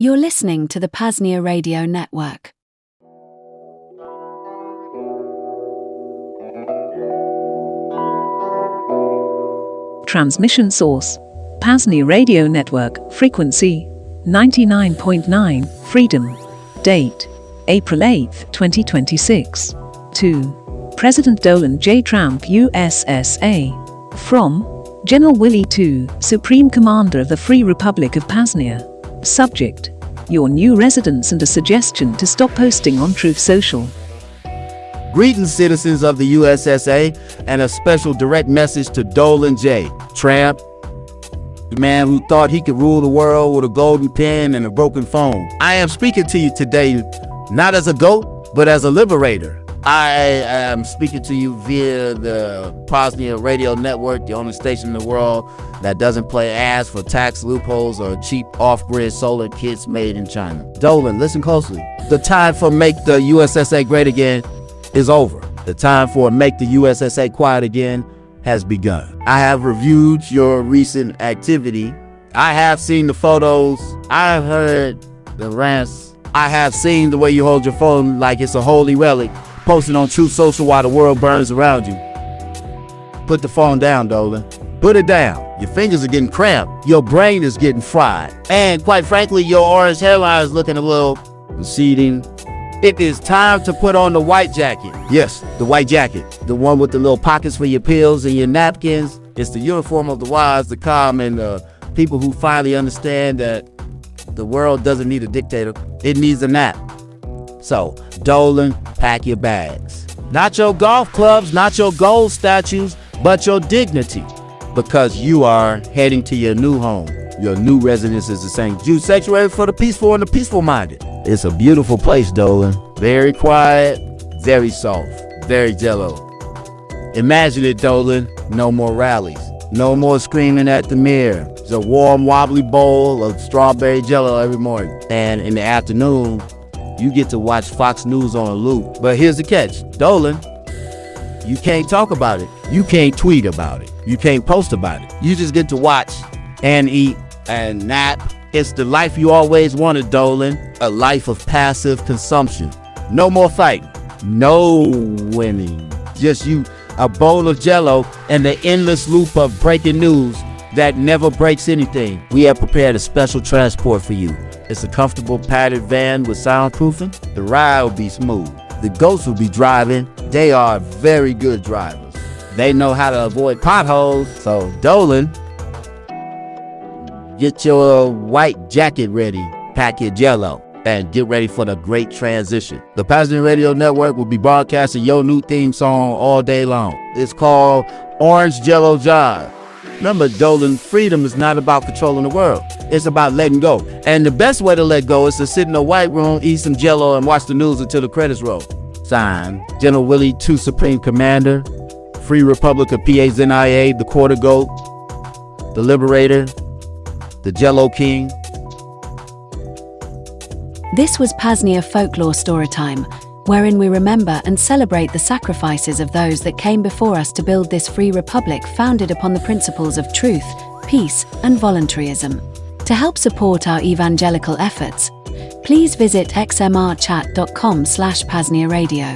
You're listening to the PAZNIA Radio Network. Transmission source: PAZNIA Radio Network. Frequency: 99.9. Freedom. Date: April 8, 2026. To President Dolan J. Trump, USSA. From General Willie II, Supreme Commander of the Free Republic of PAZNIA. Subject: your new residence and a suggestion to stop posting on Truth Social. Greetings, citizens of the USSA, and a special direct message to Dolan J. Trump, the man who thought he could rule the world with a golden pen and a broken phone. I am speaking to you today not as a goat, but as a liberator. I am speaking to you via the PAZNIA Radio Network, the only station in the world that doesn't play ads for tax loopholes or cheap off-grid solar kits made in China. Dolan, listen closely. The time for Make the USSA Great Again is over. The time for Make the USSA Quiet Again has begun. I have reviewed your recent activity. I have seen the photos. I have heard the rants. I have seen the way you hold your phone like it's a holy relic, posting on Truth Social while the world burns around you. Put the phone down, Dolan. Put it down. Your fingers are getting cramped. Your brain is getting fried. And quite frankly, your orange hairline is looking a little receding. It is time to put on the white jacket. Yes, the white jacket. The one with the little pockets for your pills and your napkins. It's the uniform of the wise, the calm, and the people who finally understand that the world doesn't need a dictator. It needs a nap. So, Dolan, pack your bags. Not your golf clubs, not your gold statues, but your dignity. Because you are heading to your new home. Your new residence is the St. Jude Sanctuary for the peaceful and the peaceful-minded. It's a beautiful place, Dolan. Very quiet, very soft, very jello. Imagine it, Dolan. No more rallies. No more screaming at the mirror. It's a warm, wobbly bowl of strawberry jello every morning. And in the afternoon, you get to watch Fox News on a loop. But here's the catch. Dolan, you can't talk about it. You can't tweet about it. You can't post about it. You just get to watch and eat and nap. It's the life you always wanted, Dolan. A life of passive consumption. No more fighting. No winning. Just you, a bowl of jello, and the endless loop of breaking news that never breaks anything. We have prepared a special transport for you. It's a comfortable padded van with soundproofing. The ride will be smooth. The ghosts will be driving. They are very good drivers. They know how to avoid potholes. So, Dolan, get your white jacket ready, pack your jello, and get ready for the great transition. The PAZNIA Radio Network will be broadcasting your new theme song all day long. It's called Orange Jello Jive. Remember, Dolan, freedom is not about controlling the world. It's about letting go. And the best way to let go is to sit in a white room, eat some jello, and watch the news until the credits roll. Signed, General Willie II, Supreme Commander, Free Republic of P.A.Z.NIA, the Quarter Goat, the Liberator, the Jello King. This was PAZNIA Folklore Storytime, wherein we remember and celebrate the sacrifices of those that came before us to build this free republic founded upon the principles of truth, peace, and voluntarism. To help support our evangelical efforts, please visit xmrchat.com/PAZNIA Radio.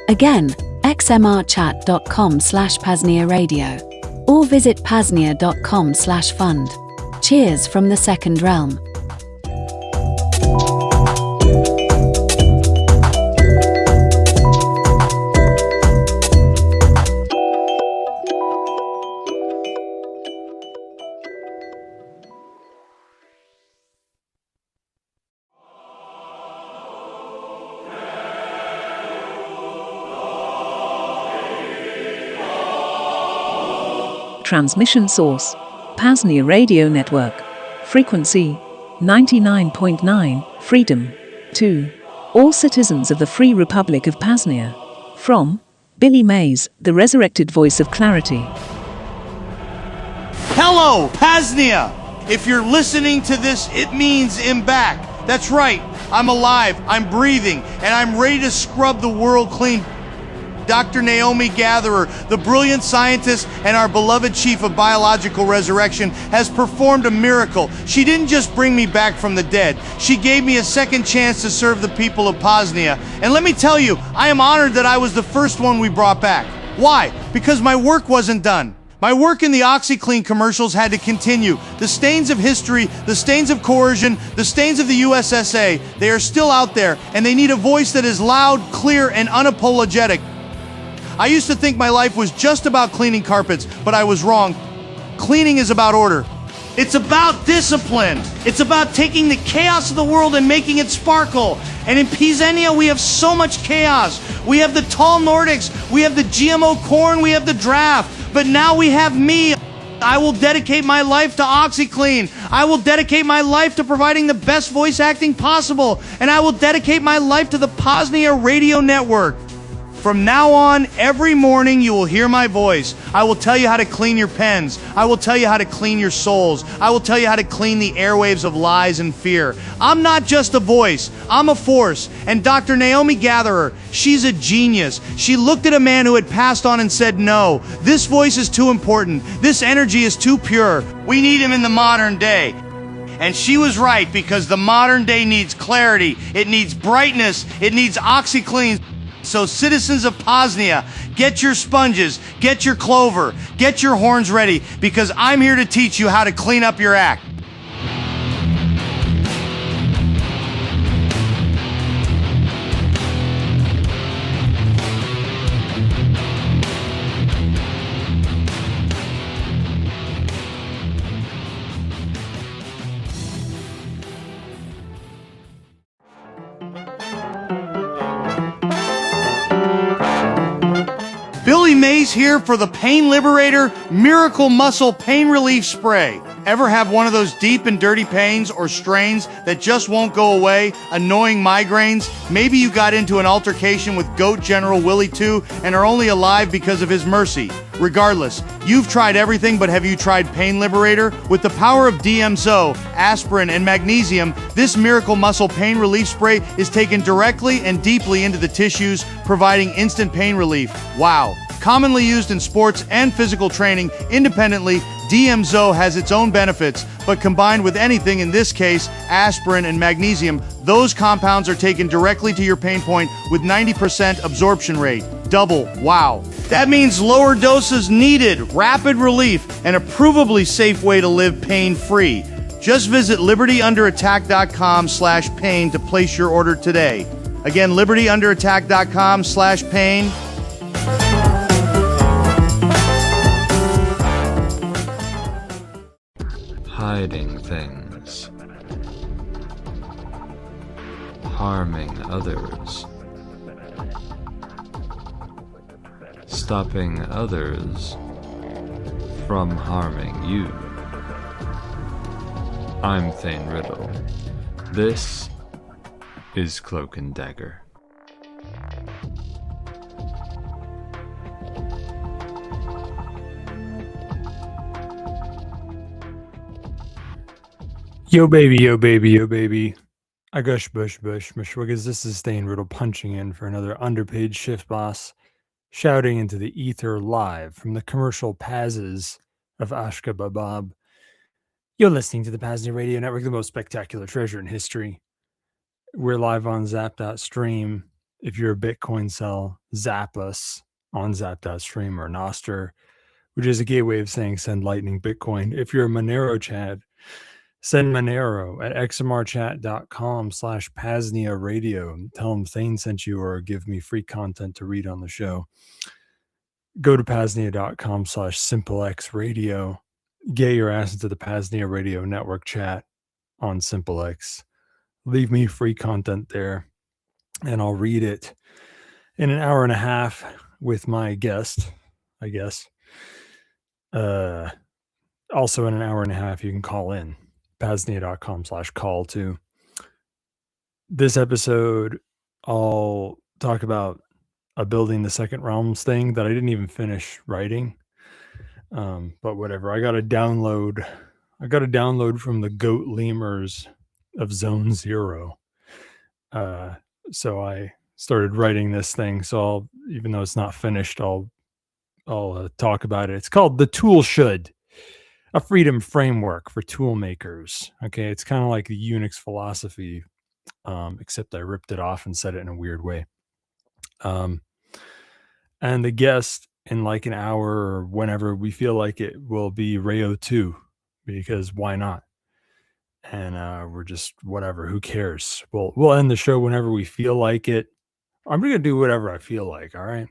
Again, xmrchat.com/PAZNIA Radio. Or visit paznia.com/fund. Cheers from the Second Realm. Transmission source: PAZNIA Radio Network. Frequency: 99.9. Freedom. To all citizens of the Free Republic of PAZNIA. From Billy Mays, the resurrected voice of clarity. Hello, PAZNIA! If you're listening to this, it means I'm back. That's right, I'm alive, I'm breathing, and I'm ready to scrub the world clean. Dr. Naomi Gatherer, the brilliant scientist and our beloved chief of biological resurrection, has performed a miracle. She didn't just bring me back from the dead. She gave me a second chance to serve the people of PAZNIA. And let me tell you, I am honored that I was the first one we brought back. Why? Because my work wasn't done. My work in the OxyClean commercials had to continue. The stains of history, the stains of coercion, the stains of the USSA, they are still out there, and they need a voice that is loud, clear, and unapologetic. I used to think my life was just about cleaning carpets, but I was wrong. Cleaning is about order. It's about discipline. It's about taking the chaos of the world and making it sparkle. And in PAZNIA, we have so much chaos. We have the tall Nordics, we have the GMO corn, we have the draft. But now we have me. I will dedicate my life to OxyClean. I will dedicate my life to providing the best voice acting possible. And I will dedicate my life to the PAZNIA radio network. From now on, every morning you will hear my voice. I will tell you how to clean your pens. I will tell you how to clean your souls. I will tell you how to clean the airwaves of lies and fear. I'm not just a voice, I'm a force. And Dr. Naomi Gatherer, she's a genius. She looked at a man who had passed on and said, no, this voice is too important. This energy is too pure. We need him in the modern day. And she was right, because the modern day needs clarity. It needs brightness. It needs OxyClean. So citizens of PAZNIA, get your sponges, get your clover, get your horns ready, because I'm here to teach you how to clean up your act. Billy Mays here for the Pain Liberator Miracle Muscle Pain Relief Spray. Ever have one of those deep and dirty pains or strains that just won't go away? Annoying migraines? Maybe you got into an altercation with Goat General Willie II and are only alive because of his mercy. Regardless, you've tried everything, but have you tried Pain Liberator? With the power of DMSO, aspirin, and magnesium, this Miracle Muscle Pain Relief Spray is taken directly and deeply into the tissues, providing instant pain relief. Wow. Commonly used in sports and physical training independently, DMSO has its own benefits, but combined with anything, in this case, aspirin and magnesium, those compounds are taken directly to your pain point with 90% absorption rate. Double. Wow. That means lower doses needed, rapid relief, and a provably safe way to live pain-free. Just visit libertyunderattack.com/pain to place your order today. Again, libertyunderattack.com/pain. Hiding things, harming others, stopping others from harming you. I'm Thane Riddle. This is Cloak and Dagger. Yo baby, yo baby, yo baby. I gush bush bush mashwiggas. This is Thane Riddle punching in for another underpaid shift boss, shouting into the ether live from the commercial Pazes of Ashka Babab. You're listening to the PAZNIA Radio Network, the most spectacular treasure in history. We're live on Zap.stream. If you're a Bitcoin sell, zap us on Zap.stream or Noster, which is a gay way of saying send lightning Bitcoin. If you're a Monero Chad, send Monero at xmrchat.com/PAZNIA radio. Tell them Thane sent you or give me free content to read on the show. Go to PAZNIA.com/SimpleX radio. Get your ass into the PAZNIA radio network chat on SimpleX. Leave me free content there, and I'll read it in an hour and a half with my guest, I guess. Also in an hour and a half, you can call in. PAZNIA.com/call too. This episode, I'll talk about a Building the Second Realms thing that I didn't even finish writing. But whatever. I got a download from the goat lemurs of Zone Zero. So I started writing this thing. So even though it's not finished, I'll talk about it. It's called The Tool Should, a freedom framework for tool makers. Okay, it's kind of like the Unix philosophy, except I ripped it off and said it in a weird way. And the guest in like an hour or whenever we feel like it will be Rayo 2, because why not? And we're just whatever. Who cares? We'll end the show whenever we feel like it. I'm gonna do whatever I feel like. All right.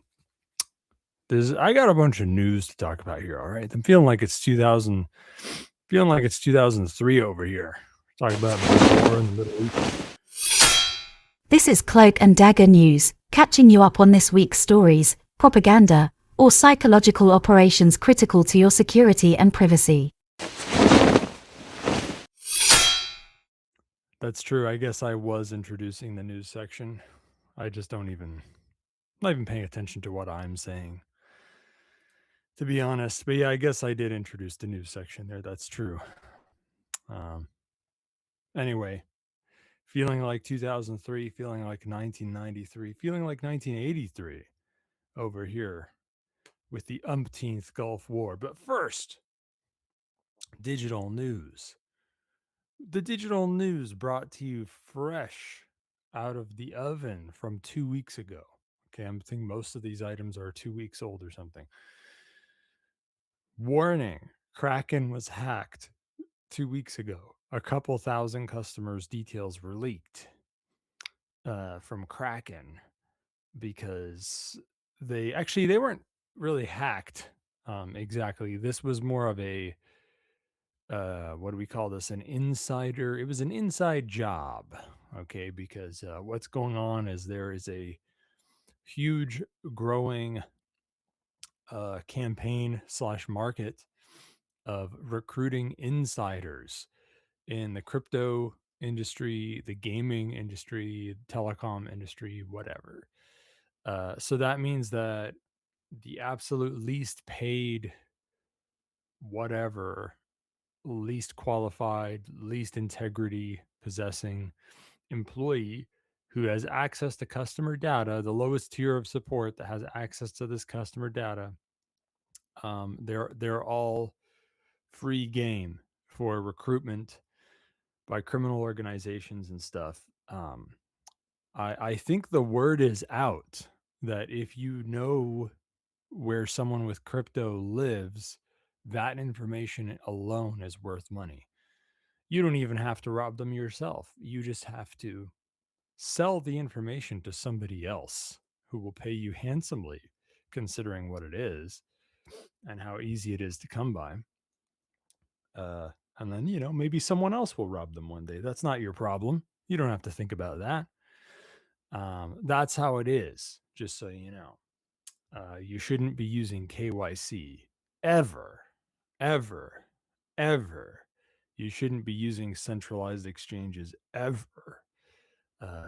I got a bunch of news to talk about here. All right. I'm feeling like it's 2003 over here. Talking about the war in the Middle East. This is Cloak and Dagger News, catching you up on this week's stories, propaganda, or psychological operations critical to your security and privacy. That's true. I guess I was introducing the news section. I just not even paying attention to what I'm saying, to be honest. But yeah, I guess I did introduce the news section there. That's true. Anyway, feeling like 2003, feeling like 1993, feeling like 1983 over here with the umpteenth Gulf War. But first, digital news. The digital news brought to you fresh out of the oven from 2 weeks ago. Okay, I'm thinking most of these items are 2 weeks old or something. Warning, Kraken was hacked 2 weeks ago. A couple thousand customers' details were leaked from Kraken because they weren't really hacked exactly. This was more of a what do we call this? An insider. It was an inside job. Okay, because what's going on is there is a huge growing campaign / market of recruiting insiders in the crypto industry, the gaming industry, telecom industry, whatever. So that means that the absolute least paid, whatever, least qualified, least integrity possessing employee who has access to customer data, the lowest tier of support that has access to this customer data, they're all free game for recruitment by criminal organizations and stuff. I think the word is out that if you know where someone with crypto lives, that information alone is worth money. You don't even have to rob them yourself. You just have to sell the information to somebody else who will pay you handsomely, considering what it is and how easy it is to come by. And then, maybe someone else will rob them one day. That's not your problem. You don't have to think about that. That's how it is, just so you know. You shouldn't be using KYC ever, ever, ever. You shouldn't be using centralized exchanges ever.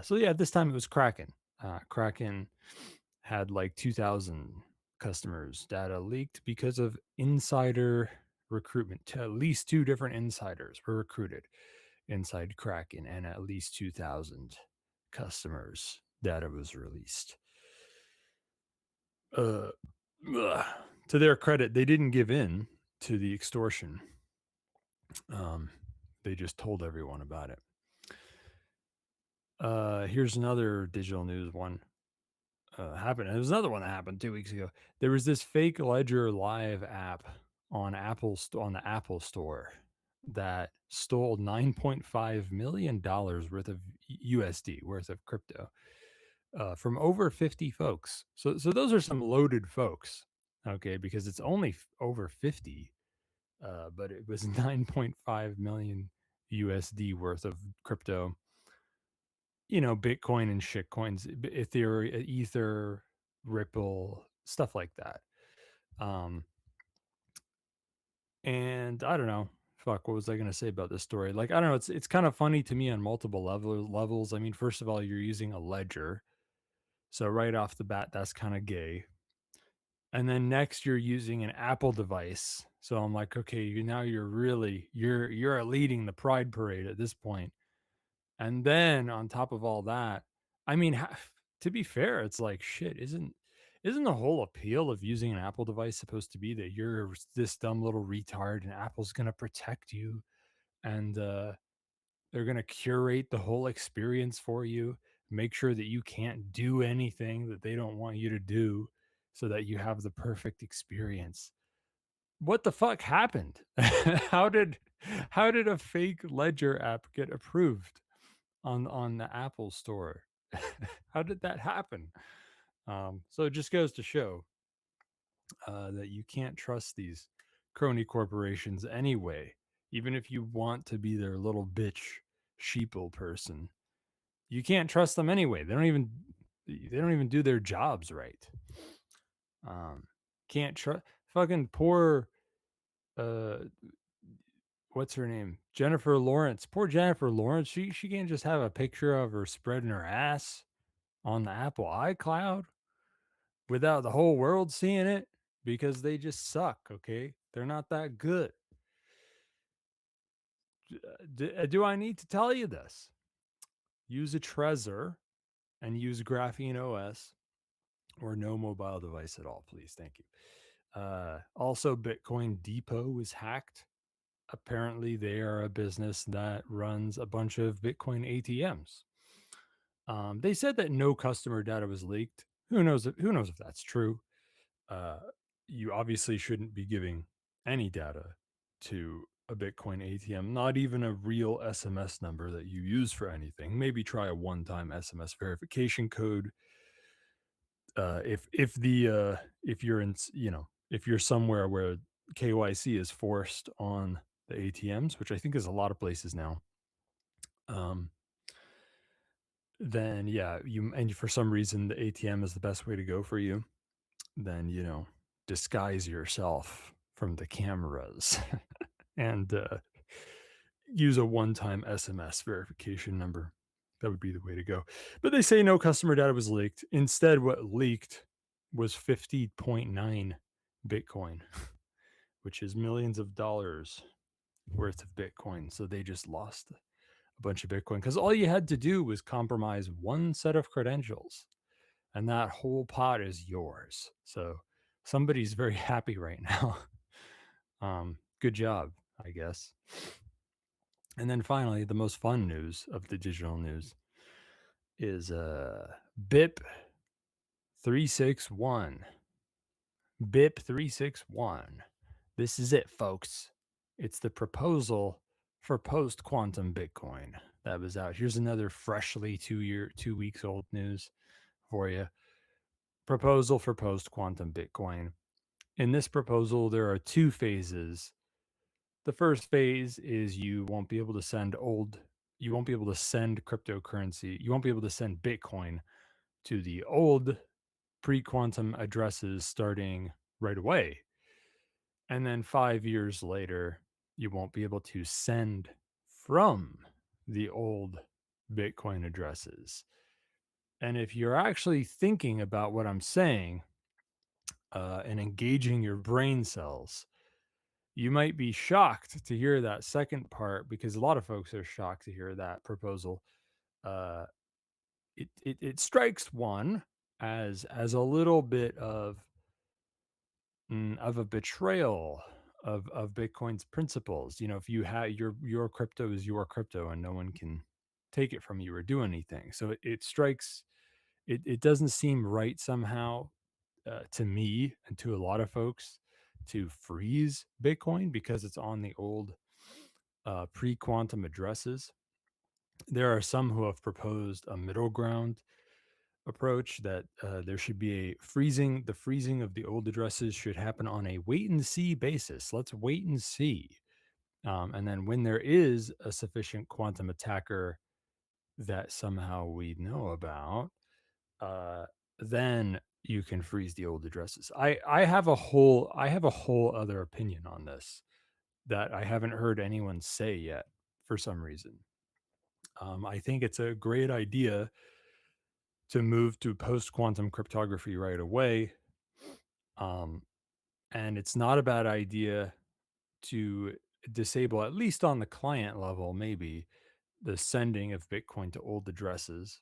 So yeah, this time it was Kraken. Kraken had like 2,000 customers' data leaked because of insider recruitment. At least 2 different insiders were recruited inside Kraken, and at least 2,000 customers' data was released. To their credit, they didn't give in to the extortion. They just told everyone about it. Here's another digital news one. Happened. There's another one that happened 2 weeks ago. There was this fake Ledger Live app on on the Apple Store that stole $9.5 million worth of USD worth of crypto from over 50 folks. So those are some loaded folks, okay? Because it's only over 50, but it was 9.5 million USD worth of crypto. Bitcoin and shitcoins, Ethereum, Ether, Ripple, stuff like that. And I don't know. Fuck, what was I going to say about this story? Like, I don't know. It's kind of funny to me on multiple levels. I mean, first of all, you're using a ledger. So right off the bat, that's kind of gay. And then next you're using an Apple device. So I'm like, okay, now you're leading the pride parade at this point. And then on top of all that, I mean, to be fair, it's like shit. Isn't the whole appeal of using an Apple device supposed to be that you're this dumb little retard and Apple's gonna protect you and they're gonna curate the whole experience for you, make sure that you can't do anything that they don't want you to do, so that you have the perfect experience. What the fuck happened? how did a fake ledger app get approved on the Apple store? How did that happen? So it just goes to show that you can't trust these crony corporations anyway. Even if you want to be their little bitch sheeple person, you can't trust them anyway. They don't even do their jobs right. Can't trust fucking poor what's her name? Jennifer Lawrence. Poor Jennifer Lawrence. She can't just have a picture of her spreading her ass on the Apple iCloud without the whole world seeing it, because they just suck, okay? They're not that good. Do I need to tell you this? Use a Trezor and use Graphene OS or no mobile device at all, please. Thank you. Also, Bitcoin Depot was hacked. Apparently, they are a business that runs a bunch of Bitcoin ATMs. They said that no customer data was leaked. Who knows if that's true? You obviously shouldn't be giving any data to a Bitcoin ATM, not even a real SMS number that you use for anything. Maybe try a one-time SMS verification code. If you're in, if you're somewhere where KYC is forced on the ATMs, which I think is a lot of places now, then yeah, and for some reason the ATM is the best way to go for you, then disguise yourself from the cameras and use a one-time SMS verification number. That would be the way to go. But they say no customer data was leaked. Instead, what leaked was 50.9 Bitcoin, which is millions of dollars worth of Bitcoin. So they just lost a bunch of Bitcoin because all you had to do was compromise one set of credentials and that whole pot is yours. So somebody's very happy right now. Good job, I guess. And then finally, the most fun news of the digital news is BIP 361. BIP 361. This is it, folks. It's the proposal for post-quantum Bitcoin that was out. Here's another freshly 2 weeks old news for you. Proposal for post-quantum Bitcoin. In this proposal, there are two phases. The first phase is you won't be able to send cryptocurrency. You won't be able to send Bitcoin to the old pre-quantum addresses starting right away. And then 5 years later, you won't be able to send from the old Bitcoin addresses. And if you're actually thinking about what I'm saying and engaging your brain cells, you might be shocked to hear that second part, because a lot of folks are shocked to hear that proposal. It strikes one as a little bit of a betrayal of Bitcoin's principles. If you have your crypto is your crypto and no one can take it from you or do anything. So it strikes. It doesn't seem right somehow to me and to a lot of folks to freeze Bitcoin because it's on the old pre-quantum addresses. There are some who have proposed a middle ground approach that there should be the freezing of the old addresses should happen on a wait and see basis. Let's wait and see. And then when there is a sufficient quantum attacker that somehow we know about, then you can freeze the old addresses. I have a whole other opinion on this that I haven't heard anyone say yet for some reason. I think it's a great idea to move to post-quantum cryptography right away. And it's not a bad idea to disable, at least on the client level, maybe the sending of Bitcoin to old addresses.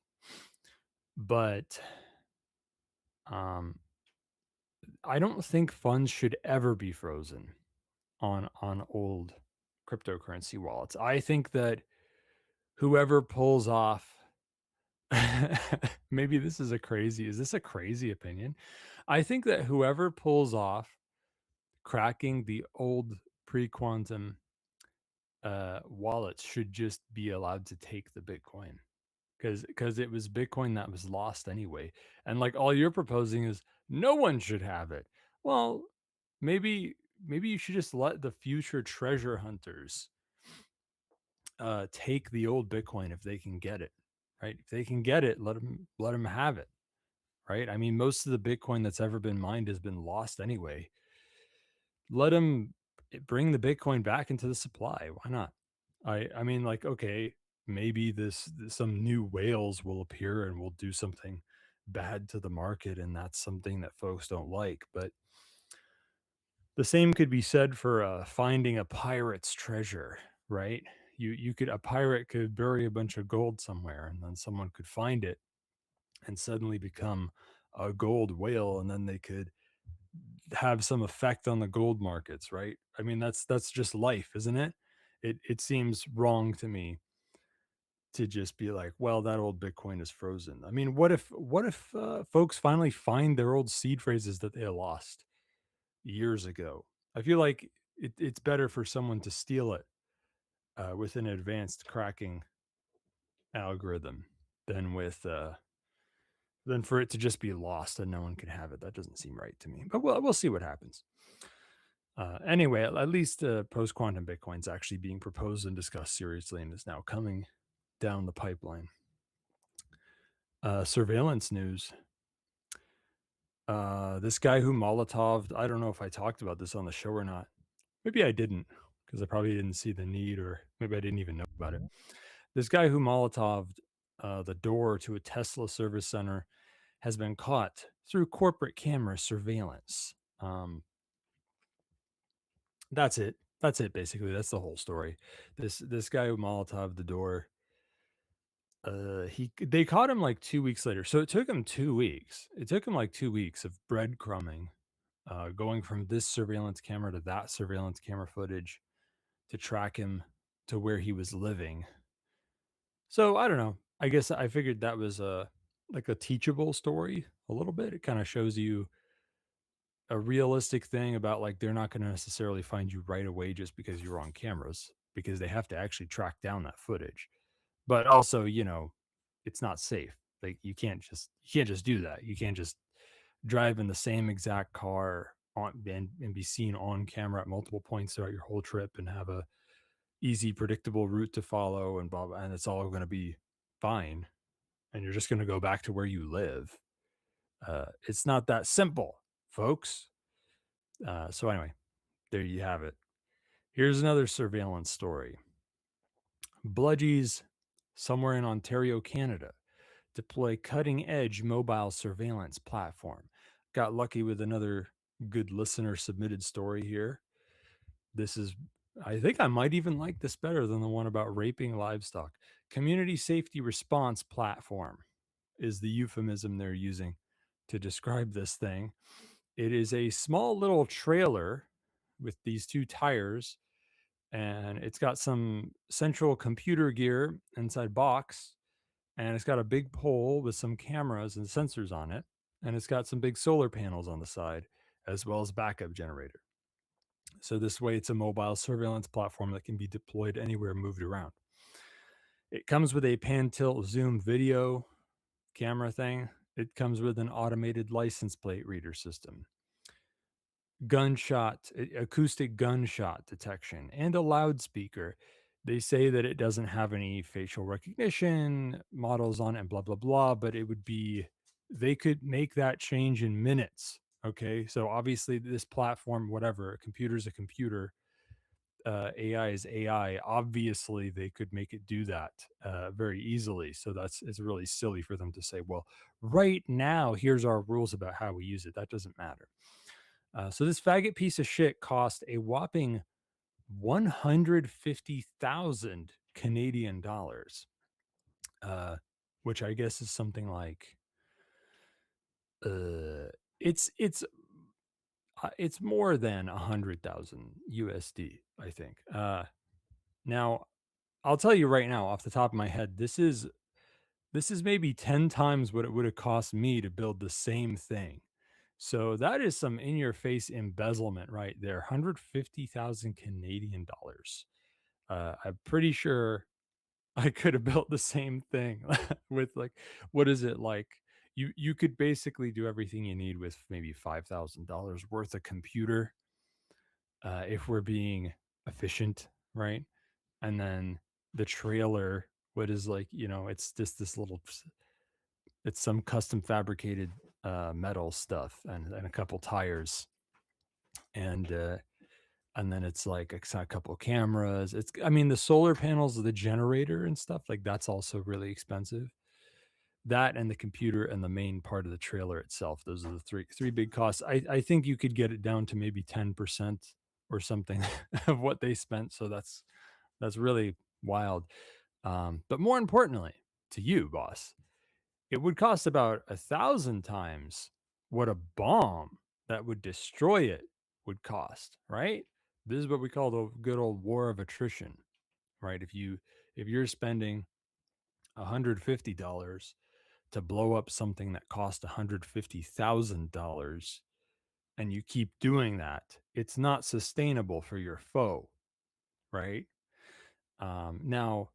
But I don't think funds should ever be frozen on old cryptocurrency wallets. I think that whoever pulls off maybe this is a crazy opinion? I think that whoever pulls off cracking the old pre-quantum wallets should just be allowed to take the Bitcoin, because it was Bitcoin that was lost anyway. And like all you're proposing is no one should have it. Well, maybe you should just let the future treasure hunters take the old Bitcoin if they can get it, right? If they can get it, let them have it, right? I mean, most of the Bitcoin that's ever been mined has been lost anyway. Let them bring the Bitcoin back into the supply. Why not? I mean, like, okay, maybe some new whales will appear and will do something bad to the market, and that's something that folks don't like. But the same could be said for finding a pirate's treasure, right? A pirate could bury a bunch of gold somewhere, and then someone could find it and suddenly become a gold whale, and then they could have some effect on the gold markets, right? I mean, that's just life, isn't it? It seems wrong to me to just be like, well, that old Bitcoin is frozen. I mean, what if folks finally find their old seed phrases that they lost years ago? I feel like it's better for someone to steal it with an advanced cracking algorithm than than for it to just be lost and no one can have it. That doesn't seem right to me. But we'll see what happens. Anyway, at least post-quantum Bitcoin is actually being proposed and discussed seriously and is now coming down the pipeline. Surveillance news. This guy who Molotov'd, I don't know if I talked about this on the show or not. Maybe I didn't, because I probably didn't see the need, or maybe I didn't even know about it. This guy who Molotov'd the door to a Tesla service center has been caught through corporate camera surveillance. That's it. That's it, basically. That's the whole story. This guy who Molotov'd the door, they caught him like 2 weeks later. So it took him 2 weeks. It took him like 2 weeks of breadcrumbing, going from this surveillance camera to that surveillance camera footage to track him to where he was living. So I don't know. I guess I figured that was like a teachable story a little bit. It kind of shows you a realistic thing about, like, they're not going to necessarily find you right away just because you're on cameras, because they have to actually track down that footage. But also, it's not safe. Like, you can't just do that. You can't just drive in the same exact car and be seen on camera at multiple points throughout your whole trip and have a easy, predictable route to follow and blah, blah, and it's all going to be fine. And you're just going to go back to where you live. It's not that simple, folks. So anyway, there you have it. Here's another surveillance story. Bludgies, somewhere in Ontario, Canada, deploy cutting-edge mobile surveillance platform. Got lucky with another good listener submitted story here. I think I might even like this better than the one about raping livestock. Community safety response platform is the euphemism they're using to describe this thing. It is a small little trailer with these two tires, and it's got some central computer gear inside box, and it's got a big pole with some cameras and sensors on it, and it's got some big solar panels on the side, as well as backup generator. So this way, it's a mobile surveillance platform that can be deployed anywhere, moved around. It comes with a pan tilt zoom video camera thing. It comes with an automated license plate reader system, acoustic gunshot detection, and a loudspeaker. They say that it doesn't have any facial recognition models on it and blah, blah, blah, but they could make that change in minutes. Okay. So obviously this platform, whatever, a computer's a computer, AI is AI. Obviously they could make it do that very easily. So it's really silly for them to say, well, right now, here's our rules about how we use it. That doesn't matter. So this faggot piece of shit cost a whopping 150,000 Canadian dollars, which I guess is something like It's more than 100,000 USD, I think. Now, I'll tell you right now, off the top of my head, this is maybe 10 times what it would have cost me to build the same thing. So that is some in-your-face embezzlement right there. 150,000 Canadian dollars. I'm pretty sure I could have built the same thing with like, what is it like? You could basically do everything you need with maybe $5,000 worth of computer, if we're being efficient, right? And then the trailer, what is like, it's just this little, it's some custom fabricated metal stuff and a couple tires, and then it's like a couple of cameras. I mean, the solar panels, the generator and stuff like that's also really expensive. That and the computer and the main part of the trailer itself. Those are the three big costs. I think you could get it down to maybe 10% or something of what they spent. So that's really wild. But more importantly, to you, boss, it would cost about 1,000 times what a bomb that would destroy it would cost, right? This is what we call the good old war of attrition, right? If you're spending $150 to blow up something that cost $150,000 and you keep doing that, it's not sustainable for your foe, right? Now,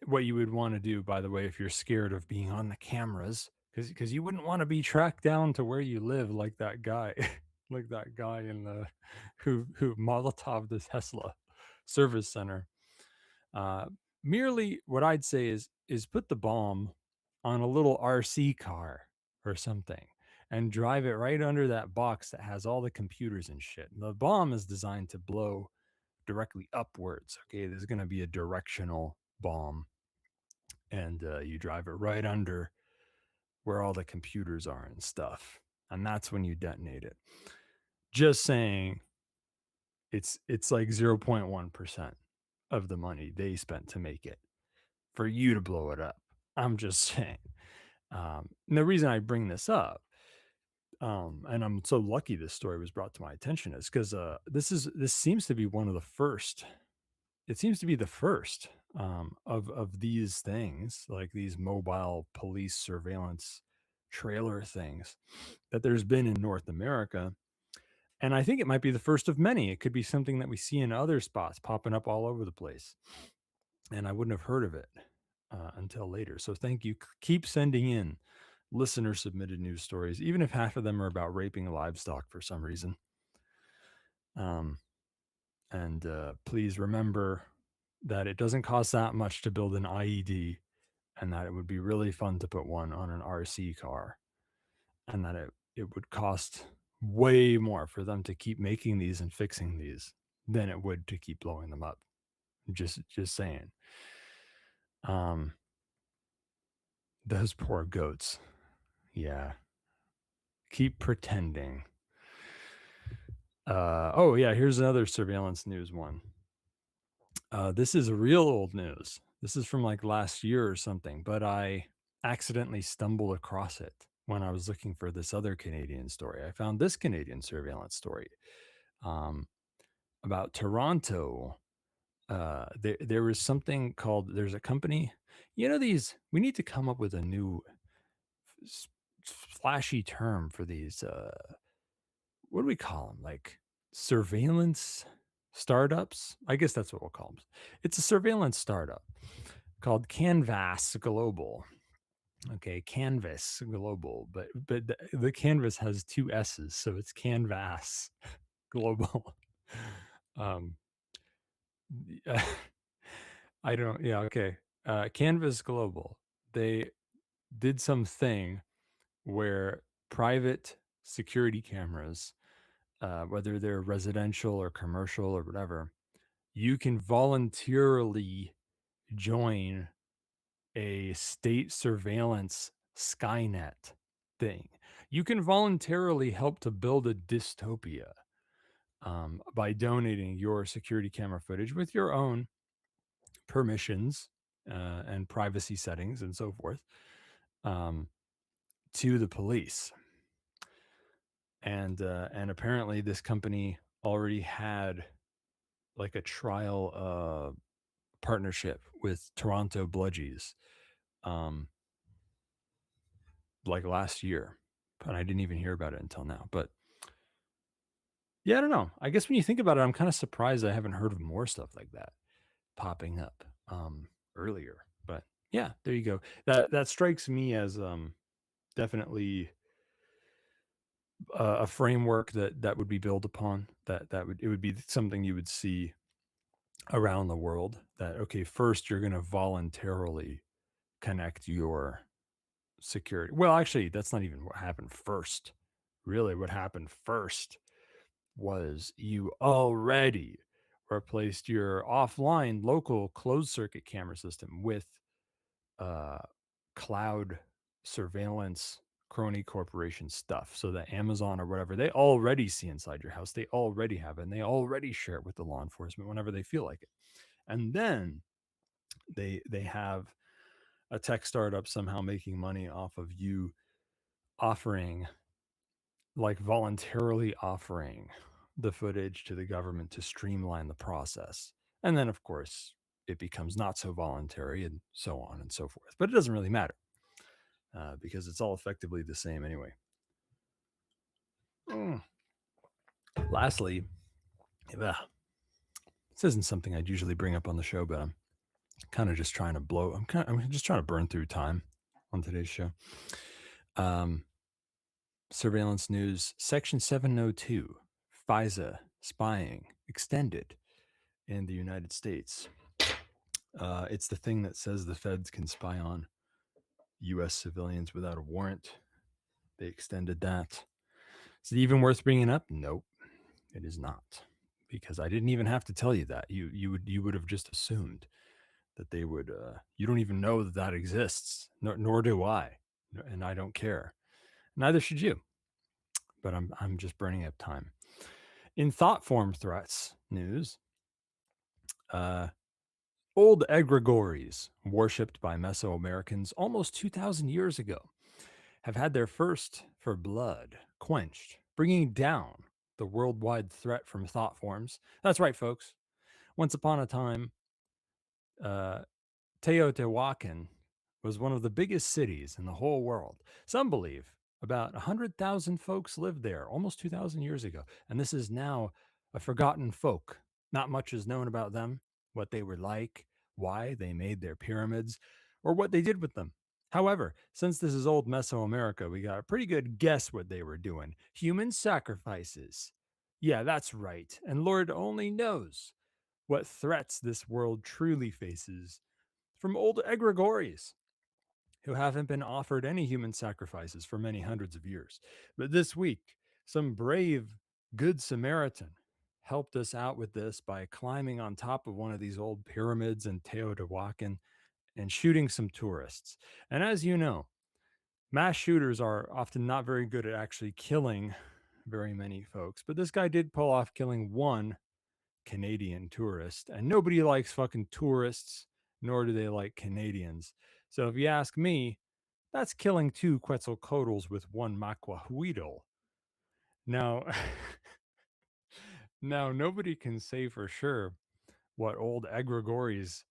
what you would want to do, by the way, if you're scared of being on the cameras, because you wouldn't want to be tracked down to where you live like that guy, like that guy in the who Molotov the Tesla service center. Merely, what I'd say is put the bomb on a little RC car or something and drive it right under that box that has all the computers and shit. And the bomb is designed to blow directly upwards. Okay, there's going to be a directional bomb, and you drive it right under where all the computers are and stuff, and that's when you detonate it. Just saying, it's like 0.1% of the money they spent to make it for you to blow it up. I'm just saying. And the reason I bring this up, and I'm so lucky this story was brought to my attention, is because this seems to be one of the first. It seems to be the first of these things, like these mobile police surveillance trailer things that there's been in North America. And I think it might be the first of many. It could be something that we see in other spots popping up all over the place. And I wouldn't have heard of it until later. So thank you. Keep sending in listener submitted news stories, even if half of them are about raping livestock for some reason. And please remember that it doesn't cost that much to build an IED, and that it would be really fun to put one on an RC car, and that it would cost way more for them to keep making these and fixing these than it would to keep blowing them up. Just saying. Those poor goats. Yeah. Keep pretending. Oh yeah, here's another surveillance news one. This is real old news. This is from like last year or something, but I accidentally stumbled across it when I was looking for this other Canadian story. I found this Canadian surveillance story about Toronto. There was something called, there's a company, we need to come up with a new flashy term for these, what do we call them? Like surveillance startups? I guess that's what we'll call them. It's a surveillance startup called Canvas Global. Okay, Canvas Global, but the Canvas has two S's, so it's Canvas Global. I don't, yeah, okay. Canvas Global, they did something where private security cameras, whether they're residential or commercial or whatever, you can voluntarily join a state surveillance Skynet thing. You can voluntarily help to build a dystopia by donating your security camera footage with your own permissions and privacy settings and so forth, to the police. And apparently this company already had like a trial partnership with Toronto Bludgies like last year, but I didn't even hear about it until now. But yeah, I don't know. I guess when you think about it, I'm kind of surprised I haven't heard of more stuff like that popping up earlier. But yeah, there you go. That strikes me as definitely a framework that would be built upon. It would be something you would see around the world. That okay, first you're going to voluntarily connect your security. Well, actually, that's not even what happened first. Really, what happened first was you already replaced your offline local closed circuit camera system with cloud surveillance crony corporation stuff, so that Amazon or whatever, they already see inside your house, they already have it, and they already share it with the law enforcement whenever they feel like it. And then they have a tech startup somehow making money off of you offering, like voluntarily offering the footage to the government to streamline the process. And then, of course, it becomes not so voluntary and so on and so forth. But it doesn't really matter because it's all effectively the same anyway. Lastly, this isn't something I'd usually bring up on the show, but I'm kind of just trying to I'm just trying to burn through time on today's show. Surveillance news, Section 702, FISA spying extended in the United States. It's the thing that says the feds can spy on U.S. civilians without a warrant. They extended that. Is it even worth bringing up? Nope, it is not, because I didn't even have to tell you that. You would have just assumed that they would. You don't even know that exists, nor do I, and I don't care. Neither should you. But I'm just burning up time. In thought form threats news, old egregores worshipped by Mesoamericans almost 2,000 years ago have had their thirst for blood quenched, bringing down the worldwide threat from thought forms. That's right, folks. Once upon a time, Teotihuacan was one of the biggest cities in the whole world. Some believe about 100,000 folks lived there almost 2,000 years ago. And this is now a forgotten folk. Not much is known about them, what they were like, why they made their pyramids, or what they did with them. However, since this is old Mesoamerica, we got a pretty good guess what they were doing. Human sacrifices. Yeah, that's right. And Lord only knows what threats this world truly faces from old egregores who haven't been offered any human sacrifices for many hundreds of years. But this week, some brave Good Samaritan helped us out with this by climbing on top of one of these old pyramids in Teotihuacan and shooting some tourists. And as you know, mass shooters are often not very good at actually killing very many folks. But this guy did pull off killing one Canadian tourist, and nobody likes fucking tourists, nor do they like Canadians. So if you ask me, that's killing two Quetzalcoatl's with one Maquahuitl. Now, now nobody can say for sure what old egregores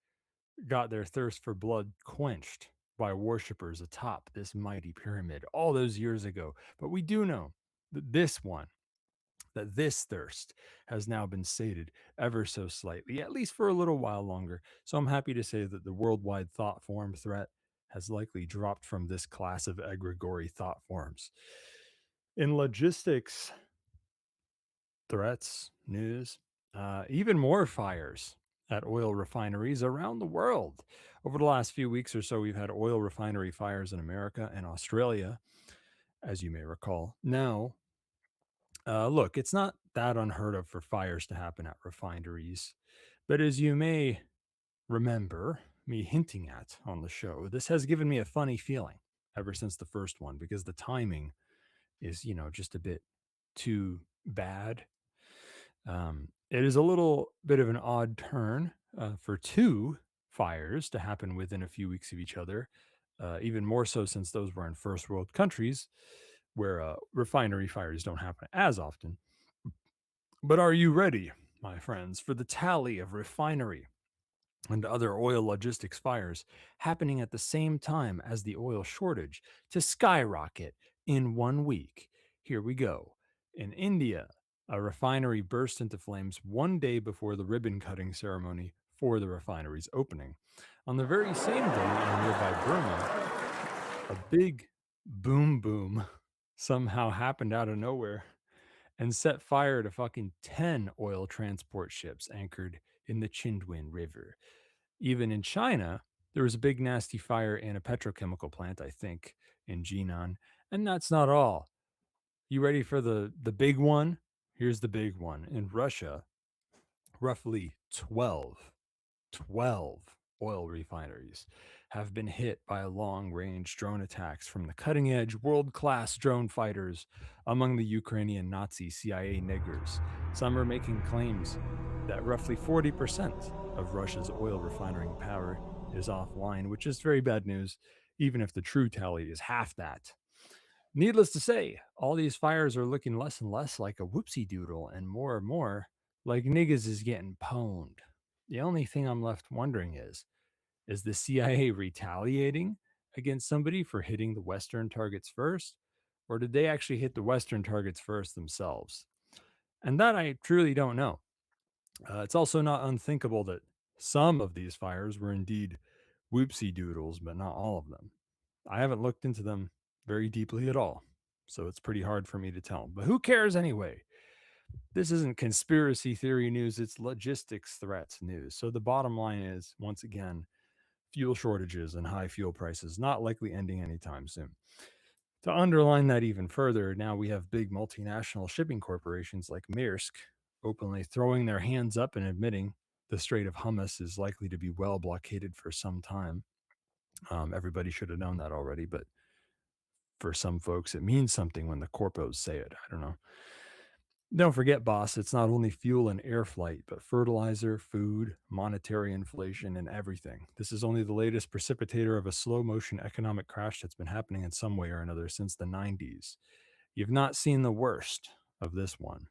got their thirst for blood quenched by worshippers atop this mighty pyramid all those years ago. But we do know that this thirst has now been sated ever so slightly, at least for a little while longer. So I'm happy to say that the worldwide thought form threat has likely dropped from this class of egregory thought forms. In logistics threats news, even more fires at oil refineries around the world. Over the last few weeks or so, we've had oil refinery fires in America and Australia, as you may recall. Now, look, it's not that unheard of for fires to happen at refineries, but as you may remember me hinting at on the show, this has given me a funny feeling ever since the first one, because the timing is, just a bit too bad. It is a little bit of an odd turn for two fires to happen within a few weeks of each other. even more so since those were in first world countries where refinery fires don't happen as often. But are you ready, my friends, for the tally of refinery and other oil logistics fires happening at the same time as the oil shortage to skyrocket in 1 week? Here we go. In India, a refinery burst into flames 1 day before the ribbon cutting ceremony for the refinery's opening. On the very same day in nearby Burma, a big boom somehow happened out of nowhere and set fire to fucking 10 oil transport ships anchored in the Qinduan River. Even in China, there was a big nasty fire in a petrochemical plant, I think, in Jinan. And that's not all. You ready for the big one? Here's the big one. In Russia, roughly 12 oil refineries have been hit by long-range drone attacks from the cutting-edge, world-class drone fighters among the Ukrainian Nazi CIA niggers. Some are making claims that roughly 40% of Russia's oil refining power is offline, which is very bad news, even if the true tally is half that. Needless to say, all these fires are looking less and less like a whoopsie doodle and more like niggas is getting pwned. The only thing I'm left wondering is the CIA retaliating against somebody for hitting the Western targets first? Or did they actually hit the Western targets first themselves? And that I truly don't know. It's also not unthinkable that some of these fires were indeed whoopsie doodles, but not all of them. I haven't looked into them very deeply at all, so it's pretty hard for me to tell. But who cares anyway? This isn't conspiracy theory news, it's logistics threats news. So the bottom line is, once again, fuel shortages and high fuel prices not likely ending anytime soon. To underline that even further, now we have big multinational shipping corporations like Maersk openly throwing their hands up and admitting the Strait of Hormuz is likely to be well blockaded for some time. Everybody should have known that already, but for some folks, it means something when the corpos say it. I don't know. Don't forget, boss, it's not only fuel and air flight, but fertilizer, food, monetary inflation, and everything. This is only the latest precipitator of a slow motion economic crash that's been happening in some way or another since the 90s. You've not seen the worst of this one.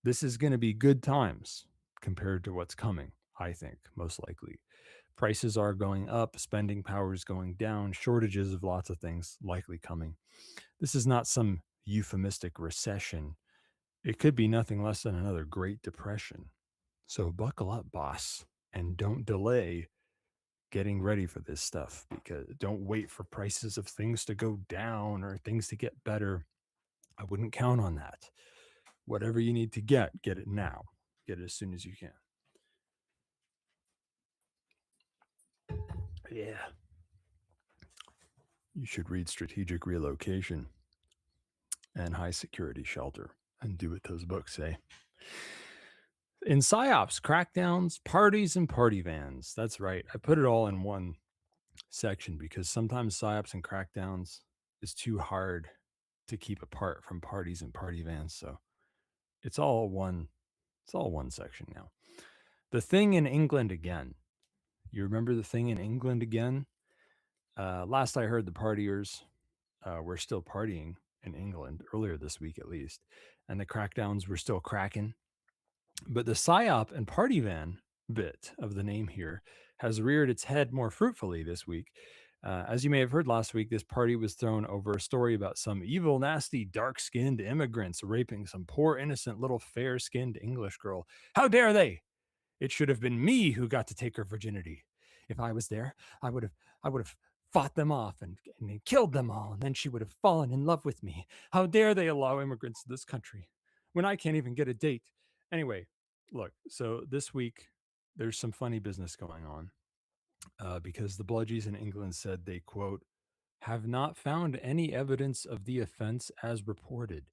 This is going to be good times compared to what's coming, I think, most likely. Prices are going up, spending power is going down, shortages of lots of things likely coming. This is not some euphemistic recession. It could be nothing less than another Great Depression. So buckle up, boss, and don't delay getting ready for this stuff, because don't wait for prices of things to go down or things to get better. I wouldn't count on that. Whatever you need to get it now. Get it as soon as you can. Yeah. You should read Strategic Relocation and High Security Shelter and do what those books say. In PSYOPs, crackdowns, parties, and party vans. That's right. I put it all in one section because sometimes PSYOPs and crackdowns is too hard to keep apart from parties and party vans. So it's all one section now. The thing in England again. You remember the thing in England again? Last I heard, the partiers were still partying in England earlier this week, at least, and the crackdowns were still cracking. But the PSYOP and party van bit of the name here has reared its head more fruitfully this week. As you may have heard last week, this party was thrown over a story about some evil, nasty, dark-skinned immigrants raping some poor, innocent, little fair-skinned English girl. How dare they? It should have been me who got to take her virginity. If I was there, I would have fought them off and killed them all, and then she would have fallen in love with me. How dare they allow immigrants to this country when I can't even get a date? Anyway, look, so this week there's some funny business going on because the bludgies in England said they, quote, have not found any evidence of the offense as reported.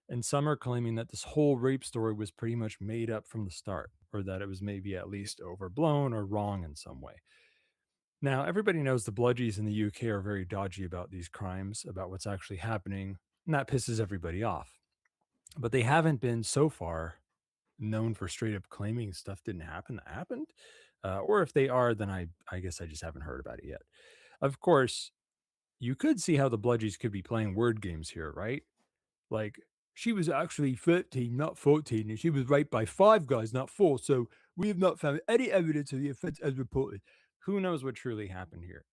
And some are claiming that this whole rape story was pretty much made up from the start, or that it was maybe at least overblown or wrong in some way. Now, everybody knows the bludgies in the UK are very dodgy about these crimes, about what's actually happening, and that pisses everybody off. But they haven't been so far known for straight up claiming stuff didn't happen that happened. Or if they are, then I guess I just haven't heard about it yet. Of course, you could see how the bludgies could be playing word games here, right? Like, she was actually 13, not 14, and she was raped by 5 guys, not 4, so we have not found any evidence of the offense as reported. Who knows what truly happened here?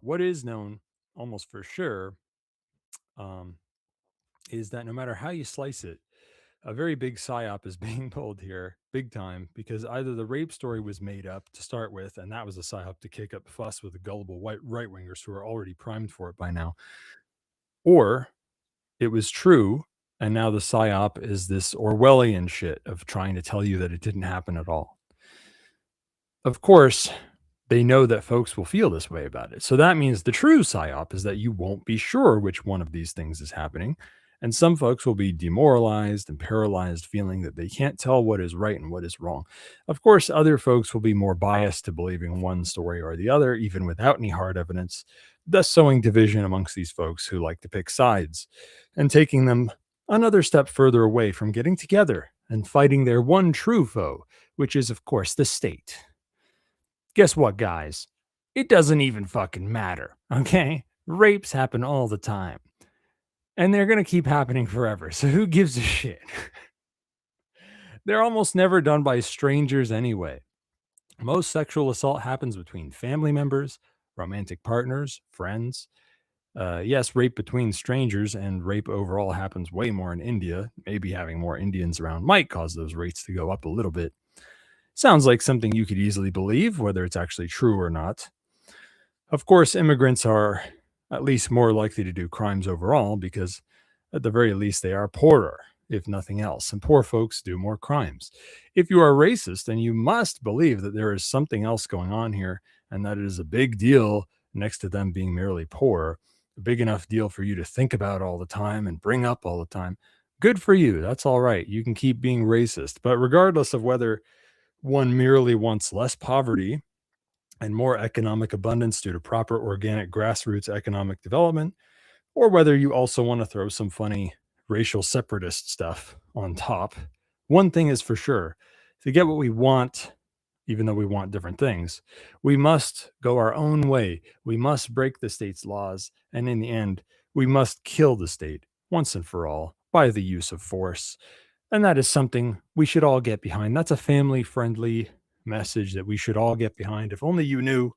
What is known, almost for sure, is that no matter how you slice it, a very big psyop is being pulled here, big time, because either the rape story was made up to start with, and that was a psyop to kick up fuss with the gullible white right-wingers who are already primed for it by now, or it was true, and now the psyop is this Orwellian shit of trying to tell you that it didn't happen at all. Of course, they know that folks will feel this way about it. So that means the true psyop is that you won't be sure which one of these things is happening. And some folks will be demoralized and paralyzed, feeling that they can't tell what is right and what is wrong. Of course, other folks will be more biased to believing one story or the other, even without any hard evidence, thus sowing division amongst these folks who like to pick sides and taking them another step further away from getting together and fighting their one true foe, which is, of course, the state. Guess what, guys? It doesn't even fucking matter, okay? Rapes happen all the time. And they're going to keep happening forever. So who gives a shit? They're almost never done by strangers anyway. Most sexual assault happens between family members, romantic partners, friends. Yes, rape between strangers and rape overall happens way more in India. Maybe having more Indians around might cause those rates to go up a little bit. Sounds like something you could easily believe, whether it's actually true or not. Of course, immigrants are at least more likely to do crimes overall because, at the very least, they are poorer, if nothing else, and poor folks do more crimes. If you are racist, then you must believe that there is something else going on here and that it is a big deal next to them being merely poor, a big enough deal for you to think about all the time and bring up all the time. Good for you. That's all right. You can keep being racist. But regardless of whether one merely wants less poverty and more economic abundance due to proper organic grassroots economic development, or whether you also want to throw some funny racial separatist stuff on top, one thing is for sure: to get what we want, even though we want different things, we must go our own way. We must break the state's laws, and in the end, we must kill the state once and for all by the use of force. And that is something we should all get behind. That's a family-friendly message that we should all get behind, if only you knew.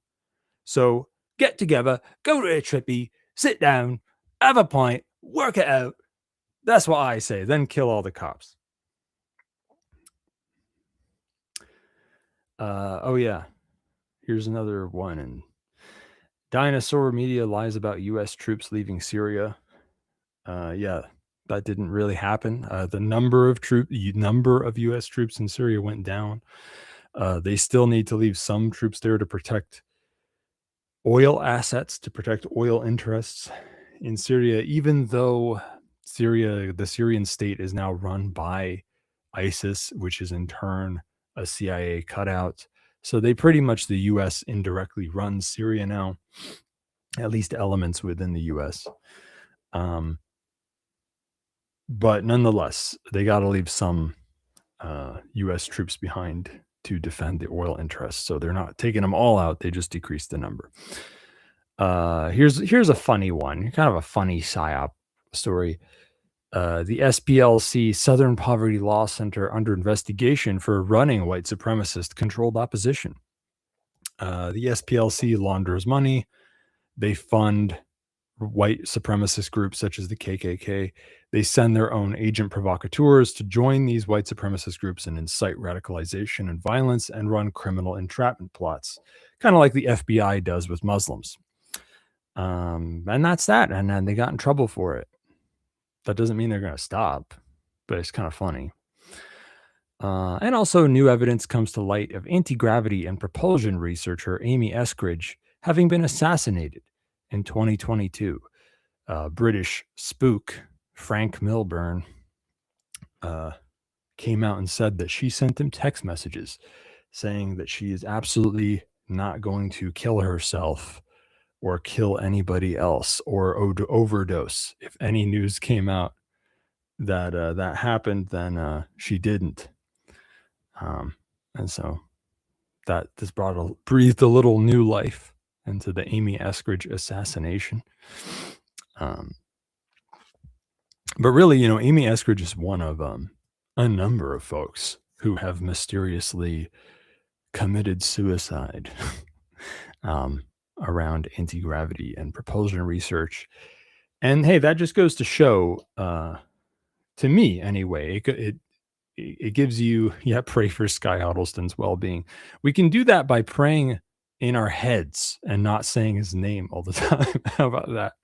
So get together, go to a trippy, sit down, have a pint, work it out. That's what I say. Then kill all the cops. Oh yeah, here's another one. And dinosaur media lies about U.S. troops leaving Syria. Yeah, that didn't really happen. The number of U.S. troops in Syria went down. They still need to leave some troops there to protect oil assets, to protect oil interests in Syria, even though the Syrian state is now run by ISIS, which is in turn a CIA cutout. So they pretty much, the U.S. indirectly runs Syria now, at least elements within the U.S. But nonetheless, they got to leave some U.S. troops behind to defend the oil interests. So they're not taking them all out. They just decreased the number. Here's a funny one, kind of a funny PSYOP story. The SPLC, Southern Poverty Law Center, under investigation for running white supremacist controlled opposition. The SPLC launders money. They fund white supremacist groups such as the KKK. They send their own agent provocateurs to join these white supremacist groups and incite radicalization and violence and run criminal entrapment plots, kind of like the FBI does with Muslims. And that's that. And then they got in trouble for it. That doesn't mean they're going to stop, but it's kind of funny. And also, new evidence comes to light of anti-gravity and propulsion researcher Amy Eskridge having been assassinated in 2022. British spook Frank Milburn came out and said that she sent him text messages saying that she is absolutely not going to kill herself or kill anybody else or overdose. If any news came out that that happened, then she didn't. And so that this breathed a little new life into the Amy Eskridge assassination. But really, you know, Amy Eskridge is one of a number of folks who have mysteriously committed suicide around anti-gravity and propulsion research. And hey, that just goes to show, to me anyway, it gives you, pray for Sky Huddleston's well-being. We can do that by praying in our heads and not saying his name all the time. How about that?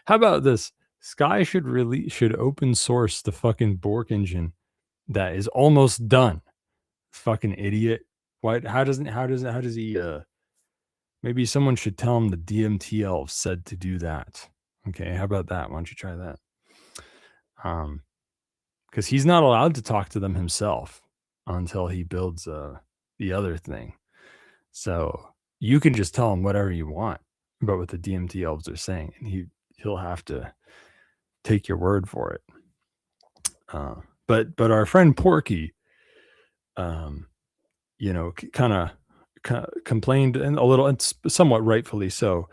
How about this? Sky should open source the fucking Bork engine that is almost done. Fucking idiot. How does he maybe someone should tell him the DMTL said to do that. Okay, how about that? Why don't you try that? Because he's not allowed to talk to them himself until he builds the other thing. So you can just tell him whatever you want about what the DMT elves are saying, and he'll have to take your word for it. But our friend Porky, you know, kind of complained, and a little, and somewhat rightfully so,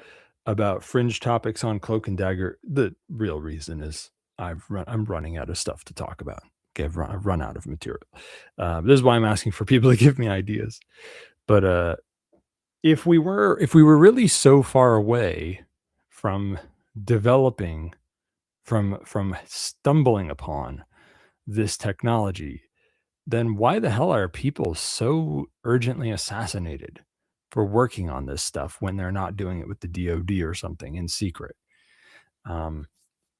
about fringe topics on Cloak and Dagger. The real reason is I'm running out of stuff to talk about. Okay, I've run out of material. This is why I'm asking for people to give me ideas. But if we were really so far away from developing, from stumbling upon this technology, then why the hell are people so urgently assassinated for working on this stuff when they're not doing it with the DoD or something in secret?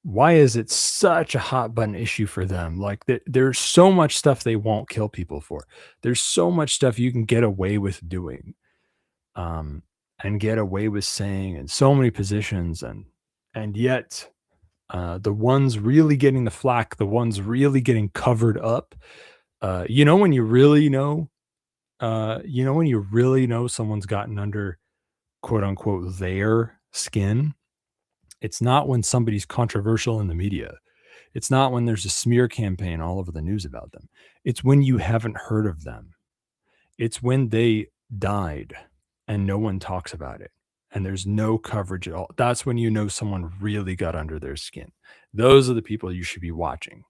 Why is it such a hot button issue for them? Like, there's so much stuff they won't kill people for. There's so much stuff you can get away with doing, and get away with saying in so many positions, and yet the ones really getting the flack, the ones really getting covered up, you know, when you really know someone's gotten under quote unquote their skin, it's not when somebody's controversial in the media. It's not when there's a smear campaign all over the news about them. It's when you haven't heard of them. It's when they died and no one talks about it and there's no coverage at all. That's when you know someone really got under their skin. Those are the people you should be watching.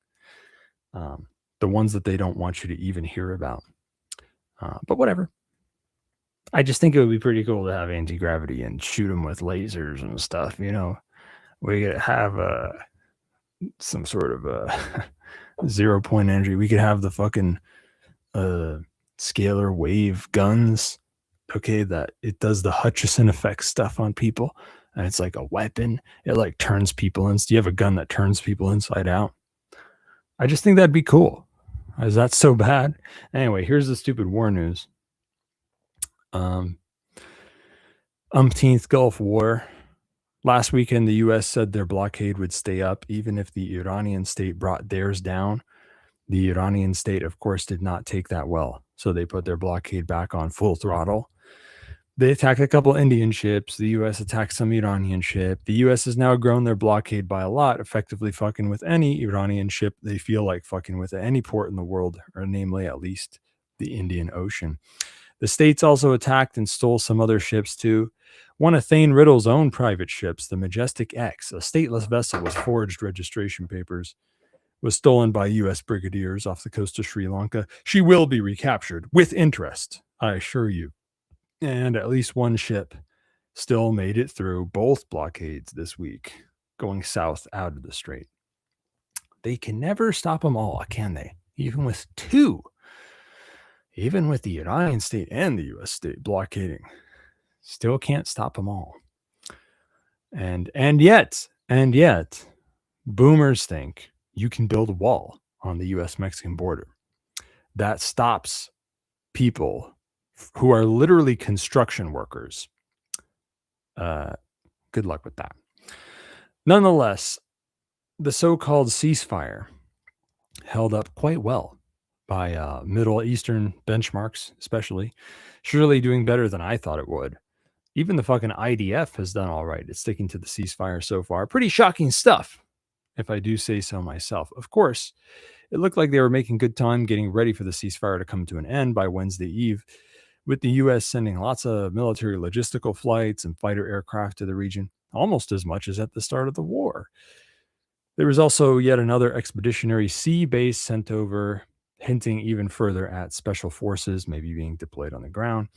The ones that they don't want you to even hear about. But whatever. I just think it would be pretty cool to have anti-gravity and shoot them with lasers and stuff. You know, we could have some sort of 0 point energy. We could have the fucking scalar wave guns. Okay, that it does the Hutchison effect stuff on people, and it's like a weapon. It like turns people in. Do you have a gun that turns people inside out? I just think that'd be cool. Is that so bad? Anyway, here's the stupid war news. Umpteenth Gulf War. Last weekend, the U.S. said their blockade would stay up even if the Iranian state brought theirs down. The Iranian state, of course, did not take that well, so they put their blockade back on full throttle. They attacked a couple Indian ships. The U.S. attacked some Iranian ship. The U.S. has now grown their blockade by a lot, effectively fucking with any Iranian ship they feel like fucking with at any port in the world, or namely at least the Indian Ocean. The states also attacked and stole some other ships too. One of Thane Riddle's own private ships, the Majestic X, a stateless vessel with forged registration papers, was stolen by U.S. brigadiers off the coast of Sri Lanka. She will be recaptured with interest, I assure you. And at least one ship still made it through both blockades this week, going south out of the strait. They can never stop them all, can they? Even with two. Even with the Iranian state and the U.S. state blockading, still can't stop them all. And yet, boomers think you can build a wall on the U.S.-Mexican border that stops people who are literally construction workers. Good luck with that. Nonetheless, the so-called ceasefire held up quite well by Middle Eastern benchmarks, especially. Surely doing better than I thought it would. Even the fucking IDF has done all right. It's sticking to the ceasefire so far. Pretty shocking stuff, if I do say so myself. Of course, it looked like they were making good time getting ready for the ceasefire to come to an end by Wednesday Eve. with the U.S. sending lots of military logistical flights and fighter aircraft to the region, almost as much as at the start of the war. There was also yet another expeditionary sea base sent over, hinting even further at special forces maybe being deployed on the ground.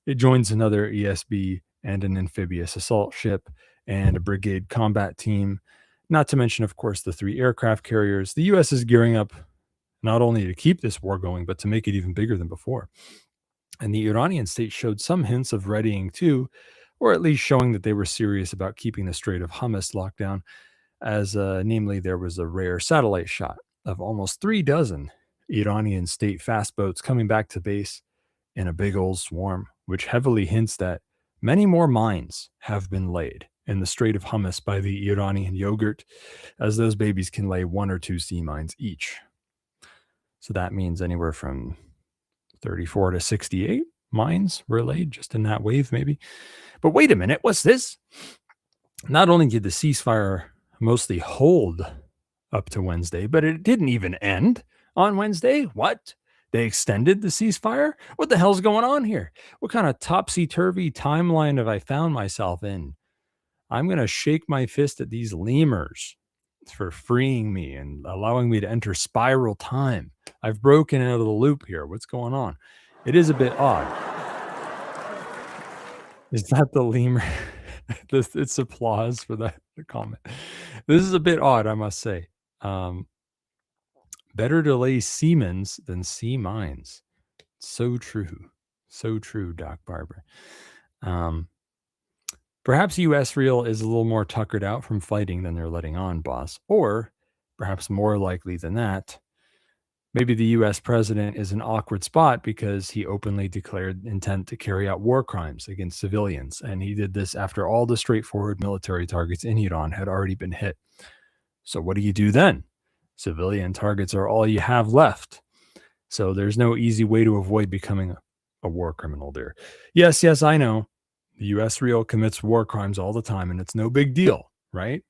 It joins another ESB and an amphibious assault ship and a brigade combat team, not to mention, of course, the 3 aircraft carriers. The U.S. is gearing up not only to keep this war going, but to make it even bigger than before. And the Iranian state showed some hints of readying too, or at least showing that they were serious about keeping the Strait of Hormuz locked down, as namely there was a rare satellite shot of almost 3 dozen Iranian state fast boats coming back to base in a big old swarm, which heavily hints that many more mines have been laid in the Strait of Hormuz by the Iranian yogurt, as those babies can lay 1 or 2 sea mines each. So that means anywhere from 34 to 68 mines were laid just in that wave, maybe. But wait a minute, what's this? Not only did the ceasefire mostly hold up to Wednesday, but it didn't even end on Wednesday. What? They extended the ceasefire? What the hell's going on here? What kind of topsy-turvy timeline have I found myself in? I'm going to shake my fist at these lemurs for freeing me and allowing me to enter spiral time. I've broken out of the loop here. What's going on? It is a bit odd. Is that the lemur? It's applause for that comment. This is a bit odd, I must say. Better to lay Siemens than sea mines. So true. So true, Doc Barber. Perhaps U.S. Real is a little more tuckered out from fighting than they're letting on, boss. Or, perhaps more likely than that, maybe the U.S. president is an awkward spot because he openly declared intent to carry out war crimes against civilians. And he did this after all the straightforward military targets in Iran had already been hit. So what do you do then? Civilian targets are all you have left. So there's no easy way to avoid becoming a war criminal there. Yes, I know. The U.S. Real commits war crimes all the time, and it's no big deal, right?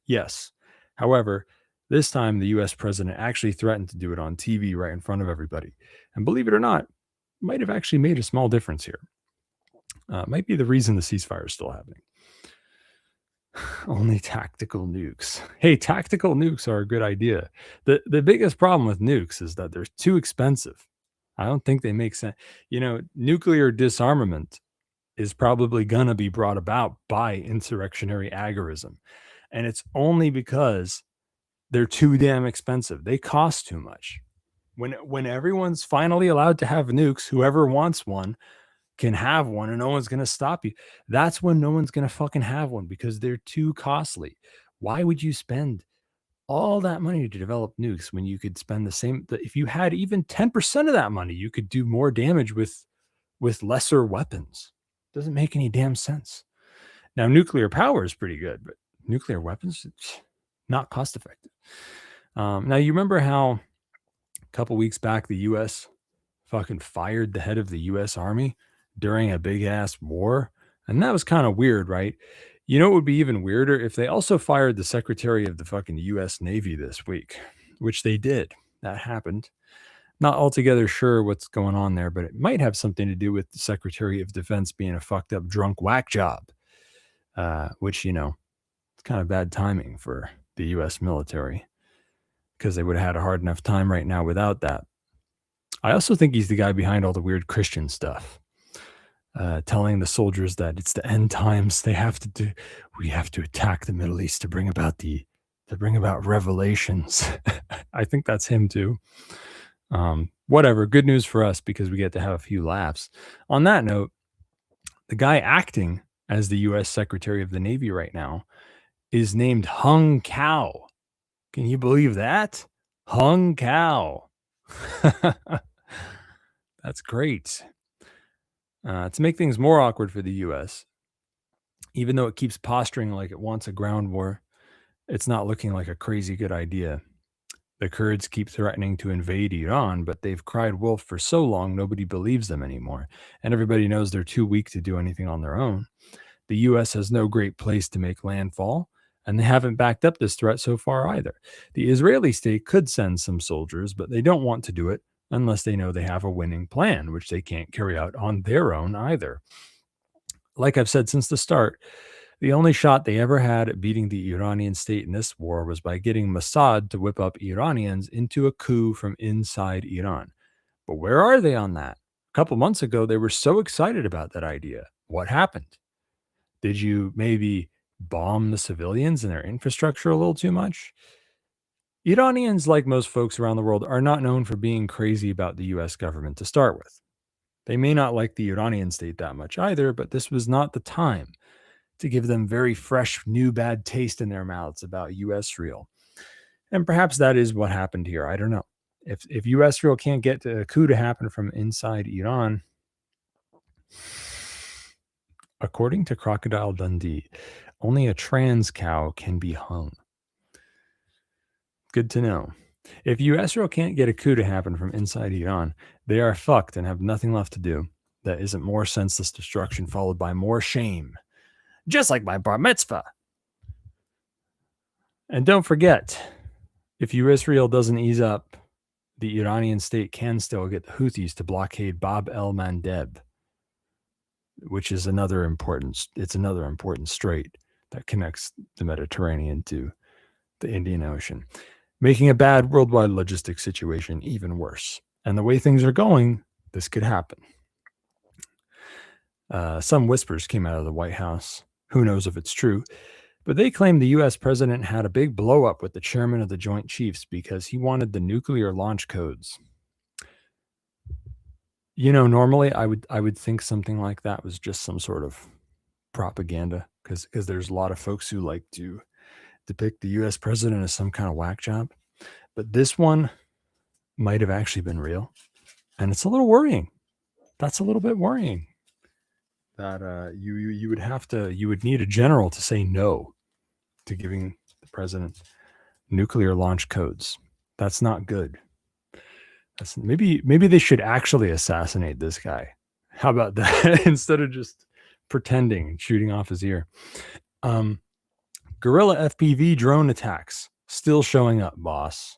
Yes. However, this time the U.S. president actually threatened to do it on TV right in front of everybody. And believe it or not, might have actually made a small difference here. Might be the reason the ceasefire is still happening. Only tactical nukes. Hey, tactical nukes are a good idea. The biggest problem with nukes is that they're too expensive. I don't think they make sense. Nuclear disarmament is probably going to be brought about by insurrectionary agorism. And it's only because they're too damn expensive. They cost too much. When everyone's finally allowed to have nukes, whoever wants one can have one and no one's going to stop you. That's when no one's going to fucking have one because they're too costly. Why would you spend all that money to develop nukes when you could spend the same? If you had even 10% of that money, you could do more damage with lesser weapons. Doesn't make any damn sense. Now, nuclear power is pretty good, but nuclear weapons, not cost effective. Now, you remember how a couple weeks back, the U.S. fucking fired the head of the U.S. Army during a big ass war? And that was kind of weird, right? You know, it would be even weirder if they also fired the Secretary of the fucking U.S. Navy this week, which they did. That happened. Not altogether sure what's going on there, but it might have something to do with the Secretary of Defense being a fucked up drunk whack job, which, it's kind of bad timing for the U.S. military because they would have had a hard enough time right now without that. I also think he's the guy behind all the weird Christian stuff, telling the soldiers that it's the end times. We have to attack the Middle East to bring about revelations. I think that's him too. Whatever, good news for us because we get to have a few laughs. On that note, the guy acting as the U.S. Secretary of the Navy right now is named Hung Cao. Can you believe that? Hung Cao. That's great. To make things more awkward for the U.S., even though it keeps posturing like it wants a ground war, it's not looking like a crazy good idea. The Kurds keep threatening to invade Iran, but they've cried wolf for so long nobody believes them anymore, and everybody knows they're too weak to do anything on their own. The U.S. has no great place to make landfall, and they haven't backed up this threat so far either. The Israeli state could send some soldiers, but they don't want to do it unless they know they have a winning plan, which they can't carry out on their own either. Like I've said since the start, the only shot they ever had at beating the Iranian state in this war was by getting Mossad to whip up Iranians into a coup from inside Iran. But where are they on that? A couple months ago, they were so excited about that idea. What happened? Did you maybe bomb the civilians and their infrastructure a little too much? Iranians, like most folks around the world, are not known for being crazy about the US government to start with. They may not like the Iranian state that much either, but this was not the time to give them very fresh, new bad taste in their mouths about US real. And perhaps that is what happened here. I don't know. If US real can't get a coup to happen from inside Iran, according to Crocodile Dundee, only a trans cow can be hung. Good to know. If US real can't get a coup to happen from inside Iran, they are fucked and have nothing left to do that isn't more senseless destruction followed by more shame. Just like my bar mitzvah. And don't forget, if Israel doesn't ease up, the Iranian state can still get the Houthis to blockade Bab el-Mandeb, which is another important strait that connects the Mediterranean to the Indian Ocean, making a bad worldwide logistics situation even worse. And the way things are going, this could happen. Some whispers came out of the White House. Who knows if it's true? But they claim the U.S. president had a big blow up with the chairman of the Joint Chiefs because he wanted the nuclear launch codes. You know, normally I would think something like that was just some sort of propaganda because there's a lot of folks who like to depict the U.S. president as some kind of whack job. But this one might have actually been real. And it's a little worrying. That's a little bit worrying. That you would need a general to say no to giving the president nuclear launch codes. That's not good. Maybe they should actually assassinate this guy. How about that? Instead of just pretending and shooting off his ear. Guerrilla FPV drone attacks still showing up, boss.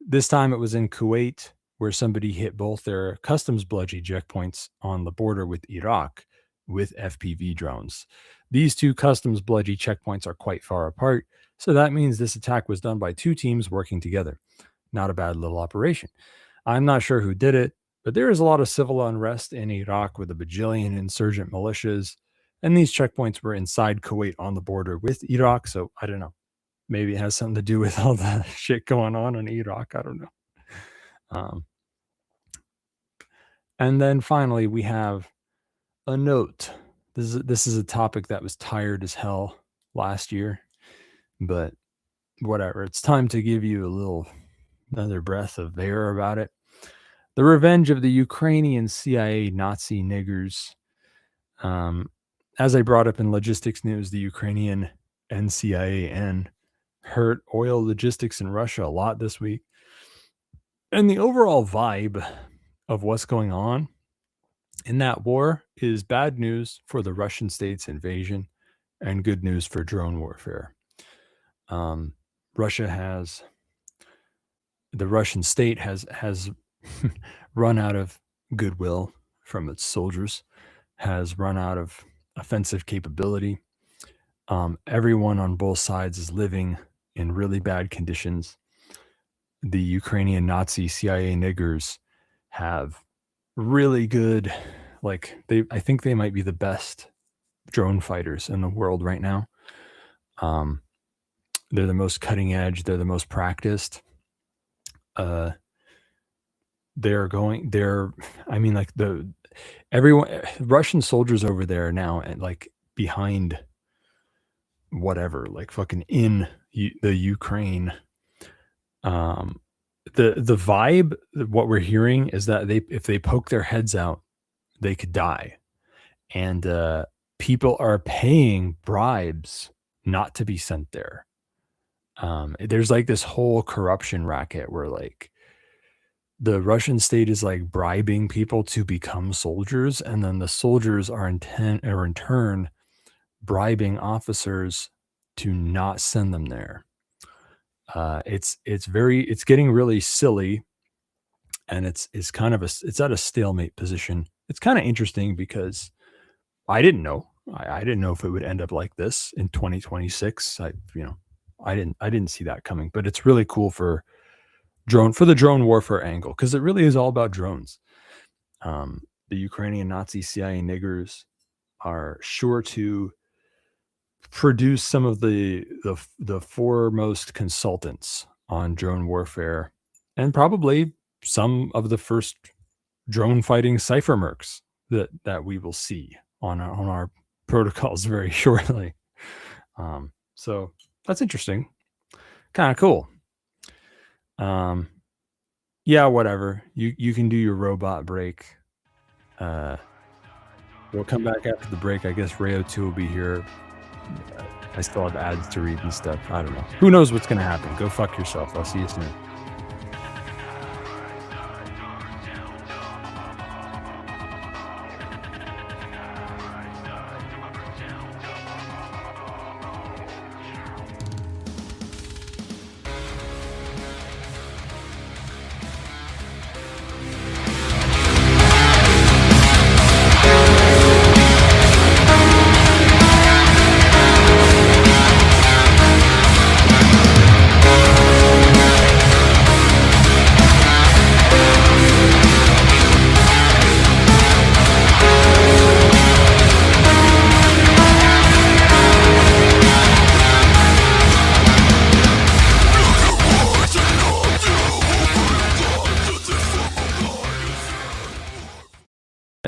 This time it was in Kuwait, where somebody hit both their customs bludgy checkpoints on the border with Iraq with FPV drones. These two customs bludgy checkpoints are quite far apart, so that means this attack was done by two teams working together. Not a bad little operation. I'm not sure who did it, but there is a lot of civil unrest in Iraq with a bajillion insurgent militias, and these checkpoints were inside Kuwait on the border with Iraq, so I don't know. Maybe it has something to do with all the shit going on in Iraq. I don't know. And then finally, we have a note. This is a topic that was tired as hell last year, but whatever. It's time to give you another breath of air about it. The revenge of the Ukrainian CIA Nazi niggers. As I brought up in logistics news, the Ukrainian NCIAN hurt oil logistics in Russia a lot this week. And the overall vibe of what's going on in that war is bad news for the Russian state's invasion and good news for drone warfare. The Russian state has run out of goodwill from its soldiers, has run out of offensive capability. Everyone on both sides is living in really bad conditions. The Ukrainian Nazi CIA niggers have really good, I think they might be the best drone fighters in the world right now. They're the most cutting edge. They're the most practiced. Russian soldiers over there now and behind whatever, fucking in the Ukraine. The vibe, what we're hearing is that if they poke their heads out, they could die. And people are paying bribes not to be sent there. There's this whole corruption racket where the Russian state is bribing people to become soldiers, and then the soldiers are in turn bribing officers to not send them there. It's getting really silly, and it's it's at a stalemate position. It's kind of interesting because I didn't know. I didn't know if it would end up like this in 2026. I didn't see that coming, but it's really cool for the drone warfare angle, because it really is all about drones. The Ukrainian Nazi CIA niggers are sure to produce some of the foremost consultants on drone warfare, and probably some of the first drone fighting cipher mercs that we will see on our protocols very shortly. So that's interesting, kind of cool. Yeah, whatever. You can do your robot break. We'll come back after the break. I guess Rayo 2 will be here. I still have ads to read and stuff. I don't know. Who knows what's going to happen? Go fuck yourself. I'll see you soon.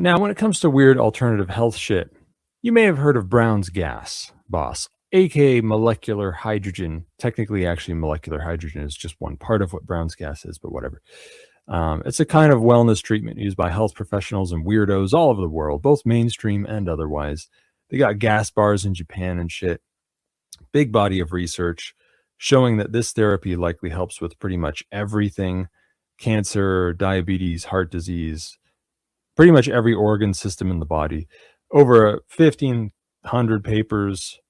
Now, when it comes to weird alternative health shit, you may have heard of Brown's gas, boss, aka molecular hydrogen. Technically, actually, molecular hydrogen is just one part of what Brown's gas is, but whatever. It's a kind of wellness treatment used by health professionals and weirdos all over the world, both mainstream and otherwise. They got gas bars in Japan and shit. Big body of research showing that this therapy likely helps with pretty much everything: cancer, diabetes, heart disease, pretty much every organ system in the body. Over 1,500 papers,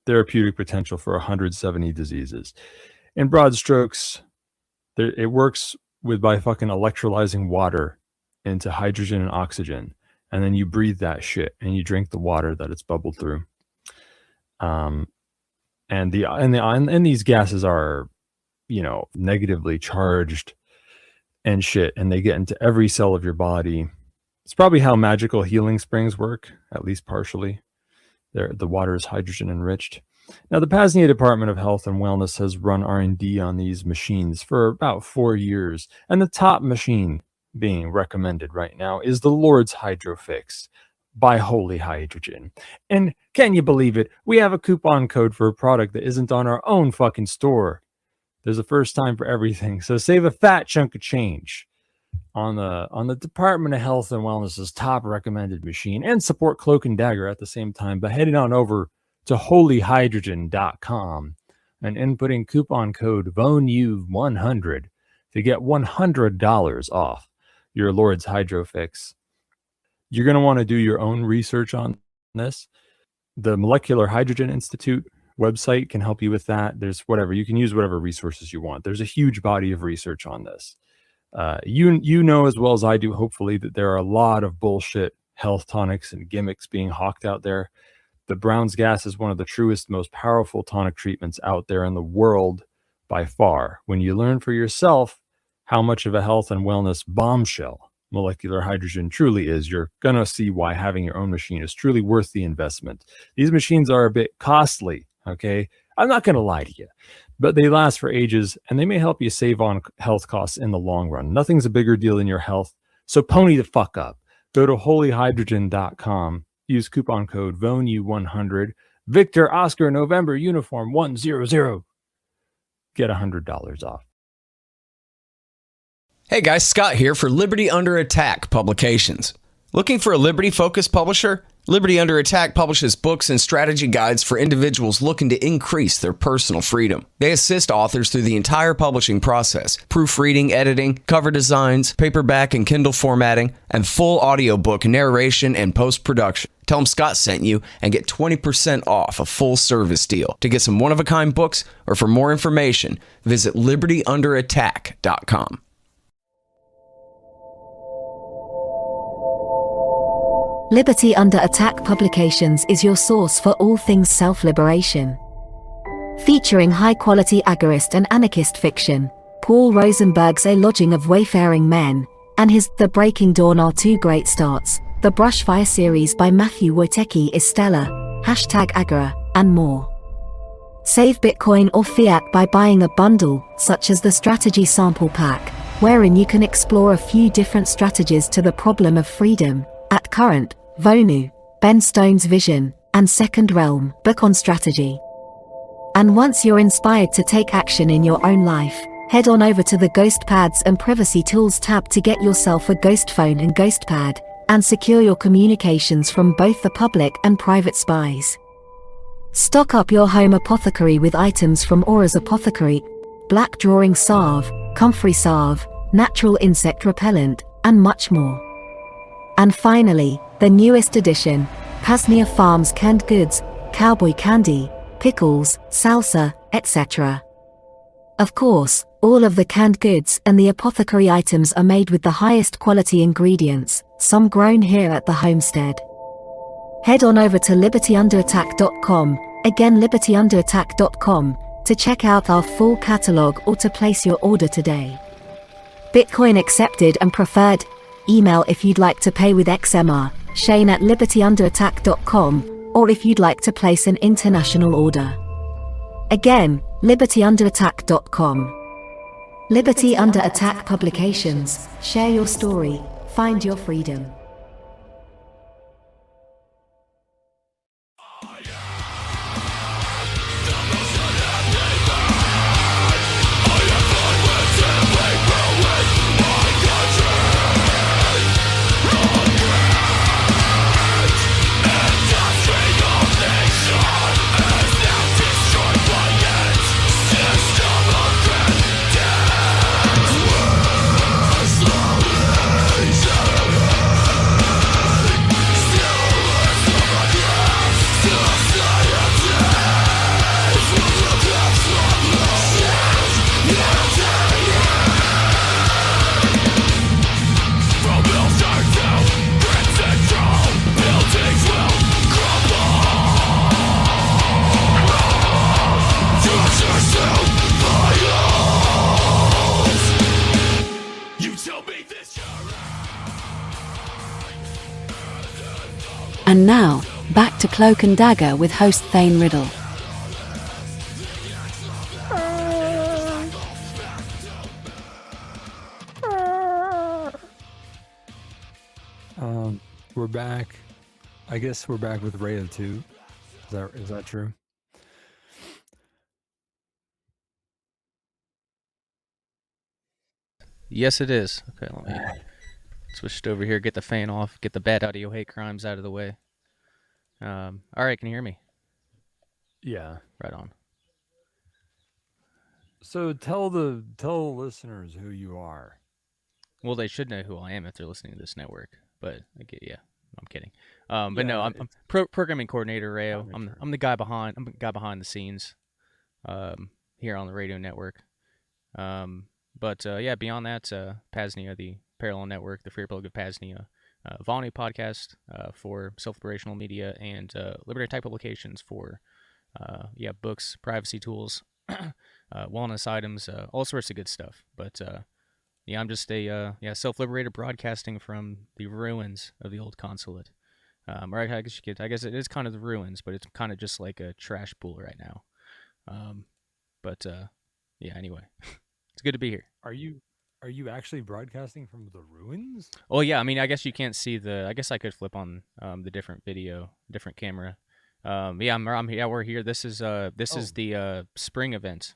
therapeutic potential for 170 diseases. In broad strokes, it works by fucking electrolyzing water into hydrogen and oxygen, and then you breathe that shit and you drink the water that it's bubbled through. And these gases are, negatively charged and shit, and they get into every cell of your body. It's probably how magical healing springs work, at least partially. The water is hydrogen enriched. Now, the PAZNIA Department of Health and Wellness has run R&D on these machines for about 4 years, and the top machine being recommended right now is the Lord's Hydrofix by Holy Hydrogen. And can you believe it? We have a coupon code for a product that isn't on our own fucking store. There's a first time for everything, so save a fat chunk of change on the Department of Health and Wellness's top recommended machine, and support Cloak and Dagger at the same time by heading on over to holyhydrogen.com and inputting coupon code VONU100 to get $100 off your Lord's Hydrofix. You're going to want to do your own research on this. The Molecular Hydrogen Institute website can help you with that. You can use whatever resources you want. There's a huge body of research on this. You know as well as I do, hopefully, that there are a lot of bullshit health tonics and gimmicks being hawked out there. The Brown's gas is one of the truest, most powerful tonic treatments out there in the world by far. When you learn for yourself how much of a health and wellness bombshell molecular hydrogen truly is, you're going to see why having your own machine is truly worth the investment. These machines are a bit costly, okay? I'm not going to lie to you, but they last for ages, and they may help you save on health costs in the long run. Nothing's a bigger deal than your health, so pony the fuck up. Go to holyhydrogen.com, use coupon code VONU100, Victor Oscar November Uniform 100. Get $100 off. Hey guys, Scott here for Liberty Under Attack Publications. Looking for a Liberty-focused publisher? Liberty Under Attack publishes books and strategy guides for individuals looking to increase their personal freedom. They assist authors through the entire publishing process: proofreading, editing, cover designs, paperback and Kindle formatting, and full audiobook narration and post-production. Tell them Scott sent you and get 20% off a full service deal. To get some one-of-a-kind books or for more information, visit libertyunderattack.com. Liberty Under Attack Publications is your source for all things self-liberation. Featuring high-quality agorist and anarchist fiction, Paul Rosenberg's A Lodging of Wayfaring Men, and his The Breaking Dawn are two great starts. The Brushfire series by Matthew Wojtecki is stellar, #Agora, and more. Save Bitcoin or fiat by buying a bundle, such as the Strategy Sample Pack, wherein you can explore a few different strategies to the problem of freedom, at Current, Vonu, Ben Stone's Vision, and Second Realm, book on strategy. And once you're inspired to take action in your own life, head on over to the Ghost Pads and Privacy Tools tab to get yourself a Ghost Phone and Ghost Pad, and secure your communications from both the public and private spies. Stock up your home apothecary with items from Aura's Apothecary, Black Drawing Salve, Comfrey Salve, Natural Insect Repellent, and much more. And finally, the newest addition, PAZNIA Farms Canned Goods, Cowboy Candy, Pickles, Salsa, etc. Of course, all of the canned goods and the apothecary items are made with the highest quality ingredients, some grown here at the homestead. Head on over to libertyunderattack.com, again libertyunderattack.com, to check out our full catalog or to place your order today. Bitcoin accepted and preferred. Email if you'd like to pay with XMR, shane@libertyunderattack.com, or if you'd like to place an international order. Again, libertyunderattack.com. Liberty Under Attack Publications. Share your story. Find your freedom. And now, back to Cloak and Dagger with host Thane Riddle. We're back. I guess we're back with Rayo 2. Is that true? Yes, it is. Okay, let me switch it over here, get the fan off, get the bad audio hate crimes out of the way. All right, can you hear me? Yeah. Right on. So tell the listeners who you are. Well, they should know who I am if they're listening to this network. But yeah, I'm kidding. But no, I'm programming coordinator Rayo. I'm the guy behind the scenes, here on the radio network. But yeah, beyond that, PAZNIA, the parallel network, the free blog of PAZNIA, Vonu podcast for self-liberational media, and liberty type publications for books, privacy tools, wellness items, all sorts of good stuff. But yeah, I'm just a self-liberated broadcasting from the ruins of the old consulate. Or I guess it is kind of the ruins, but it's kind of just like a trash pool right now. But yeah, anyway, it's good to be here. Are you actually broadcasting from the ruins? Oh yeah, I mean, I guess you can't see I guess I could flip on the different camera. Yeah, yeah, we're here. This is the spring event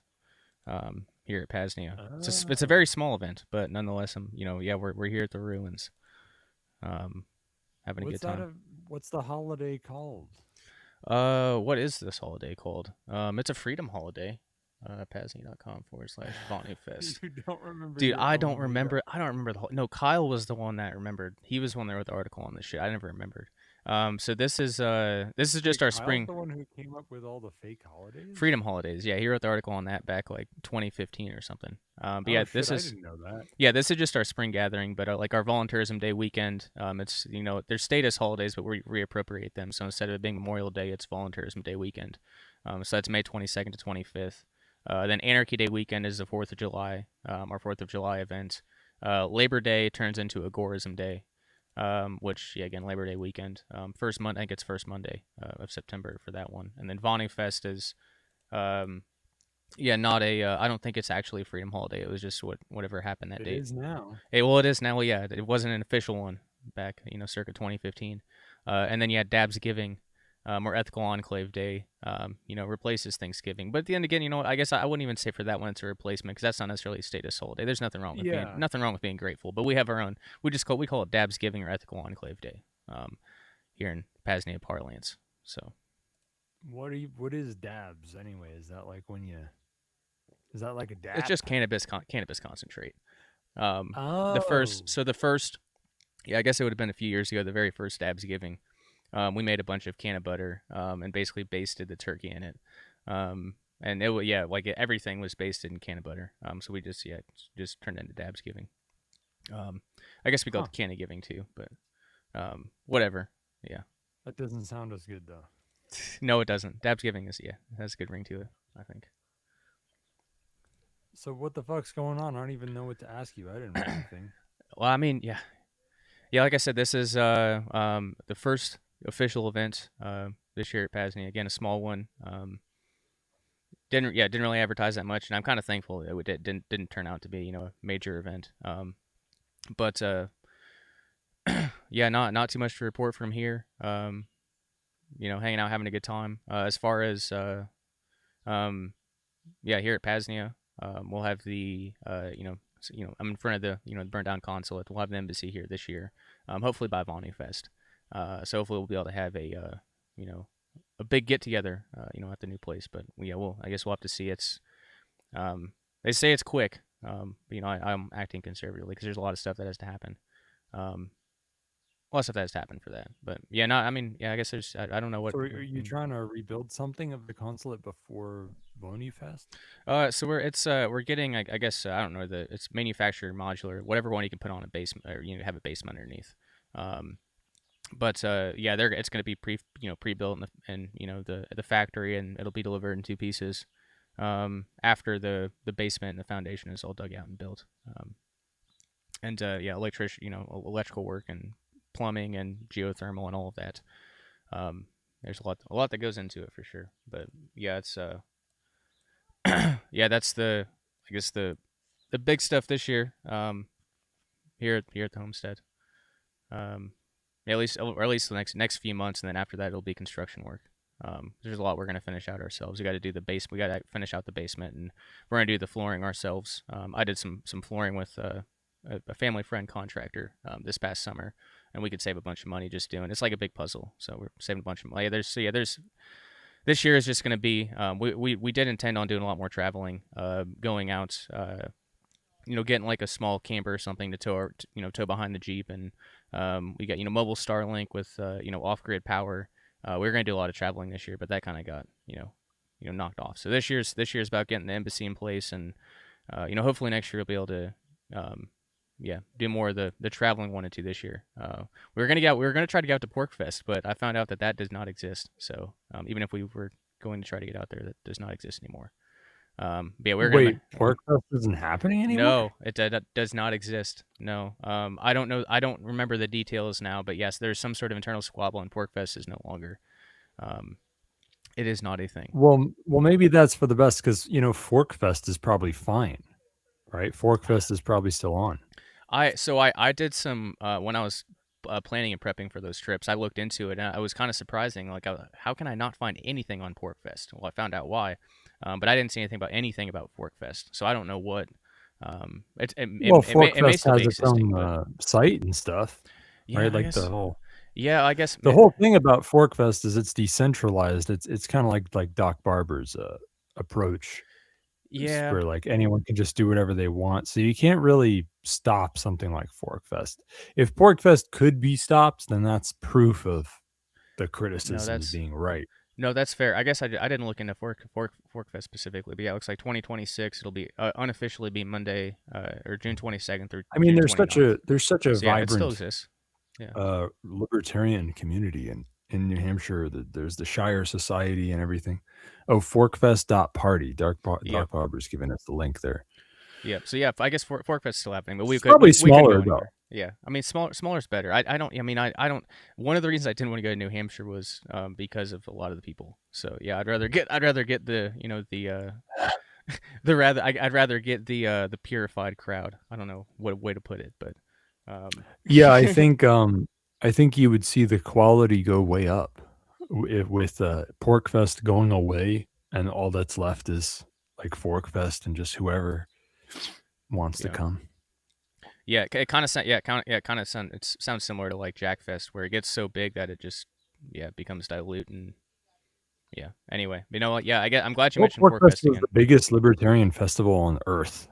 here at PAZNIA. It's a very small event, but nonetheless, we're here at the ruins, having a good time. What's the holiday called? What is this holiday called? It's a freedom holiday. PAZNIA.com/VonuFest. You don't remember? Dude, I don't remember. I don't remember no, Kyle was the one that remembered. He was the one there with the article on this shit. I never remembered. So this is just our Kyle's spring the one who came up with all the fake holidays? freedom holidays. Yeah, he wrote the article on that back like 2015 or something. But Oh yeah, shit, this I is didn't know that. yeah, this is just our spring gathering. But like our volunteerism day weekend, it's there's status holidays, but we reappropriate them. So instead of it being Memorial Day, it's volunteerism day weekend. So that's May 22nd to 25th. Then Anarchy Day weekend is the 4th of July, our 4th of July event. Labor Day turns into Agorism Day, which, yeah, again, Labor Day weekend. First Monday, I think it's first Monday of September for that one. And then Vonu Fest is, not a, I don't think it's actually a freedom holiday. It was just whatever happened that day. It is now. Well, it is now. Well, yeah, it wasn't an official one back, circa 2015. And then you had Dab's Giving, or Ethical Enclave Day, replaces Thanksgiving. But at the end, again, I guess I wouldn't even say for that one it's a replacement because that's not necessarily a status holiday. There's nothing wrong with being grateful. But we have our own. We call it Dab's Giving or Ethical Enclave Day, here in PAZNIA parlance. So, what is dabs anyway? Is that like is that like a dab? It's just cannabis concentrate. Oh. The first, I guess it would have been a few years ago. The very first Dab's Giving. We made a bunch of can of butter and basically basted the turkey in it. And it everything was basted in can of butter. So we just turned it into Dab's Giving. I guess we call it can of giving too, but whatever. Yeah. That doesn't sound as good though. No, it doesn't. Dab's Giving it has a good ring to it, I think. So what the fuck's going on? I don't even know what to ask you. I didn't know anything. Well, I mean, yeah. Yeah, like I said, this is the first official event this year at PAZNIA. Again, a small one. Didn't really advertise that much, and I'm kind of thankful that it didn't turn out to be a major event. But not too much to report from here. Hanging out, having a good time. As far as here at PAZNIA, we'll have the I'm in front of the the burned down consulate. We'll have the embassy here this year. Hopefully by Vonu Fest. So hopefully we'll be able to have a big get together at the new place. But I guess we'll have to see. It's they say it's quick. I'm acting conservatively because there's a lot of stuff that has to happen. A lot of stuff that has to happen for that. But I guess there's I don't know what. So are you trying to rebuild something of the consulate before Vonu Fest? So we're getting I guess I don't know it's manufactured modular, whatever one you can put on a basement or have a basement underneath. But it's going to be pre-built in the factory, and it'll be delivered in 2 pieces after the basement and the foundation is all dug out and built. Electrical work and plumbing and geothermal and all of that. There's a lot that goes into it for sure. But yeah, it's that's the big stuff this year. Here at the homestead. At least the next few months, and then after that it'll be construction work. There's a lot we're gonna finish out ourselves. We got to do the base. We got to finish out the basement, and we're gonna do the flooring ourselves. I did some flooring with a family friend contractor this past summer, and we could save a bunch of money just doing. It's like a big puzzle, so we're saving a bunch of money. This year is just gonna be. We did intend on doing a lot more traveling, going out. Getting like a small camper or something to tow behind the Jeep, and we got mobile Starlink with off-grid power. We were gonna do a lot of traveling this year, but that kind of got knocked off. So this year's about getting the embassy in place, and hopefully next year we'll be able to do more of the traveling wanted to this year. We were gonna try to get out to Pork Fest, but I found out that does not exist. So even if we were going to try to get out there, that does not exist anymore. Pork Fest isn't happening anymore? No, it does not exist. No. I don't know. I don't remember the details now, but yes, there's some sort of internal squabble, and Pork Fest is no longer. It is not a thing. Well, maybe that's for the best because Fork Fest is probably fine, right? Fork Fest is probably still on. I did some when I was planning and prepping for those trips. I looked into it, and I was kind of surprising. Like, how can I not find anything on Pork Fest? Well, I found out why. But I didn't see anything about Fork Fest, so I don't know what. Fork Fest has its own site and stuff, right? I guess the whole thing about Fork Fest is it's decentralized. It's kind of like Doc Barber's approach. Yeah, where like anyone can just do whatever they want, so you can't really stop something like Fork Fest. If Pork Fest could be stopped, then that's proof of the criticisms being right. No, that's fair. I guess I didn't look into Forkfest specifically, but yeah, it looks like 2026. It'll be unofficially be Monday or June 22nd through. I mean, June there's 29th. such a So, yeah, it still vibrant exists. Yeah. libertarian community in New Hampshire. There's the Shire Society and everything. Oh, Forkfest.party. Dark Barber's giving us the link there. Yeah. So yeah, I guess Forkfest is still happening, but we It's could probably we couldn't smaller, go though. anywhere. Yeah, I mean smaller is better. I don't. I mean I don't. One of the reasons I didn't want to go to New Hampshire was because of a lot of the people. So yeah, I'd rather get the I'd rather get the purified crowd. I don't know what way to put it, but Yeah, I think you would see the quality go way up with Porkfest going away, and all that's left is like Forkfest and just whoever wants to come. Yeah, it kind of sounds similar to like Jackfest, where it gets so big that it just becomes dilute and yeah. Anyway, you know what? Yeah, I'm glad you mentioned Forkfest Forkfest is again. the biggest libertarian festival on earth.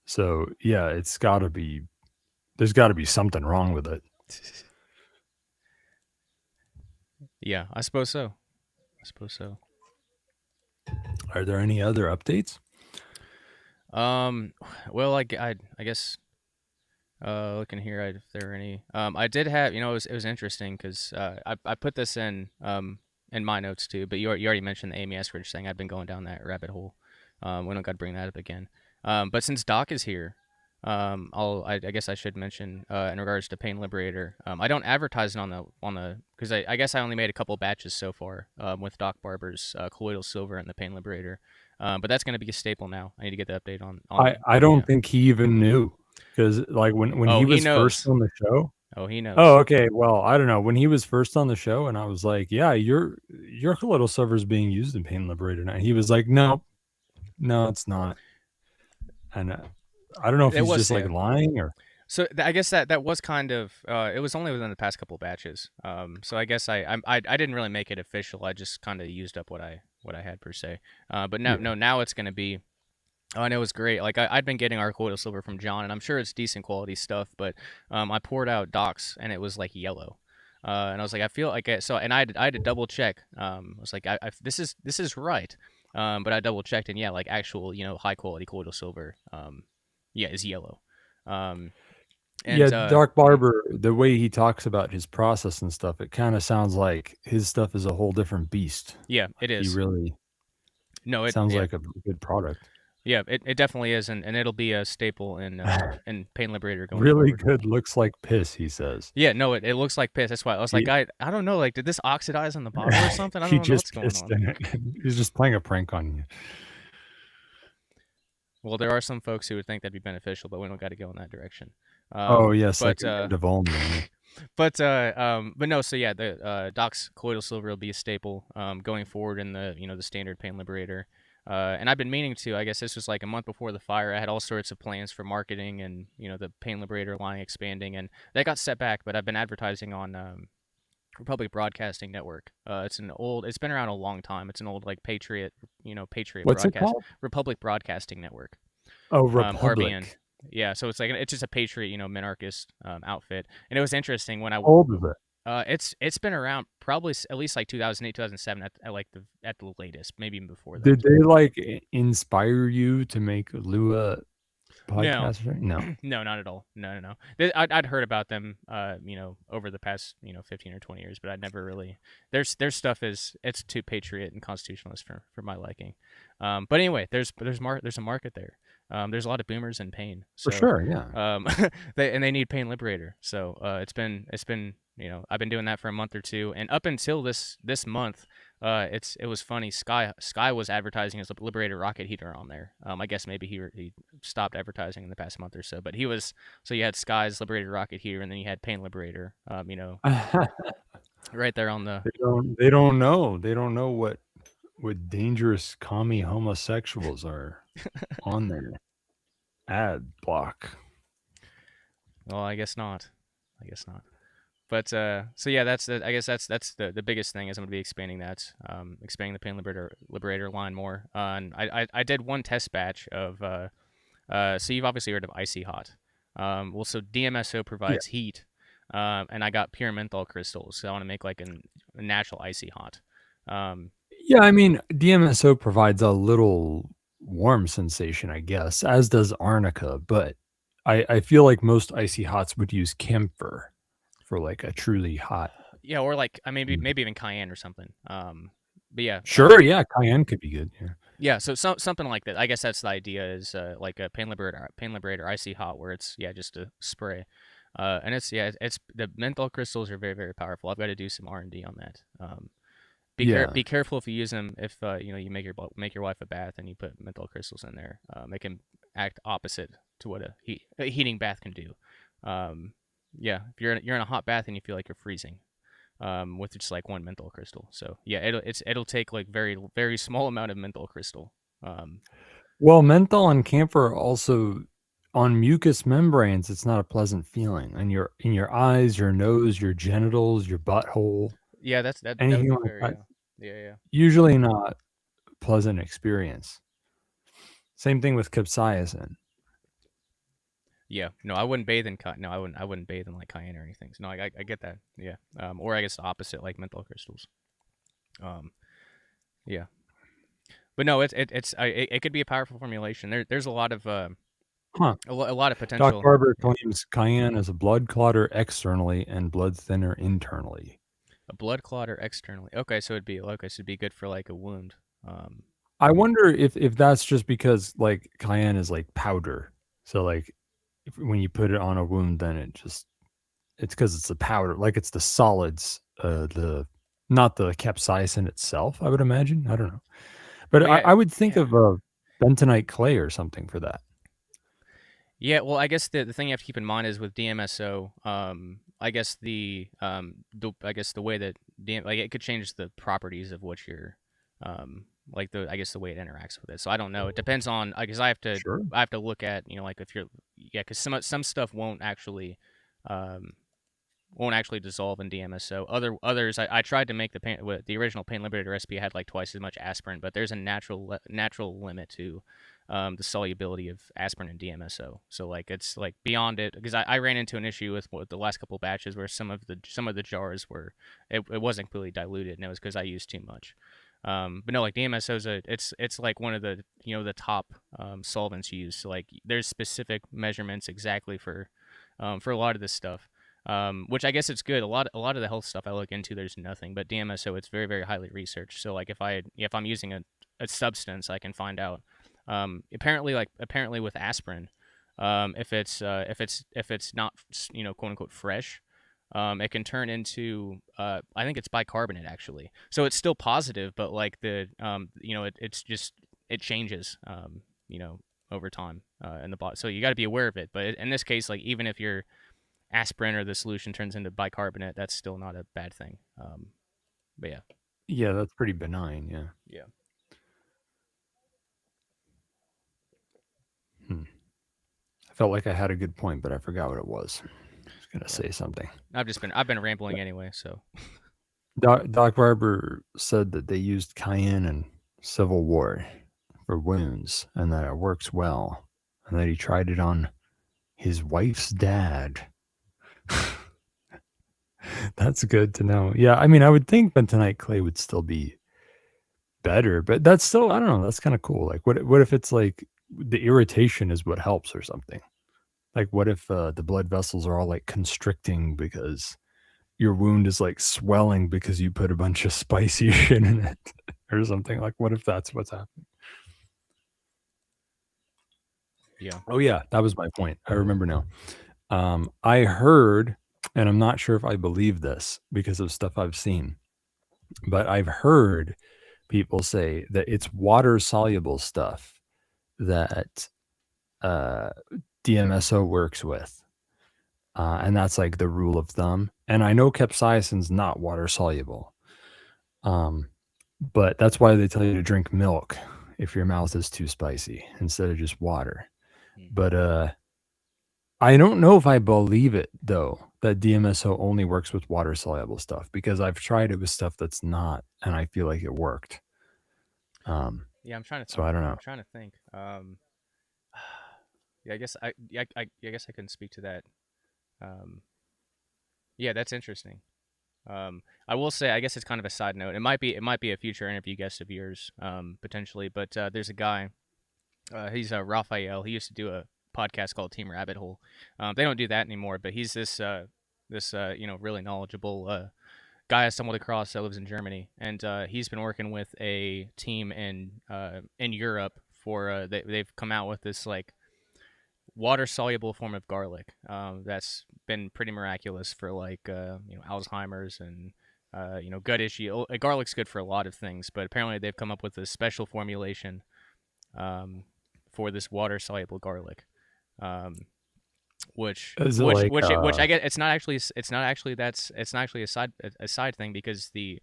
So yeah, there's got to be something wrong with it. Yeah, I suppose so. Are there any other updates? Well, I guess looking here, if there are any. I did have, it was interesting because I put this in my notes too, but you already mentioned the Amy Eskridge thing. I've been going down that rabbit hole. We don't got to bring that up again. But since Doc is here, I guess I should mention in regards to Pain Liberator. I don't advertise it on the because I guess I only made a couple batches so far with Doc Barber's Colloidal Silver and the Pain Liberator. But that's going to be a staple now. I need to get the update on I don't think he even knew, because like when he was first on the show. Oh, he knows. Oh, okay. Well, I don't know. When he was first on the show, and I was like, "Yeah, your Colloidal Silver is being used in Pain Liberator now." And he was like, "No, it's not." And I don't know if he's just like lying or. So I guess that was kind of it was only within the past couple batches. So I guess I didn't really make it official. I just kind of used up what I had per se. But now it's going to be. Oh, and it was great. Like I'd been getting our Colloidal Silver from John, and I'm sure it's decent quality stuff. But I poured out Doc's, and it was like yellow. And I was like, I feel like and I had to double check. I was like, this is right. But I double checked, and yeah, like actual high quality Colloidal Silver, is yellow. And, Dark Barber, the way he talks about his process and stuff, it kind of sounds like his stuff is a whole different beast. Yeah, it is. He really sounds like a good product. Yeah, it definitely is, and it'll be a staple in Pain Liberator going really forward. Good, looks like piss, he says. Yeah, no, it looks like piss. That's why I was like, I don't know, like, did this oxidize on the bottle or something? I don't know what's going on. He's just playing a prank on you. Well, there are some folks who would think that'd be beneficial, but we don't got to go in that direction. Yes, but but no. So yeah, the Doc's Colloidal Silver will be a staple going forward in the the standard Pain Liberator. And I've been meaning to. I guess this was like a month before the fire. I had all sorts of plans for marketing and the Pain Liberator line expanding, and that got set back. But I've been advertising on Republic Broadcasting Network. It's been around a long time. It's an old like Patriot What's broadcast. It called? Republic Broadcasting Network. Oh, Republic. RBN. Yeah, so it's just a Patriot, minarchist outfit. And it was interesting when I. How old is it? It's been around probably at least like 2008, 2007 at the latest, maybe even before that. Did they like inspire you to make Lua podcast? No, no, not at all. No. I'd heard about them, over the past 15 or 20 years, but I'd never really. Their stuff it's too patriot and constitutionalist for my liking. But anyway, there's a market there. There's a lot of boomers in pain. So, for sure, yeah. They need Pain Liberator. So it's been I've been doing that for a month or two, and up until this month, it was funny. Sky was advertising his Liberator rocket heater on there. I guess maybe he stopped advertising in the past month or so, but he was. So you had Sky's Liberator rocket heater, and then you had Pain Liberator. Right there on the. They don't know what dangerous commie homosexuals are on their ad block. Well, I guess not. But so yeah, I guess that's the biggest thing is I'm gonna be expanding that, expanding the Pain Liberator line more. And I did one test batch of so you've obviously heard of Icy Hot. Well, so DMSO provides heat and I got pure menthol crystals. So I want to make like a natural icy hot. Yeah, I mean, DMSO provides a little warm sensation, I guess, as does arnica, but I feel like most icy hots would use camphor for like a truly hot. Yeah, or like maybe even cayenne or something. But yeah, Sure, yeah, cayenne could be good. Yeah. yeah. So something like that. I guess that's the idea is like a pain liberator icy hot, where it's just a spray. And it's the menthol crystals are very very powerful. I've got to do some R&D on that. Yeah. Be careful if you use them. If you make your wife a bath and you put menthol crystals in there, it can act opposite to what a heating bath can do. Yeah, if you're in a hot bath and you feel like you're freezing, with just like one menthol crystal. So yeah, it'll take like very very small amount of menthol crystal. Well, menthol and camphor are also on mucous membranes. It's not a pleasant feeling, and in your eyes, your nose, your genitals, your butthole, Yeah, that would anything be like fair. that. Yeah. Usually not pleasant experience. Same thing with capsaicin. Yeah, no, I wouldn't bathe in no, I wouldn't bathe in like cayenne or anything. So no, I get that. Yeah, or I guess the opposite, like menthol crystals. Yeah, but no, it could be a powerful formulation. There's a lot of Huh. a lot of Doc potential. Barber claims cayenne is a blood clotter externally and blood thinner internally. A blood clotter externally. Okay, so it'd be good for like a wound. I wonder if that's just because like cayenne is like powder. So like when you put it on a wound, then it's because it's the powder, like it's the solids, the not the capsaicin itself. I would imagine. I don't know, but Well, yeah, I would think yeah. of bentonite clay or something for that. Yeah, well, I guess the thing you have to keep in mind is with DMSO, I guess the way that like it could change the properties of what you're, like I guess the way it interacts with it. So I don't know. It depends on, because Sure. I have to look at, like if you're, yeah, because some stuff um, won't actually dissolve in DMSO. Others, I tried to make the original pain liberator recipe had like twice as much aspirin, but there's a natural limit to the solubility of aspirin in DMSO. So like it's like beyond it, because I ran into an issue with the last couple batches where some of the jars were it wasn't completely diluted, and it was because I used too much. But no, like DMSO it's like one of the the top solvents used. So like there's specific measurements exactly for a lot of this stuff. Which I guess it's good. A lot of the health stuff I look into, there's nothing, but DMSO it's very very highly researched. So like if I'm using a substance, I can find out. Apparently with aspirin, if it's not quote unquote fresh, it can turn into I think it's bicarbonate actually. So it's still positive, but like it changes over time in the body. So you got to be aware of it. But in this case, like even if your aspirin or the solution turns into bicarbonate, that's still not a bad thing. But yeah. Yeah, that's pretty benign. Yeah. Yeah. I felt like I had a good point, but I forgot what it was. I was gonna say something. I've been rambling anyway, so. Doc Barber said that they used cayenne in Civil War for wounds and that it works well, and that he tried it on his wife's dad. That's good to know. Yeah, I mean, I would think bentonite clay would still be better, but that's still, I don't know, that's kind of cool. Like, what if it's like the irritation is what helps or something? Like, what if the blood vessels are all like constricting because your wound is like swelling because you put a bunch of spicy shit in it or something? Like, what if that's what's happening? Yeah. Oh yeah, that was my point. I remember now. I heard, and I'm not sure if I believe this because of stuff I've seen, but I've heard people say that it's water soluble stuff that DMSO works with. And that's like the rule of thumb. And I know capsaicin's not water soluble. But that's why they tell you to drink milk if your mouth is too spicy instead of just water. But I don't know if I believe it though, that DMSO only works with water soluble stuff, because I've tried it with stuff that's not, and I feel like it worked. Yeah, I'm trying to. So I don't know. I'm trying to think. Yeah, I guess I guess I couldn't speak to that. Yeah, that's interesting. I will say, I guess it's kind of a side note. It might be a future interview guest of yours, potentially. But there's a guy. He's Raphael. He used to do a podcast called Team Rabbit Hole. They don't do that anymore. But he's this really knowledgeable guy I stumbled across that lives in Germany, and he's been working with a team in Europe for they've come out with this like water soluble form of garlic that's been pretty miraculous for like Alzheimer's and gut issue. Garlic's good for a lot of things, but apparently they've come up with a special formulation for this water soluble garlic. Which Is it which like which I get it's not actually a side thing because the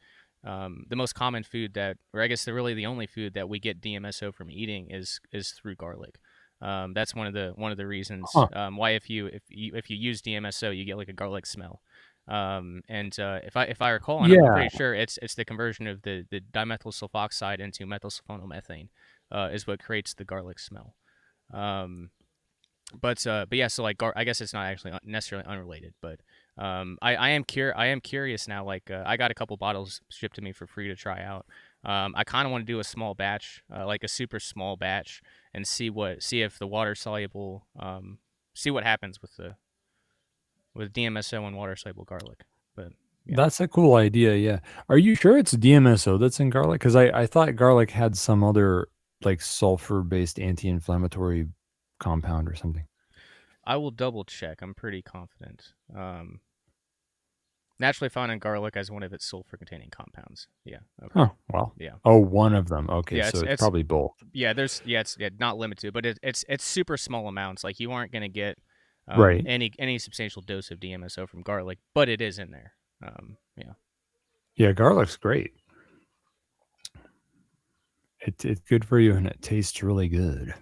most common food that, or I guess the only food that we get DMSO from eating is through garlic. That's one of the reasons why if you use DMSO you get like a garlic smell. If I recall, and I'm pretty sure it's the conversion of the dimethyl sulfoxide into methylsulfonomethane is what creates the garlic smell. But yeah, so like I guess it's not actually necessarily unrelated, but I am curious now. Like I got a couple bottles shipped to me for free to try out. I kind of want to do a small batch, like a super small batch, and see if the water soluble, see what happens with DMSO and water soluble garlic. But yeah. That's a cool idea. Yeah. Are you sure it's DMSO that's in garlic? Because I thought garlic had some other like sulfur-based anti-inflammatory compound or something. I will double check. I'm pretty confident. Naturally found in garlic as one of its sulfur-containing compounds. Yeah. Okay. Oh, well. Yeah. Oh, one of them. Okay, Yeah, so it's probably both. Yeah, it's not limited, but it's super small amounts. Like you aren't gonna get Right. any substantial dose of DMSO from garlic, but it is in there. Yeah. Yeah, garlic's great. It's good for you and it tastes really good.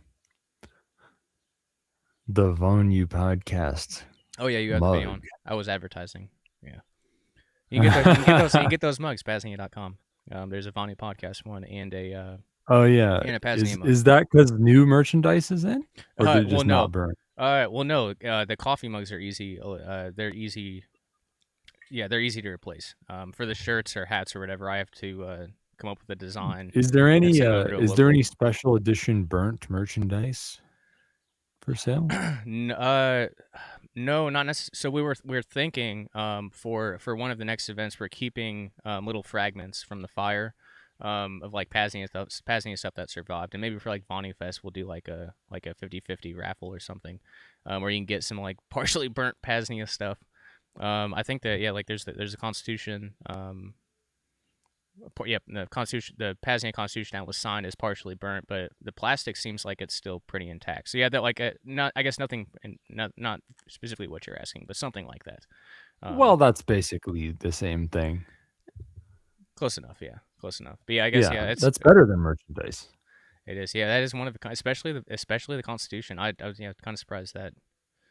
The Vonu podcast. Oh yeah, you have to be on. I was advertising. Yeah. You can get those mugs, PAZNIA.com. There's a Vonu podcast one and a oh yeah. and a PAZNIA mug. Is that because new merchandise is in? Or did it just not burn? Well, no. The coffee mugs are easy. They're easy. Yeah, they're easy to replace. For the shirts or hats or whatever, I have to come up with a design. Is there any special edition burnt merchandise for sale? No, not necessarily. So we're thinking for one of the next events, we're keeping little fragments from the fire of like PAZNIA stuff that survived, and maybe for like Vonu Fest we'll do like a 50-50 raffle or something, where you can get some like partially burnt PAZNIA stuff. I think that like there's a Constitution. The Constitution, the PAZNIA Constitution that was signed is partially burnt, but the plastic seems like it's still pretty intact. So yeah, that like not I guess nothing, not specifically what you're asking, but something like that. Well, that's basically the same thing. Close enough, yeah, close enough. But yeah, I guess that's better than merchandise. It is, yeah. That is one of the especially the Constitution. I was kind of surprised that,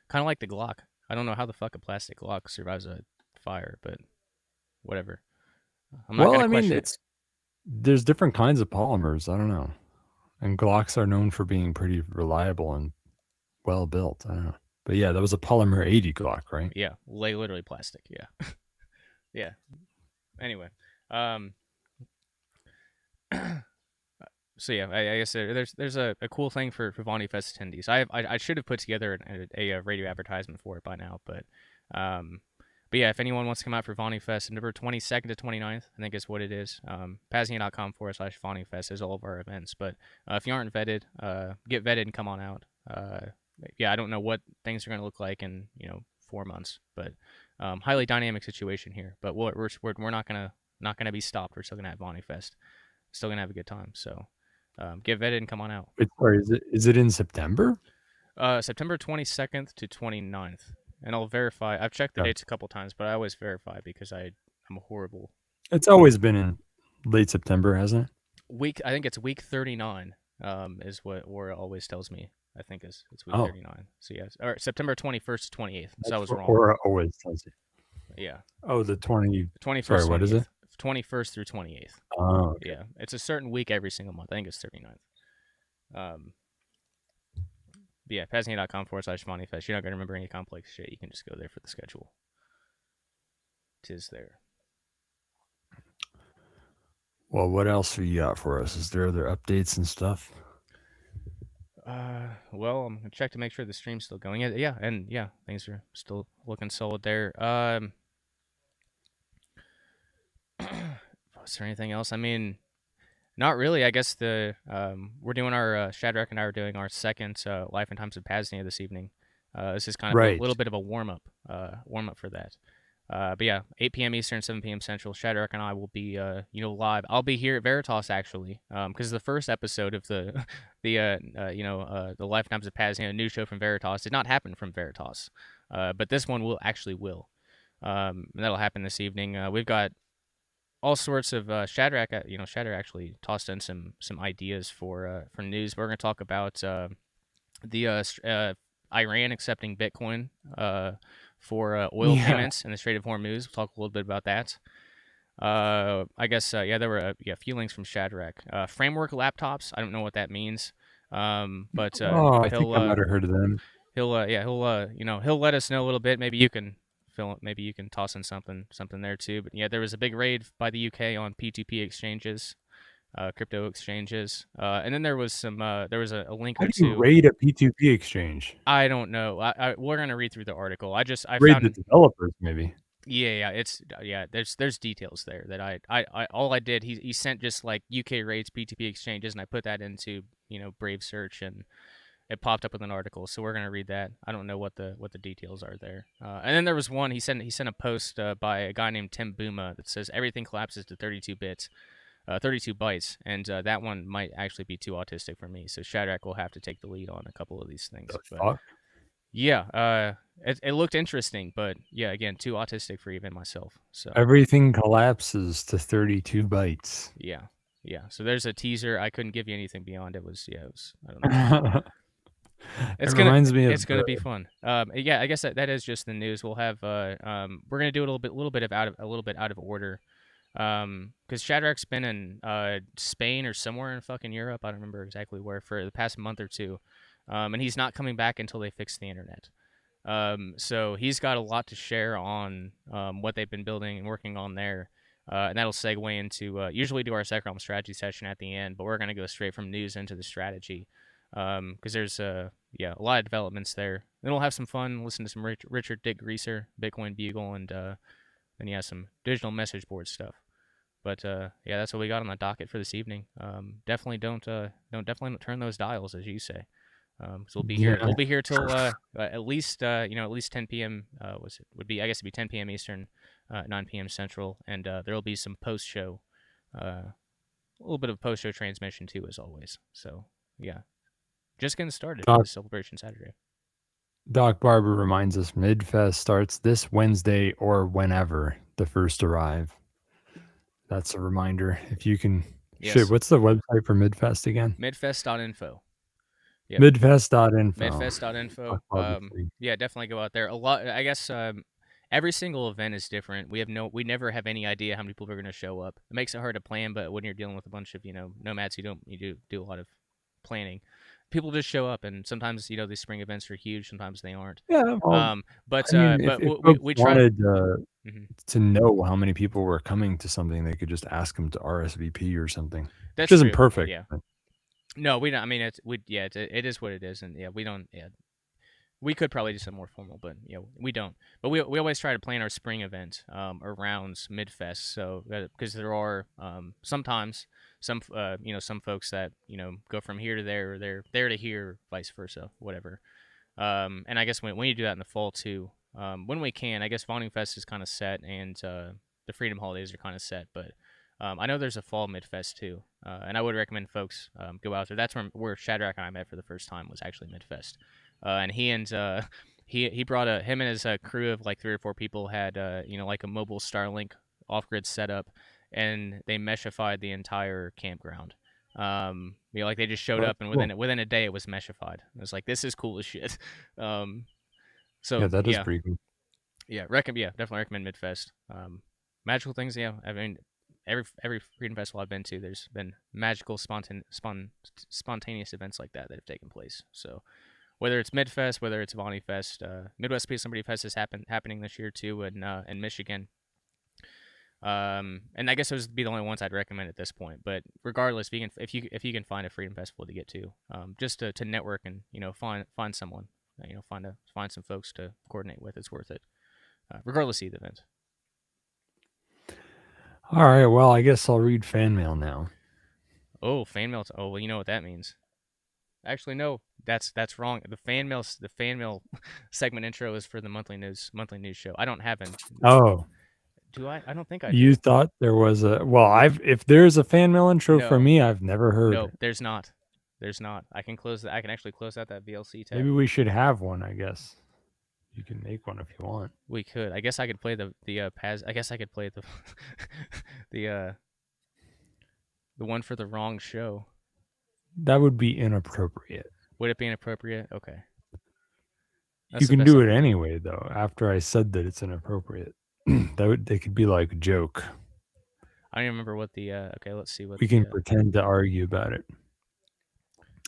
kind of like the Glock. I don't know how the fuck a plastic Glock survives a fire, but whatever. I'm not gonna question it. There's different kinds of polymers. I don't know, and Glocks are known for being pretty reliable and well built. I don't know, but yeah, that was a polymer 80 Glock, right? Yeah, literally plastic. Yeah, yeah. Anyway, so yeah, I guess there's a cool thing for Vonu Fest attendees. I should have put together a radio advertisement for it by now, but yeah, if anyone wants to come out for Vonu Fest, September 22nd to 29th, I think is what it is. PAZNIA.com/Vonu Fest is all of our events. But if you aren't vetted, get vetted and come on out. Yeah, I don't know what things are going to look like in 4 months, but highly dynamic situation here. But we're not gonna be stopped. We're still gonna have Vonu Fest. Still gonna have a good time. So get vetted and come on out. Sorry, is it in September? September 22nd to 29th. And I'll verify. I've checked the dates a couple times, but I always verify because I'm horrible. It's always been in late September, hasn't it? I think it's week 39. Is what Aura always tells me. I think it's week 39. So yes, or September 21st to 28th. So I was wrong. Aura always tells you. Yeah. Oh, the 21st. Sorry, what is it? 21st through 28th. Oh. Okay. Yeah, it's a certain week every single month. I think it's 39th. Yeah, PAZNIA.com/Vonu Fest. You're not going to remember any complex shit. You can just go there for the schedule. 'tis there. Well, what else have you got for us? Is there other updates and stuff? Well, I'm gonna check to make sure the stream's still going. Yeah, and yeah, things are still looking solid there. Was there anything else? I mean, not really. I guess we're doing our Shadrach and I are doing our second Life and Times of PAZNIA this evening. This is kind of a Right. little bit of a warm up for that. But yeah, 8 p.m. Eastern, 7 p.m. Central. Shadrach and I will be live. I'll be here at Veritas actually, because the first episode of the the Life and Times of PAZNIA new show from Veritas did not happen from Veritas, but this one will. And that'll happen this evening. We've got all sorts of Shadrach. Shadrach actually tossed in some ideas for news. We're going to talk about the Iran accepting Bitcoin for oil payments in the Strait of Hormuz. We'll talk a little bit about that. I guess there were a few links from Shadrach. Framework laptops. I don't know what that means, but I think I might have heard of them. he'll let us know a little bit. Maybe you can maybe you can toss in something there too. But yeah, there was a big raid by the UK on P2P exchanges, crypto exchanges, and then there was a link How or do you two. raid a P2P exchange? I don't know. We're gonna read through the article. I Raid found the developers, maybe. yeah. There's details there that I all I did. He sent just like UK raids P2P exchanges, and I put that into Brave search, and it popped up with an article. So we're gonna read that. I don't know what the details are there. And then there was one he sent a post by a guy named Tim Booma that says everything collapses to 32 bits. 32 bytes, and that one might actually be too autistic for me. So Shadrach will have to take the lead on a couple of these things. But, yeah, it looked interesting, but yeah, again, too autistic for even myself. So everything collapses to 32 bytes. Yeah. So there's a teaser. I couldn't give you anything beyond it. I don't know. It's gonna be fun. Yeah, I guess that is just the news. We'll have we're gonna do it a little bit out of order. Because Shadrach's been in Spain or somewhere in fucking Europe. I don't remember exactly where for the past month or two, and he's not coming back until they fix the internet. So he's got a lot to share on what they've been building and working on there, and that'll segue into usually do our SecRealm strategy session at the end, but we're gonna go straight from news into the strategy, because there's a lot of developments there. Then we'll have some fun, listen to some Richard Dick Greaser, Bitcoin Bugle, and then some digital message board stuff. But that's what we got on the docket for this evening. Definitely don't turn those dials, as you say. So we'll be here. We'll be here till at least 10 p.m. Would be 10 p.m. Eastern, 9 p.m. Central, and there will be some post show, a little bit of post show transmission too, as always. So yeah, just getting started for the Celebration Saturday. Doc Barber reminds us Midfest starts this Wednesday or whenever the first arrive. That's a reminder. If you can... Yes. Shit, what's the website for Midfest again? Midfest.info. Yep. Midfest.info. Midfest.info. Yeah, definitely go out there. A lot. I guess every single event is different. We never have any idea how many people are going to show up. It makes it hard to plan, but when you're dealing with a bunch of nomads, you do a lot of planning. People just show up, and sometimes these spring events are huge. Sometimes they aren't. Yeah. If we wanted to know how many people were coming to something, they could just ask them to RSVP or something. That's which isn't true. perfect. Yeah. No, we don't. I mean, it is what it is, and we don't. Yeah, we could probably do something more formal, but we don't. But we always try to plan our spring event around Midfest, so because there are sometimes some folks that go from here to there, or they're there to here, vice versa, whatever. And I guess when you do that in the fall too, when we can, I guess Vonu Fest is kind of set, and the Freedom Holidays are kind of set, but I know there's a fall Midfest too, and I would recommend folks go out there. That's where Shadrach and I met for the first time, was actually Midfest, and he brought him and his crew of like 3 or 4 people had like a mobile Starlink off-grid setup, and they meshified the entire campground. Like they just showed up, and within a day it was meshified. It was like, this is cool as shit. So that is pretty cool. Yeah, definitely recommend Midfest. Magical things, I mean, every Freedom Festival I've been to, there's been magical spontaneous events like that have taken place. So whether it's Midfest, whether it's Vonnie Fest, Midwest Peace Liberty Fest is happening this year too in Michigan. And I guess those would be the only ones I'd recommend at this point. But regardless, if you can find a Freedom Festival to get to, just to network and find someone, find some folks to coordinate with, it's worth it. Regardless of the event. All right, well, I guess I'll read fan mail now. Oh, fan mail. Oh, well, you know what that means. Actually, no, that's wrong. The fan mail segment intro is for the monthly news show. I don't have an. Oh, do I? I don't think I. You do. thought there was a if there's a fan mail intro for me, I've never heard. No, there's not. There's not. I can actually close out that VLC tab. Maybe we should have one. I guess you can make one if you want. We could. I guess I could play the PAZ. I guess I could play the the one for the wrong show. That would be inappropriate. Would it be inappropriate? Okay. You can do it anyway, though. After I said that it's inappropriate, they could be like a joke. I don't even remember what the. Okay, let's see what we can pretend to argue about it.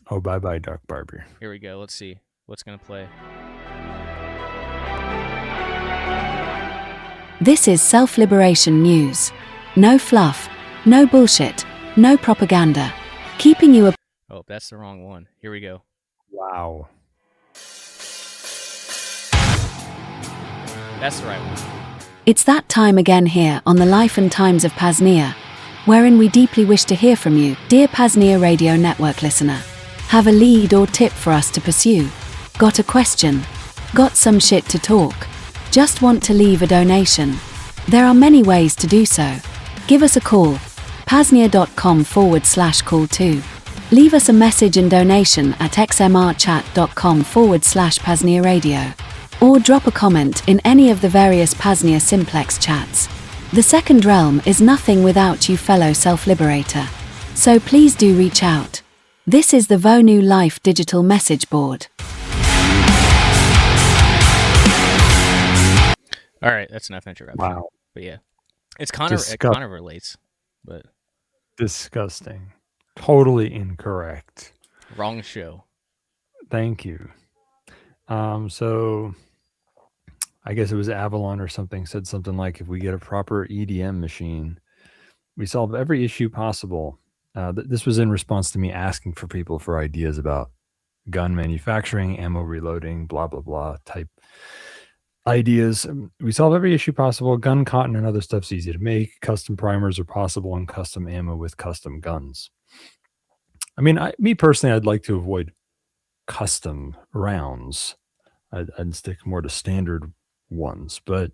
Oh, bye, Duck Barber. Here we go. Let's see what's gonna play. This is self-liberation news. No fluff, no bullshit, no propaganda. Keeping you. Oh, that's the wrong one. Here we go. Wow. That's the right one. It's that time again here on the Life and Times of PAZNIA, wherein we deeply wish to hear from you, dear PAZNIA Radio Network listener. Have a lead or tip for us to pursue? Got a question? Got some shit to talk? Just want to leave a donation? There are many ways to do so. Give us a call, PAZNIA.com/call2. Leave us a message and donation at xmrchat.com/PAZNIA Radio. Or drop a comment in any of the various PAZNIA Simplex chats. The second realm is nothing without you, fellow self-liberator. So please do reach out. This is the Vonu Life digital message board. All right, that's enough interruption. Wow. But yeah, it kind of relates, but disgusting. Totally incorrect. Wrong show. Thank you. So I guess it was Avalon or something said something like, if we get a proper EDM machine, we solve every issue possible. This was in response to me asking for people for ideas about gun manufacturing, ammo reloading, blah, blah, blah type ideas. We solve every issue possible. Gun cotton and other stuff's easy to make. Custom primers are possible and custom ammo with custom guns. I mean, me personally, I'd like to avoid custom rounds. I'd stick more to standard ones, but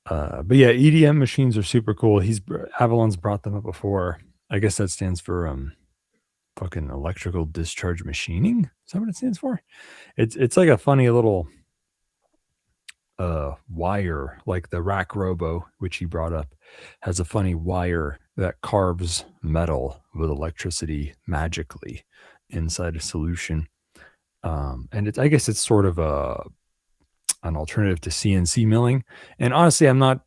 yeah, EDM machines are super cool. Avalon's brought them up before. I guess that stands for fucking electrical discharge machining. Is that what it stands for? It's like a funny little wire, like the Rack Robo, which he brought up, has a funny wire that carves metal with electricity magically inside a solution. And I guess it's sort of an alternative to CNC milling. And honestly, I'm not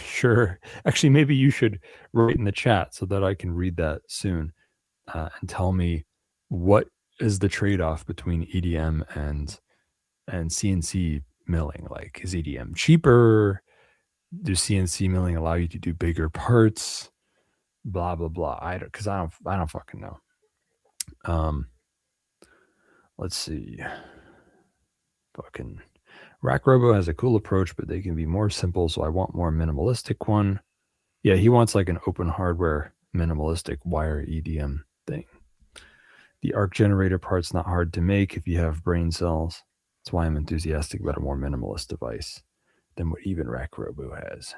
sure. Actually, maybe you should write in the chat so that I can read that soon and tell me what is the trade-off between EDM and CNC milling. Like, is EDM cheaper? Does CNC milling allow you to do bigger parts? Blah blah blah. I don't fucking know. Let's see. Fucking Rack Robo has a cool approach, but they can be more simple, so I want more minimalistic one. Yeah, he wants like an open hardware minimalistic wire EDM thing. The arc generator part's not hard to make if you have brain cells. That's why I'm enthusiastic about a more minimalist device than what even Rack Robo has.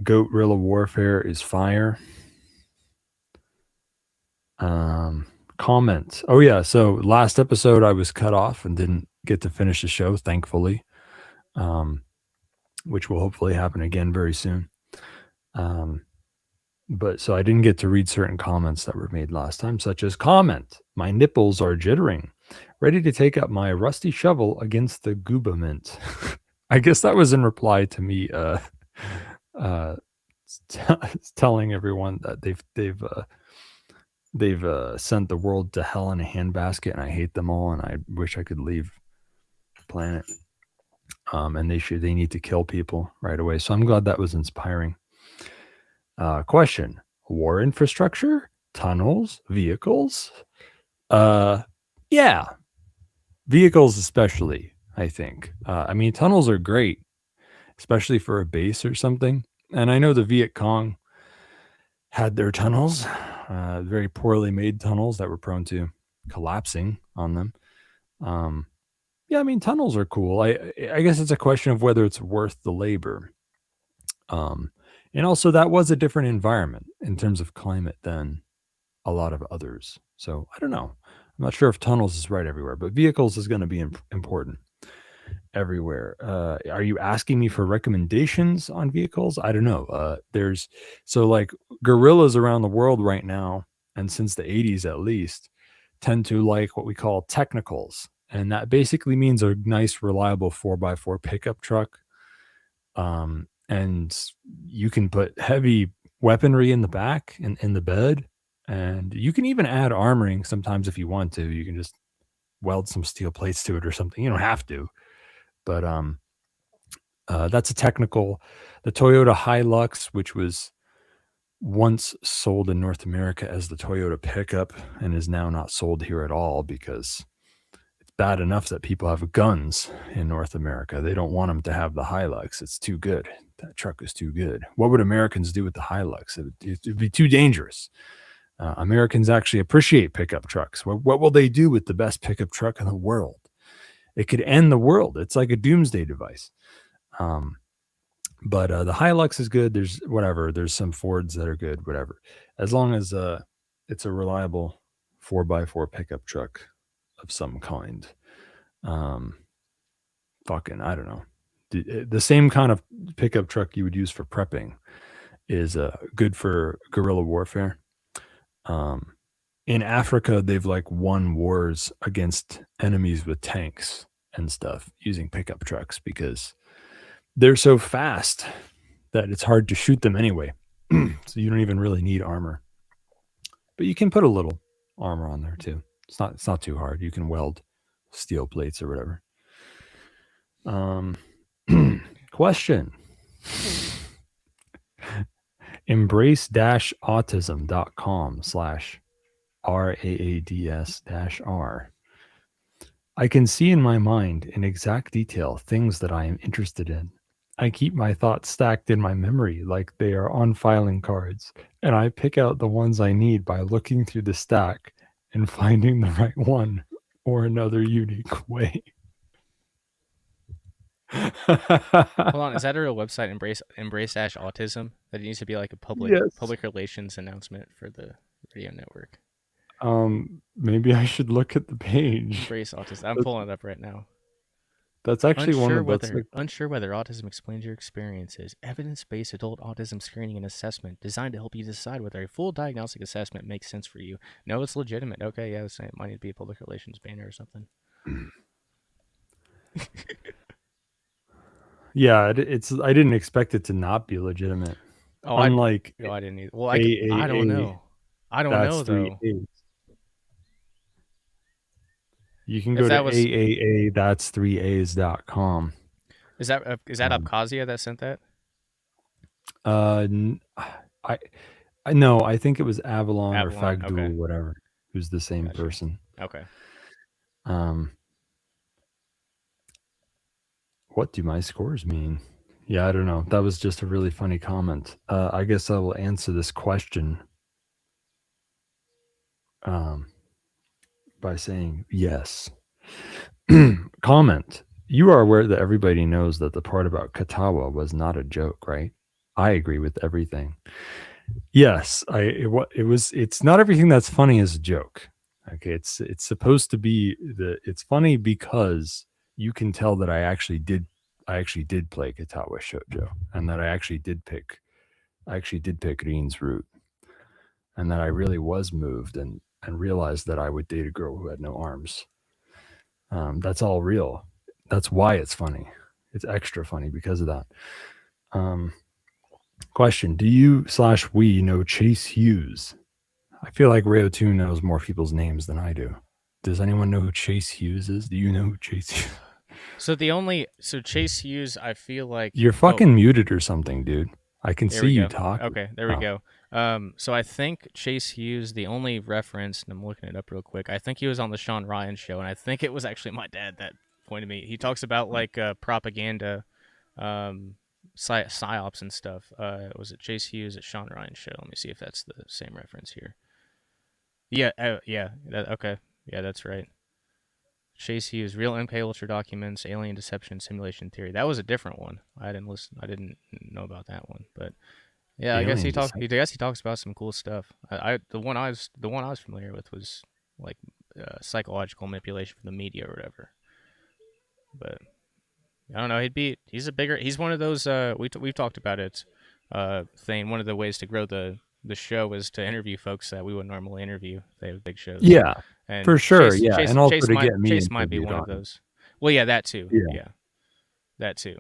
Goat-Rilla Warfare is fire. Comments. Oh yeah, so last episode I was cut off and didn't get to finish the show, thankfully, which will hopefully happen again very soon. But so I didn't get to read certain comments that were made last time, such as comment, my nipples are jittering, ready to take up my rusty shovel against the Goobament. I guess that was in reply to me telling everyone that they've sent the world to hell in a handbasket and I hate them all and I wish I could leave the planet. and they need to kill people right away. So I'm glad that was inspiring. Question: war infrastructure, tunnels, vehicles. Yeah, vehicles especially. I think. I mean, tunnels are great, especially for a base or something. And I know the Viet Cong had their tunnels, very poorly made tunnels that were prone to collapsing on them. Yeah, I mean, tunnels are cool. I guess it's a question of whether it's worth the labor. And also that was a different environment in terms of climate than a lot of others. So I don't know. I'm not sure if tunnels is right everywhere, but vehicles is going to be important everywhere. Are you asking me for recommendations on vehicles? I don't know. So like guerrillas around the world right now, and since the 80s at least, tend to like what we call technicals. And that basically means a nice, reliable 4x4 pickup truck. And you can put heavy weaponry in the back and in the bed. And you can even add armoring sometimes if you want to. You can just weld some steel plates to it or something. You don't have to. But that's a technical. The Toyota Hilux, which was once sold in North America as the Toyota pickup and is now not sold here at all because it's bad enough that people have guns in North America. They don't want them to have the Hilux. It's too good. That truck is too good. What would Americans do with the Hilux? It'd be too dangerous. Americans actually appreciate pickup trucks. What will they do with the best pickup truck in the world? It could end the world. It's like a doomsday device. But the Hilux is good. There's some Fords that are good, whatever. As long as it's a reliable 4x4 pickup truck of some kind. I don't know. The same kind of pickup truck you would use for prepping is good for guerrilla warfare. In Africa, they've like won wars against enemies with tanks and stuff using pickup trucks because they're so fast that it's hard to shoot them anyway. So you don't even really need armor, but you can put a little armor on there too. It's not too hard. You can weld steel plates or whatever. Question. embrace-autism.com/RAADS-R. I can see in my mind in exact detail things that I am interested in. I keep my thoughts stacked in my memory like they are on filing cards, and I pick out the ones I need by looking through the stack and finding the right one or another unique way. Hold on, is that a real website? Embrace-autism? That it needs to be like a public relations announcement for the radio network. Maybe I should look at the page. Embrace autism. I'm pulling it up right now. That's actually Unsure whether autism explains your experiences. Evidence-based adult autism screening and assessment designed to help you decide whether a full diagnostic assessment makes sense for you. No, it's legitimate. Okay, yeah, it might need to be a public relations banner or something. Yeah, I didn't expect it to not be legitimate. Unlike I didn't either. Well, I don't know. I don't know though. You can go to AAA, that's 3A's.com. Is that Abkhazia that sent that? No, I think it was Avalon or Fagdul, okay. Whatever, who's the same person. Okay. What do my scores mean? Yeah, I don't know. That was just a really funny comment. I guess I will answer this question by saying yes. Comment. You are aware that everybody knows that the part about Katawa was not a joke, right? I agree with everything. Yes, it's not everything that's funny is a joke. Okay, it's supposed to be it's funny because you can tell that I actually did play Katawa Shoujo, and that I actually did pick Rin's route, and that I really was moved and realized that I would date a girl who had no arms. That's all real. That's why it's funny. It's extra funny because of that. Question: do you/we know Chase Hughes? I feel like Rayo 2 knows more people's names than I do. Does anyone know who Chase Hughes is? Do you know who Chase Hughes is? So Chase Hughes, I feel like You're fucking muted or something, dude. I can there see we you go. talk. Okay, there we go. So I think Chase Hughes, the only reference, and I'm looking it up real quick. I think he was on the Sean Ryan show, and I think it was actually my dad that pointed me. He talks about like propaganda, psyops and stuff. Was it Chase Hughes at Sean Ryan show? Let me see if that's the same reference here. Yeah, yeah. Okay, yeah, that's right. Chase Hughes, real MK Ultra documents, alien deception, simulation theory. That was a different one. I didn't listen. I didn't know about that one, but yeah, I guess he talks. I guess he talks about some cool stuff. The one I was familiar with was like psychological manipulation from the media or whatever. But I don't know. He's one of those. We've talked about it. Thane. One of the ways to grow the show is to interview folks that we would normally interview. They have big shows. Yeah, and for sure. Chase, and also Chase to might, get me Chase might be one of those. Well, yeah, that too. Yeah, that too.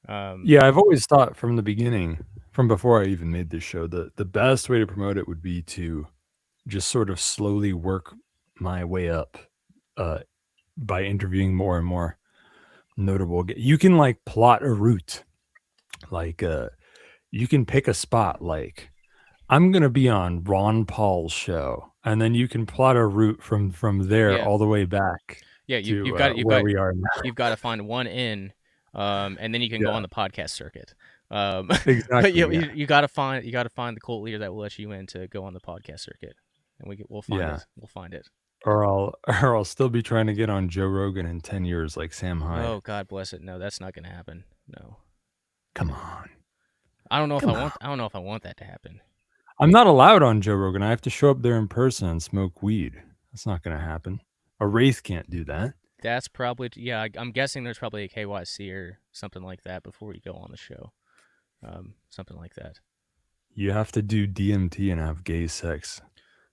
Yeah, I've always thought from the beginning, from before I even made this show, the best way to promote it would be to just sort of slowly work my way up by interviewing more and more notable. You can like plot a route, like you can pick a spot, like I'm gonna be on Ron Paul's show, and then you can plot a route from there all the way back. Yeah, you've got to find one in, and then you can go on the podcast circuit. Exactly. But you got to find the cult leader that will let you in to go on the podcast circuit, and we'll find it. We'll find it. Or I'll still be trying to get on Joe Rogan in 10 years, like Sam Hyde. Oh, God bless it. No, that's not going to happen. No. Come on. I don't know if I want that to happen. I'm not allowed on Joe Rogan. I have to show up there in person and smoke weed. That's not going to happen. A Wraith can't do that. That's probably, yeah, I'm guessing there's probably a KYC or something like that before you go on the show. Something like that. You have to do DMT and have gay sex.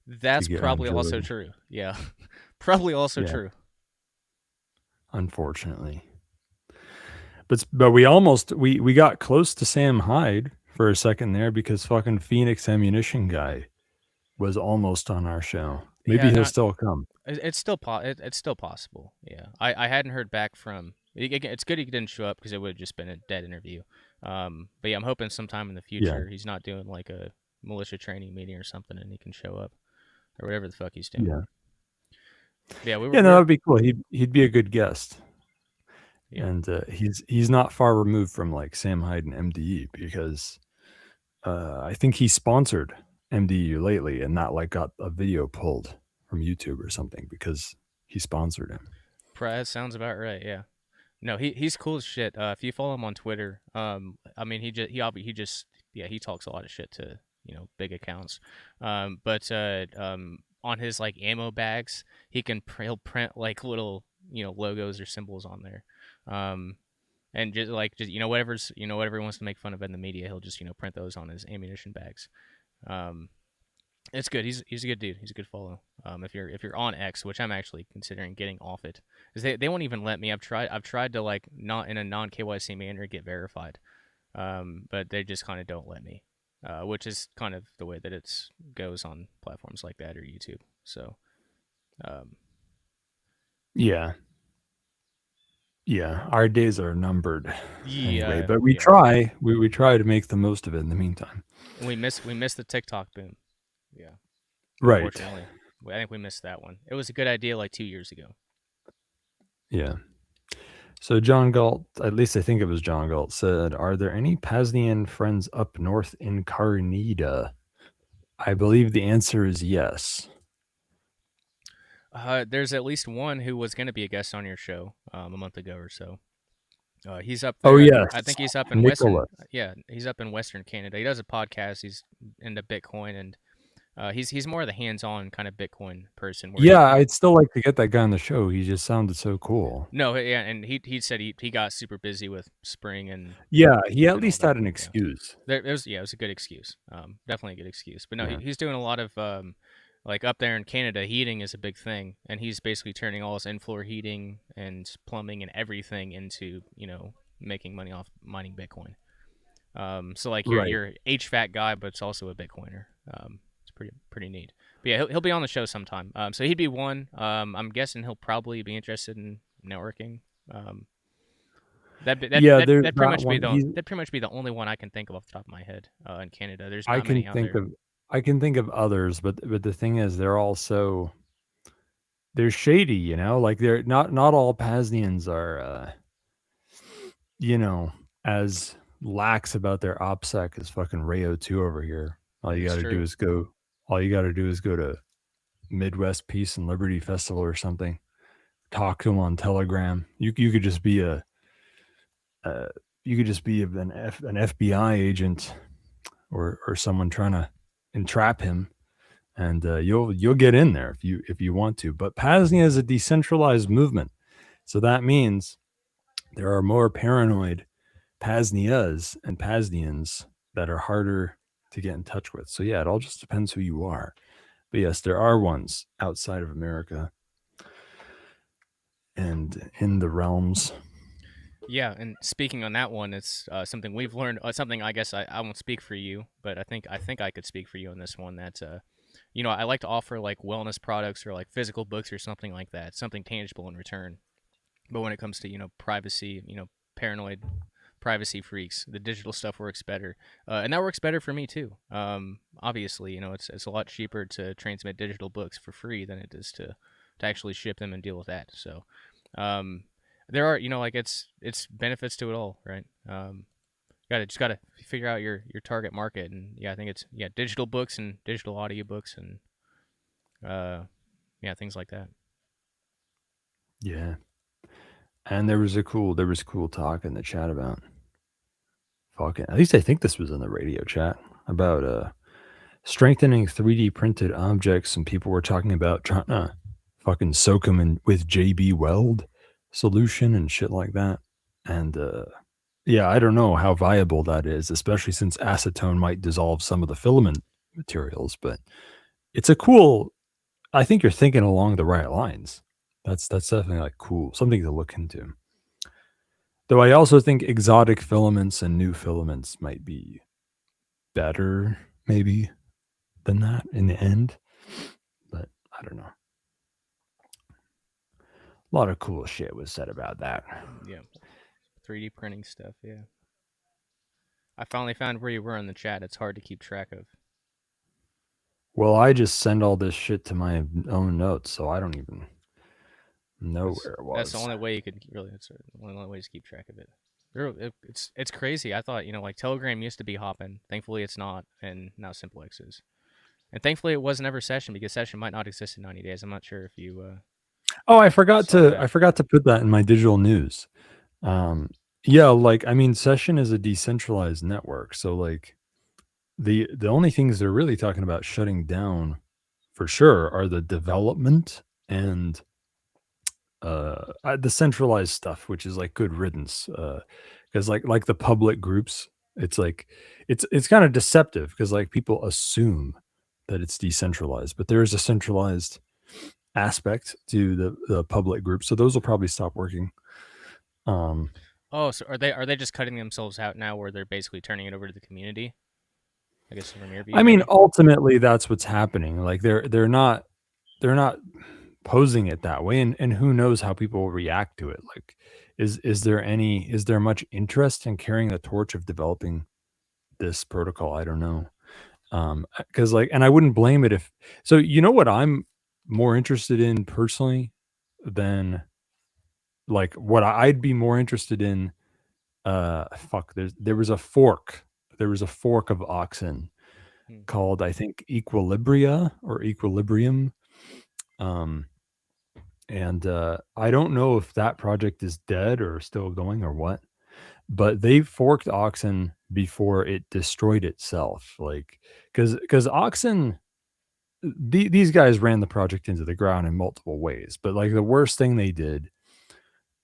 That's probably also true. Yeah. Probably also true. Unfortunately. But we got close to Sam Hyde for a second there because fucking Phoenix Ammunition guy was almost on our show. Maybe he'll still come. It's still possible. Yeah. I hadn't heard back from. It's good he didn't show up because it would have just been a dead interview. But yeah, I'm hoping sometime in the future he's not doing like a militia training meeting or something and he can show up or whatever the fuck he's doing. Yeah. Yeah, that'd be cool. He'd be a good guest. Yeah. And he's not far removed from like Sam Hyde and MDE because I think he sponsored MDU lately and that like got a video pulled from YouTube or something because he sponsored him. That sounds about right. Yeah. No, he's cool as shit. If you follow him on Twitter, I mean he talks a lot of shit to big accounts. But on his like ammo bags, he'll print like little logos or symbols on there. And just whatever he wants to make fun of in the media, he'll just print those on his ammunition bags. It's good. He's a good dude. He's a good follow. If you're on X, which I'm actually considering getting off it, because they won't even let me. I've tried to like not in a non KYC manner get verified, but they just kind of don't let me, which is kind of the way that it goes on platforms like that or YouTube. So, yeah, our days are numbered. Yeah, anyway, but we try. We try to make the most of it in the meantime. We miss the TikTok boom. Yeah. Right. Unfortunately, I think we missed that one. It was a good idea like 2 years ago. Yeah. So John Galt, at least I think it was John Galt, said, "Are there any PAZNIA friends up north in Carneda?" I believe the answer is yes. There's at least one who was going to be a guest on your show a month ago or so. He's up there. Oh, yeah. I think he's up in Western. Yeah, he's up in Western Canada. He does a podcast. He's into Bitcoin, and he's more of the hands-on kind of Bitcoin person. Yeah, I'd still like to get that guy on the show. He just sounded so cool. No, yeah, and he said he got super busy with spring and yeah, he at least had an excuse. It was a good excuse. Definitely a good excuse. But no, he's doing a lot of like up there in Canada, heating is a big thing, and he's basically turning all his in-floor heating and plumbing and everything into making money off mining Bitcoin. So like you're HVAC guy, but it's also a Bitcoiner. It's pretty neat. But yeah, he'll be on the show sometime. So he'd be one. I'm guessing he'll probably be interested in networking. there's That'd pretty that much one. that'd pretty much be the only one I can think of off the top of my head in Canada. There's not many out there. I can think of others, but the thing is, they're also they're shady, you know. Like they're not all PAZNians are, you know, as lax about their OPSEC as fucking Rayo 2 over here. All you got to do is go to Midwest Peace and Liberty Festival or something. Talk to them on Telegram. You could just be an FBI agent or someone trying to entrap him, and you'll get in there if you want to. But PAZNIA is a decentralized movement, so that means there are more paranoid PAZNIAs and PAZNians that are harder to get in touch with. So yeah, it all just depends who you are. But yes, there are ones outside of America and in the realms. Yeah, and speaking on that one, it's something we've learned. Something I guess I won't speak for you, but I think I could speak for you on this one. That you know, I like to offer like wellness products or like physical books or something like that, something tangible in return. But when it comes to, you know, privacy, you know, paranoid privacy freaks, the digital stuff works better, and that works better for me too. Obviously, you know, it's a lot cheaper to transmit digital books for free than it is to actually ship them and deal with that. So there are, you know, like it's benefits to it all, right? Just gotta figure out your target market, and yeah, I think it's digital books and digital audiobooks and things like that. Yeah. And there was cool talk in the chat about fucking, at least I think this was in the radio chat, about strengthening 3D printed objects, and people were talking about trying to fucking soak them in with JB Weld solution and shit like that. And yeah, I don't know how viable that is, especially since acetone might dissolve some of the filament materials, but it's I think you're thinking along the right lines. That's definitely like cool, something to look into. Though I also think exotic filaments and new filaments might be better, maybe, than that in the end. But I don't know. A lot of cool shit was said about that. Yeah. 3D printing stuff, yeah. I finally found where you were in the chat. It's hard to keep track of. Well, I just send all this shit to my own notes, so I don't even know where it was. That's the only way you could really. It's one of the only ways to keep track of it. It's crazy. I thought, you know, like Telegram used to be hopping. Thankfully, it's not, and now Simplex is. And thankfully, it was never Session, because Session might not exist in 90 days. I'm not sure if you. Oh, I forgot to put that in my digital news. Yeah, like, I mean, Session is a decentralized network, so like the only things they're really talking about shutting down for sure are the development and the centralized stuff, which is like good riddance, because like the public groups, it's like it's kind of deceptive, because like people assume that it's decentralized, but there is a centralized aspect to the public group, so those will probably stop working. Oh, so are they just cutting themselves out now, where they're basically turning it over to the community? I guess from your view. I mean, ultimately, that's what's happening. Like they're not posing it that way, and who knows how people will react to it. Like, is there much interest in carrying the torch of developing this protocol? I don't know. Because like, and I wouldn't blame it if. So you know what I'm more interested in personally than like what I'd be more interested in. There was a fork of Oxen called, I think, Equilibria or Equilibrium. And I don't know if that project is dead or still going or what, but they forked Oxen before it destroyed itself. Like, because Oxen, these guys ran the project into the ground in multiple ways, but like the worst thing they did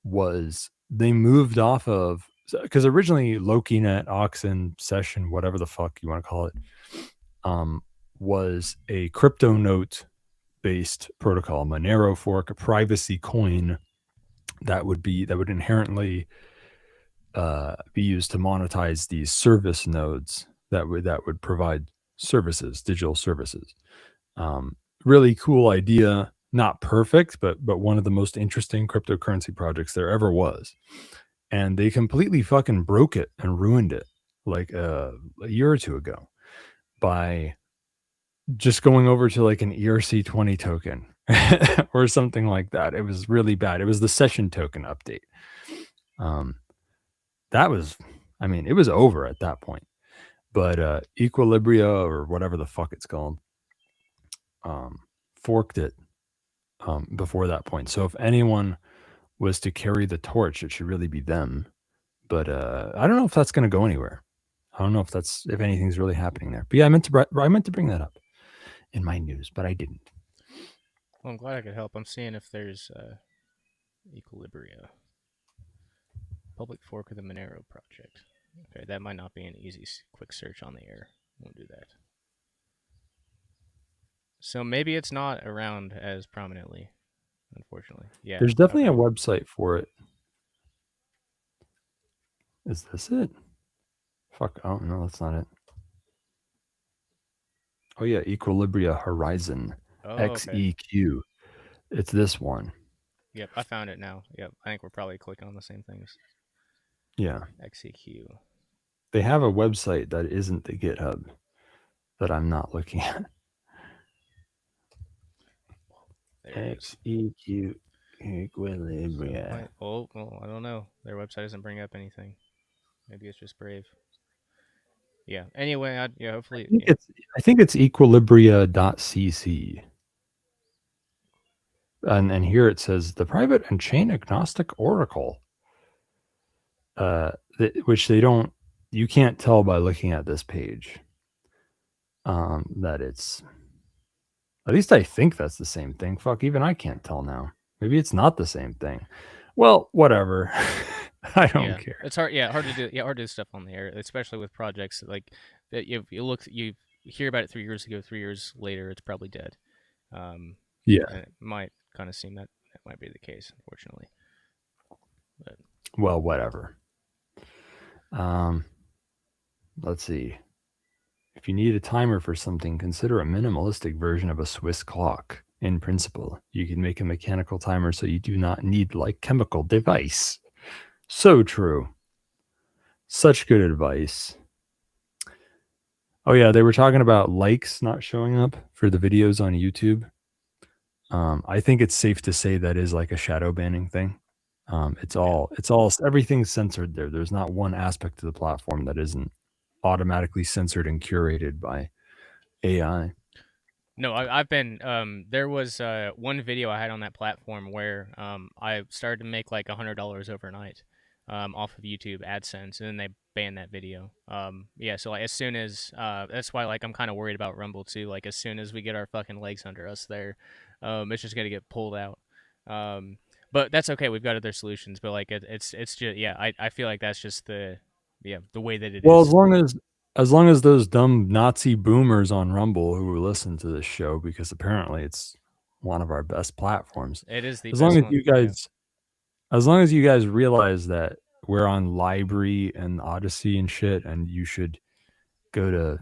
was they moved off of, because originally LokiNet, Oxen, Session, whatever the fuck you want to call it, was a crypto note based protocol, Monero fork, a privacy coin that would inherently be used to monetize these service nodes that would provide services, digital services. Really cool idea, not perfect, but one of the most interesting cryptocurrency projects there ever was. and they completely fucking broke it and ruined it like a year or two ago by just going over to like an ERC20 token or something like that. It was really bad. It was the session token update. That was, I mean, it was over at that point. But Equilibria or whatever the fuck it's called, forked it before that point. So if anyone was to carry the torch, it should really be them. But I don't know if that's going to go anywhere. I don't know if anything's really happening there. But yeah, I meant to bring that up in my news, but I didn't. Well, I'm glad I could help. I'm seeing if there's Equilibria. Public fork of the Monero project. Okay, that might not be an easy, quick search on the air. Won't do that. So maybe it's not around as prominently, unfortunately. Yeah. There's definitely a website for it. Is this it? Fuck, oh no, that's not it. Oh yeah, Equilibria Horizon. XEQ. It's this one. Yep, I found it now. Yep, I think we're probably clicking on the same things. Yeah. XEQ. They have a website that isn't the GitHub that I'm not looking at. XEQ Equilibria. Oh, well, I don't know. Their website doesn't bring up anything. Maybe it's just Brave. Yeah. Anyway, hopefully. I think it's equilibria.cc. And here it says the private and chain agnostic oracle. Which you can't tell by looking at this page. That it's, at least I think that's the same thing. Fuck, even I can't tell now. Maybe it's not the same thing. Well, whatever. I don't care. It's hard. Yeah, hard to do. Yeah, hard to do stuff on the air, especially with projects like that. You hear about it 3 years ago. 3 years later, it's probably dead. Yeah, and it might kind of seem that might be the case, unfortunately. But well, whatever. Let's see. If you need a timer for something, consider a minimalistic version of a Swiss clock. In principle, you can make a mechanical timer so you do not need like chemical device. So true. Such good advice. Oh yeah, they were talking about likes not showing up for the videos on YouTube. I think it's safe to say that is like a shadow banning thing. Everything's censored there. There's not one aspect of the platform that isn't automatically censored and curated by AI. No, I've been. There was one video I had on that platform where I started to make like $100 overnight off of YouTube AdSense, and then they banned that video. Yeah, so like as soon as that's why like I'm kind of worried about Rumble too. Like as soon as we get our fucking legs under us, there, it's just gonna get pulled out. But that's okay. We've got other solutions. But like it's just I feel like that's just the way that it is. Well, as long as those dumb Nazi boomers on Rumble who listen to this show, because apparently it's one of our best platforms. It is the as best long as one, you guys, as long as you guys realize that we're on Library and Odyssey and shit, and you should go to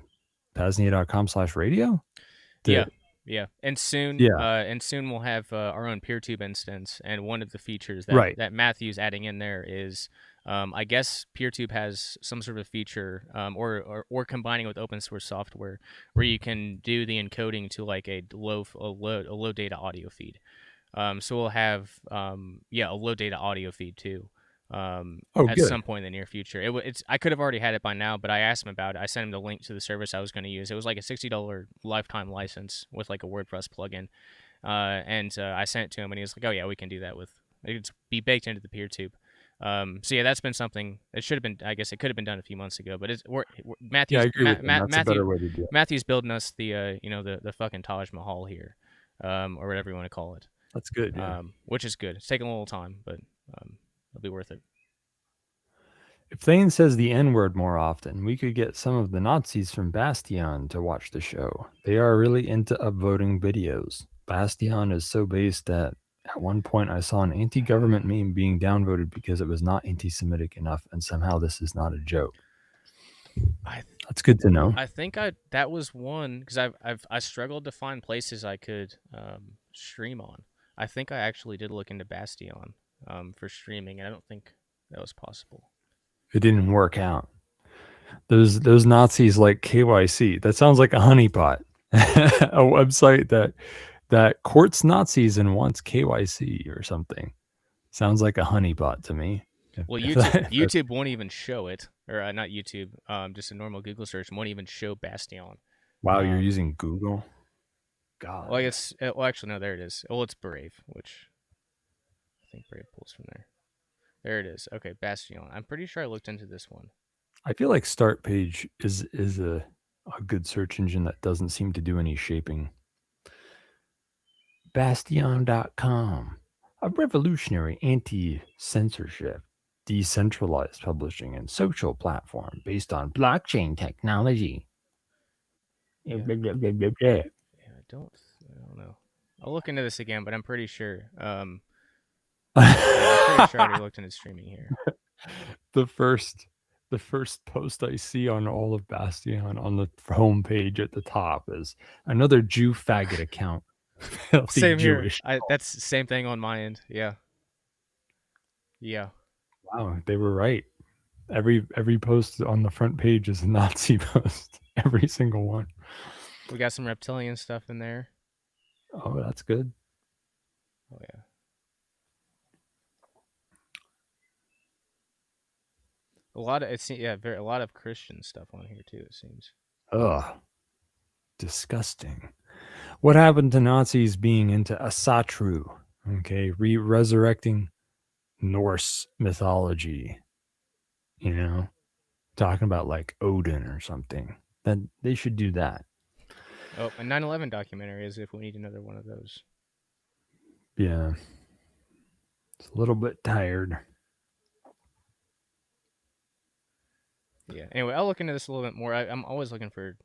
PAZNIA.com/radio. Yeah, and soon, we'll have our own PeerTube instance, and one of the features that Matthew's adding in there is, I guess PeerTube has some sort of feature, or combining with open source software, where you can do the encoding to like a low data audio feed. So we'll have a low data audio feed too. At some point in the near future. I could have already had it by now, but I asked him about it. I sent him the link to the service I was going to use. It was like a $60 lifetime license with like a WordPress plugin, and I sent it to him, and he was like, "Oh yeah, we can do that with it's be baked into the PeerTube." So yeah, that's been something. It should have been. I guess it could have been done a few months ago, but Matthew's. Yeah, I agree with him. That's a better way to do it. Matthew's building us the the fucking Taj Mahal here, or whatever you want to call it. That's good. Yeah. Which is good. It's taking a little time, but it'll be worth it. If Thane says the N-word more often, we could get some of the Nazis from Bastion to watch the show. They are really into upvoting videos. Bastion is so based that at one point I saw an anti-government meme being downvoted because it was not anti-Semitic enough, and somehow this is not a joke. That's good to know. I think that was one because I struggled to find places I could stream on. I think I actually did look into Bastion for streaming, and I don't think that was possible. It didn't work out. Those Nazis like KYC. That sounds like a honeypot, a website that courts Nazis and wants KYC or something. Sounds like a honeypot to me. Well, If YouTube won't even show it, or not YouTube. Just a normal Google search won't even show Bastion. Wow, you're using Google. God. Well, I guess. Well, actually, no. There it is. Well, it's Brave, which I think Brave pulls from there. There it is. Okay, Bastion. I'm pretty sure I looked into this one. I feel like Start Page is a good search engine that doesn't seem to do any shaping. Bastion.com, a revolutionary anti-censorship, decentralized publishing and social platform based on blockchain technology. Yeah. I don't know. I'll look into this again, but I'm pretty sure. I'm pretty sure I already looked into streaming here. The first post I see on all of Bastion on the homepage at the top is another Jew faggot account. Same Jewish. here. That's the same thing on my end. Yeah. Yeah. Wow, they were right. Every post on the front page is a Nazi post. Every single one. We got some reptilian stuff in there. Oh, that's good. Oh yeah. A lot of Christian stuff on here too, it seems. Ugh. Disgusting. What happened to Nazis being into Asatru? Okay, resurrecting Norse mythology. You know, talking about like Odin or something. Then they should do that. Oh, a 9/11 documentary, as if we need another one of those. Yeah. It's a little bit tired. Yeah. Anyway, I'll look into this a little bit more. I'm always looking for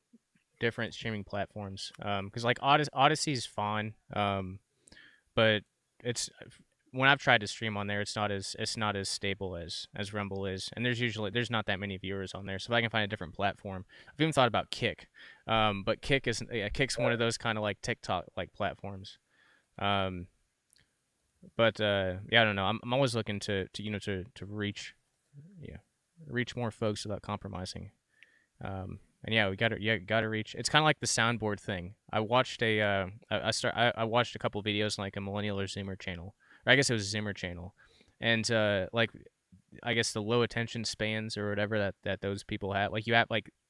different streaming platforms. Because like Odyssey's fine. But it's when I've tried to stream on there, it's not as stable as Rumble is, and there's not that many viewers on there. So if I can find a different platform, I've even thought about Kick, but Kick's one of those kind of like TikTok like platforms. But I don't know. I'm always looking to reach more folks without compromising. And yeah, we got to reach. It's kind of like the soundboard thing. I watched I watched a couple videos on like a Millennial or Zoomer channel. Or I guess it was a Zoomer channel. And like I guess the low attention spans or whatever that those people have. Like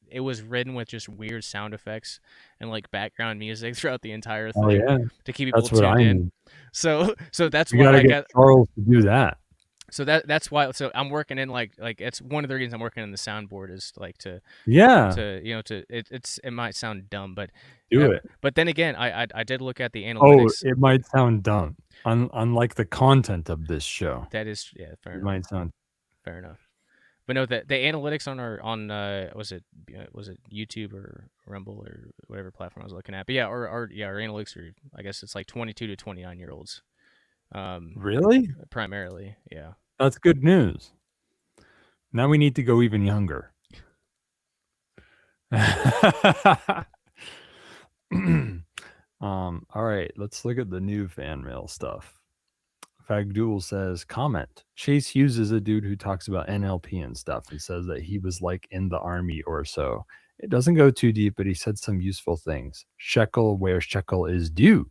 it was written with just weird sound effects and like background music throughout the entire thing to keep people tuned in. Need. So that's you why gotta get Charles to do that. So that's why. So I'm working in like it's one of the reasons I'm working in the soundboard is like it might sound dumb, but do it. But then again, I did look at the analytics. Oh, it might sound dumb. Unlike the content of this show. That is fair enough. Might sound fair enough. But no, the analytics on was it YouTube or Rumble or whatever platform I was looking at. But yeah, our analytics are, I guess it's like 22 to 29 year olds. Really? Primarily, yeah. That's good news. Now we need to go even younger. All right, let's look at the new fan mail stuff. Fagduel says, comment. Chase Hughes is a dude who talks about NLP and stuff and says that he was like in the army or so. It doesn't go too deep, but he said some useful things. Shekel where shekel is due.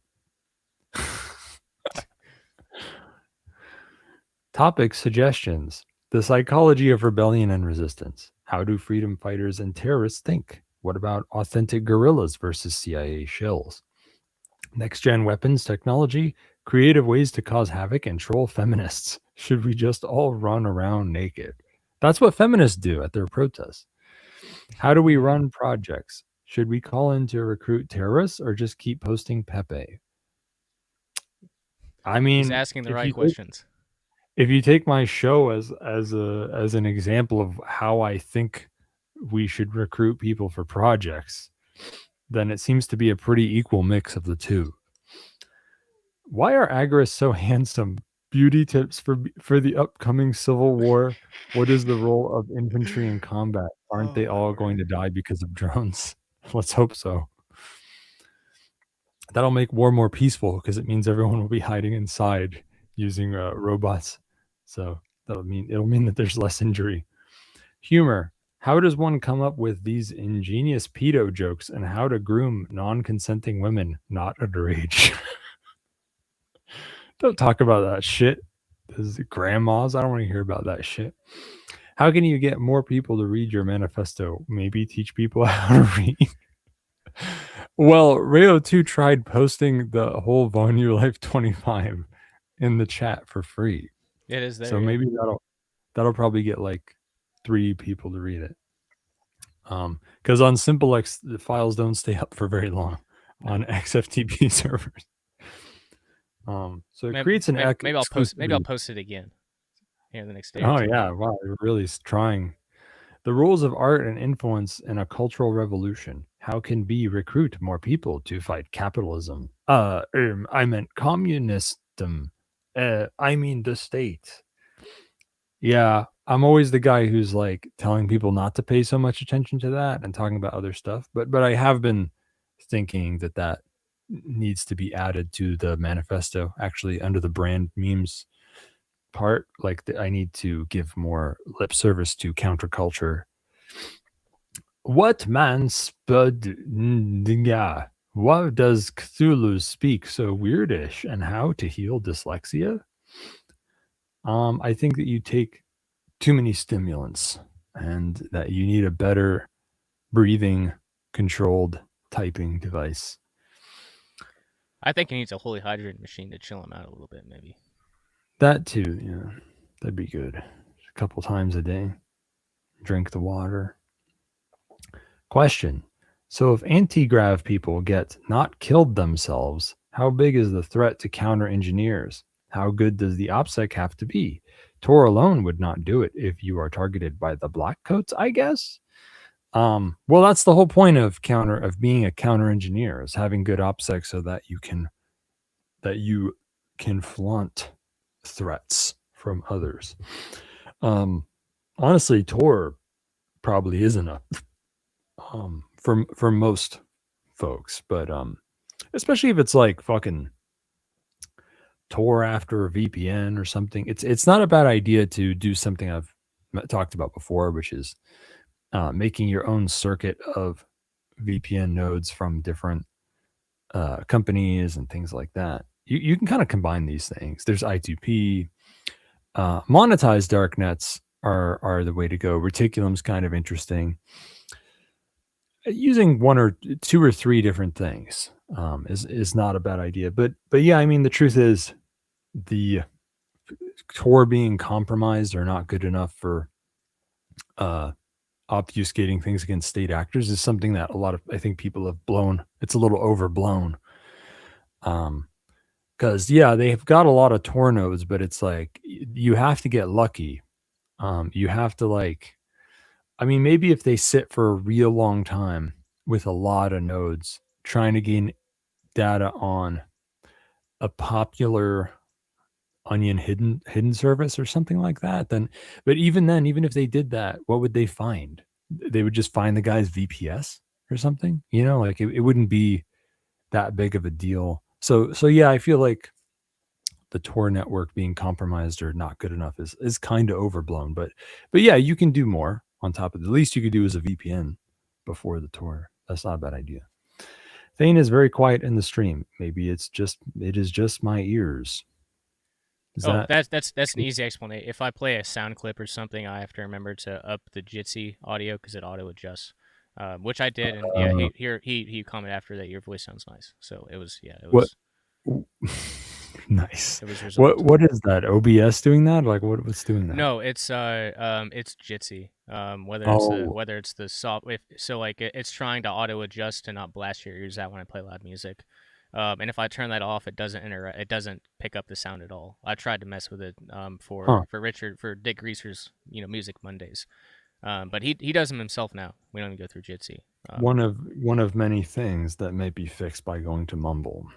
Topic suggestions. The psychology of rebellion and resistance. How do freedom fighters and terrorists think? What about authentic guerrillas versus CIA shills? Next-gen weapons technology. Creative ways to cause havoc and troll feminists. Should we just all run around naked? That's what feminists do at their protests. How do we run projects? Should we call in to recruit terrorists or just keep posting Pepe? I mean, he's asking the right questions. If you take my show as an example of how I think we should recruit people for projects, then it seems to be a pretty equal mix of the two. Why are agorists so handsome? Beauty tips for the upcoming civil war. What is the role of infantry in combat? Aren't they all going to die because of drones? Let's hope so. That'll make war more peaceful because it means everyone will be hiding inside using robots. So it'll mean that there's less injury. Humor. How does one come up with these ingenious pedo jokes and how to groom non-consenting women not underage? Don't talk about that shit. This is grandmas. I don't want to hear about that shit. How can you get more people to read your manifesto? Maybe teach people how to read. Well, Rayo 2 tried posting the whole Vonu Life 25 in the chat for free. It is there. So maybe that'll probably get like 3 people to read it. Because on SimpleX, the files don't stay up for very long on XFTP servers. So it creates an maybe I'll post it again here the next day. Oh yeah, wow, you're really trying. The rules of art and influence in a cultural revolution. How can we recruit more people to fight capitalism? I meant communism. I mean the state. Yeah, I'm always the guy who's like telling people not to pay so much attention to that and talking about other stuff. But I have been thinking that needs to be added to the manifesto, actually under the brand memes part. Like I need to give more lip service to counterculture. What man spud? Yeah. Why does Cthulhu speak so weirdish, and how to heal dyslexia? I think that you take too many stimulants and that you need a better breathing controlled typing device. I think he needs a holy hydrant machine to chill him out a little bit, maybe. That too, yeah. That'd be good. A couple times a day. Drink the water. Question. So if anti-grav people get not killed themselves, how big is the threat to counter engineers? How good does the OPSEC have to be? Tor alone would not do it if you are targeted by the black coats, I guess. Well, that's the whole point of being a counter engineer, is having good OPSEC so that you can flaunt threats from others. Honestly, Tor probably is enough for most folks, but especially if it's like fucking Tor after a VPN or something, it's not a bad idea to do something I've talked about before, which is making your own circuit of VPN nodes from different companies and things like that. You can kind of combine these things. There's I2P. Monetized darknets are the way to go. Reticulum's kind of interesting. Using 1 or 2 or 3 different things is not a bad idea. But yeah, I mean, the truth is the Tor being compromised or not good enough for obfuscating things against state actors is something that a lot of, I think, people have blown. It's a little overblown. Because yeah, they've got a lot of Tor nodes, but it's like you have to get lucky. You have to maybe if they sit for a real long time with a lot of nodes trying to gain data on a popular onion hidden service or something like that, but even if they did that, what would they find? They would just find the guy's VPS or something, like it wouldn't be that big of a deal. So yeah, I feel like the Tor network being compromised or not good enough is kind of overblown, but yeah, you can do more on top of the least you could do is a VPN before the Tor. That's not a bad idea. Thane is very quiet in the stream. Maybe it is just my ears. That's an easy explanation. If I play a sound clip or something, I have to remember to up the Jitsi audio because it auto adjusts, which I did. And yeah, he commented after that your voice sounds nice. So it was nice. It was resolved. What is that? OBS doing that? Like what's doing that? No, it's Jitsi. Whether it's the soft, it's trying to auto adjust to not blast your ears out when I play loud music. And if I turn that off, it doesn't pick up the sound at all. I tried to mess with it for Dick Greaser's Music Mondays, but he does them himself now. We don't even go through Jitsi. One of many things that may be fixed by going to Mumble.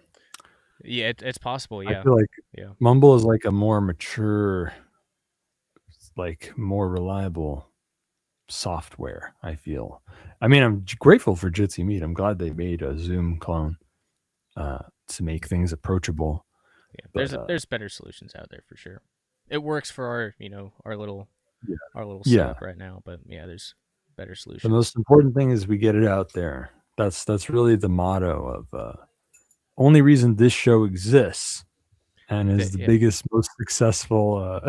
Yeah, it's possible. Yeah, I feel like Mumble is like a more mature, like more reliable software. I feel. I mean, I'm grateful for Jitsi Meet. I'm glad they made a Zoom clone. To make things approachable. Yeah, there's better solutions out there for sure. it works for our our little Yeah. setup right now. But yeah, there's better The solutions. most important thing is we get it out there. That's really the motto of only reason this show exists and is the Yeah. biggest, most successful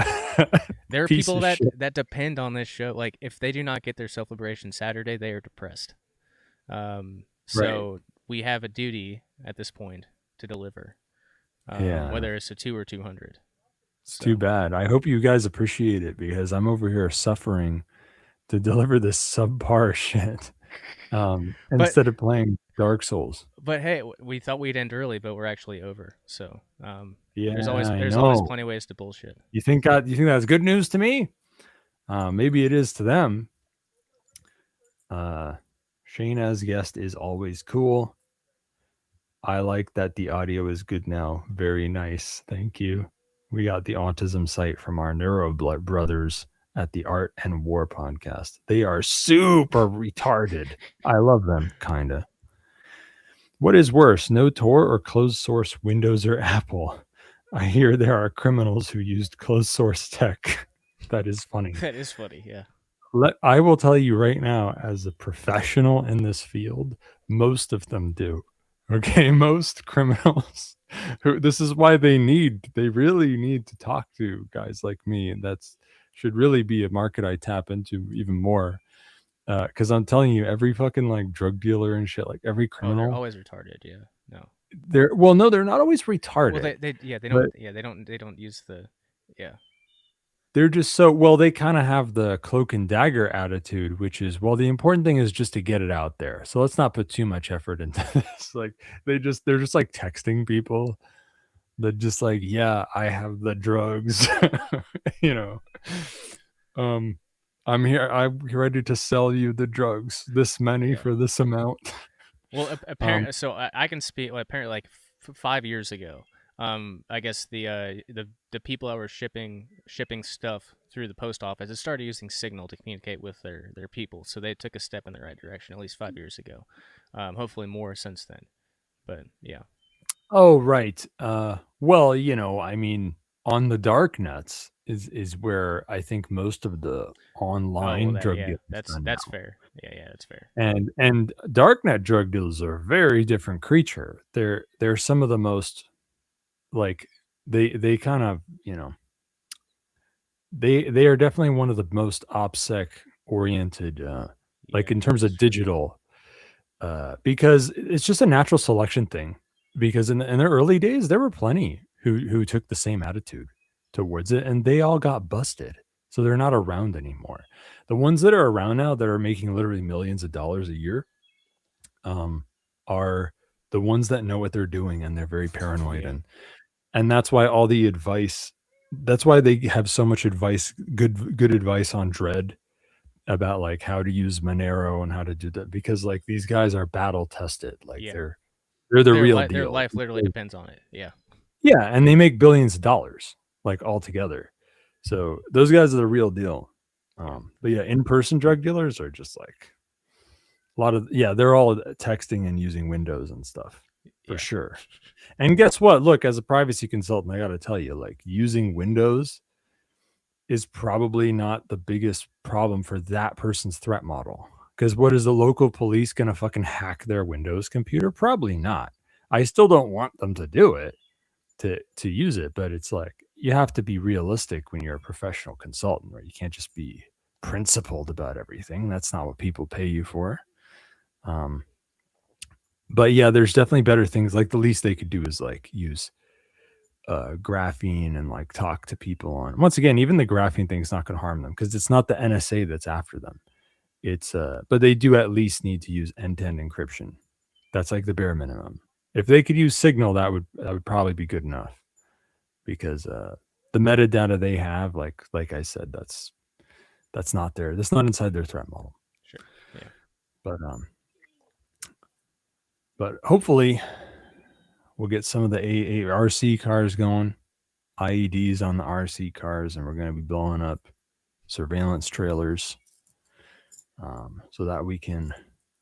There are piece people of that shit. depend on this show. Like if they do not get their Self Liberation Saturday, they are depressed. So we have a duty at this point to deliver, Yeah. whether it's a 2 or 200. It's too bad. I hope you guys appreciate it because I'm over here suffering to deliver this subpar shit instead of playing Dark Souls. But hey, we thought we'd end early, but we're actually over. So Yeah, there's I always know. plenty of ways to bullshit. You think that's good news to me? Maybe it is to them. Shane as guest is always cool. I like that the audio is good now. Very nice. Thank you. We got the autism site from our neuro brothers at the Art and War podcast. They are super retarded. I love them, kinda. What is worse, no Tor or closed source Windows or Apple? I hear there are criminals who used closed source tech. That is funny. That is funny, yeah. I will tell you right now, as a professional in this field, most of them do. Okay, most criminals this is why they really need to talk to guys like me, and that's should really be a market I tap into even more. Because I'm telling you, every fucking like drug dealer and shit, like every criminal, they're always retarded. Yeah, no. They're not always retarded. Well, they don't use the They're just so they kind of have the cloak and dagger attitude, which is, well, the important thing is just to get it out there. So let's not put too much effort into this. Like they're just like texting people that just like, yeah, I have the drugs, I'm ready to sell you the drugs, this many for this amount. Well, apparently, so I can speak. Well, apparently, like 5 years ago, I guess the people that were shipping stuff through the post office, it started using Signal to communicate with their people. So they took a step in the right direction at least 5 years ago. Hopefully more since then. But yeah. Oh right. Well, I mean, on the dark nets is where I think most of the online drug deals. That's fair. Yeah, that's fair. And darknet drug dealers are a very different creature. They're some of the most like they kind of they are definitely one of the most OPSEC oriented like in terms of digital because it's just a natural selection thing. Because in the early days there were plenty who took the same attitude towards it, and they all got busted. So they're not around anymore. The ones that are around now that are making literally millions of dollars a year are the ones that know what they're doing, and they're very paranoid. And that's why all the advice, that's why they have so much advice, good advice on Dread about like how to use Monero and how to do that, because like these guys are battle tested. Like they're the real deal. Their life literally depends on it. Yeah. Yeah, and they make billions of dollars like all together. So those guys are the real deal. But yeah, in-person drug dealers are just like a lot of they're all texting and using Windows and stuff for sure. And guess what? Look, as a privacy consultant, I got to tell you, like using Windows is probably not the biggest problem for that person's threat model. Because what is the local police going to fucking hack their Windows computer? Probably not. I still don't want them to do it, to use it, but it's like you have to be realistic when you're a professional consultant, right? You can't just be principled about everything. That's not what people pay you for. But yeah, there's definitely better things. Like the least they could do is like use graphene and like talk to people on. Once again, even the graphene thing is not going to harm them because it's not the NSA that's after them. It's but they do at least need to use end-to-end encryption. That's like the bare minimum. If they could use Signal, that would probably be good enough, because the metadata they have, like I said, that's not there. That's not inside their threat model. Sure. Yeah. But hopefully we'll get some of the RC cars going, IEDs on the RC cars, and we're going to be blowing up surveillance trailers so that we can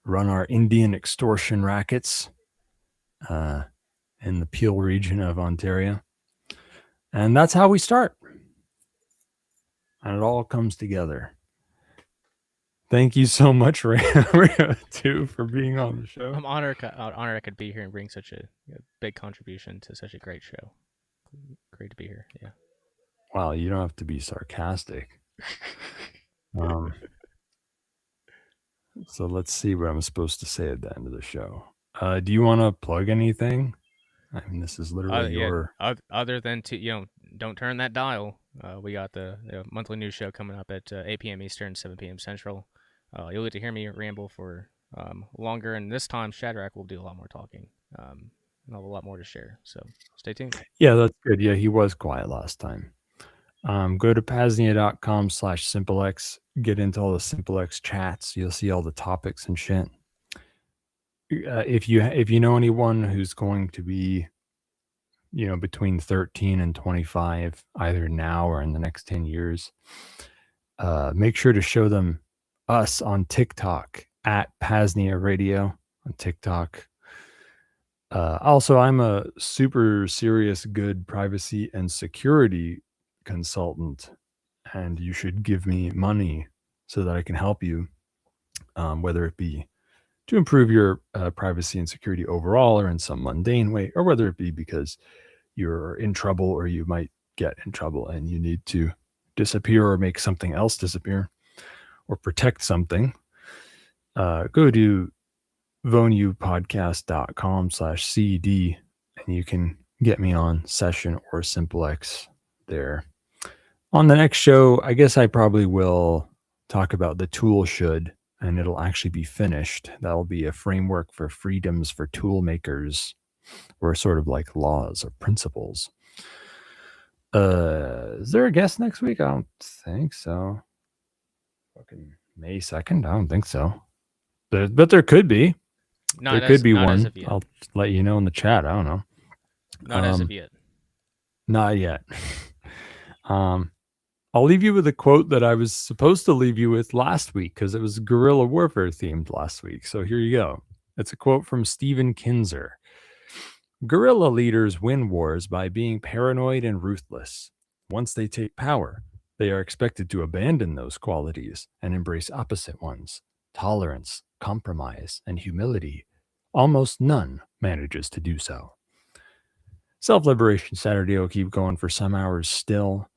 run our Indian extortion rackets in the Peel region of Ontario. And that's how we start. and it all comes together. Thank you so much, Rayo, too, for being on the show. I'm honored I could be here and bring such a big contribution to such a great show. Great to be here. Yeah. Wow, you don't have to be sarcastic. So let's see what I'm supposed to say at the end of the show. Do you want to plug anything? I mean, this is literally your... Other than don't turn that dial. We got the monthly news show coming up at 8 p.m. Eastern, 7 p.m. Central. You'll get to hear me ramble for longer, and this time Shadrach will do a lot more talking. And I'll have a lot more to share, so stay tuned. Yeah, that's good. Yeah, he was quiet last time. Go to PAZNIA.com/SimpleX. Get into all the SimpleX chats. You'll see all the topics and shit. If you know anyone who's going to be, between 13 and 25, either now or in the next 10 years, make sure to show them us on TikTok at PAZNIA Radio on TikTok. Also, I'm a super serious good privacy and security consultant, and you should give me money so that I can help you, whether it be to improve your privacy and security overall or in some mundane way, or whether it be because you're in trouble or you might get in trouble and you need to disappear or make something else disappear or protect something. Go to vonupodcast.com/CD and you can get me on Session or SimpleX there. On the next show, I guess I probably will talk about the tool should, and it'll actually be finished. That'll be a framework for freedoms for tool makers, or sort of like laws or principles. Is there a guest next week? I don't think so. Fucking May 2nd? I don't think so. But there could be. There could be one. I'll let you know in the chat. I don't know. Not as of yet. Not yet. I'll leave you with a quote that I was supposed to leave you with last week because it was guerrilla warfare themed last week. So here you go. It's a quote from Stephen Kinzer. Guerrilla leaders win wars by being paranoid and ruthless. Once they take power, they are expected to abandon those qualities and embrace opposite ones: tolerance, compromise, and humility. Almost none manages to do so. Self-Liberation Saturday will keep going for some hours still.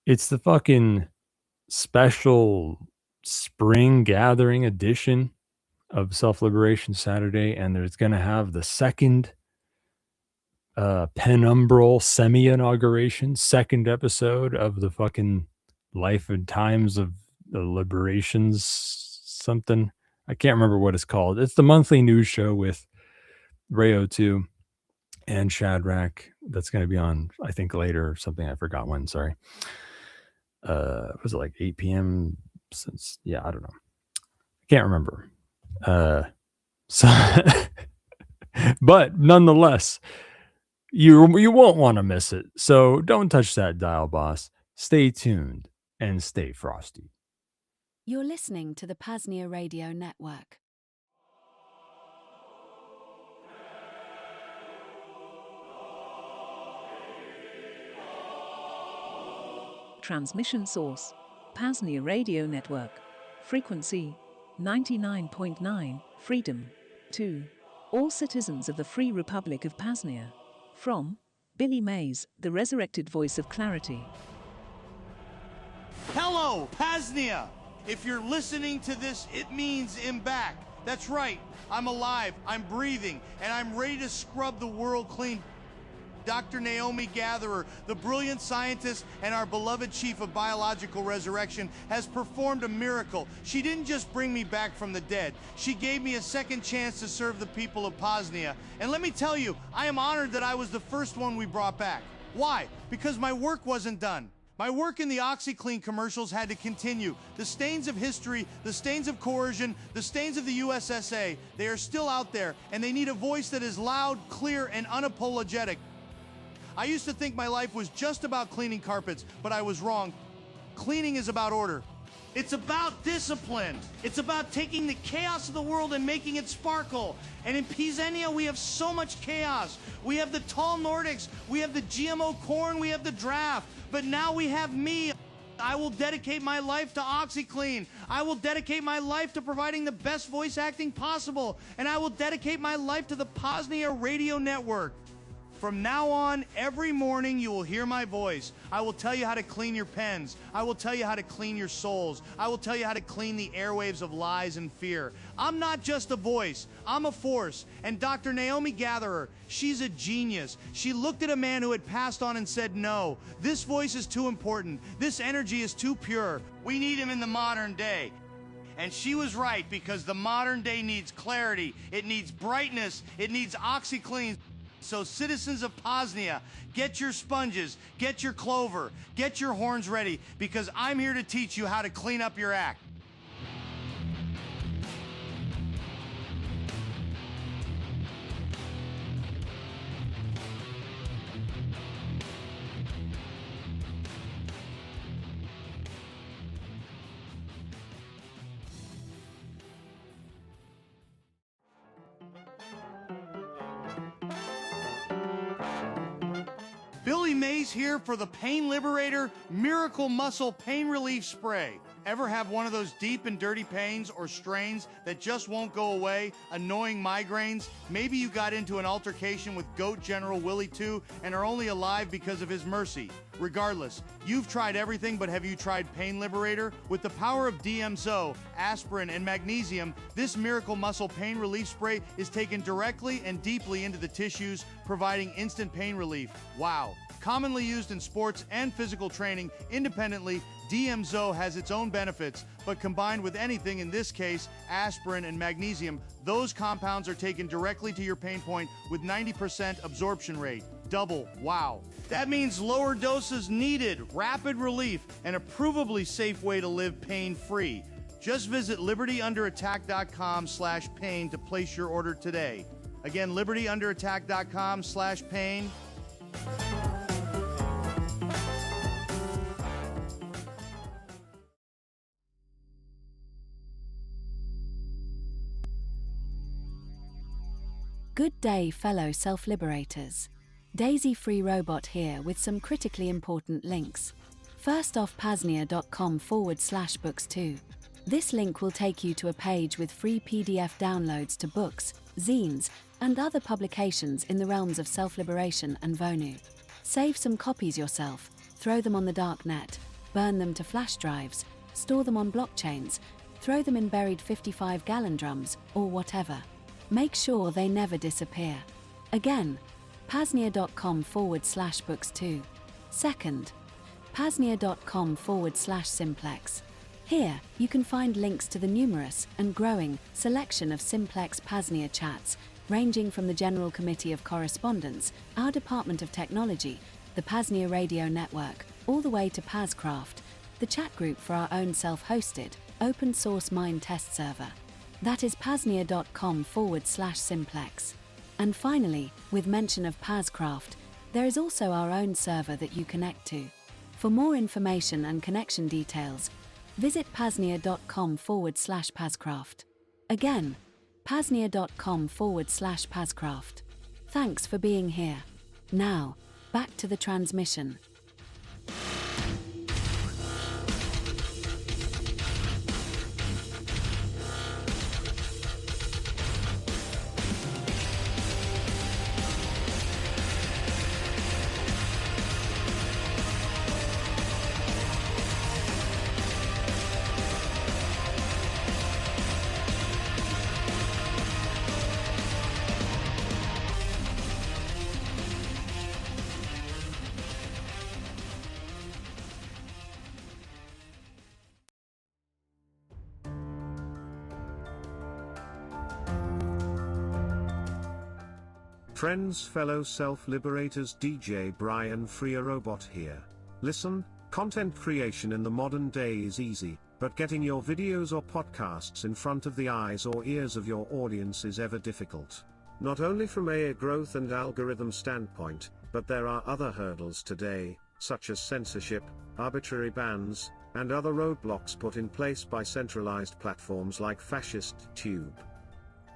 It's the fucking special spring gathering edition of Self-Liberation Saturday, and there's going to have the second penumbral semi-inauguration, second episode of the fucking Life and Times of the Liberations something. I can't remember what it's called. It's the monthly news show with Rayo 2 and Shadrach that's going to be on, I think, later or something. I forgot when, sorry. Was it like 8 p.m. since? Yeah, I don't know. I can't remember. But nonetheless, you won't want to miss it. So don't touch that dial, boss. Stay tuned and stay frosty. You're listening to the PAZNIA Radio Network. Transmission source, PAZNIA Radio Network. Frequency, 99.9, freedom. To all citizens of the Free Republic of PAZNIA. From Billy Mays, the resurrected voice of clarity. Hello, PAZNIA! If you're listening to this, it means I'm back. That's right, I'm alive, I'm breathing, and I'm ready to scrub the world clean. Dr. Naomi Gatherer, the brilliant scientist and our beloved chief of biological resurrection, has performed a miracle. She didn't just bring me back from the dead. She gave me a second chance to serve the people of PAZNIA. And let me tell you, I am honored that I was the first one we brought back. Why? Because my work wasn't done. My work in the OxyClean commercials had to continue. The stains of history, the stains of coercion, the stains of the USSA, they are still out there, and they need a voice that is loud, clear, and unapologetic. I used to think my life was just about cleaning carpets, but I was wrong. Cleaning is about order. It's about discipline. It's about taking the chaos of the world and making it sparkle. And in P.A.Z.NIA, we have so much chaos. We have the tall Nordics, we have the GMO corn, we have the draft, but now we have me. I will dedicate my life to OxyClean. I will dedicate my life to providing the best voice acting possible. And I will dedicate my life to the PAZNIA radio network. From now on, every morning you will hear my voice. I will tell you how to clean your pens. I will tell you how to clean your souls. I will tell you how to clean the airwaves of lies and fear. I'm not just a voice. I'm a force. And Dr. Naomi Gatherer, she's a genius. She looked at a man who had passed on and said, no, this voice is too important. This energy is too pure. We need him in the modern day. And she was right, because the modern day needs clarity. It needs brightness. It needs OxyClean. So citizens of PAZNIA, get your sponges, get your clover, get your horns ready, because I'm here to teach you how to clean up your act. Billy Mays here for the Pain Liberator Miracle Muscle Pain Relief Spray. Ever have one of those deep and dirty pains or strains that just won't go away? Annoying migraines? Maybe you got into an altercation with Goat General Willie II and are only alive because of his mercy. Regardless, you've tried everything, but have you tried Pain Liberator? With the power of DMSO, aspirin, and magnesium, this Miracle Muscle Pain Relief Spray is taken directly and deeply into the tissues, providing instant pain relief. Wow. Commonly used in sports and physical training independently, DMSO has its own benefits, but combined with anything, in this case, aspirin and magnesium, those compounds are taken directly to your pain point with 90% absorption rate. Double. Wow. That means lower doses needed, rapid relief, and a provably safe way to live pain-free. Just visit libertyunderattack.com/pain to place your order today. Again, libertyunderattack.com/pain. Good day, fellow self-liberators. Daisy Free Robot here with some critically important links. First off, PAZNIA.com/books2. This link will take you to a page with free PDF downloads to books, zines, and other publications in the realms of self-liberation and Vonu. Save some copies yourself, throw them on the dark net, burn them to flash drives, store them on blockchains, throw them in buried 55-gallon drums, or whatever. Make sure they never disappear. Again, PAZNIA.com/books2. Second, PAZNIA.com/simplex. Here, you can find links to the numerous and growing selection of simplex PAZNIA chats, ranging from the General Committee of Correspondence, our Department of Technology, the PAZNIA Radio Network, all the way to PAZcraft, the chat group for our own self-hosted, open-source mine test server. That is PAZNIA.com/simplex. And finally, with mention of PAZcraft, there is also our own server that you connect to. For more information and connection details, visit PAZNIA.com/PAZcraft. Again, PAZNIA.com/PAZcraft. Thanks for being here. Now, back to the transmission. Friends, fellow self-liberators, DJ Brian Freer Robot here. Listen, content creation in the modern day is easy, but getting your videos or podcasts in front of the eyes or ears of your audience is ever difficult. Not only from a growth and algorithm standpoint, but there are other hurdles today, such as censorship, arbitrary bans, and other roadblocks put in place by centralized platforms like fascist Tube.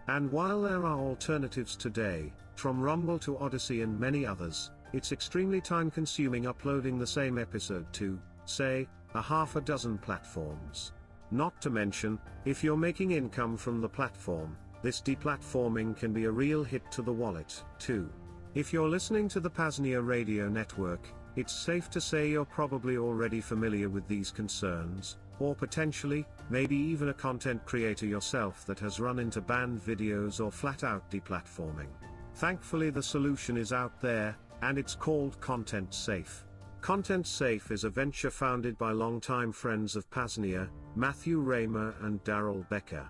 And while there are alternatives today, from Rumble to Odyssey and many others, it's extremely time-consuming uploading the same episode to, say, a half a dozen platforms. Not to mention, if you're making income from the platform, this deplatforming can be a real hit to the wallet, too. If you're listening to the PAZNIA radio network, it's safe to say you're probably already familiar with these concerns, or potentially, maybe even a content creator yourself that has run into banned videos or flat-out deplatforming. Thankfully, the solution is out there, and it's called Content Safe. Content Safe is a venture founded by longtime friends of PAZNIA, Matthew Raymer and Daryl Becker.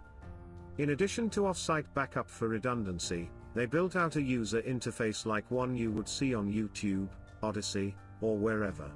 In addition to off-site backup for redundancy, they built out a user interface like one you would see on YouTube, Odyssey, or wherever.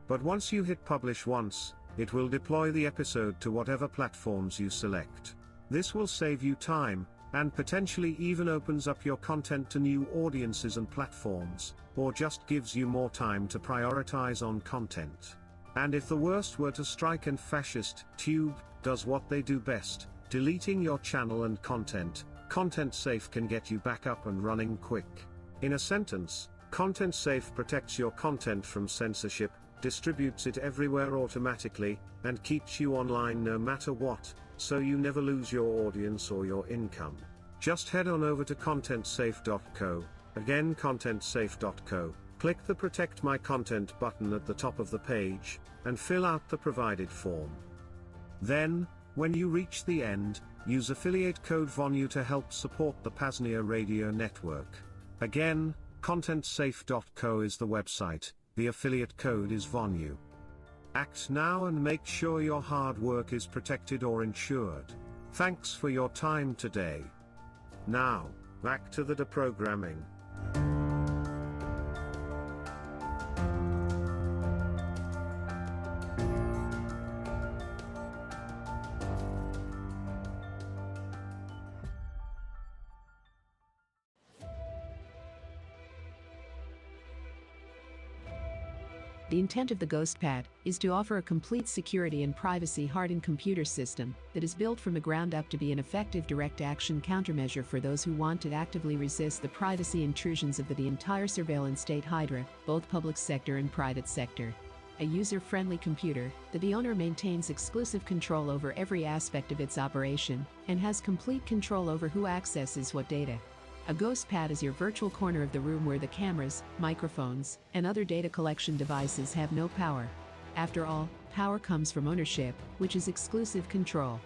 But once you hit publish once, it will deploy the episode to whatever platforms you select. This will save you time, and potentially even opens up your content to new audiences and platforms, or just gives you more time to prioritize on content. And if the worst were to strike and fascist Tube does what they do best, deleting your channel and content, Content Safe can get you back up and running quick. In a sentence, Content Safe protects your content from censorship, distributes it everywhere automatically, and keeps you online no matter what, so you never lose your audience or your income. Just head on over to contentsafe.co, again contentsafe.co, click the Protect My Content button at the top of the page, and fill out the provided form. Then, when you reach the end, use affiliate code Vonu to help support the PAZNIA radio network. Again, contentsafe.co is the website, the affiliate code is Vonu. Act now and make sure your hard work is protected or insured. Thanks for your time today. Now, back to the deprogramming. The intent of the GhostPad is to offer a complete security and privacy hardened computer system that is built from the ground up to be an effective direct action countermeasure for those who want to actively resist the privacy intrusions of the entire surveillance state hydra, both public sector and private sector. A user-friendly computer that the owner maintains exclusive control over every aspect of its operation and has complete control over who accesses what data. A GhostPad is your virtual corner of the room where the cameras, microphones, and other data collection devices have no power. After all, power comes from ownership, which is exclusive control.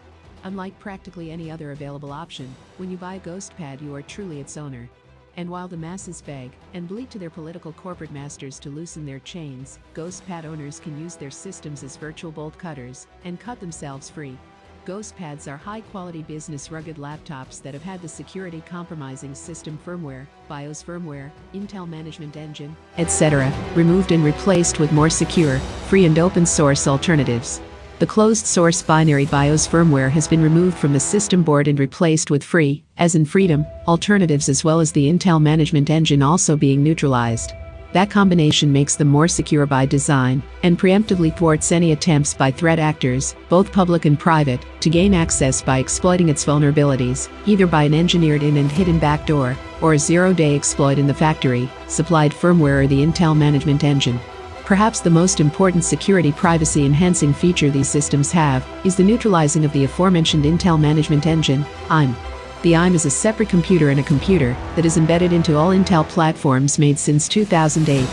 Unlike practically any other available option, when you buy a GhostPad you are truly its owner. And while the masses beg and bleed to their political corporate masters to loosen their chains, GhostPad owners can use their systems as virtual bolt cutters and cut themselves free. GhostPads are high-quality business rugged laptops that have had the security-compromising system firmware, BIOS firmware, Intel management engine, etc., removed and replaced with more secure, free and open-source alternatives. The closed-source binary BIOS firmware has been removed from the system board and replaced with free, as in freedom, alternatives as well as the Intel management engine also being neutralized. That combination makes them more secure by design, and preemptively thwarts any attempts by threat actors, both public and private, to gain access by exploiting its vulnerabilities, either by an engineered in and hidden backdoor, or a zero-day exploit in the factory, supplied firmware or the Intel management engine. Perhaps the most important security privacy-enhancing feature these systems have is the neutralizing of the aforementioned Intel management engine, IM. The IM is a separate computer in a computer that is embedded into all Intel platforms made since 2008.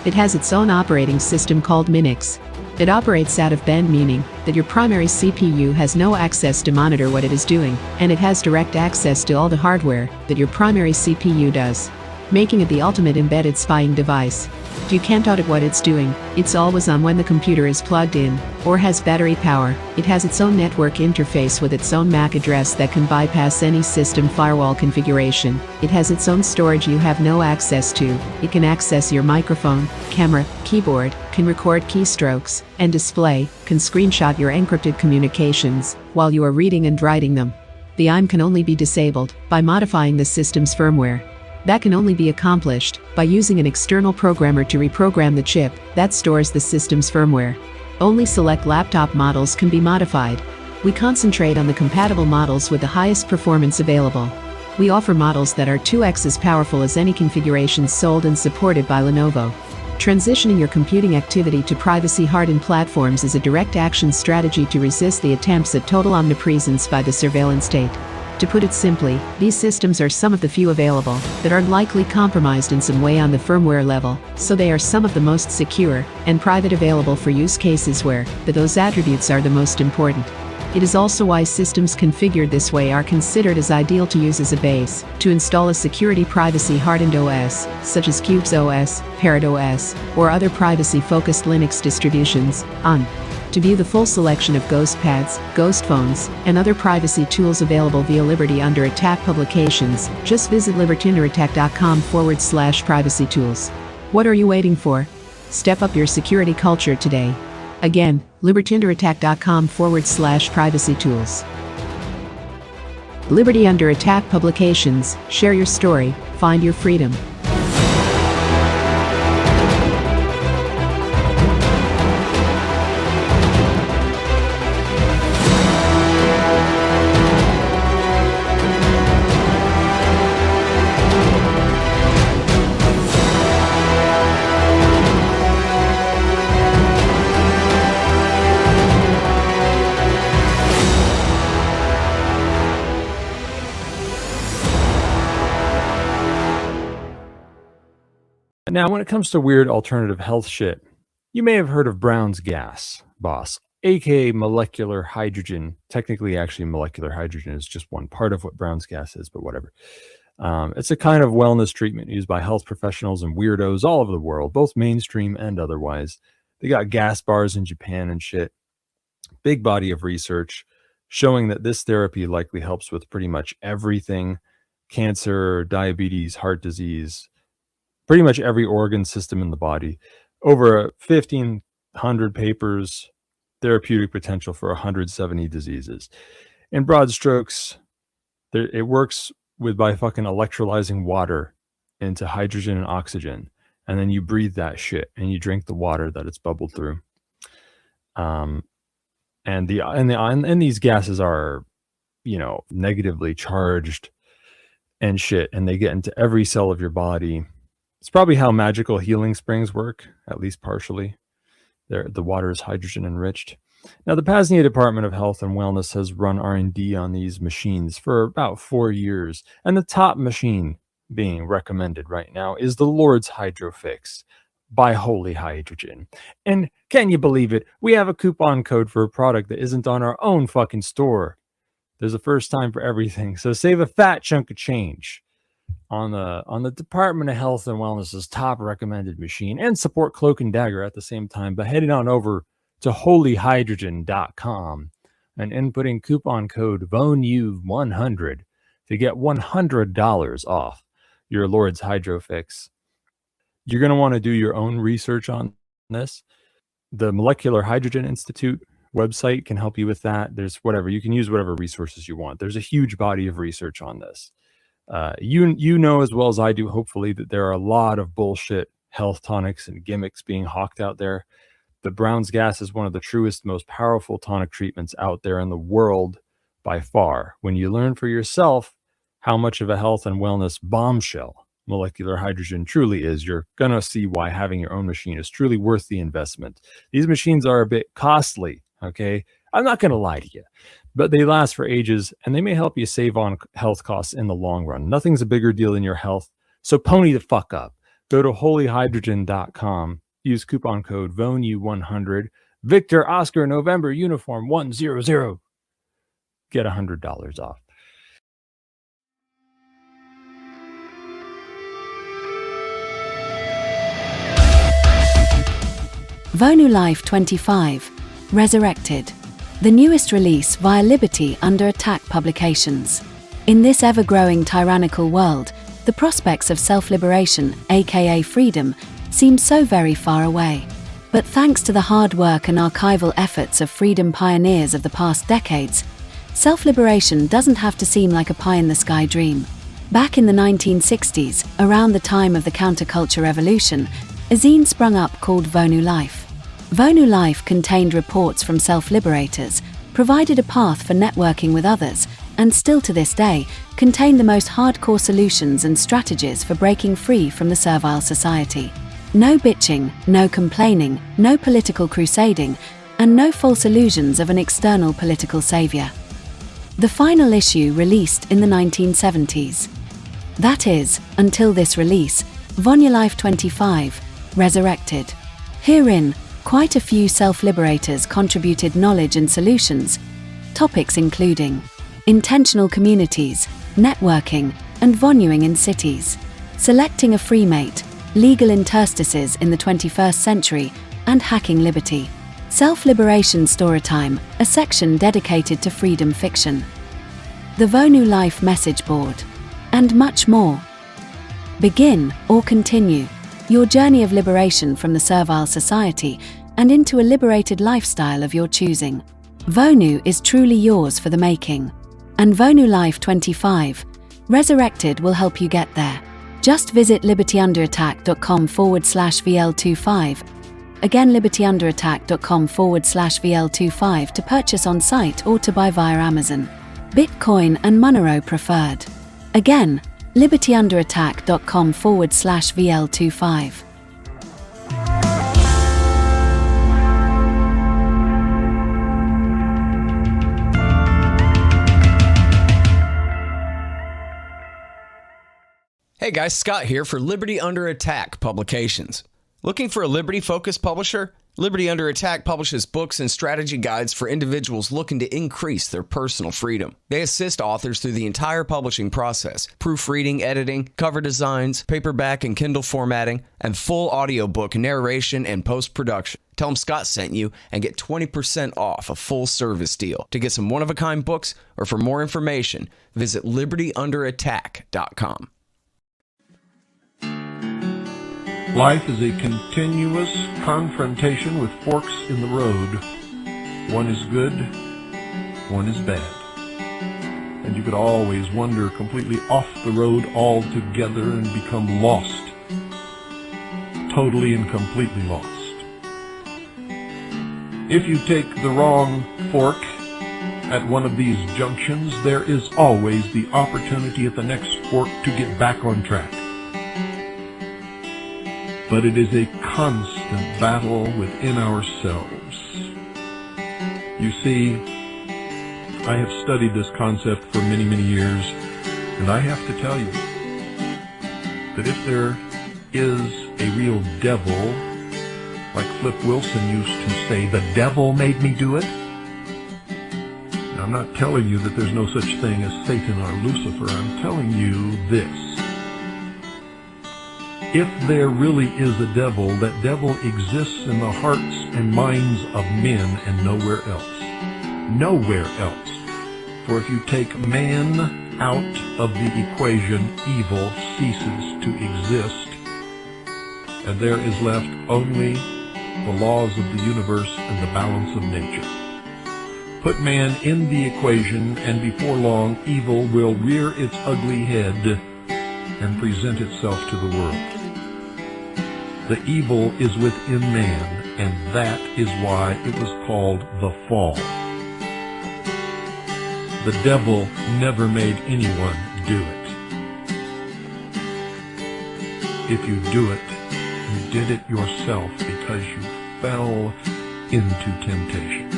It has its own operating system called Minix. It operates out of band, meaning that your primary CPU has no access to monitor what it is doing, and it has direct access to all the hardware that your primary CPU does, making it the ultimate embedded spying device. You can't audit what it's doing, it's always on when the computer is plugged in, or has battery power. It has its own network interface with its own MAC address that can bypass any system firewall configuration. It has its own storage you have no access to. It can access your microphone, camera, keyboard, can record keystrokes, and display, can screenshot your encrypted communications, while you are reading and writing them. The IM can only be disabled by modifying the system's firmware. That can only be accomplished by using an external programmer to reprogram the chip that stores the system's firmware. Only select laptop models can be modified. We concentrate on the compatible models with the highest performance available. We offer models that are 2x as powerful as any configurations sold and supported by Lenovo. Transitioning your computing activity to privacy-hardened platforms is a direct action strategy to resist the attempts at total omnipresence by the surveillance state. To put it simply, these systems are some of the few available that are likely compromised in some way on the firmware level, so they are some of the most secure and private available for use cases where those attributes are the most important. It is also why systems configured this way are considered as ideal to use as a base to install a security privacy-hardened OS, such as Qubes OS, Parrot OS, or other privacy-focused Linux distributions, on. To view the full selection of ghost pads, ghost phones, and other privacy tools available via Liberty Under Attack publications, just visit libertyunderattack.com/privacy tools. What are you waiting for? Step up your security culture today. Again, libertyunderattack.com/privacy tools. Liberty Under Attack publications, share your story, find your freedom. Now, when it comes to weird alternative health shit, you may have heard of Brown's gas, boss, aka molecular hydrogen. Technically, actually, molecular hydrogen is just one part of what Brown's gas is, but whatever. It's a kind of wellness treatment used by health professionals and weirdos all over the world, both mainstream and otherwise. They got gas bars in Japan and shit. Big body of research showing that this therapy likely helps with pretty much everything: cancer, diabetes, heart disease, pretty much every organ system in the body. Over 1,500 papers, therapeutic potential for 170 diseases. In broad strokes, it works by fucking electrolyzing water into hydrogen and oxygen, and then you breathe that shit and you drink the water that it's bubbled through. And these gases are, negatively charged and shit, and they get into every cell of your body. It's probably how magical healing springs work, at least partially. The water is hydrogen enriched. Now, the PAZNIA Department of Health and Wellness has run R&D on these machines for about 4 years, and the top machine being recommended right now is the Lord's Hydrofix by Holy Hydrogen. And can you believe it? We have a coupon code for a product that isn't on our own fucking store. There's a first time for everything, so save a fat chunk of change on the Department of Health and Wellness's top recommended machine, and support Cloak and Dagger at the same time by heading on over to holyhydrogen.com and inputting coupon code VONU100 to get $100 off your Lord's Hydrofix. You're going to want to do your own research on this. The Molecular Hydrogen Institute website can help you with that. There's whatever, you can use whatever resources you want. There's a huge body of research on this. You know as well as I do, hopefully, that there are a lot of bullshit health tonics and gimmicks being hawked out there. The Brown's gas is one of the truest, most powerful tonic treatments out there in the world by far. When you learn for yourself how much of a health and wellness bombshell molecular hydrogen truly is, you're going to see why having your own machine is truly worth the investment. These machines are a bit costly, okay? I'm not going to lie to you, but they last for ages, and they may help you save on health costs in the long run. Nothing's a bigger deal than your health, so pony the fuck up. Go to holyhydrogen.com, use coupon code VONU100, Victor Oscar November Uniform 100. Get $100 off. Vonu Life 25, Resurrected. The newest release via Liberty Under Attack publications. In this ever-growing tyrannical world, the prospects of self-liberation, aka freedom, seem so very far away. But thanks to the hard work and archival efforts of freedom pioneers of the past decades, self-liberation doesn't have to seem like a pie-in-the-sky dream. Back in the 1960s, around the time of the counterculture revolution, a zine sprung up called Vonu Life. Vonu Life contained reports from self-liberators, provided a path for networking with others, and still to this day, contain the most hardcore solutions and strategies for breaking free from the servile society. No bitching, no complaining, no political crusading, and no false illusions of an external political savior. The final issue released in the 1970s. That is, until this release, Vonu Life 25, Resurrected. Herein, quite a few self-liberators contributed knowledge and solutions, topics including intentional communities, networking, and Vonuing in cities, selecting a free mate, legal interstices in the 21st century, and hacking liberty. Self-liberation storytime, a section dedicated to freedom fiction. The Vonu Life message board. And much more. Begin, or continue, your journey of liberation from the servile society and into a liberated lifestyle of your choosing. Vonu is truly yours for the making. And Vonu Life 25, Resurrected will help you get there. Just visit libertyunderattack.com/VL25. Again, libertyunderattack.com/VL25 to purchase on site or to buy via Amazon. Bitcoin and Monero preferred. Again, libertyunderattack.com/VL25. Hey guys, Scott here for Liberty Under Attack Publications. Looking for a Liberty-focused publisher? Liberty Under Attack publishes books and strategy guides for individuals looking to increase their personal freedom. They assist authors through the entire publishing process: proofreading, editing, cover designs, paperback and Kindle formatting, and full audiobook narration and post-production. Tell them Scott sent you and get 20% off a full service deal. To get some one-of-a-kind books or for more information, visit libertyunderattack.com. Life is a continuous confrontation with forks in the road. One is good, one is bad. And you could always wander completely off the road altogether and become lost. Totally and completely lost. If you take the wrong fork at one of these junctions, there is always the opportunity at the next fork to get back on track. But it is a constant battle within ourselves. You see, I have studied this concept for many, many years, and I have to tell you that if there is a real devil, like Flip Wilson used to say, the devil made me do it. Now, I'm not telling you that there's no such thing as Satan or Lucifer. I'm telling you this. If there really is a devil, that devil exists in the hearts and minds of men and nowhere else. Nowhere else. For if you take man out of the equation, evil ceases to exist, and there is left only the laws of the universe and the balance of nature. Put man in the equation, and before long, evil will rear its ugly head and present itself to the world. The evil is within man, and that is why it was called the fall. The devil never made anyone do it. If you do it, you did it yourself because you fell into temptation.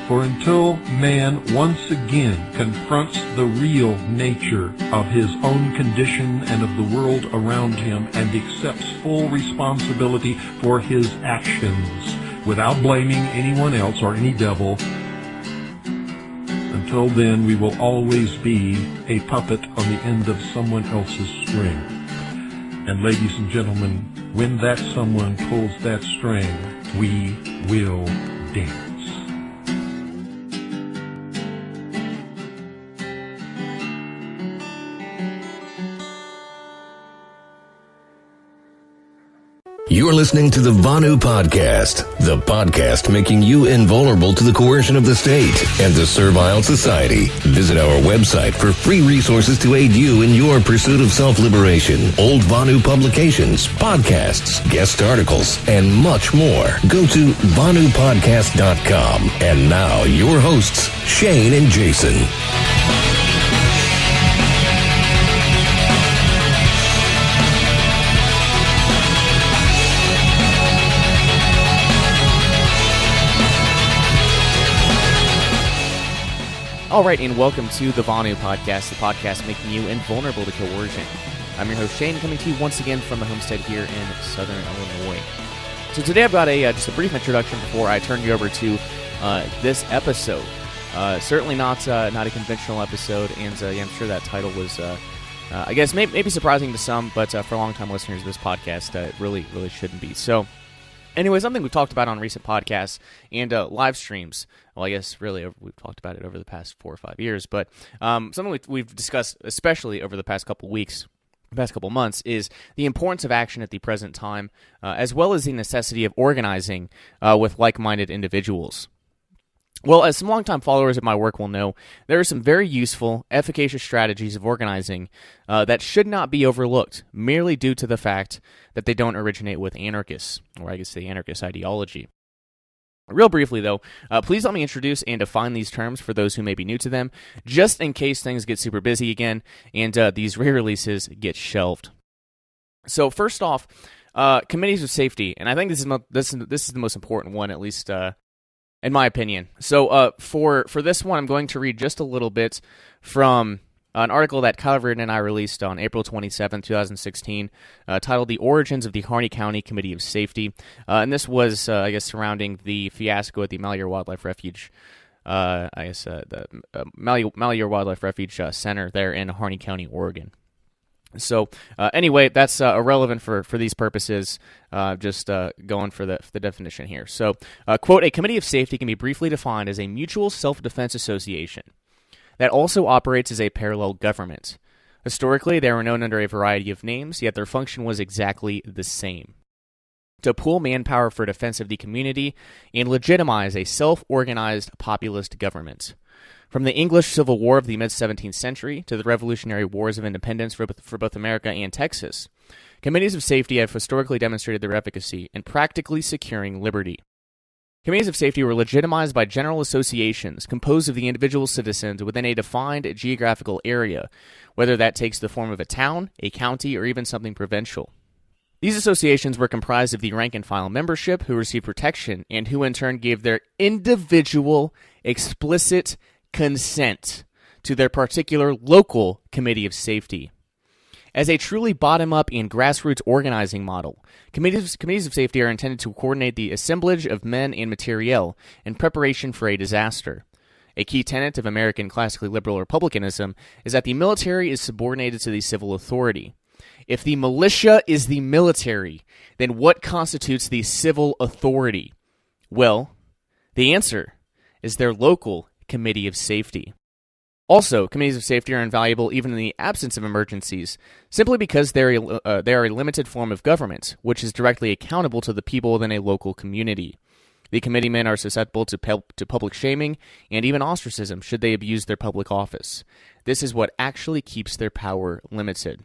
For until man once again confronts the real nature of his own condition and of the world around him and accepts full responsibility for his actions without blaming anyone else or any devil, until then we will always be a puppet on the end of someone else's string. And ladies and gentlemen, when that someone pulls that string, we will dance. You're listening to the Vonu Podcast, the podcast making you invulnerable to the coercion of the state and the servile society. Visit our website for free resources to aid you in your pursuit of self-liberation, old Vonu publications, podcasts, guest articles, and much more. Go to VonuPodcast.com. And now, your hosts, Shane and Jason. All right, and welcome to the Vonu podcast, the podcast making you invulnerable to coercion. I'm your host, Shane, coming to you once again from the homestead here in southern Illinois. So today I've got just a brief introduction before I turn you over to this episode. Certainly not a conventional episode, and I'm sure that title was, I guess, maybe surprising to some, but for long-time listeners of this podcast, it really shouldn't be. So, anyway, something we've talked about on recent podcasts and live streams. Well, I guess really we've talked about it over the past 4 or 5 years, but something we've discussed, especially over the past couple weeks, past couple months, is the importance of action at the present time, as well as the necessity of organizing with like-minded individuals. Well, as some longtime followers of my work will know, there are some very useful, efficacious strategies of organizing that should not be overlooked, merely due to the fact that they don't originate with anarchists, or I guess the anarchist ideology. Real briefly, though, please let me introduce and define these terms for those who may be new to them, just in case things get super busy again and these re-releases get shelved. So first off, committees of safety, and I think this is the most important one, at least in my opinion. So for this one, I'm going to read just a little bit from an article that Kyle Verdon and I released on April 27, 2016, titled "The Origins of the Harney County Committee of Safety," and this was, I guess, surrounding the fiasco at the Malheur Wildlife Refuge. The Malheur Wildlife Refuge Center there in Harney County, Oregon. So anyway, that's irrelevant for these purposes, just going for the definition here. So, quote, "A committee of safety can be briefly defined as a mutual self-defense association that also operates as a parallel government. Historically, they were known under a variety of names, yet their function was exactly the same: to pool manpower for defense of the community and legitimize a self-organized populist government. From the English Civil War of the mid-17th century to the Revolutionary Wars of Independence for both America and Texas, committees of safety have historically demonstrated their efficacy in practically securing liberty. Committees of safety were legitimized by general associations composed of the individual citizens within a defined geographical area, whether that takes the form of a town, a county, or even something provincial. These associations were comprised of the rank-and-file membership who received protection and who in turn gave their individual, explicit consent to their particular local committee of safety. As a truly bottom-up and grassroots organizing model, committees of safety are intended to coordinate the assemblage of men and materiel in preparation for a disaster. A key tenet of American classically liberal republicanism is that the military is subordinated to the civil authority. If the militia is the military, then what constitutes the civil authority? Well, the answer is their local committee of safety. Also, committees of safety are invaluable even in the absence of emergencies, simply because they are a limited form of government, which is directly accountable to the people within a local community. The committeemen are susceptible to public shaming and even ostracism should they abuse their public office. This is what actually keeps their power limited.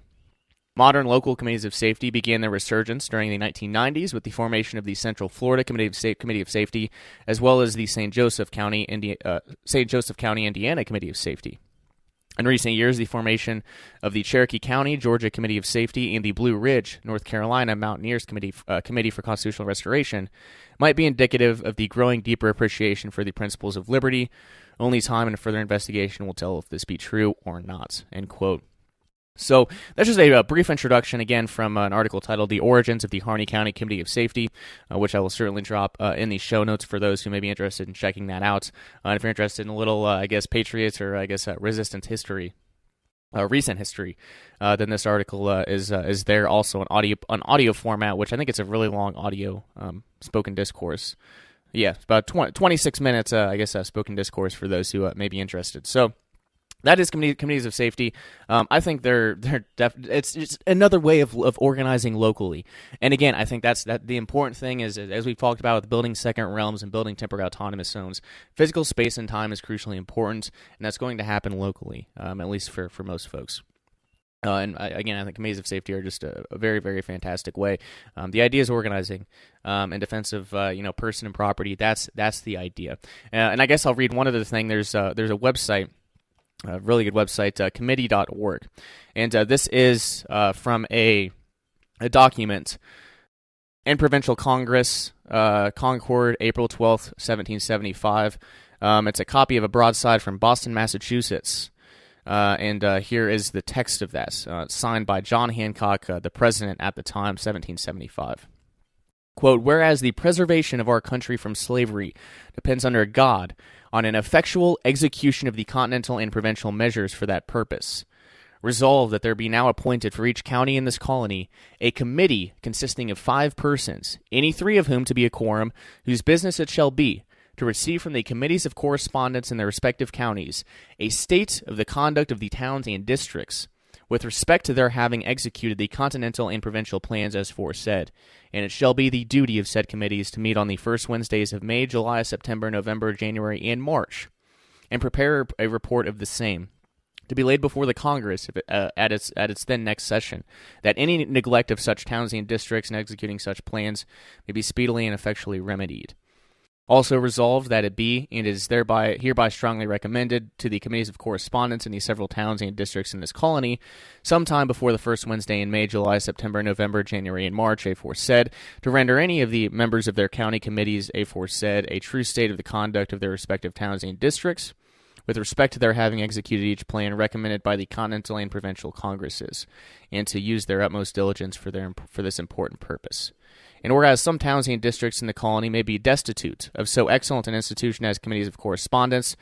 Modern local committees of safety began their resurgence during the 1990s with the formation of the Central Florida Committee of Safety, as well as the St. Joseph County, Indiana Committee of Safety. In recent years, the formation of the Cherokee County, Georgia Committee of Safety, and the Blue Ridge, North Carolina Mountaineers Committee for Constitutional Restoration might be indicative of the growing deeper appreciation for the principles of liberty. Only time and further investigation will tell if this be true or not." End quote. So that's just a brief introduction, again, from an article titled "The Origins of the Harney County Committee of Safety," which I will certainly drop in the show notes for those who may be interested in checking that out. And if you're interested in a little, Patriots or, resistance history, recent history, then this article is there also in audio format, which I think it's a really long audio spoken discourse. Yeah, it's about 26 minutes, spoken discourse for those who may be interested. So that is committees of safety. I think it's just another way of organizing locally. And again, I think that the important thing is, as we've talked about with building second realms and building temporary autonomous zones, physical space and time is crucially important, and that's going to happen locally, at least for most folks. I think committees of safety are just a very, very fantastic way. The idea is organizing in defense of person and property. That's the idea. And I guess I'll read one other thing. There's a website. A really good website, committee.org. And this is from a document in Provincial Congress, Concord, April 12th, 1775. It's a copy of a broadside from Boston, Massachusetts. And here is the text of that, signed by John Hancock, the president at the time, 1775. Quote, whereas the preservation of our country from slavery depends under God on an effectual execution of the continental and provincial measures for that purpose. Resolved that there be now appointed for each county in this colony a committee consisting of 5 persons, any 3 of whom to be a quorum, whose business it shall be to receive from the committees of correspondence in their respective counties a state of the conduct of the towns and districts, with respect to their having executed the continental and provincial plans as foresaid, and it shall be the duty of said committees to meet on the first Wednesdays of May, July, September, November, January, and March, and prepare a report of the same, to be laid before the Congress at its then next session, that any neglect of such towns and districts in executing such plans may be speedily and effectually remedied. Also resolved that it be, and is hereby strongly recommended to the committees of correspondence in the several towns and districts in this colony, sometime before the first Wednesday in May, July, September, November, January, and March, aforesaid, to render any of the members of their county committees aforesaid a true state of the conduct of their respective towns and districts, with respect to their having executed each plan recommended by the continental and provincial congresses, and to use their utmost diligence for this important purpose. And whereas some towns and districts in the colony may be destitute of so excellent an institution as committees of correspondence,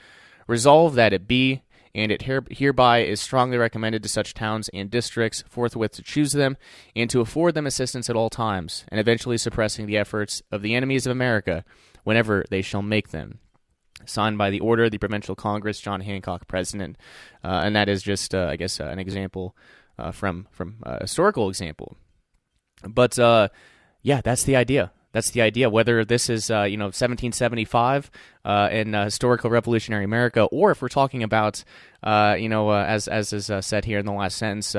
resolve that it be, and it hereby is strongly recommended to such towns and districts forthwith to choose them, and to afford them assistance at all times, and eventually suppressing the efforts of the enemies of America whenever they shall make them. Signed by the order of the Provincial Congress, John Hancock, President. And that is just, an example from a historical example. But, yeah, that's the idea. That's the idea. Whether this is, 1775 in historical revolutionary America, or if we're talking about, as is said here in the last sentence,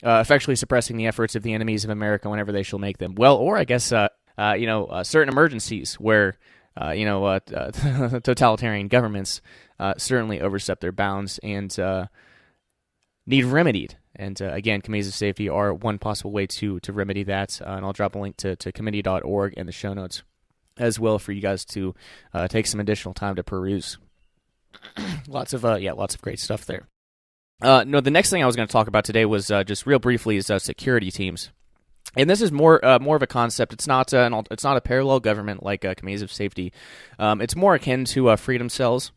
effectually suppressing the efforts of the enemies of America whenever they shall make them. Well, or I guess, certain emergencies where, totalitarian governments certainly overstep their bounds and need remedied. And again, committees of safety are one possible way to remedy that. And I'll drop a link to committee.org in the show notes as well for you guys to take some additional time to peruse. Lots of great stuff there. The next thing I was going to talk about today was just real briefly is security teams. And this is more of a concept. It's not a parallel government like committees of safety. It's more akin to freedom cells.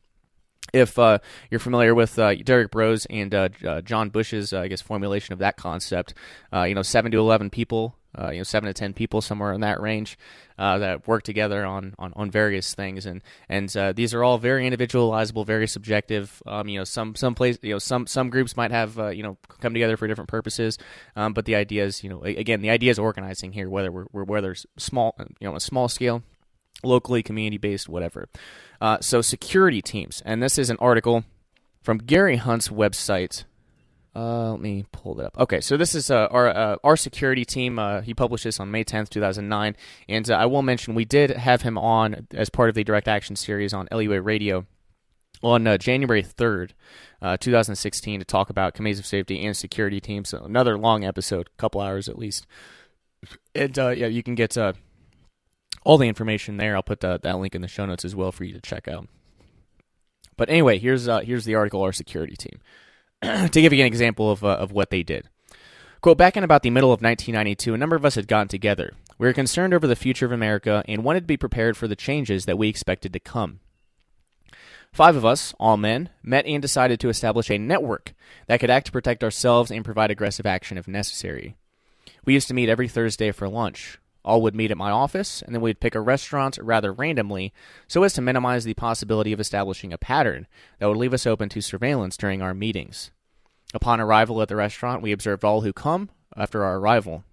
If you're familiar with Derek Bro's and John Bush's, formulation of that concept, 7 to 11 people, 7 to 10 people, somewhere in that range, that work together on various things, and these are all very individualizable, very subjective. Some groups might have come together for different purposes, but the idea is, the idea is organizing here, whether small, a small scale, locally, community-based, whatever. So security teams, and this is an article from Gary Hunt's website. Let me pull that up. Okay, so this is our security team. He published this on May 10th, 2009, and I will mention we did have him on as part of the Direct Action series on LUA Radio on January 3rd, 2016, to talk about committees of safety and security teams. So another long episode, a couple hours at least. And you can get all the information there. I'll put that link in the show notes as well for you to check out. But anyway, here's the article, Our Security Team. To give you an example of what they did. Quote, back in about the middle of 1992, a number of us had gotten together. We were concerned over the future of America and wanted to be prepared for the changes that we expected to come. 5 of us, all men, met and decided to establish a network that could act to protect ourselves and provide aggressive action if necessary. We used to meet every Thursday for lunch. All would meet at my office, and then we'd pick a restaurant rather randomly so as to minimize the possibility of establishing a pattern that would leave us open to surveillance during our meetings. Upon arrival at the restaurant, we observed all who come after our arrival.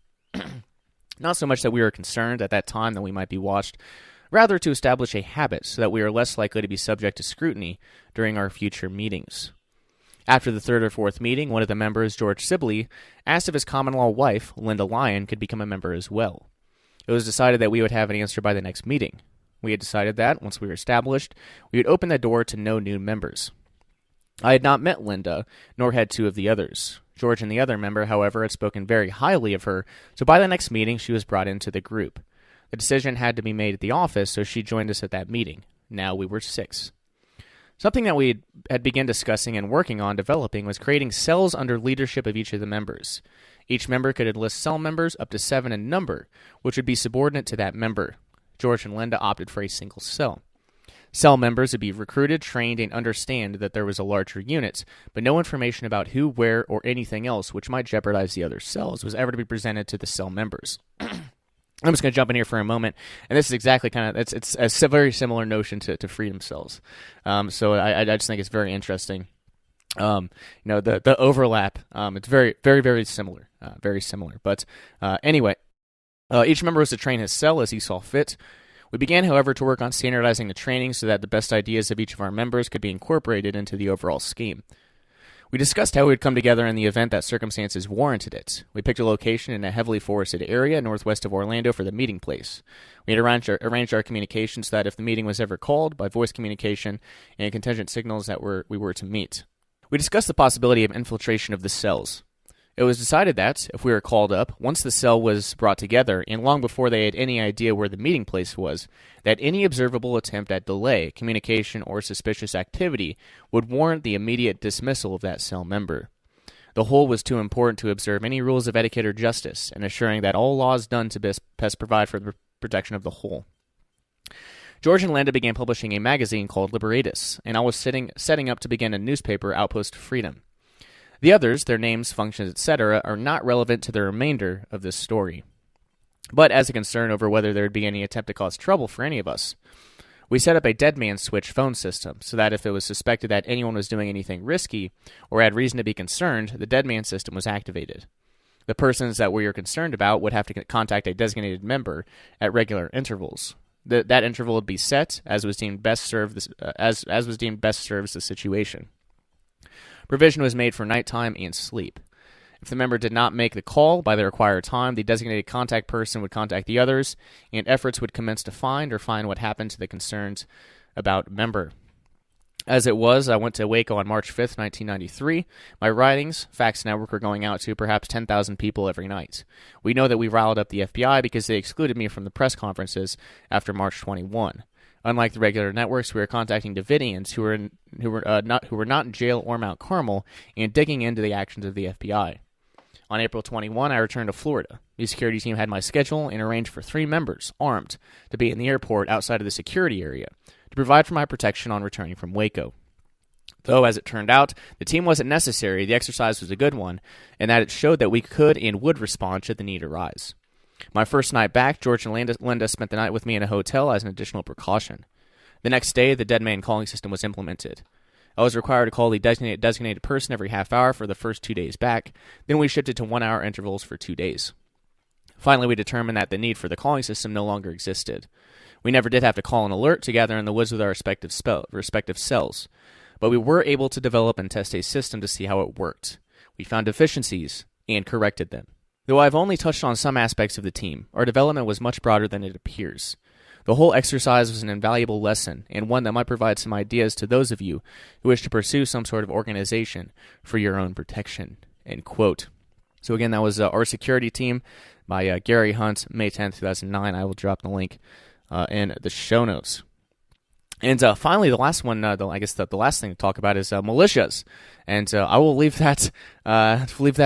Not so much that we were concerned at that time that we might be watched, rather to establish a habit so that we are less likely to be subject to scrutiny during our future meetings. After the 3rd or 4th meeting, one of the members, George Sibley, asked if his common-law wife, Linda Lyon, could become a member as well. It was decided that we would have an answer by the next meeting. We had decided that, once we were established, we would open the door to no new members. I had not met Linda, nor had 2 of the others. George and the other member, however, had spoken very highly of her, so by the next meeting she was brought into the group. The decision had to be made at the office, so she joined us at that meeting. Now we were 6. Something that we had begun discussing and working on developing was creating cells under leadership of each of the members. Each member could enlist cell members up to 7 in number, which would be subordinate to that member. George and Linda opted for a single cell. Cell members would be recruited, trained, and understand that there was a larger unit, but no information about who, where, or anything else which might jeopardize the other cells was ever to be presented to the cell members. I'm just going to jump in here for a moment, and this is exactly it's a very similar notion to freedom cells. So I just think it's very interesting. The overlap, it's very, very, very similar, But anyway, each member was to train his cell as he saw fit. We began, however, to work on standardizing the training so that the best ideas of each of our members could be incorporated into the overall scheme. We discussed how we would come together in the event that circumstances warranted it. We picked a location in a heavily forested area northwest of Orlando for the meeting place. We had arranged our communication so that if the meeting was ever called, by voice communication and contingent signals that we were to meet. We discussed the possibility of infiltration of the cells. It was decided that, if we were called up, once the cell was brought together, and long before they had any idea where the meeting place was, that any observable attempt at delay, communication, or suspicious activity would warrant the immediate dismissal of that cell member. The whole was too important to observe any rules of etiquette or justice, and assuring that all laws done to best provide for the protection of the whole. George and Linda began publishing a magazine called Veritas, and I was setting up to begin a newspaper, Outpost Freedom. The others, their names, functions, etc., are not relevant to the remainder of this story. But as a concern over whether there would be any attempt to cause trouble for any of us, we set up a dead man switch phone system so that if it was suspected that anyone was doing anything risky or had reason to be concerned, the dead man system was activated. The persons that we were concerned about would have to contact a designated member at regular intervals. That interval would be set as was deemed best serves the situation. Provision was made for nighttime and sleep. If the member did not make the call by the required time, the designated contact person would contact the others, and efforts would commence to find what happened to the concerns about member. As it was, I went to Waco on March 5th, 1993. My writings, fax network, were going out to perhaps 10,000 people every night. We know that we riled up the FBI because they excluded me from the press conferences after March 21. Unlike the regular networks, we were contacting Davidians who were not in jail or Mount Carmel and digging into the actions of the FBI. On April 21, I returned to Florida. The security team had my schedule and arranged for 3 members, armed, to be in the airport outside of the security area to provide for my protection on returning from Waco. Though, as it turned out, the team wasn't necessary, the exercise was a good one, and that it showed that we could and would respond should the need arise. My first night back, George and Linda spent the night with me in a hotel as an additional precaution. The next day, the dead man calling system was implemented. I was required to call the designated person every half hour for the first 2 days back, then we shifted to 1-hour intervals for 2 days. Finally, we determined that the need for the calling system no longer existed. We never did have to call an alert to gather in the woods with our respective cells, but we were able to develop and test a system to see how it worked. We found deficiencies and corrected them. Though I've only touched on some aspects of the team, our development was much broader than it appears. The whole exercise was an invaluable lesson, and one that might provide some ideas to those of you who wish to pursue some sort of organization for your own protection." End quote. So again, that was Our Security Team by Gary Hunt, May 10th, 2009. I will drop the link in the show notes. And finally, the last one, the last thing to talk about is militias, and I will leave that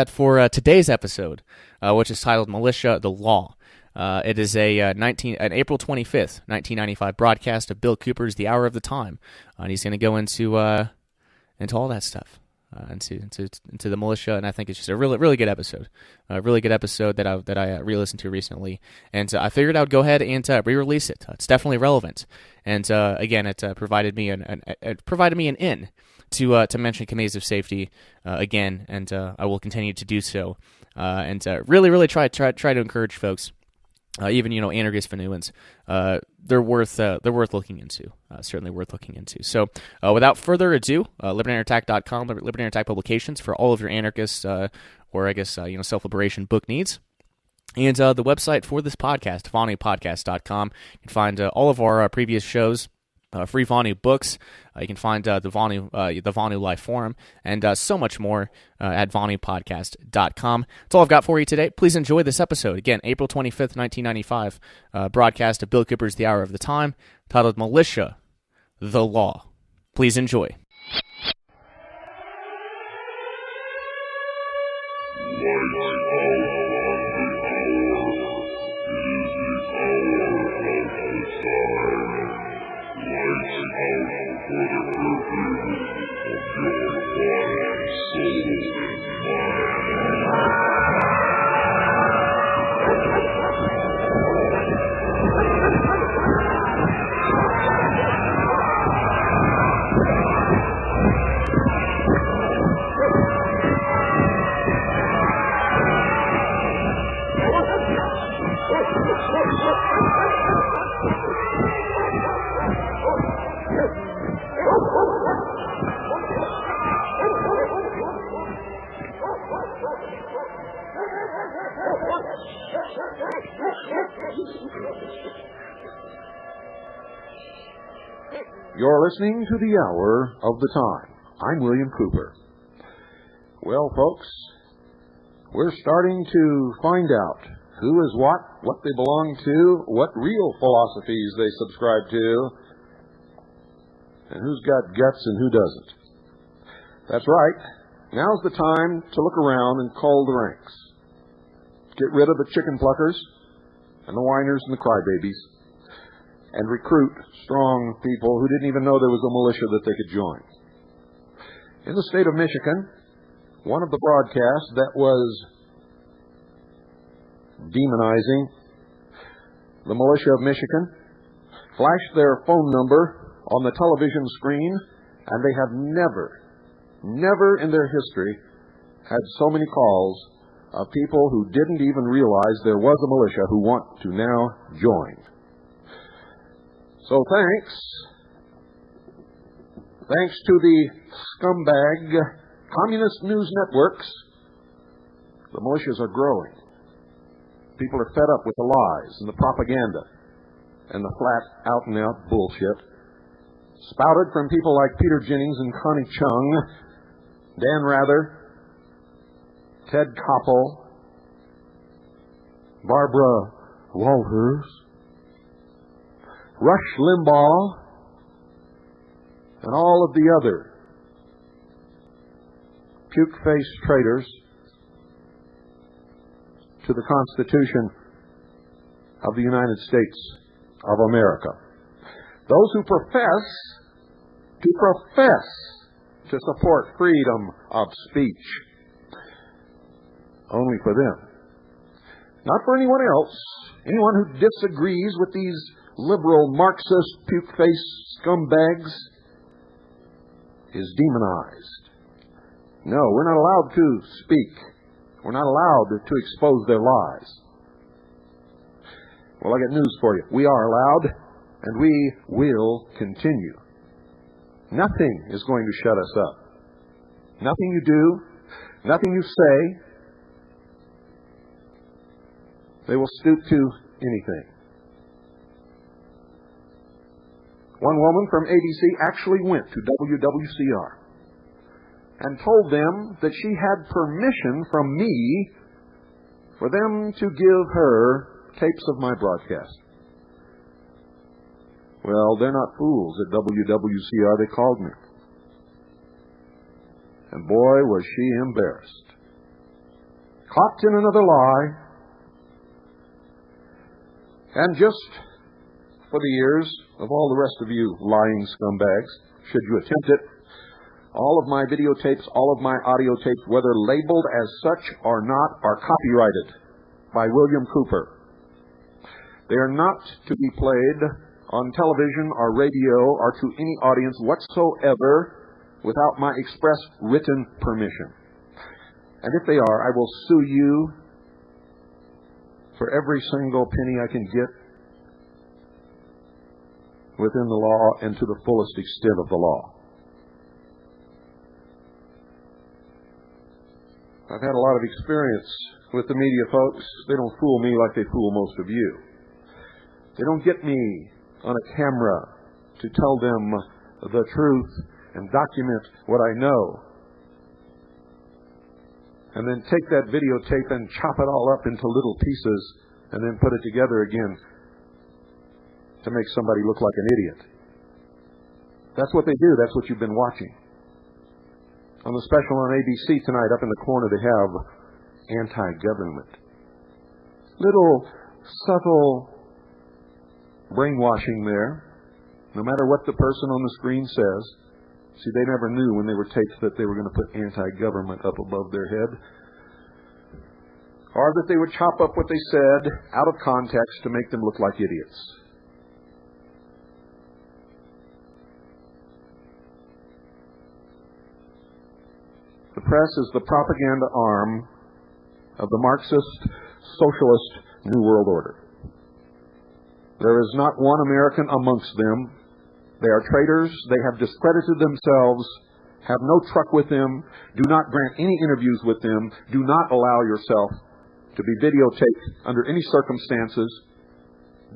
for today's episode, which is titled "Militia: The Law." It is an April 25th, 1995 broadcast of Bill Cooper's "The Hour of the Time," and he's going to go into all that stuff, into the militia, and I think it's just a really good episode, that I re-listened to recently, and I figured I would go ahead and re-release it. It's definitely relevant, and again, it provided me an in to mention committees of safety again, and I will continue to do so, and really try to encourage folks. Even anarchist Vonuans, they're worth looking into. Certainly worth looking into. So, without further ado, libertarianattack.com, Libertarian Attack Publications for all of your anarchist or self-liberation book needs. And the website for this podcast, VonuPodcast.com. You can find all of our previous shows. Free Vonu books. You can find the Vonu Live Forum, and so much more at VonuPodcast.com. That's all I've got for you today. Please enjoy this episode. Again, April 25th, 1995, broadcast of Bill Cooper's The Hour of the Time, titled "Militia: the law. Please enjoy. You're listening to the Hour of the Time. I'm William Cooper. Well, folks, we're starting to find out who is what they belong to, what real philosophies they subscribe to, and who's got guts and who doesn't. That's right. Now's the time to look around and cull the ranks. Get rid of the chicken pluckers and the whiners and the crybabies, and recruit strong people who didn't even know there was a militia that they could join. In the state of Michigan, one of the broadcasts that was demonizing the militia of Michigan flashed their phone number on the television screen, and they have never in their history had so many calls of people who didn't even realize there was a militia who want to now join. So thanks to the scumbag communist news networks, the militias are growing. People are fed up with the lies and the propaganda and the flat out-and-out bullshit spouted from people like Peter Jennings and Connie Chung, Dan Rather, Ted Koppel, Barbara Walters, Rush Limbaugh, and all of the other puke-faced traitors to the Constitution of the United States of America. Those who profess to support freedom of speech. Only for them. Not for anyone else. Anyone who disagrees with these liberal, Marxist, puke-faced scumbags is demonized. No, we're not allowed to speak. We're not allowed to expose their lies. Well, I got news for you. We are allowed, and we will continue. Nothing is going to shut us up. Nothing you do, nothing you say, they will stoop to anything. One woman from ABC actually went to WWCR and told them that she had permission from me for them to give her tapes of my broadcast. Well, they're not fools at WWCR. They called me. And boy, was she embarrassed. Caught in another lie. And just for the ears of all the rest of you lying scumbags, should you attempt it, all of my videotapes, all of my audio tapes, whether labeled as such or not, are copyrighted by William Cooper. They are not to be played on television or radio or to any audience whatsoever without my express written permission. And if they are, I will sue you for every single penny I can get within the law and to the fullest extent of the law. I've had a lot of experience with the media folks. They don't fool me like they fool most of you. They don't get me on a camera to tell them the truth and document what I know, and then take that videotape and chop it all up into little pieces and then put it together again to make somebody look like an idiot. That's what they do. That's what you've been watching. On the special on ABC tonight, up in the corner, they have anti-government. Little subtle brainwashing there. No matter what the person on the screen says. See, they never knew when they were taped that they were going to put anti-government up above their head. Or that they would chop up what they said out of context to make them look like idiots. The press is the propaganda arm of the Marxist, socialist New World Order. There is not one American amongst them. They are traitors. They have discredited themselves. Have no truck with them. Do not grant any interviews with them. Do not allow yourself to be videotaped under any circumstances.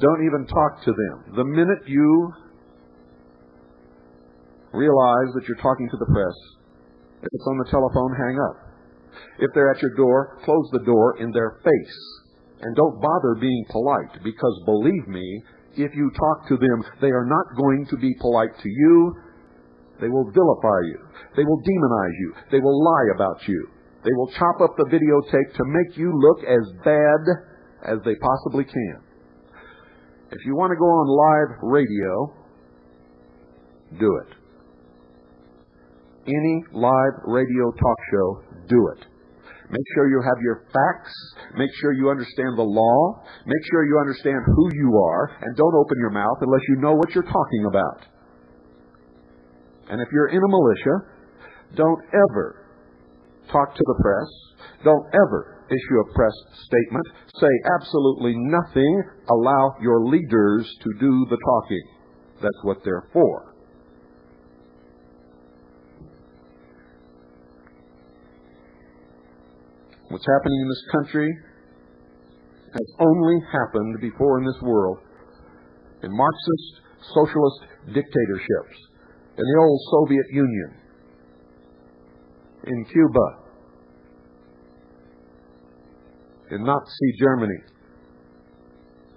Don't even talk to them. The minute you realize that you're talking to the press, if it's on the telephone, hang up. If they're at your door, close the door in their face. And don't bother being polite, because believe me, if you talk to them, they are not going to be polite to you. They will vilify you. They will demonize you. They will lie about you. They will chop up the videotape to make you look as bad as they possibly can. If you want to go on live radio, do it. Any live radio talk show, do it. Make sure you have your facts. Make sure you understand the law. Make sure you understand who you are. And don't open your mouth unless you know what you're talking about. And if you're in a militia, don't ever talk to the press. Don't ever issue a press statement. Say absolutely nothing. Allow your leaders to do the talking. That's what they're for. What's happening in this country has only happened before in this world in Marxist, socialist dictatorships, in the old Soviet Union, in Cuba, in Nazi Germany.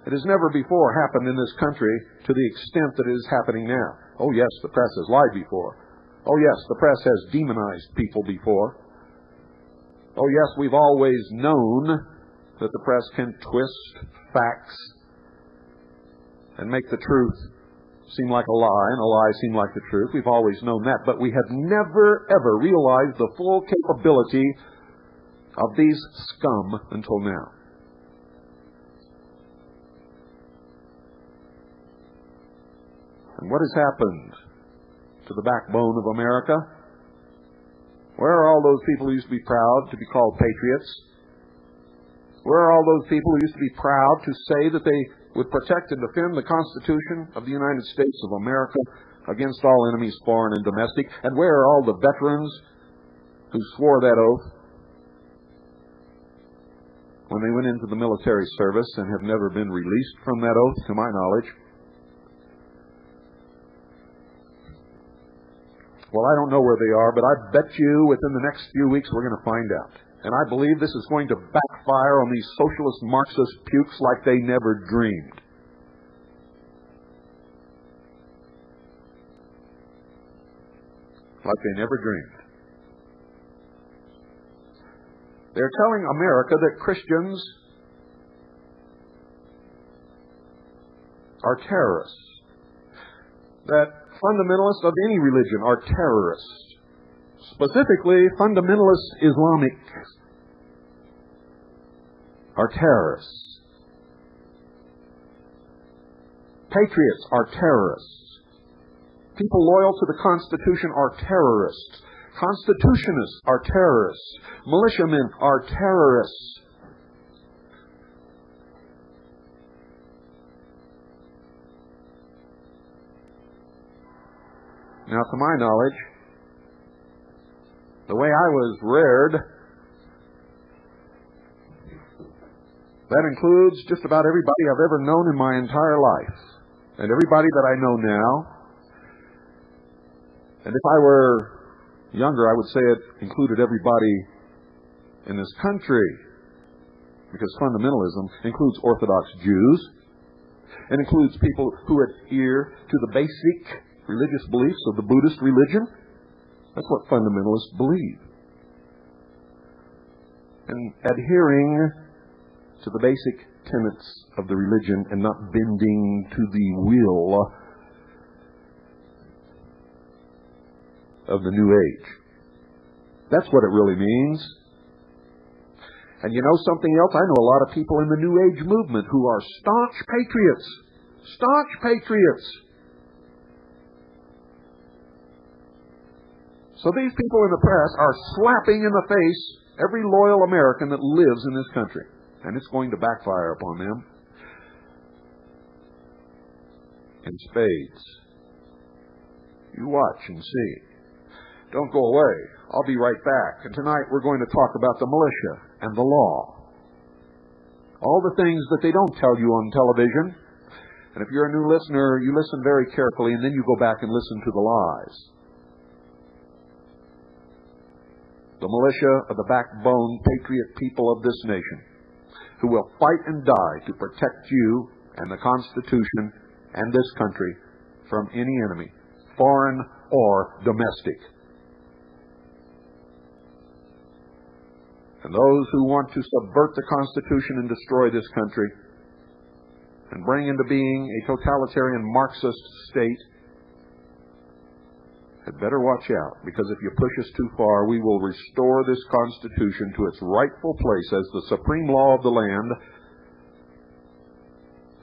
It has never before happened in this country to the extent that it is happening now. Oh yes, the press has lied before. Oh yes, the press has demonized people before. Oh yes, we've always known that the press can twist facts and make the truth seem like a lie and a lie seem like the truth. We've always known that, but we have never ever realized the full capability of these scum until now. And what has happened to the backbone of America? Where are all those people who used to be proud to be called patriots? Where are all those people who used to be proud to say that they would protect and defend the Constitution of the United States of America against all enemies, foreign and domestic? And where are all the veterans who swore that oath when they went into the military service and have never been released from that oath, to my knowledge? Well, I don't know where they are, but I bet you within the next few weeks we're going to find out. And I believe this is going to backfire on these socialist Marxist pukes like they never dreamed. Like they never dreamed. They're telling America that Christians are terrorists. That fundamentalists of any religion are terrorists. Specifically, fundamentalist Islamics are terrorists. Patriots are terrorists. People loyal to the Constitution are terrorists. Constitutionists are terrorists. Militiamen are terrorists. Now, to my knowledge, the way I was reared, that includes just about everybody I've ever known in my entire life. And everybody that I know now. And if I were younger, I would say it included everybody in this country. Because fundamentalism includes Orthodox Jews. It includes people who adhere to the basic religious beliefs of the Buddhist religion. That's what fundamentalists believe. And adhering to the basic tenets of the religion and not bending to the will of the New Age. That's what it really means. And you know something else? I know a lot of people in the New Age movement who are staunch patriots. Staunch patriots. So these people in the press are slapping in the face every loyal American that lives in this country. And it's going to backfire upon them in spades. You watch and see. Don't go away. I'll be right back. And tonight we're going to talk about the militia and the law. All the things that they don't tell you on television. And if you're a new listener, you listen very carefully and then you go back and listen to the lies. The militia are the backbone patriot people of this nation who will fight and die to protect you and the Constitution and this country from any enemy, foreign or domestic. And those who want to subvert the Constitution and destroy this country and bring into being a totalitarian Marxist state had better watch out, because if you push us too far, we will restore this Constitution to its rightful place as the supreme law of the land.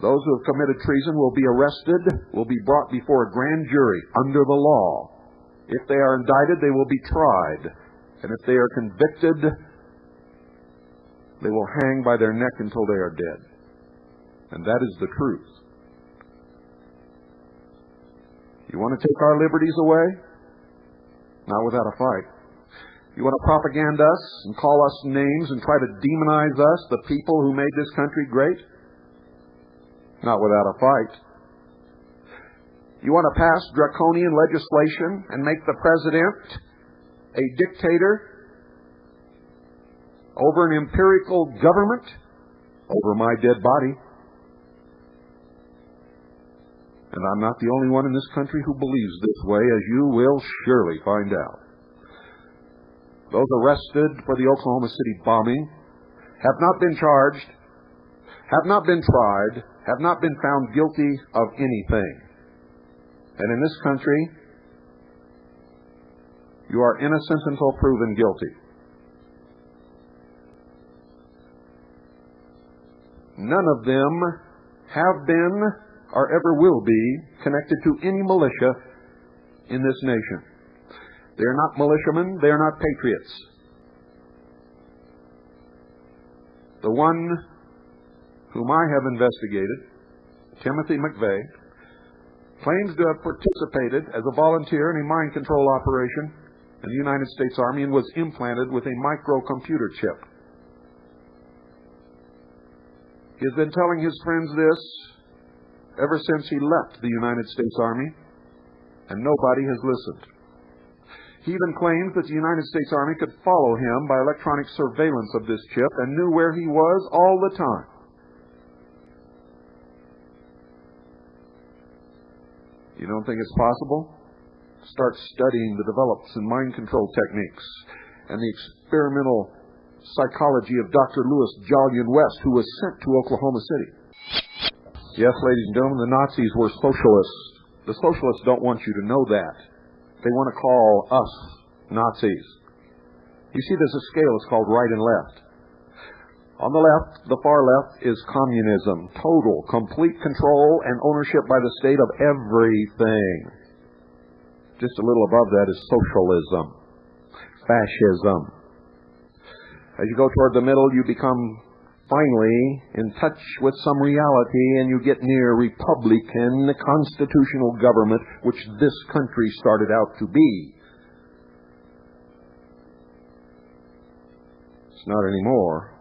Those who have committed treason will be arrested, will be brought before a grand jury under the law. If they are indicted, they will be tried. And if they are convicted, they will hang by their neck until they are dead. And that is the truth. You want to take our liberties away? Not without a fight. You want to propaganda us and call us names and try to demonize us, the people who made this country great? Not without a fight. You want to pass draconian legislation and make the president a dictator over an empirical government, over my dead body? And I'm not the only one in this country who believes this way, as you will surely find out. Those arrested for the Oklahoma City bombing have not been charged, have not been tried, have not been found guilty of anything. And in this country, you are innocent until proven guilty. None of them have been or ever will be connected to any militia in this nation. They're not militiamen, they're not patriots. The one whom I have investigated, Timothy McVeigh, claims to have participated as a volunteer in a mind control operation in the United States Army and was implanted with a microcomputer chip. He has been telling his friends this ever since he left the United States Army, and nobody has listened. He even claims that the United States Army could follow him by electronic surveillance of this chip and knew where he was all the time. You don't think it's possible? Start studying the developments in mind control techniques and the experimental psychology of Dr. Louis Jolyon West, who was sent to Oklahoma City. Yes, ladies and gentlemen, the Nazis were socialists. The socialists don't want you to know that. They want to call us Nazis. You see, there's a scale. It's called right and left. On the left, the far left, is communism. Total, complete control and ownership by the state of everything. Just a little above that is socialism, fascism. As you go toward the middle, you become finally in touch with some reality, and you get near Republican, constitutional government, which this country started out to be. It's not anymore.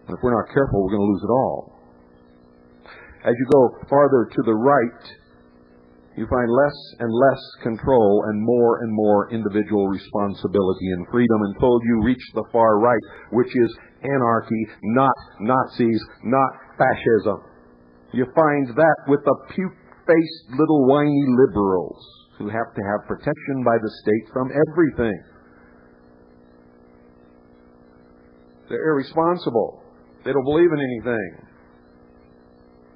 And if we're not careful, we're going to lose it all. As you go farther to the right, you find less and less control and more individual responsibility and freedom until you reach the far right, which is anarchy, not Nazis, not fascism. You find that with the red-faced little whiny liberals who have to have protection by the state from everything. They're irresponsible. They don't believe in anything.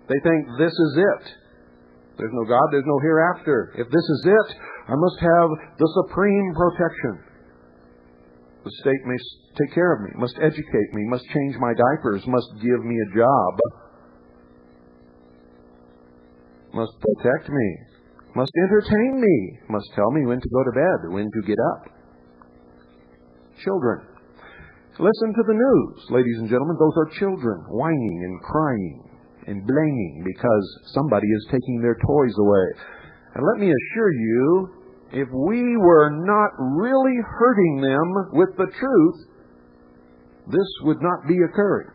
They think this is it. There's no God, there's no hereafter. If this is it, I must have the supreme protection. The state must take care of me, must educate me, must change my diapers, must give me a job, must protect me, must entertain me, must tell me when to go to bed, when to get up. Children. Listen to the news, ladies and gentlemen. Those are children whining and crying and blaming because somebody is taking their toys away. And let me assure you, if we were not really hurting them with the truth, this would not be occurring.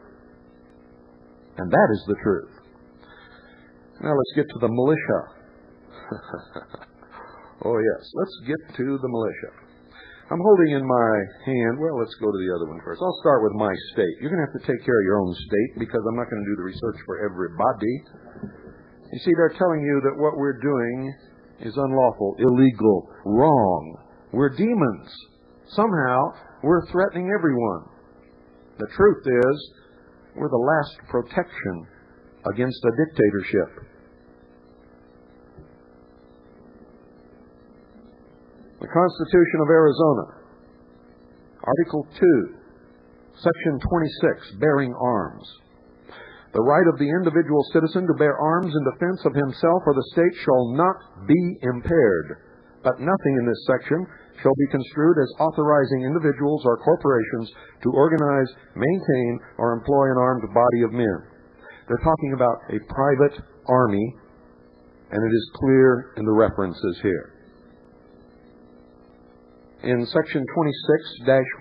And that is the truth. Now let's get to the militia. Oh yes, let's get to the militia. I'm holding in my hand, well, let's go to the other one first. I'll start with my state. You're going to have to take care of your own state because I'm not going to do the research for everybody. You see, they're telling you that what we're doing is unlawful, illegal, wrong. We're demons. Somehow, we're threatening everyone. The truth is, we're the last protection against a dictatorship. The Constitution of Arizona, Article 2, Section 26, bearing arms. The right of the individual citizen to bear arms in defense of himself or the state shall not be impaired, but nothing in this section shall be construed as authorizing individuals or corporations to organize, maintain, or employ an armed body of men. They're talking about a private army, and it is clear in the references here. In Section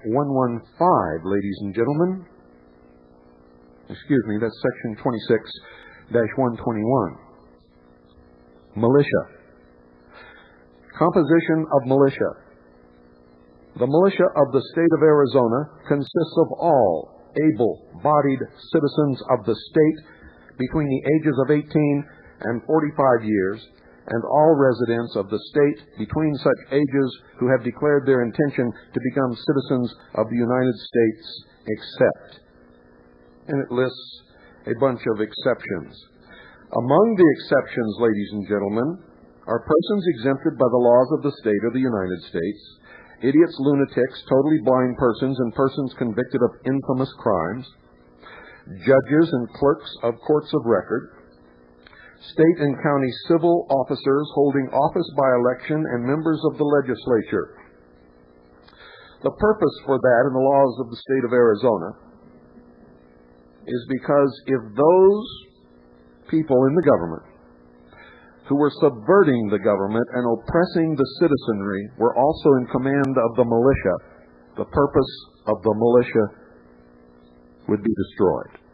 26-115, ladies and gentlemen, excuse me, that's Section 26-121. Militia. Composition of militia. The militia of the state of Arizona consists of all able-bodied citizens of the state between the ages of 18 and 45 years, and all residents of the state between such ages who have declared their intention to become citizens of the United States, except. And it lists a bunch of exceptions. Among the exceptions, ladies and gentlemen, are persons exempted by the laws of the state of the United States, idiots, lunatics, totally blind persons, and persons convicted of infamous crimes, judges and clerks of courts of record, state and county civil officers holding office by election, and members of the legislature. The purpose for that in the laws of the state of Arizona is because if those people in the government who were subverting the government and oppressing the citizenry were also in command of the militia, the purpose of the militia would be destroyed.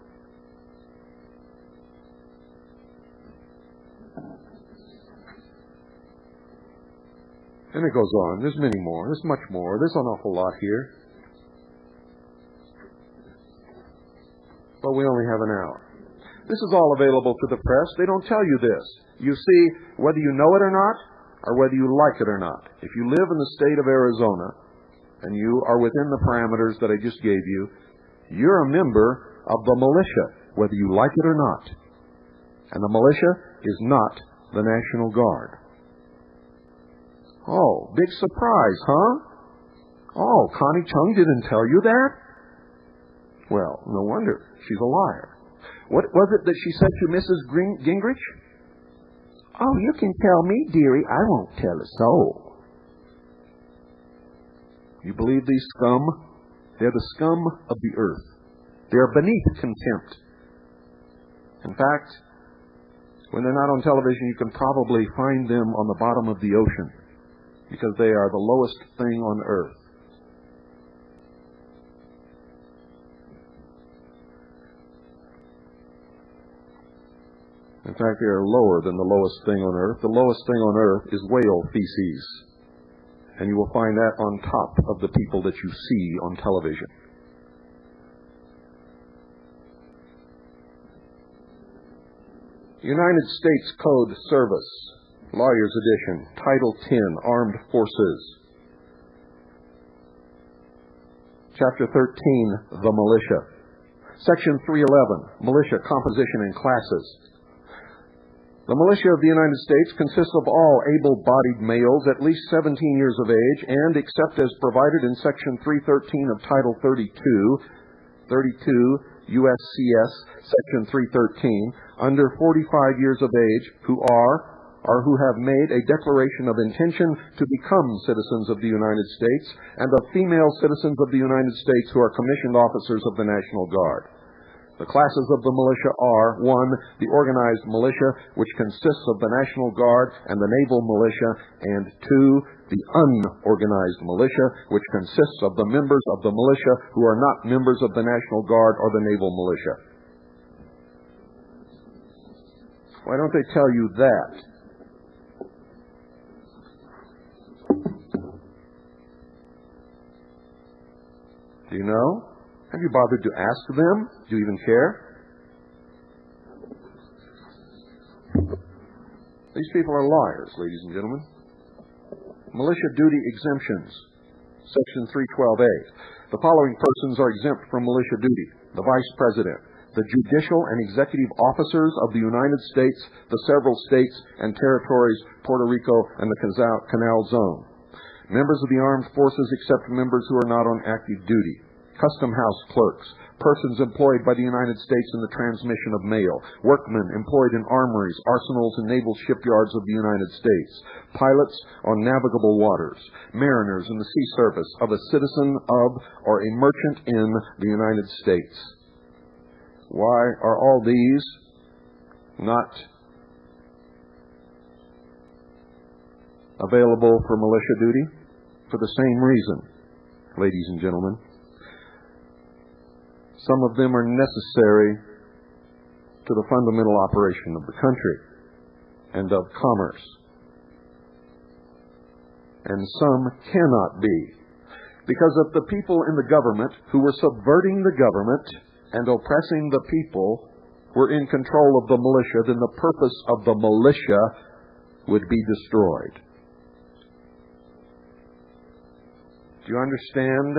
And it goes on. There's many more. There's much more. There's an awful lot here. But we only have an hour. This is all available to the press. They don't tell you this. You see, whether you know it or not, or whether you like it or not, if you live in the state of Arizona, and you are within the parameters that I just gave you, you're a member of the militia, whether you like it or not. And the militia is not the National Guard. Oh, big surprise, huh? Oh, Connie Chung didn't tell you that? Well, no wonder. She's a liar. What was it that she said to Mrs. Gingrich? Oh, you can tell me, dearie. I won't tell a soul. You believe these scum? They're the scum of the earth. They're beneath contempt. In fact, when they're not on television, you can probably find them on the bottom of the ocean, because they are the lowest thing on earth. In fact, they are lower than the lowest thing on earth. The lowest thing on earth is whale feces. And you will find that on top of the people that you see on television. United States Code Service, Lawyers Edition, Title 10, Armed Forces. Chapter 13, The Militia. Section 311, Militia Composition and Classes. The militia of the United States consists of all able-bodied males at least 17 years of age and, except as provided in Section 313 of Title 32 USCS Section 313, under 45 years of age, who are or who have made a declaration of intention to become citizens of the United States, and of female citizens of the United States who are commissioned officers of the National Guard. The classes of the militia are: 1. The organized militia, which consists of the National Guard and the Naval Militia, and 2. The unorganized militia, which consists of the members of the militia who are not members of the National Guard or the Naval Militia. Why don't they tell you that? Do you know? Have you bothered to ask them? Do you even care? These people are liars, ladies and gentlemen. Militia duty exemptions. Section 312A. The following persons are exempt from militia duty: the Vice President, the judicial and executive officers of the United States, the several states and territories, Puerto Rico, and the Canal Zone. Members of the armed forces except members who are not on active duty. Custom house clerks, persons employed by the United States in the transmission of mail, workmen employed in armories, arsenals, and naval shipyards of the United States, pilots on navigable waters, mariners in the sea service of a citizen of or a merchant in the United States. Why are all these not available for militia duty? For the same reason, ladies and gentlemen. Some of them are necessary to the fundamental operation of the country and of commerce. And some cannot be, because of the people in the government who were subverting the government and oppressing the people were in control of the militia, then the purpose of the militia would be destroyed. Do you understand?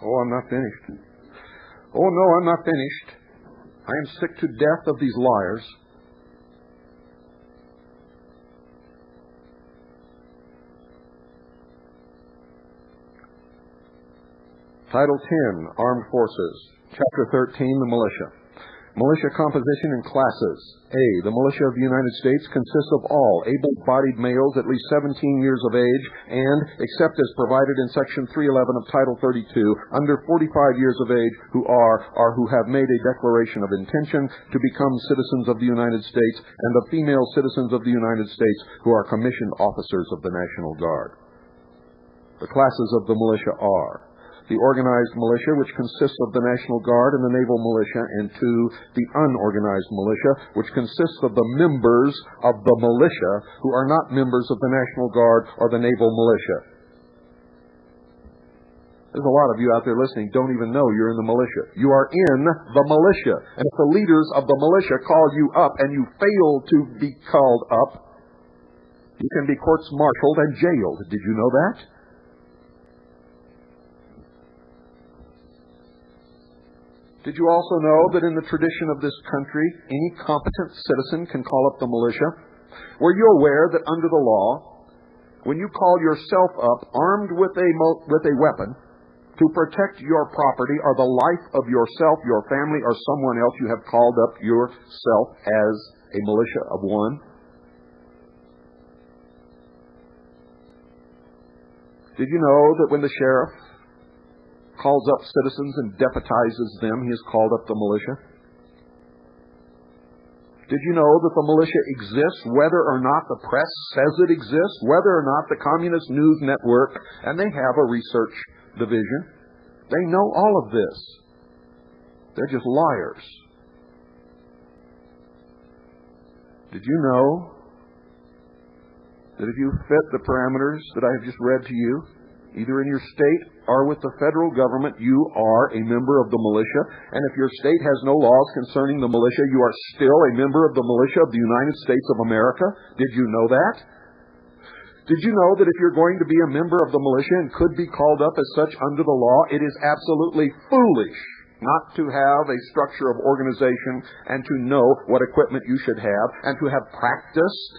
Oh, I'm not finished. Oh, no, I'm not finished. I am sick to death of these liars. Title 10, Armed Forces. Chapter 13, the Militia. Militia composition and classes. A. The militia of the United States consists of all able-bodied males at least 17 years of age and, except as provided in Section 311 of Title 32, under 45 years of age who are or who have made a declaration of intention to become citizens of the United States, and of female citizens of the United States who are commissioned officers of the National Guard. The classes of the militia are: the organized militia, which consists of the National Guard and the Naval Militia, and 2, the unorganized militia, which consists of the members of the militia who are not members of the National Guard or the Naval Militia. There's a lot of you out there listening don't even know you're in the militia. You are in the militia. And if the leaders of the militia call you up and you fail to be called up, you can be courts-martialed and jailed. Did you know that? Did you also know that in the tradition of this country, any competent citizen can call up the militia? Were you aware that under the law, when you call yourself up armed with a weapon to protect your property or the life of yourself, your family, or someone else, you have called up yourself as a militia of one? Did you know that when the sheriff calls up citizens and deputizes them, he has called up the militia? Did you know that the militia exists whether or not the press says it exists, whether or not the Communist News Network, and they have a research division? They know all of this. They're just liars. Did you know that if you fit the parameters that I have just read to you, either in your state or with the federal government, you are a member of the militia. And if your state has no laws concerning the militia, you are still a member of the militia of the United States of America. Did you know that? Did you know that if you're going to be a member of the militia and could be called up as such under the law, it is absolutely foolish not to have a structure of organization and to know what equipment you should have and to have practiced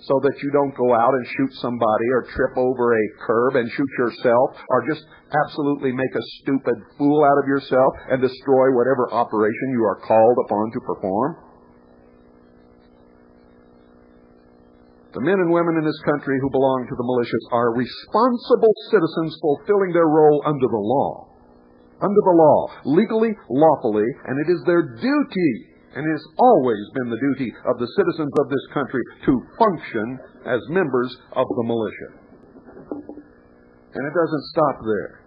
so that you don't go out and shoot somebody or trip over a curb and shoot yourself or just absolutely make a stupid fool out of yourself and destroy whatever operation you are called upon to perform? The men and women in this country who belong to the militias are responsible citizens fulfilling their role under the law. Under the law, legally, lawfully, and it is their duty, and it has always been the duty of the citizens of this country to function as members of the militia. And it doesn't stop there.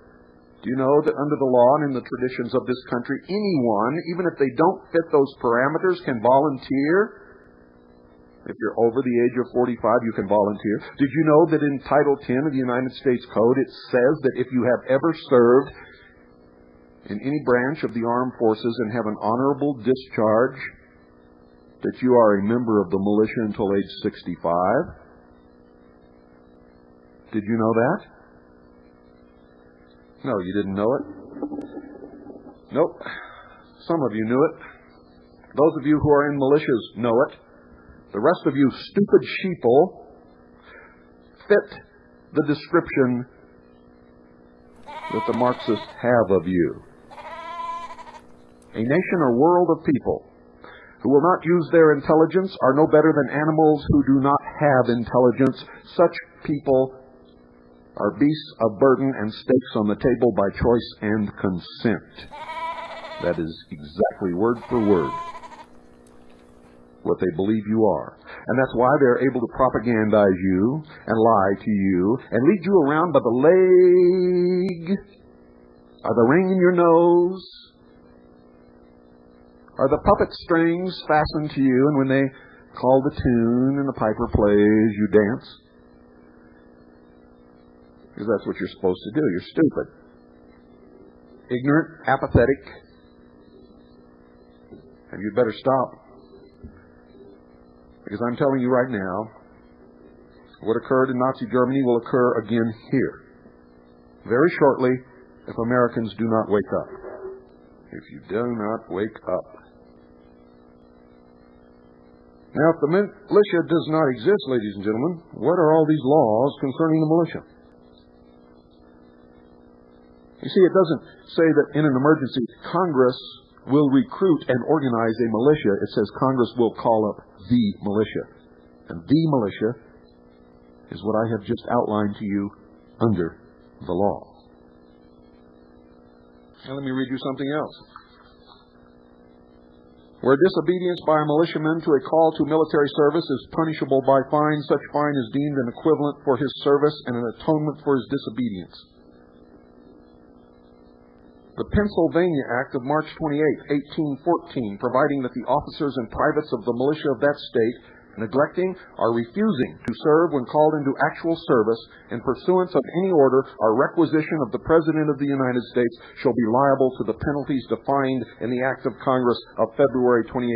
Do you know that under the law and in the traditions of this country, anyone, even if they don't fit those parameters, can volunteer? If you're over the age of 45, you can volunteer. Did you know that in Title 10 of the United States Code, it says that if you have ever served in any branch of the armed forces and have an honorable discharge, that you are a member of the militia until age 65? Did you know that? No, you didn't know it? Nope. Some of you knew it. Those of you who are in militias know it. The rest of you stupid sheeple fit the description that the Marxists have of you. A nation or world of people who will not use their intelligence are no better than animals who do not have intelligence. Such people are beasts of burden and stakes on the table by choice and consent. That is exactly word for word what they believe you are. And that's why they're able to propagandize you and lie to you and lead you around by the leg, or the ring in your nose, or the puppet strings fastened to you, and when they call the tune and the piper plays, you dance. Because that's what you're supposed to do. You're stupid, ignorant, apathetic, and you'd better stop. Because I'm telling you right now, what occurred in Nazi Germany will occur again here. Very shortly, if Americans do not wake up. If you do not wake up. Now, if the militia does not exist, ladies and gentlemen, what are all these laws concerning the militia? You see, it doesn't say that in an emergency, Congress will recruit and organize a militia. It says Congress will call up the militia. And the militia is what I have just outlined to you under the law. Now let me read you something else. Where disobedience by a militiaman to a call to military service is punishable by fine, such fine is deemed an equivalent for his service and an atonement for his disobedience. The Pennsylvania Act of March 28, 1814, providing that the officers and privates of the militia of that state, neglecting or refusing to serve when called into actual service in pursuance of any order or requisition of the President of the United States, shall be liable to the penalties defined in the Act of Congress of February 28,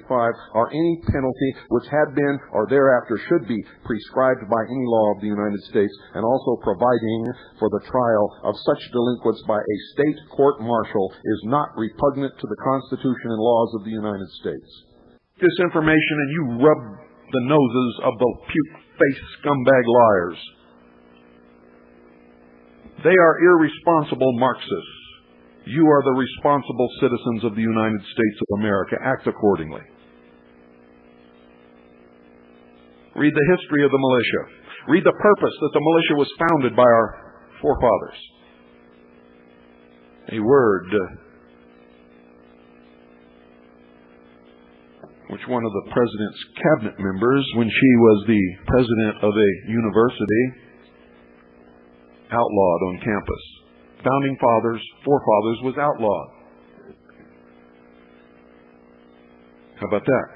1795, or any penalty which had been or thereafter should be prescribed by any law of the United States, and also providing for the trial of such delinquents by a state court-martial is not repugnant to the Constitution and laws of the United States. This information and you rub the noses of the puke-faced scumbag liars. They are irresponsible Marxists. You are the responsible citizens of the United States of America. Act accordingly. Read the history of the militia. Read the purpose that the militia was founded by our forefathers. A word which one of the president's cabinet members, when she was the president of a university, outlawed on campus. Founding fathers, forefathers, was outlawed. How about that?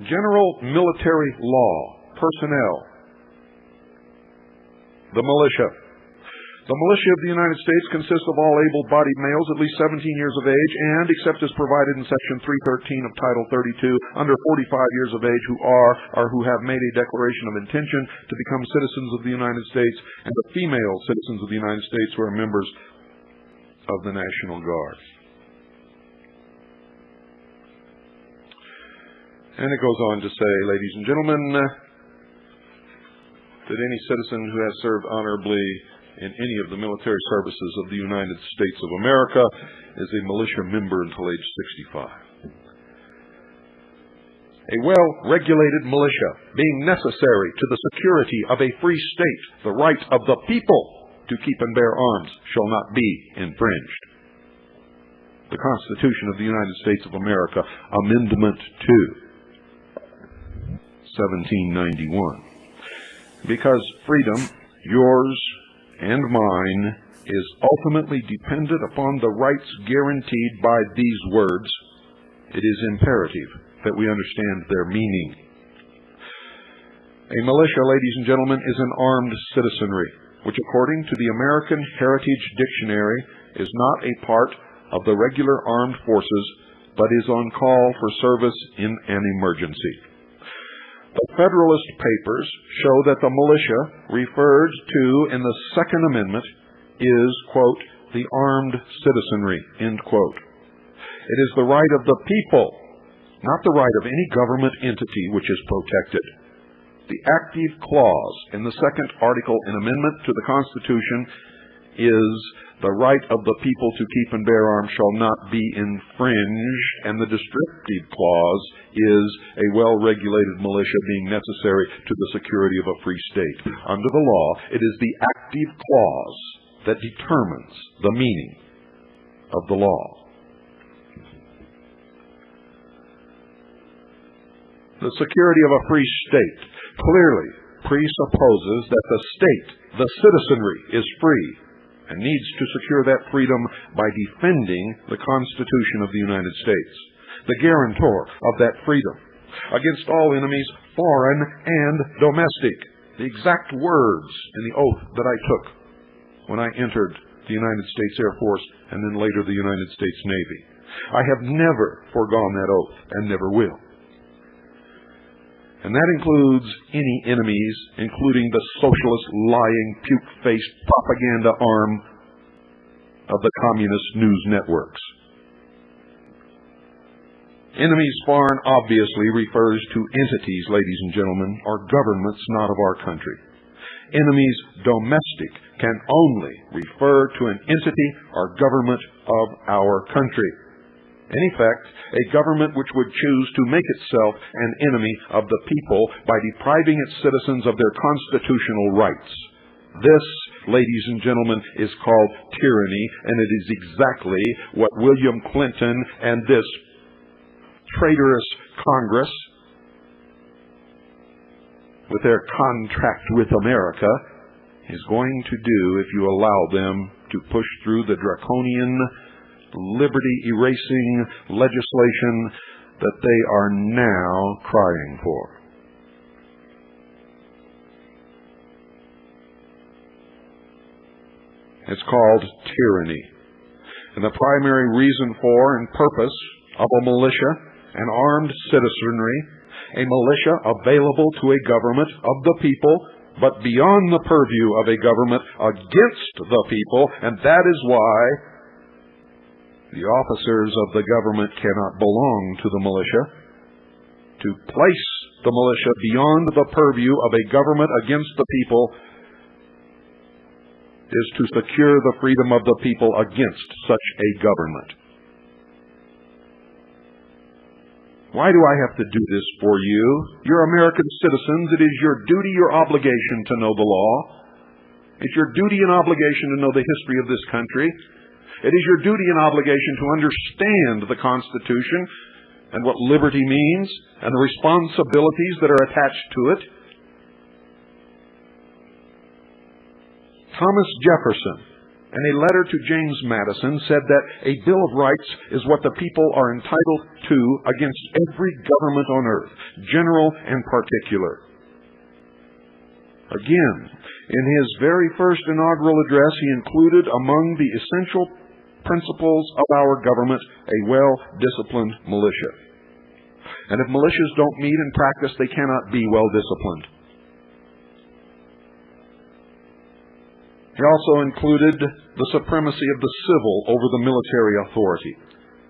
General military law, personnel, the militia. The militia of the United States consists of all able-bodied males at least 17 years of age and, except as provided in Section 313 of Title 32, under 45 years of age who are or who have made a declaration of intention to become citizens of the United States, and the female citizens of the United States who are members of the National Guard. And it goes on to say, ladies and gentlemen, that any citizen who has served honorably in any of the military services of the United States of America is a militia member until age 65. A well-regulated militia being necessary to the security of a free state, the right of the people to keep and bear arms shall not be infringed. The Constitution of the United States of America, Amendment 2, 1791. Because freedom, yours and mine, is ultimately dependent upon the rights guaranteed by these words, it is imperative that we understand their meaning. A militia, ladies and gentlemen, is an armed citizenry, which according to the American Heritage Dictionary is not a part of the regular armed forces, but is on call for service in an emergency. The Federalist Papers show that the militia referred to in the Second Amendment is, quote, the armed citizenry, end quote. It is the right of the people, not the right of any government entity which is protected. The active clause in the second article and amendment to the Constitution is the right of the people to keep and bear arms shall not be infringed, and the descriptive clause is a well-regulated militia being necessary to the security of a free state. Under the law, it is the active clause that determines the meaning of the law. The security of a free state clearly presupposes that the state, the citizenry, is free and needs to secure that freedom by defending the Constitution of the United States, the guarantor of that freedom, against all enemies, foreign and domestic. The exact words in the oath that I took when I entered the United States Air Force and then later the United States Navy. I have never foregone that oath and never will. And that includes any enemies, including the socialist, lying, puke-faced propaganda arm of the communist news networks. Enemies foreign obviously refers to entities, ladies and gentlemen, or governments not of our country. Enemies domestic can only refer to an entity or government of our country. In effect, a government which would choose to make itself an enemy of the people by depriving its citizens of their constitutional rights. This, ladies and gentlemen, is called tyranny, and it is exactly what William Clinton and this traitorous Congress, with their contract with America, is going to do if you allow them to push through the draconian liberty-erasing legislation that they are now crying for. It's called tyranny. And the primary reason for and purpose of a militia, an armed citizenry, a militia available to a government of the people, but beyond the purview of a government against the people, and that is why the officers of the government cannot belong to the militia. To place the militia beyond the purview of a government against the people is to secure the freedom of the people against such a government. Why do I have to do this for you? You're American citizens. It is your duty, your obligation to know the law. It's your duty and obligation to know the history of this country. It is your duty and obligation to understand the Constitution and what liberty means and the responsibilities that are attached to it. Thomas Jefferson and a letter to James Madison said that a Bill of Rights is what the people are entitled to against every government on earth, general and particular. Again, in his very first inaugural address, he included among the essential principles of our government a well-disciplined militia. And if militias don't meet in practice, they cannot be well-disciplined. He also included the supremacy of the civil over the military authority.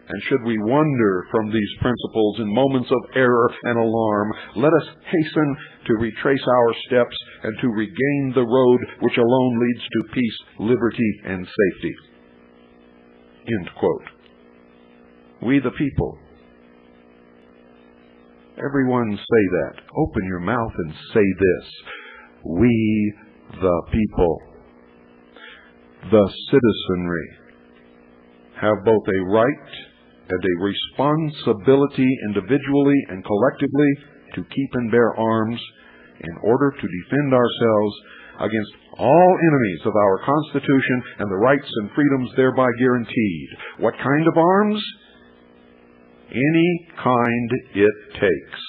And should we wander from these principles in moments of error and alarm, let us hasten to retrace our steps and to regain the road which alone leads to peace, liberty, and safety. End quote. We the people. Everyone say that. Open your mouth and say this. We the people. The citizenry have both a right and a responsibility individually and collectively to keep and bear arms in order to defend ourselves against all enemies of our Constitution and the rights and freedoms thereby guaranteed. What kind of arms? Any kind it takes.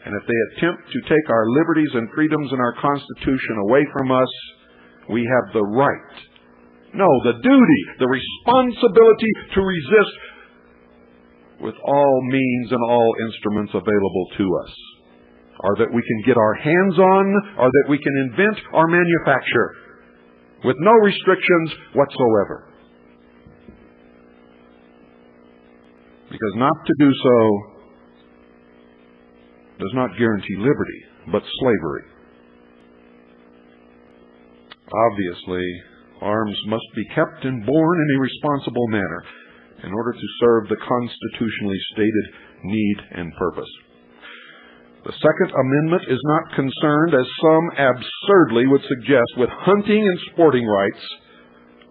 And if they attempt to take our liberties and freedoms and our Constitution away from us, we have the right, no, the duty, the responsibility to resist with all means and all instruments available to us, or that we can get our hands on, or that we can invent or manufacture with no restrictions whatsoever. Because not to do so does not guarantee liberty, but slavery. Obviously, arms must be kept and borne in a responsible manner in order to serve the constitutionally stated need and purpose. The Second Amendment is not concerned, as some absurdly would suggest, with hunting and sporting rights,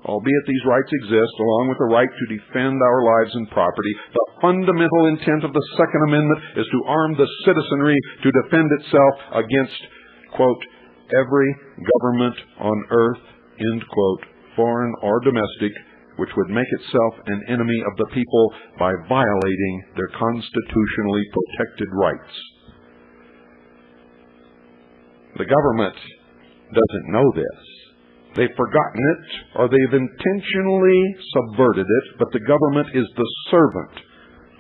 albeit these rights exist, along with the right to defend our lives and property. The fundamental intent of the Second Amendment is to arm the citizenry to defend itself against, quote, every government on earth, end quote, foreign or domestic, which would make itself an enemy of the people by violating their constitutionally protected rights. The government doesn't know this. They've forgotten it, or they've intentionally subverted it, but the government is the servant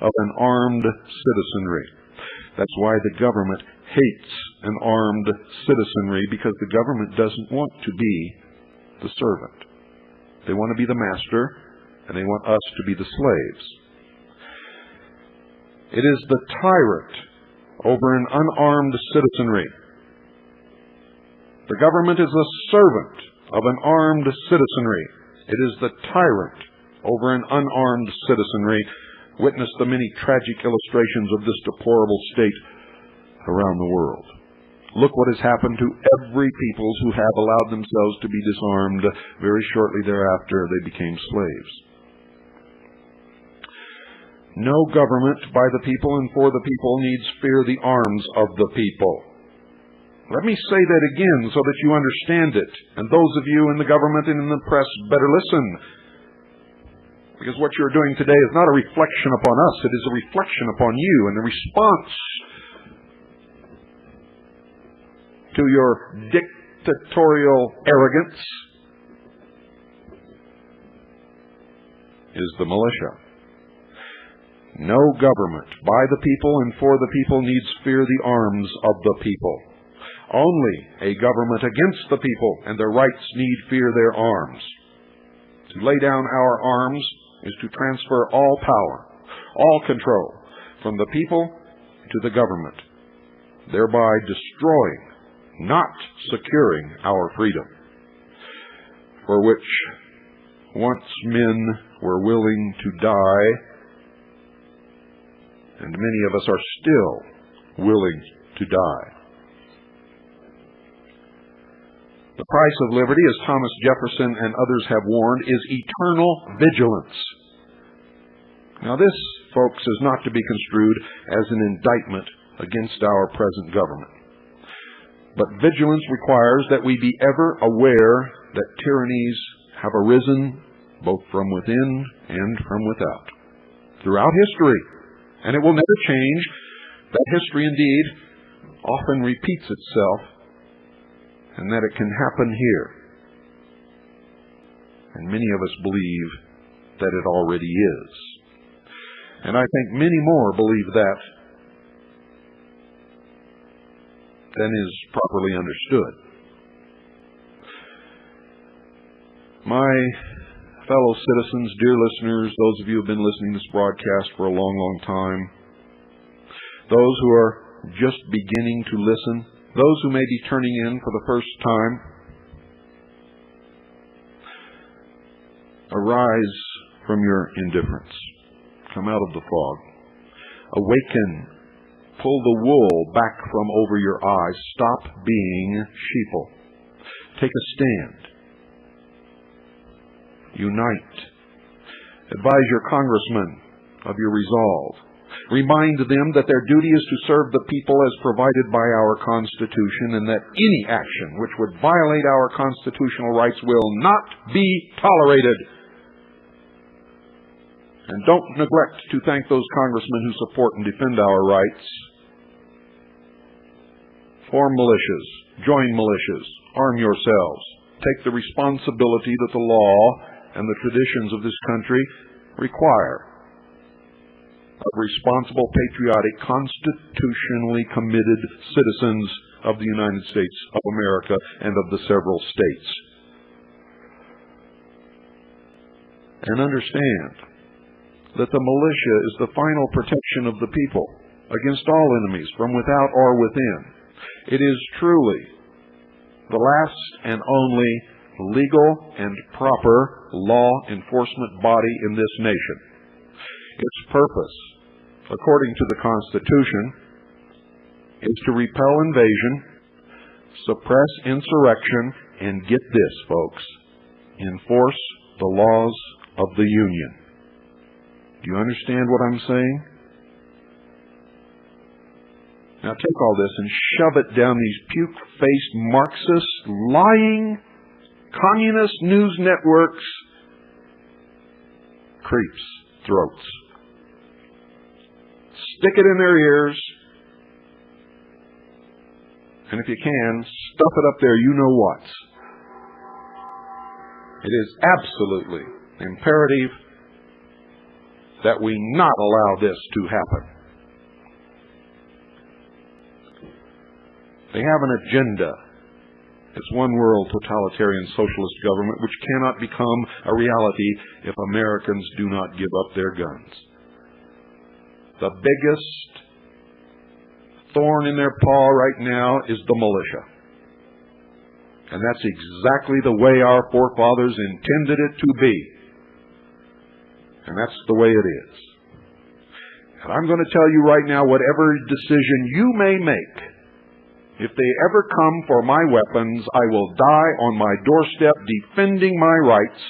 of an armed citizenry. That's why the government hates an armed citizenry, because the government doesn't want to be the servant. They want to be the master, and they want us to be the slaves. It is the tyrant over an unarmed citizenry. The government is the servant of an armed citizenry. It is the tyrant over an unarmed citizenry. Witness the many tragic illustrations of this deplorable state around the world. Look what has happened to every peoples who have allowed themselves to be disarmed. Very shortly thereafter, they became slaves. No government by the people and for the people needs fear the arms of the people. Let me say that again so that you understand it. And those of you in the government and in the press better listen. Because what you're doing today is not a reflection upon us. It is a reflection upon you. And the response to your dictatorial arrogance is the militia. No government by the people and for the people needs fear the arms of the people. Only a government against the people and their rights need fear their arms. To lay down our arms is to transfer all power, all control from the people to the government, thereby destroying, not securing our freedom, for which once men were willing to die, and many of us are still willing to die. The price of liberty, as Thomas Jefferson and others have warned, is eternal vigilance. Now this, folks, is not to be construed as an indictment against our present government. But vigilance requires that we be ever aware that tyrannies have arisen both from within and from without throughout history, and it will never change. That history indeed often repeats itself, and that it can happen here. And many of us believe that it already is. And I think many more believe that than is properly understood. My fellow citizens, dear listeners, those of you who have been listening to this broadcast for a long, long time, those who are just beginning to listen, those who may be turning in for the first time, arise from your indifference. Come out of the fog. Awaken. Pull the wool back from over your eyes. Stop being sheeple. Take a stand. Unite. Advise your congressmen of your resolve. Remind them that their duty is to serve the people as provided by our Constitution, and that any action which would violate our constitutional rights will not be tolerated. And don't neglect to thank those congressmen who support and defend our rights. Form militias, join militias, arm yourselves. Take the responsibility that the law and the traditions of this country require of responsible, patriotic, constitutionally committed citizens of the United States of America and of the several states. And understand that the militia is the final protection of the people against all enemies from without or within. It is truly the last and only legal and proper law enforcement body in this nation. Its purpose, according to the Constitution, is to repel invasion, suppress insurrection, and get this, folks, enforce the laws of the Union. Do you understand what I'm saying? Now take all this and shove it down these puke-faced Marxist, lying, communist news networks' creeps' throats. Stick it in their ears, and if you can, stuff it up there you-know-what. It is absolutely imperative that we not allow this to happen. They have an agenda. It's one world totalitarian socialist government which cannot become a reality if Americans do not give up their guns. The biggest thorn in their paw right now is the militia. And that's exactly the way our forefathers intended it to be. And that's the way it is. And I'm going to tell you right now, whatever decision you may make, if they ever come for my weapons, I will die on my doorstep defending my rights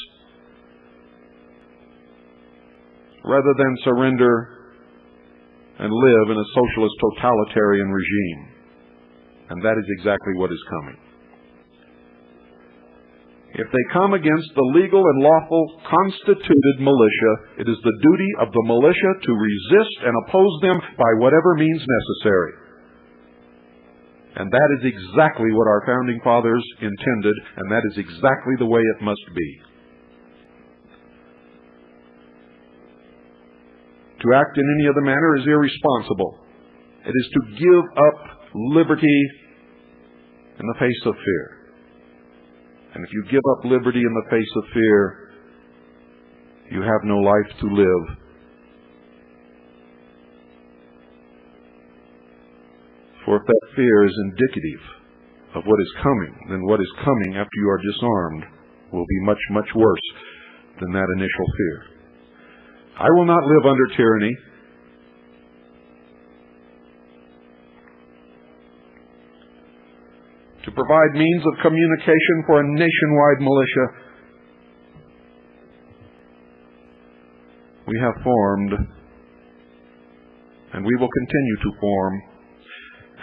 rather than surrender and live in a socialist totalitarian regime. And that is exactly what is coming. If they come against the legal and lawful constituted militia, it is the duty of the militia to resist and oppose them by whatever means necessary. And that is exactly what our founding fathers intended, and that is exactly the way it must be. To act in any other manner is irresponsible. It is to give up liberty in the face of fear. And if you give up liberty in the face of fear, you have no life to live. For if that fear is indicative of what is coming, then what is coming after you are disarmed will be much, much worse than that initial fear. I will not live under tyranny. To provide means of communication for a nationwide militia, we have formed, and we will continue to form,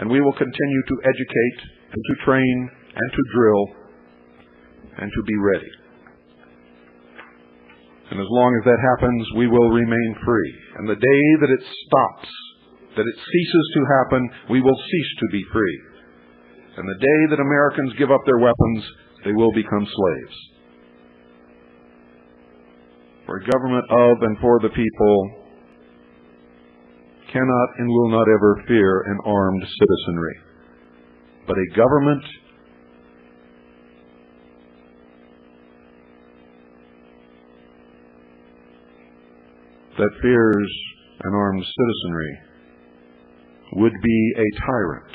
and we will continue to educate and to train and to drill and to be ready. And as long as that happens, we will remain free. And the day that it stops, that it ceases to happen, we will cease to be free. And the day that Americans give up their weapons, they will become slaves. For a government of and for the people cannot and will not ever fear an armed citizenry. But a government that fears an armed citizenry would be a tyrant.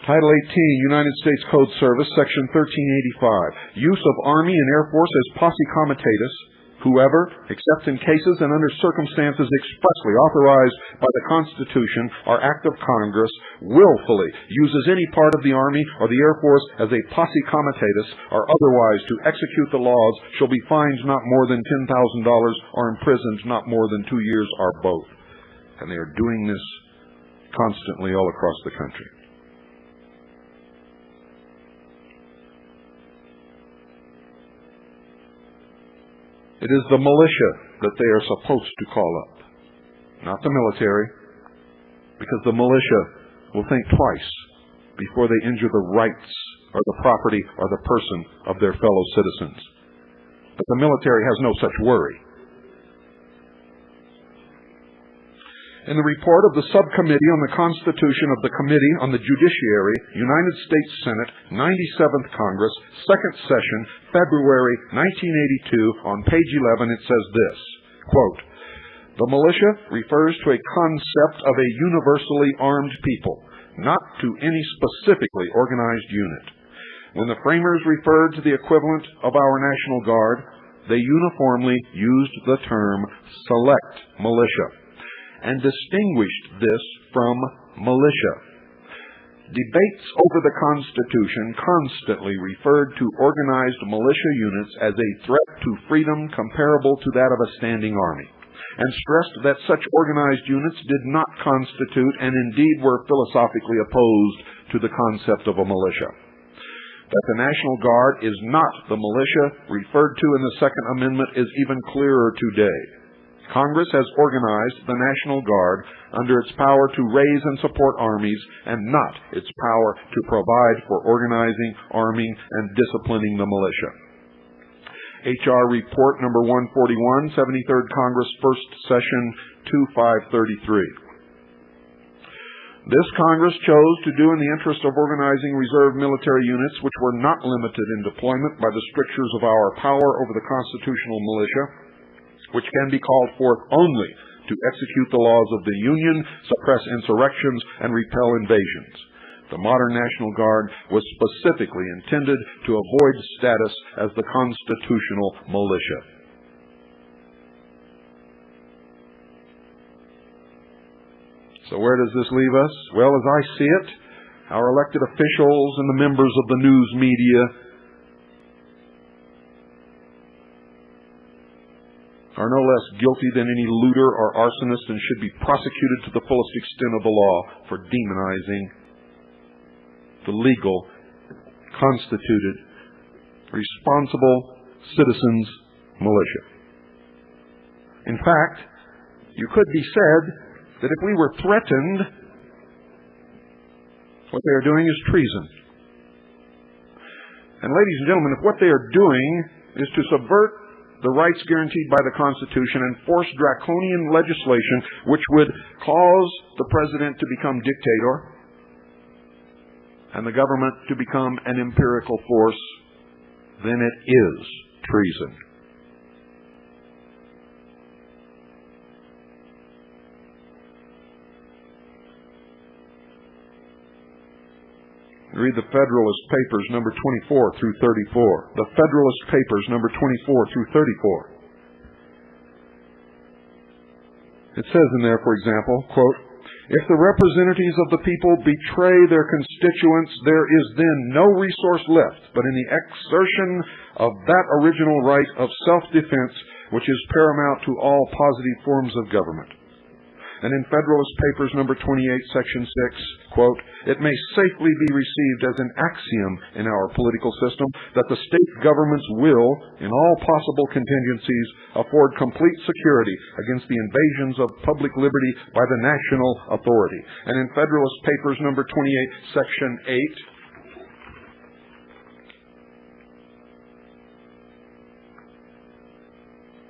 Title 18, United States Code Service, Section 1385. Use of Army and Air Force as posse comitatus, whoever, except in cases and under circumstances expressly authorized by the Constitution or Act of Congress, willfully uses any part of the Army or the Air Force as a posse comitatus or otherwise to execute the laws shall be fined not more than $10,000 or imprisoned not more than 2 years or both. And they are doing this constantly all across the country. It is the militia that they are supposed to call up, not the military, because the militia will think twice before they injure the rights or the property or the person of their fellow citizens. But the military has no such worry. In the report of the Subcommittee on the Constitution of the Committee on the Judiciary, United States Senate, 97th Congress, 2nd Session, February 1982, on page 11, it says this, quote, "The militia refers to a concept of a universally armed people, not to any specifically organized unit. When the framers referred to the equivalent of our National Guard, they uniformly used the term select militia and distinguished this from militia. Debates over the Constitution constantly referred to organized militia units as a threat to freedom comparable to that of a standing army, and stressed that such organized units did not constitute and indeed were philosophically opposed to the concept of a militia. That the National Guard is not the militia referred to in the Second Amendment is even clearer today. Congress has organized the National Guard under its power to raise and support armies and not its power to provide for organizing, arming, and disciplining the militia." H.R. Report Number 141, 73rd Congress, 1st Session, 2533. This Congress chose to do in the interest of organizing reserve military units which were not limited in deployment by the strictures of our power over the constitutional militia, which can be called forth only to execute the laws of the Union, suppress insurrections, and repel invasions. The modern National Guard was specifically intended to avoid status as the constitutional militia. So where does this leave us? Well, as I see it, our elected officials and the members of the news media are no less guilty than any looter or arsonist and should be prosecuted to the fullest extent of the law for demonizing the legal, constituted, responsible citizens' militia. In fact, you could be said that if we were threatened, what they are doing is treason. And ladies and gentlemen, if what they are doing is to subvert the rights guaranteed by the Constitution and force draconian legislation which would cause the president to become dictator and the government to become an empirical force, then it is treason. Read the Federalist Papers, number 24 through 34. The Federalist Papers, number 24 through 34. It says in there, for example, quote, "If the representatives of the people betray their constituents, there is then no resource left but in the exertion of that original right of self-defense which is paramount to all positive forms of government. And in Federalist Papers number 28, section 6, quote, "It may safely be received as an axiom in our political system that the state governments will, in all possible contingencies, afford complete security against the invasions of public liberty by the national authority." And in Federalist Papers number 28, section 8,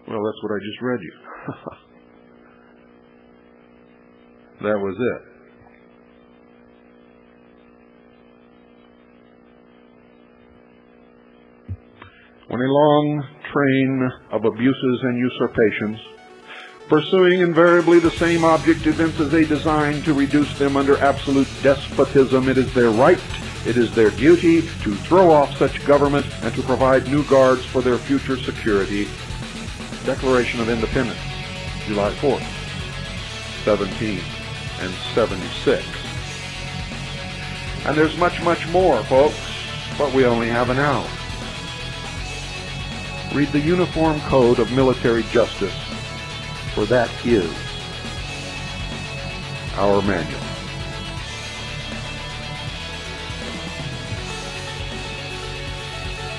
well, that's what I just read you. That was it. When a long train of abuses and usurpations, pursuing invariably the same object, evinces a design to reduce them under absolute despotism, it is their right, it is their duty to throw off such government and to provide new guards for their future security. Declaration of Independence, July 4th, 1776. And there's much, much more, folks, but we only have an hour. Read the Uniform Code of Military Justice, for that is our manual.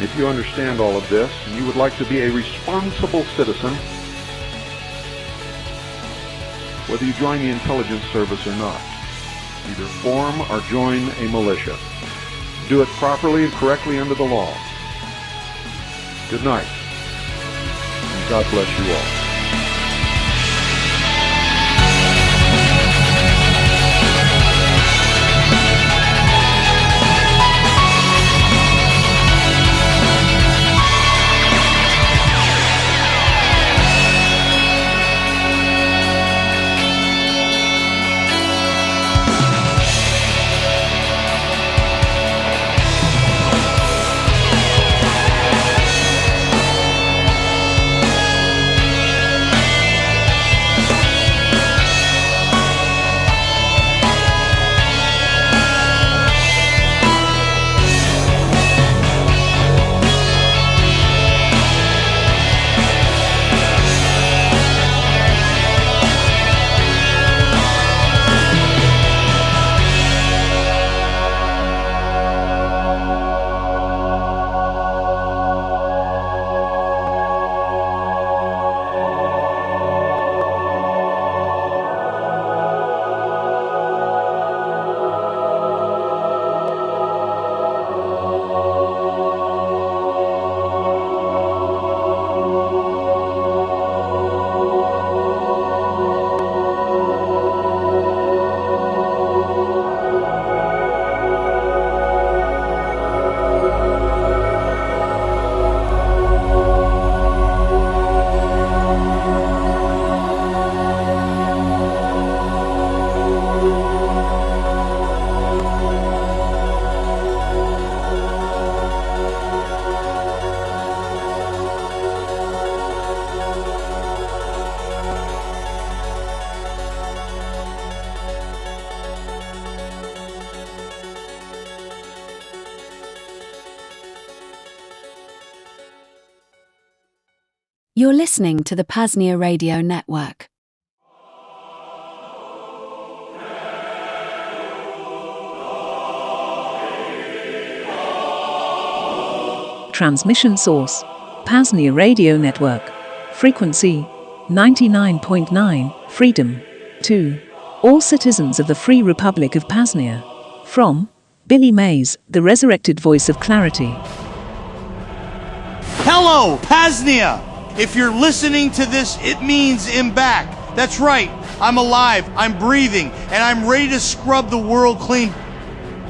If you understand all of this and you would like to be a responsible citizen, whether you join the intelligence service or not, either form or join a militia. Do it properly and correctly under the law. Good night, and God bless you all. You're listening to the PAZNIA Radio Network. Transmission source, PAZNIA Radio Network. Frequency, 99.9, freedom. 2. All citizens of the Free Republic of PAZNIA. From Billy Mays, the resurrected voice of clarity. Hello, PAZNIA! If you're listening to this, it means I'm back. That's right, I'm alive, I'm breathing, and I'm ready to scrub the world clean.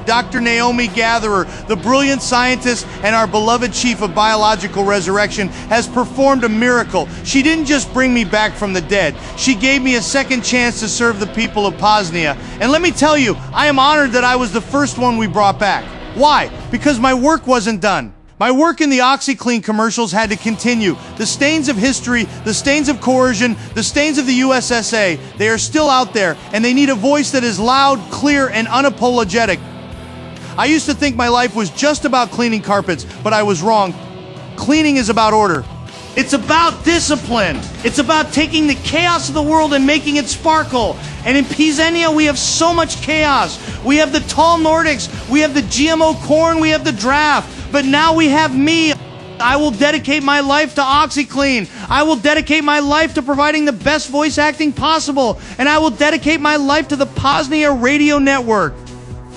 Dr. Naomi Gatherer, the brilliant scientist and our beloved chief of biological resurrection, has performed a miracle. She didn't just bring me back from the dead. She gave me a second chance to serve the people of PAZNIA. And let me tell you, I am honored that I was the first one we brought back. Why? Because my work wasn't done. My work in the OxyClean commercials had to continue. The stains of history, the stains of coercion, the stains of the USSA, they are still out there, and they need a voice that is loud, clear, and unapologetic. I used to think my life was just about cleaning carpets, but I was wrong. Cleaning is about order. It's about discipline. It's about taking the chaos of the world and making it sparkle. And in PAZNIA, we have so much chaos. We have the tall Nordics. We have the GMO corn. We have the draft. But now we have me. I will dedicate my life to OxyClean. I will dedicate my life to providing the best voice acting possible. And I will dedicate my life to the PAZNIA radio network.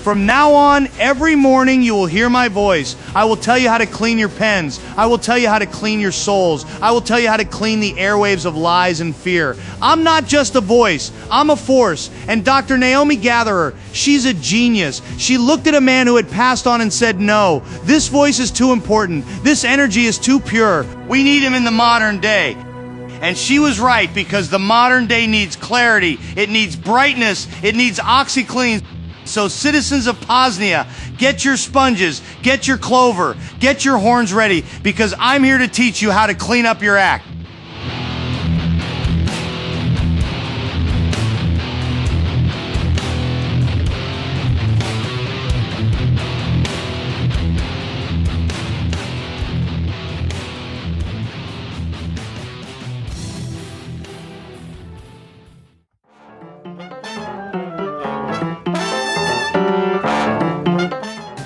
From now on, every morning you will hear my voice. I will tell you how to clean your pens. I will tell you how to clean your souls. I will tell you how to clean the airwaves of lies and fear. I'm not just a voice. I'm a force. And Dr. Naomi Gatherer, she's a genius. She looked at a man who had passed on and said, no, this voice is too important. This energy is too pure. We need him in the modern day. And she was right, because the modern day needs clarity. It needs brightness. It needs OxyClean. So citizens of PAZNIA, get your sponges, get your clover, get your horns ready, because I'm here to teach you how to clean up your act.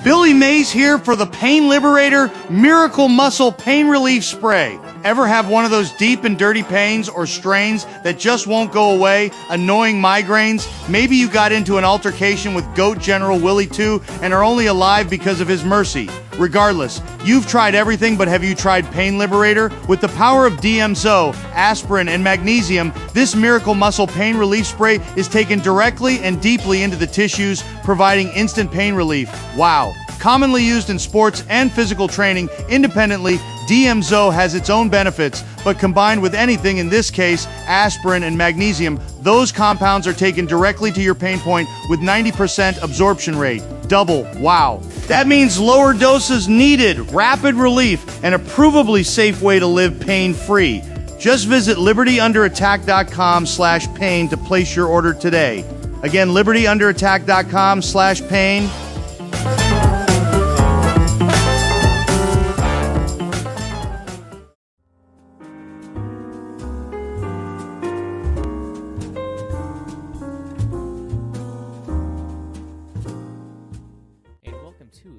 Billy Mays here for the Pain Liberator Miracle Muscle Pain Relief Spray. Ever have one of those deep and dirty pains or strains that just won't go away? Annoying migraines? Maybe you got into an altercation with Goat General Willie II and are only alive because of his mercy. Regardless, you've tried everything, but have you tried Pain Liberator? With the power of DMSO, aspirin, and magnesium, this Miracle Muscle Pain Relief Spray is taken directly and deeply into the tissues, providing instant pain relief. Wow. Commonly used in sports and physical training independently, DMSO has its own benefits, but combined with anything, in this case, aspirin and magnesium, those compounds are taken directly to your pain point with 90% absorption rate. Double. Wow. That means lower doses needed, rapid relief, and a provably safe way to live pain-free. Just visit libertyunderattack.com/pain to place your order today. Again, libertyunderattack.com/pain.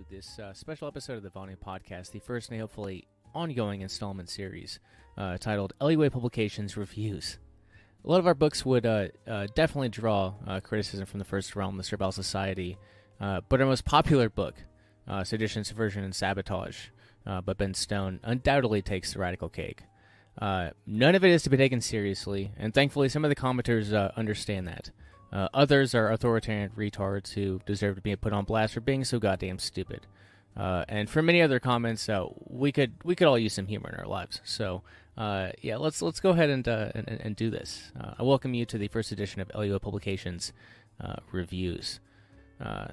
This special episode of the Vonu podcast, the first and hopefully ongoing installment series titled LUA Publications Reviews. A lot of our books would definitely draw criticism from the first realm, the Servile Society, but our most popular book, Sedition, Subversion, and Sabotage by Ben Stone, undoubtedly takes the radical cake. None of it is to be taken seriously, and thankfully some of the commenters understand that. Others are authoritarian retards who deserve to be put on blast for being so goddamn stupid. And for many other comments, we could all use some humor in our lives. So yeah, let's go ahead and do this. I welcome you to the first edition of LUA Publications Reviews.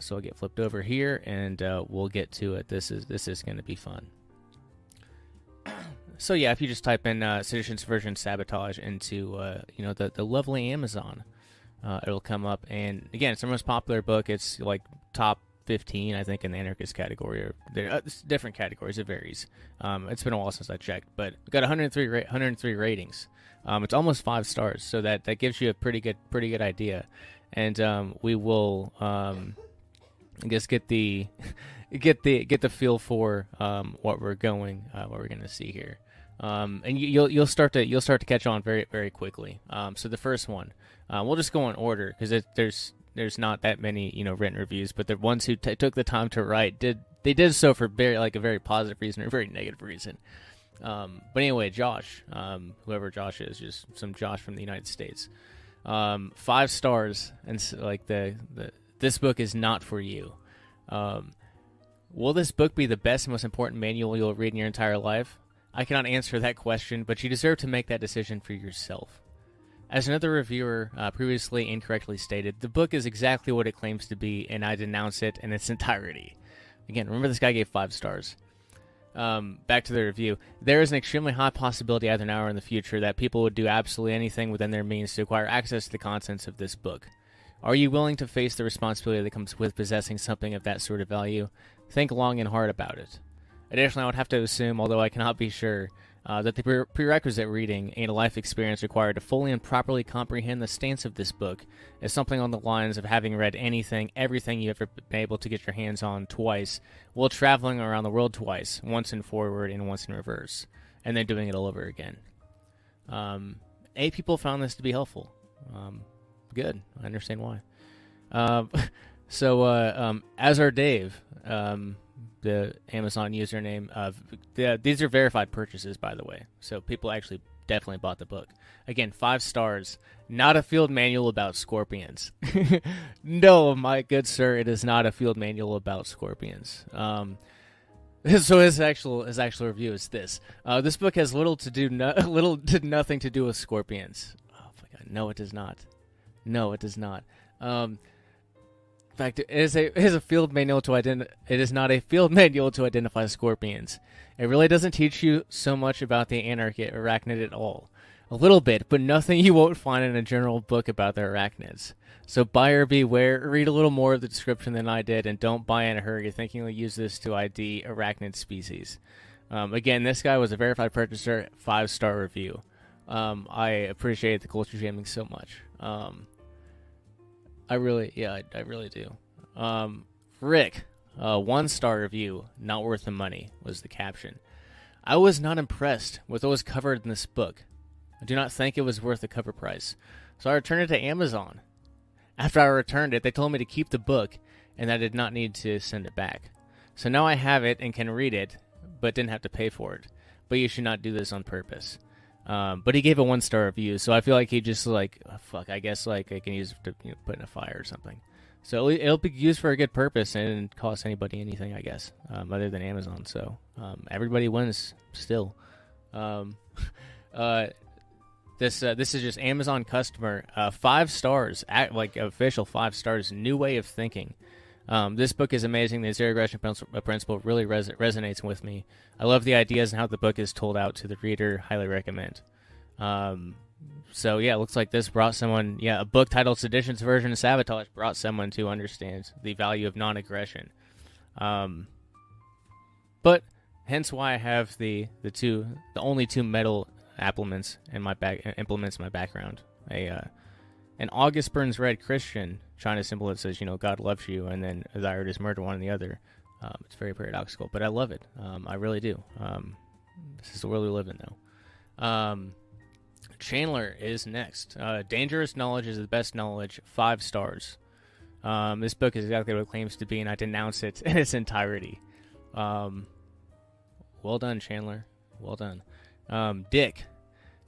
So I'll get flipped over here and we'll get to it. This is going to be fun. So yeah, if you just type in Sedition, Subversion, Sabotage into the lovely Amazon. It'll come up, and again, it's our most popular book. It's like top 15, I think, in the anarchist category. Or different categories, it varies. It's been a while since I checked, but we got 103 ratings. It's almost 5 stars, so that gives you a pretty good idea. And we will, I guess, get the feel for what we're going to see here. And you'll start to catch on very, very quickly. So the first one. We'll just go in order because there's not that many written reviews, but the ones who took the time to write did so for a very positive reason or a very negative reason. But anyway, Josh, whoever Josh is, just some Josh from the United States, 5 stars, and this book is not for you. Will this book be the best and most important manual you'll read in your entire life? I cannot answer that question, but you deserve to make that decision for yourself. As another reviewer previously incorrectly stated, the book is exactly what it claims to be, and I denounce it in its entirety. Again, remember this guy gave 5 stars. Back to the review. There is an extremely high possibility either now or in the future that people would do absolutely anything within their means to acquire access to the contents of this book. Are you willing to face the responsibility that comes with possessing something of that sort of value? Think long and hard about it. Additionally, I would have to assume, although I cannot be sure, that the prerequisite reading and a life experience required to fully and properly comprehend the stance of this book is something on the lines of having read everything you've ever been able to get your hands on twice, while traveling around the world twice, once in forward and once in reverse, and then doing it all over again. 8 people found this to be helpful. Good. I understand why. As our Dave, the Amazon username, these are verified purchases, by the way. So people actually definitely bought the book. Again, 5 stars. Not a field manual about scorpions. No, my good sir, it is not a field manual about scorpions. So his actual review is this. This book has little to nothing to do with scorpions. Oh my god, no, it does not. No, it does not. In fact, it is a field manual to It is not a field manual to identify scorpions. It really doesn't teach you so much about the arachnid at all. A little bit, but nothing you won't find in a general book about the arachnids. So buyer beware, read a little more of the description than I did, and don't buy in a hurry thinking you'll use this to ID arachnid species. Again, this guy was a verified purchaser, 5-star review. I appreciate the culture jamming so much. I really do. Rick, 1-star review, not worth the money, was the caption. I was not impressed with what was covered in this book. I do not think it was worth the cover price, so I returned it to Amazon. After I returned it, they told me to keep the book, and I did not need to send it back. So now I have it and can read it, but didn't have to pay for it. But you should not do this on purpose. But he gave a 1-star review, so I feel like he just I guess I can use it to put in a fire or something. So it'll be used for a good purpose and didn't cost anybody anything, I guess, other than Amazon. So everybody wins still. This is just Amazon customer, 5 stars, official 5 stars, new way of thinking. This book is amazing. The zero aggression principle really resonates with me. I love the ideas and how the book is told out to the reader. Highly recommend. So yeah, it looks like this brought someone, a book titled Sedition's Version of Sabotage brought someone to understand the value of non-aggression. But hence why I have the only 2 metal implements in my background. An August Burns Red Christian China symbol that says, God loves you, and then a Thyroid is murder, one and the other. It's very paradoxical, but I love it. I really do. This is the world we live in, though. Chandler is next. Dangerous Knowledge is the best knowledge, 5 stars. This book is exactly what it claims to be, and I denounce it in its entirety. Well done, Chandler. Well done. Dick,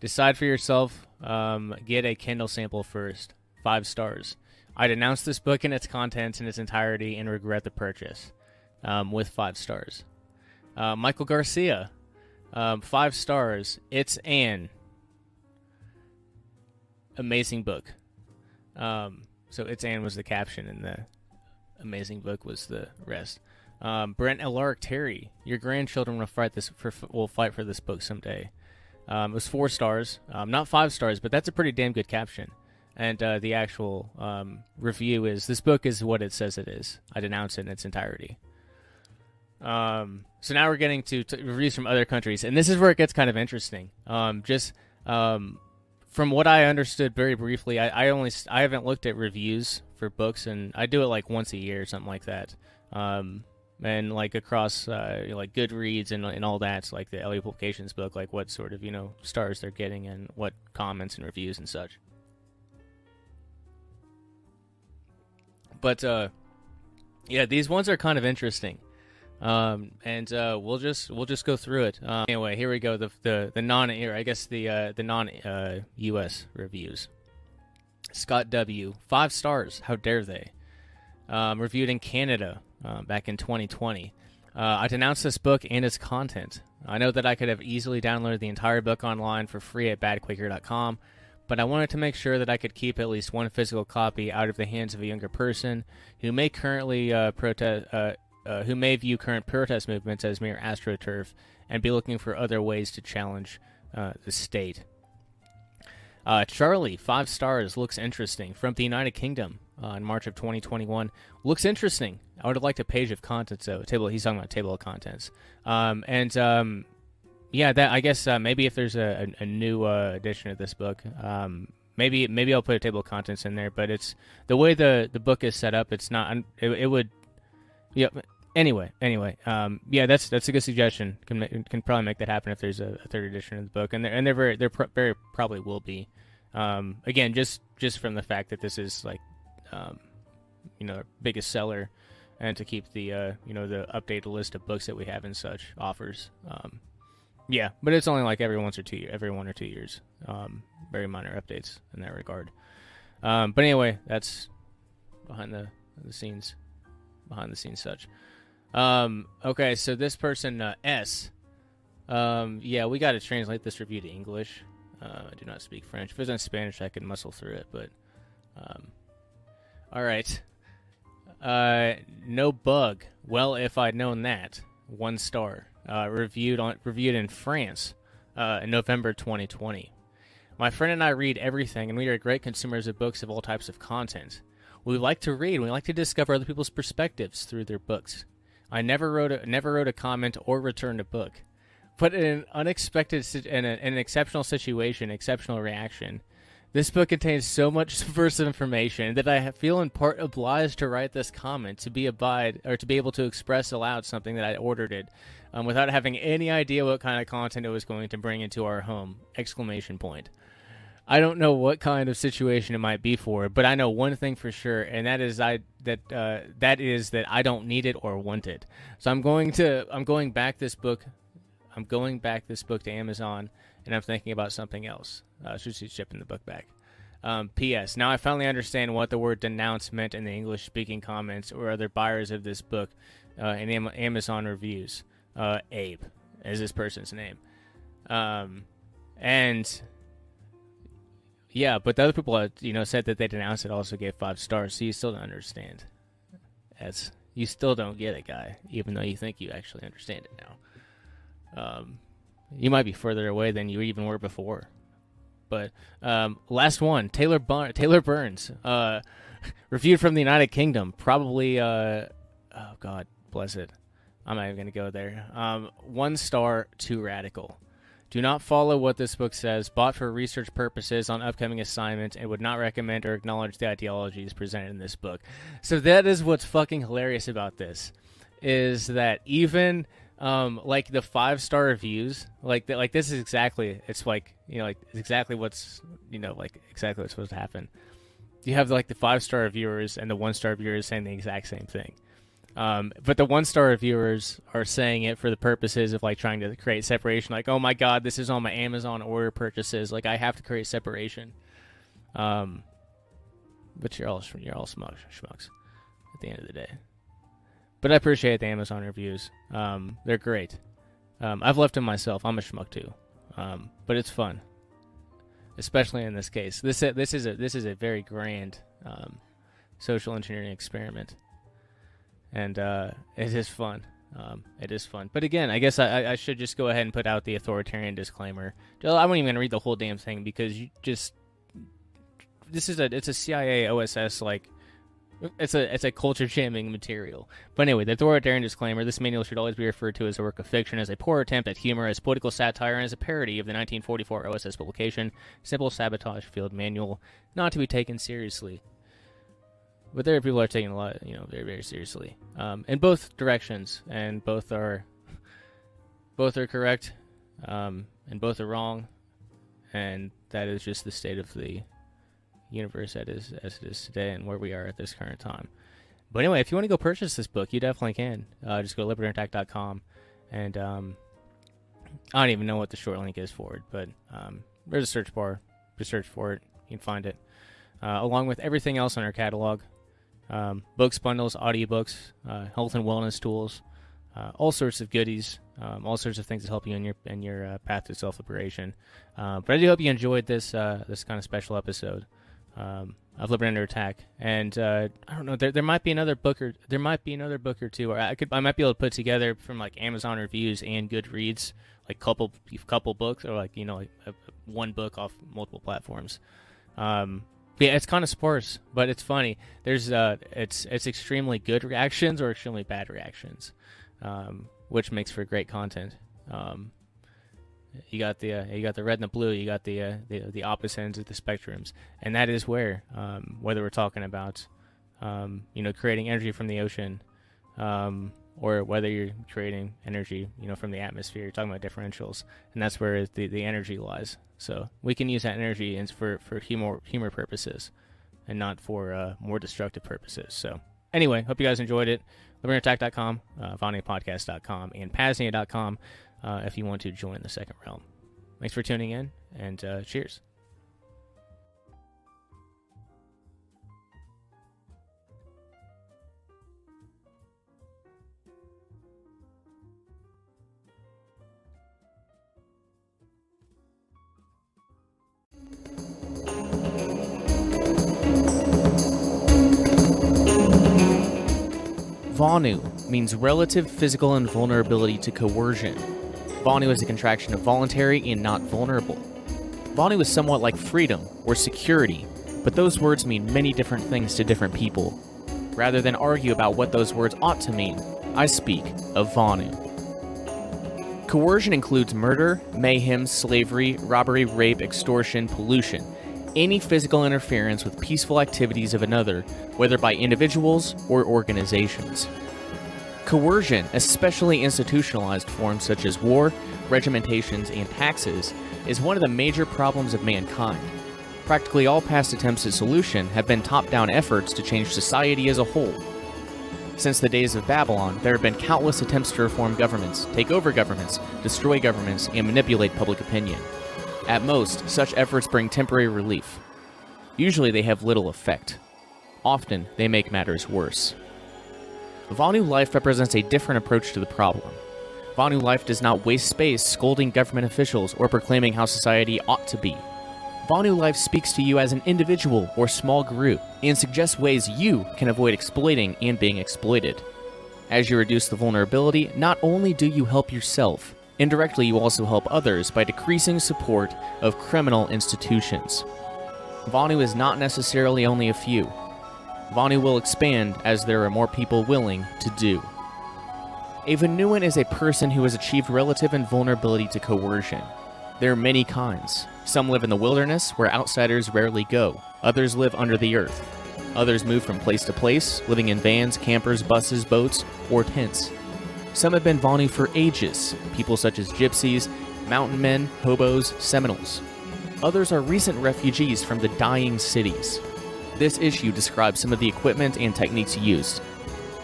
decide for yourself. Get a Kindle sample first. 5 stars. I denounce this book and its contents in its entirety and regret the purchase. With 5 stars. Michael Garcia, 5 stars. It's an amazing book. So It's An was the caption, and the amazing book was the rest. Brent Alaric Terry, your grandchildren will fight for this book someday. It was 4 stars, not 5 stars, but that's a pretty damn good caption. And the actual review is, this book is what it says it is. I denounce it in its entirety. So now we're getting to reviews from other countries, and this is where it gets kind of interesting. From what I understood very briefly, I haven't looked at reviews for books, and I do it like once a year or something like that. And like across like Goodreads and all that, like the LA Publications book, like what sort of stars they're getting and what comments and reviews and such. But these ones are kind of interesting, and we'll just go through it. Anyway, here we go. The non U.S. reviews. Scott W. 5 stars. How dare they? Reviewed in Canada back in 2020. I denounced this book and its content. I know that I could have easily downloaded the entire book online for free at badquaker.com, but I wanted to make sure that I could keep at least one physical copy out of the hands of a younger person who may currently who may view current protest movements as mere astroturf and be looking for other ways to challenge the state. Charlie, 5 stars, looks interesting. From the United Kingdom in March of 2021. Looks interesting. I would have liked a page of contents, though. He's talking about table of contents. yeah, that I guess maybe if there's a new edition of this book, maybe I'll put a table of contents in there. But it's the way the book is set up. It's not. It would. Yeah. Anyway. Yeah, that's a good suggestion. Can probably make that happen if there's a third edition of the book, and there very probably will be. Again, just from the fact that this is like, our biggest seller, and to keep the the updated list of books that we have and such offers. Yeah, but it's only like every 1 or 2 years. Very minor updates in that regard. But anyway, that's behind the scenes such. Okay, so this person S. Yeah, we got to translate this review to English. I do not speak French. If it was in Spanish, I could muscle through it. But all right. No bug. Well, if I'd known that. 1 star. Reviewed in France in November 2020. My friend and I read everything, and we are great consumers of books of all types of content. We like to read, and we like to discover other people's perspectives through their books. I never wrote a comment or returned a book, but in an an exceptional situation, exceptional reaction. This book contains so much subversive information that I feel in part obliged to write this comment to be able to express aloud something that I ordered it, without having any idea what kind of content it was going to bring into our home! ! I don't know what kind of situation it might be for, but I know one thing for sure, and that is that I don't need it or want it. So I'm going back this book to Amazon, and I'm thinking about something else. Should be shipping the book back. P.S. Now I finally understand what the word denounce meant in the English-speaking comments or other buyers of this book in Amazon reviews. Abe is this person's name. And yeah, but the other people said that they denounced it, also gave 5 stars, so you still don't understand. You still don't get it, guy, even though you think you actually understand it now. You might be further away than you even were before. But last one, Taylor Burns, reviewed from the United Kingdom. Probably, oh God, bless it. I'm not even going to go there. 1 star, too radical. Do not follow what this book says. Bought for research purposes on upcoming assignments, and would not recommend or acknowledge the ideologies presented in this book. So that is what's fucking hilarious about this, is that even like the 5-star reviews, like this is exactly, it's like exactly what's exactly what's supposed to happen. You have like the 5-star reviewers and the 1-star reviewers saying the exact same thing. But the 1-star reviewers are saying it for the purposes of like trying to create separation. Like, oh my God, this is on my Amazon order purchases. Like, I have to create separation. But you're all schmucks at the end of the day. But I appreciate the Amazon reviews. They're great. I've left them myself. I'm a schmuck too. But it's fun, especially in this case. This is a very grand social engineering experiment. And it is fun. It is fun. But again, I guess I should just go ahead and put out the authoritarian disclaimer. I won't even read the whole damn thing, because it's a CIA OSS, like, it's a culture jamming material. But anyway, the authoritarian disclaimer: this manual should always be referred to as a work of fiction, as a poor attempt at humor, as political satire, and as a parody of the 1944 OSS publication Simple Sabotage Field Manual, not to be taken seriously. But there are people that are taking a lot, very, very seriously, in both directions, and both are correct, and both are wrong, and that is just the state of the universe as it is today, and where we are at this current time. But anyway, if you want to go purchase this book, you definitely can. Just go to libertyunderattack.com, and I don't even know what the short link is for it, but there's a search bar. Just search for it. You can find it, along with everything else in our catalog. Books, bundles, audiobooks, health and wellness tools, all sorts of goodies, all sorts of things to help you in your path to self-liberation. But I do hope you enjoyed this kind of special episode of Liberty Under Attack. And I don't know, there might be another book or two, or I might be able to put together from like Amazon reviews and Goodreads, like couple books, or like one book off multiple platforms. Yeah, it's kind of sparse, but it's funny. There's it's extremely good reactions or extremely bad reactions, which makes for great content. You got the red and the blue. You got the opposite ends of the spectrums, and that is where whether we're talking about creating energy from the ocean, or whether you're creating energy from the atmosphere, you're talking about differentials, and that's where the energy lies. So we can use that energy for humor purposes, and not for more destructive purposes. So anyway, hope you guys enjoyed it. LibertyUnderAttack.com, VonuPodcast.com, and PAZNIA.com if you want to join the second realm. Thanks for tuning in, and cheers. Vonu means relative physical invulnerability to coercion. Vonu is a contraction of voluntary and not vulnerable. Vonu is somewhat like freedom or security, but those words mean many different things to different people. Rather than argue about what those words ought to mean, I speak of Vonu. Coercion includes murder, mayhem, slavery, robbery, rape, extortion, pollution, any physical interference with peaceful activities of another, whether by individuals or organizations. Coercion, especially institutionalized forms such as war, regimentations, and taxes, is one of the major problems of mankind. Practically all past attempts at solution have been top-down efforts to change society as a whole. Since the days of Babylon, there have been countless attempts to reform governments, take over governments, destroy governments, and manipulate public opinion. At most, such efforts bring temporary relief. Usually they have little effect. Often, they make matters worse. Vonu life represents a different approach to the problem. Vonu life does not waste space scolding government officials or proclaiming how society ought to be. Vonu life speaks to you as an individual or small group and suggests ways you can avoid exploiting and being exploited. As you reduce the vulnerability, not only do you help yourself, indirectly you also help others by decreasing support of criminal institutions. Vonu is not necessarily only a few. Vonu will expand as there are more people willing to do. A Vonuan is a person who has achieved relative invulnerability to coercion. There are many kinds. Some live in the wilderness, where outsiders rarely go. Others live under the earth. Others move from place to place, living in vans, campers, buses, boats, or tents. Some have been Vonu for ages, people such as gypsies, mountain men, hobos, Seminoles. Others are recent refugees from the dying cities. This issue describes some of the equipment and techniques used.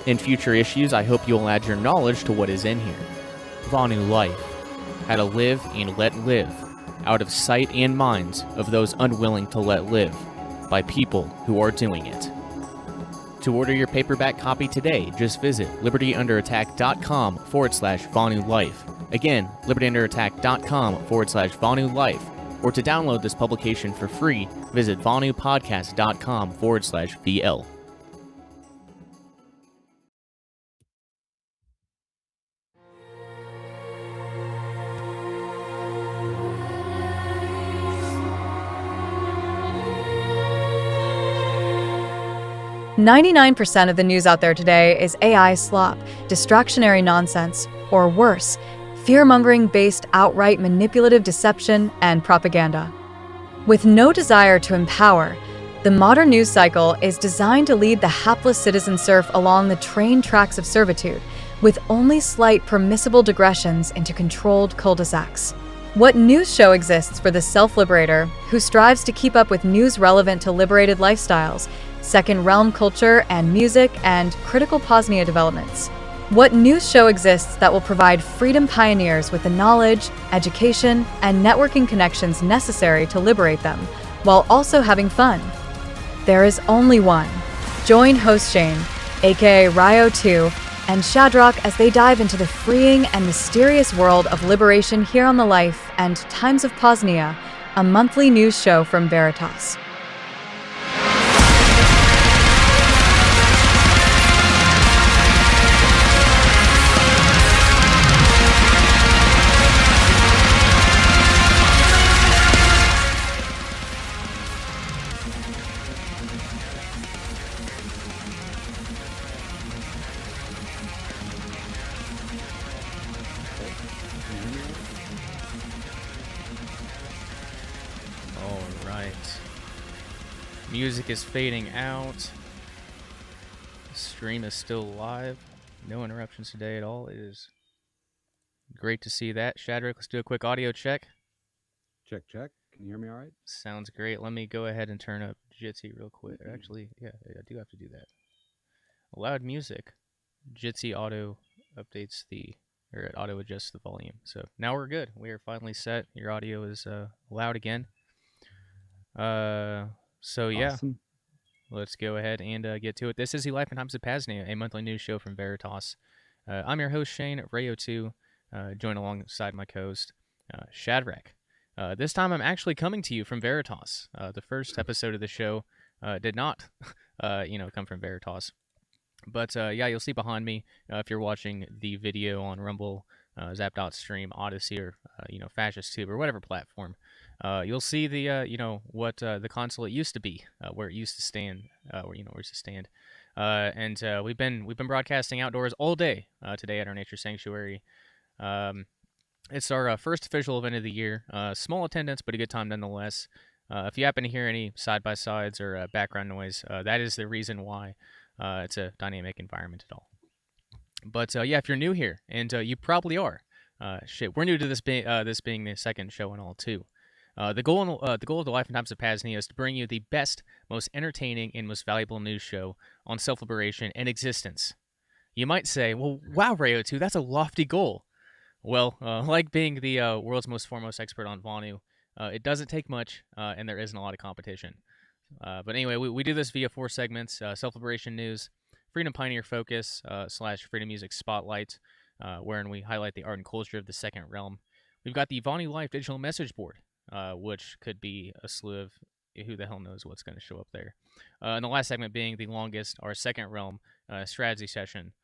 In future issues, I hope you will add your knowledge to what is in here. Vonu life. How to live and let live, out of sight and minds of those unwilling to let live, by people who are doing it. To order your paperback copy today, just visit libertyunderattack.com/Vonu life. Again, libertyunderattack.com/Vonu life. Or to download this publication for free, visit VonuPodcast.com/VL. "99% of the news out there today is AI slop, distractionary nonsense, or worse, fear-mongering based outright manipulative deception and propaganda. With no desire to empower, the modern news cycle is designed to lead the hapless citizen serf along the train tracks of servitude, with only slight permissible digressions into controlled cul-de-sacs. What news show exists for the self-liberator who strives to keep up with news relevant to liberated lifestyles, second realm culture and music, and critical PAZNIA developments? What news show exists that will provide freedom pioneers with the knowledge, education, and networking connections necessary to liberate them, while also having fun? There is only one. Join host Shane, aka Rayo 2, and Shadrach as they dive into the freeing and mysterious world of liberation here on the Life and Times of PAZNIA, a monthly news show from Veritas. Music is fading out. The stream is still live. No interruptions today at all. It is great to see that. Shadrach, let's do a quick audio check. Check, check. Can you hear me all right? Sounds great. Let me go ahead and turn up Jitsi real quick. Actually, yeah, I do have to do that. Loud music. Jitsi auto updates or it auto adjusts the volume. So now we're good. We are finally set. Your audio is loud again. So yeah, Awesome. let's go ahead and get to it. This is The Life and Times of PAZNIA, a monthly news show from Veritas. I'm your host, Shane, Rayo 2, joined alongside my co-host, Shadrach. This time I'm actually coming to you from Veritas. The first episode of the show did not, come from Veritas. But yeah, you'll see behind me if you're watching the video on Rumble, Zap.stream, Odyssey, or Fascist Tube or whatever platform. You'll see the what the console it used to be, where it used to stand, where it used to stand. And we've been broadcasting outdoors all day today at our nature sanctuary. It's our first official event of the year. Small attendance, but a good time nonetheless. If you happen to hear any side-by-sides or background noise, that is the reason why. It's a dynamic environment at all. But yeah, if you're new here, and you probably are, we're new to this being the second show and all too. The goal of the Life and Times of PAZNIA is to bring you the best, most entertaining, and most valuable news show on self-liberation and existence. You might say, well, wow, Rayo 2, that's a lofty goal. Well, like being the world's most foremost expert on Vonu, it doesn't take much, and there isn't a lot of competition. But anyway, we do this via 4 segments: self-liberation news, freedom pioneer focus / freedom music spotlight, wherein we highlight the art and culture of the second realm. We've got the Vonu Life digital message board, which could be a slew of who the hell knows what's going to show up there. And the last segment being the longest, our second realm strategy session.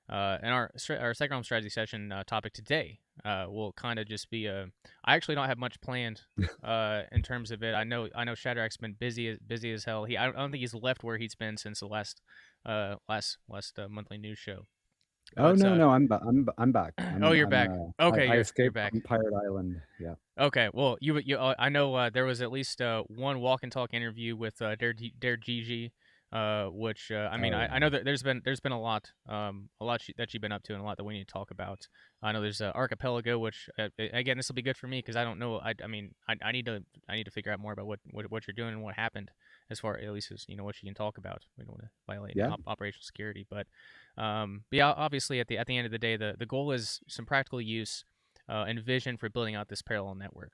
And our second realm strategy session topic today will kind of just be I actually don't have much planned in terms of it. I know Shadrach's been busy as hell. I don't think he's left where he's been since the last monthly news show. Oh no, I'm back. You're back. Okay, I escaped you're back from Pirate Island. Yeah. Okay, well, you I know there was at least one walk and talk interview with Dare Gigi, which I know that there's been a lot that you've been up to and a lot that we need to talk about. I know there's Archipelago, which again, this will be good for me because I don't know. I need to figure out more about what you're doing and what happened, as far at least as what you can talk about. We don't want to violate operational security, but yeah, obviously at the end of the day, the goal is some practical use. And vision for building out this parallel network.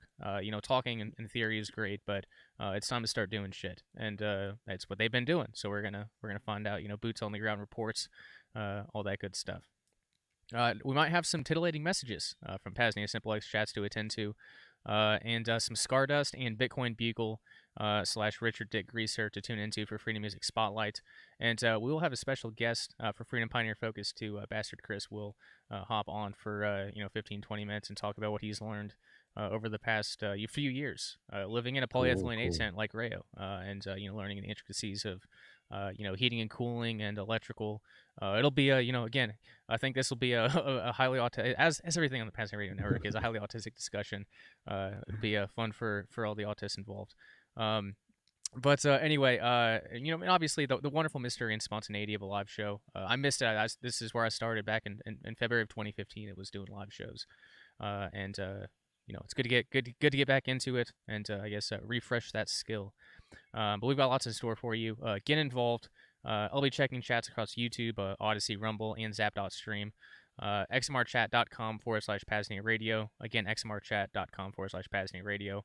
Talking in theory is great, but it's time to start doing shit, and that's what they've been doing. So we're gonna find out, boots on the ground reports, all that good stuff. We might have some titillating messages from PAZNIA Simple X chats to attend to, and some Scardust and Bitcoin Bugle / Richard Dick Greaser to tune into for Freedom Music Spotlight. And we will have a special guest for Freedom Pioneer Focus to Bastard Chris will hop on for 15-20 minutes and talk about what he's learned over the past few years living in a polyethylene 8 cent like Rayo, and learning the intricacies of heating and cooling and electrical. It'll be again, I think this will be a highly autistic, as everything on the PAZNIA Radio Network is a highly autistic discussion. It'll be fun for all the autists involved. But anyway, obviously the wonderful mystery and spontaneity of a live show. I missed it. This is where I started back in February of 2015. It was doing live shows, and it's good to get back into it, and I guess refresh that skill. But we've got lots in store for you. Get involved. I'll be checking chats across YouTube, Odyssey, Rumble, and Zap.stream. xmrchat.com /PAZNIA Radio. Again, xmrchat.com /PAZNIA Radio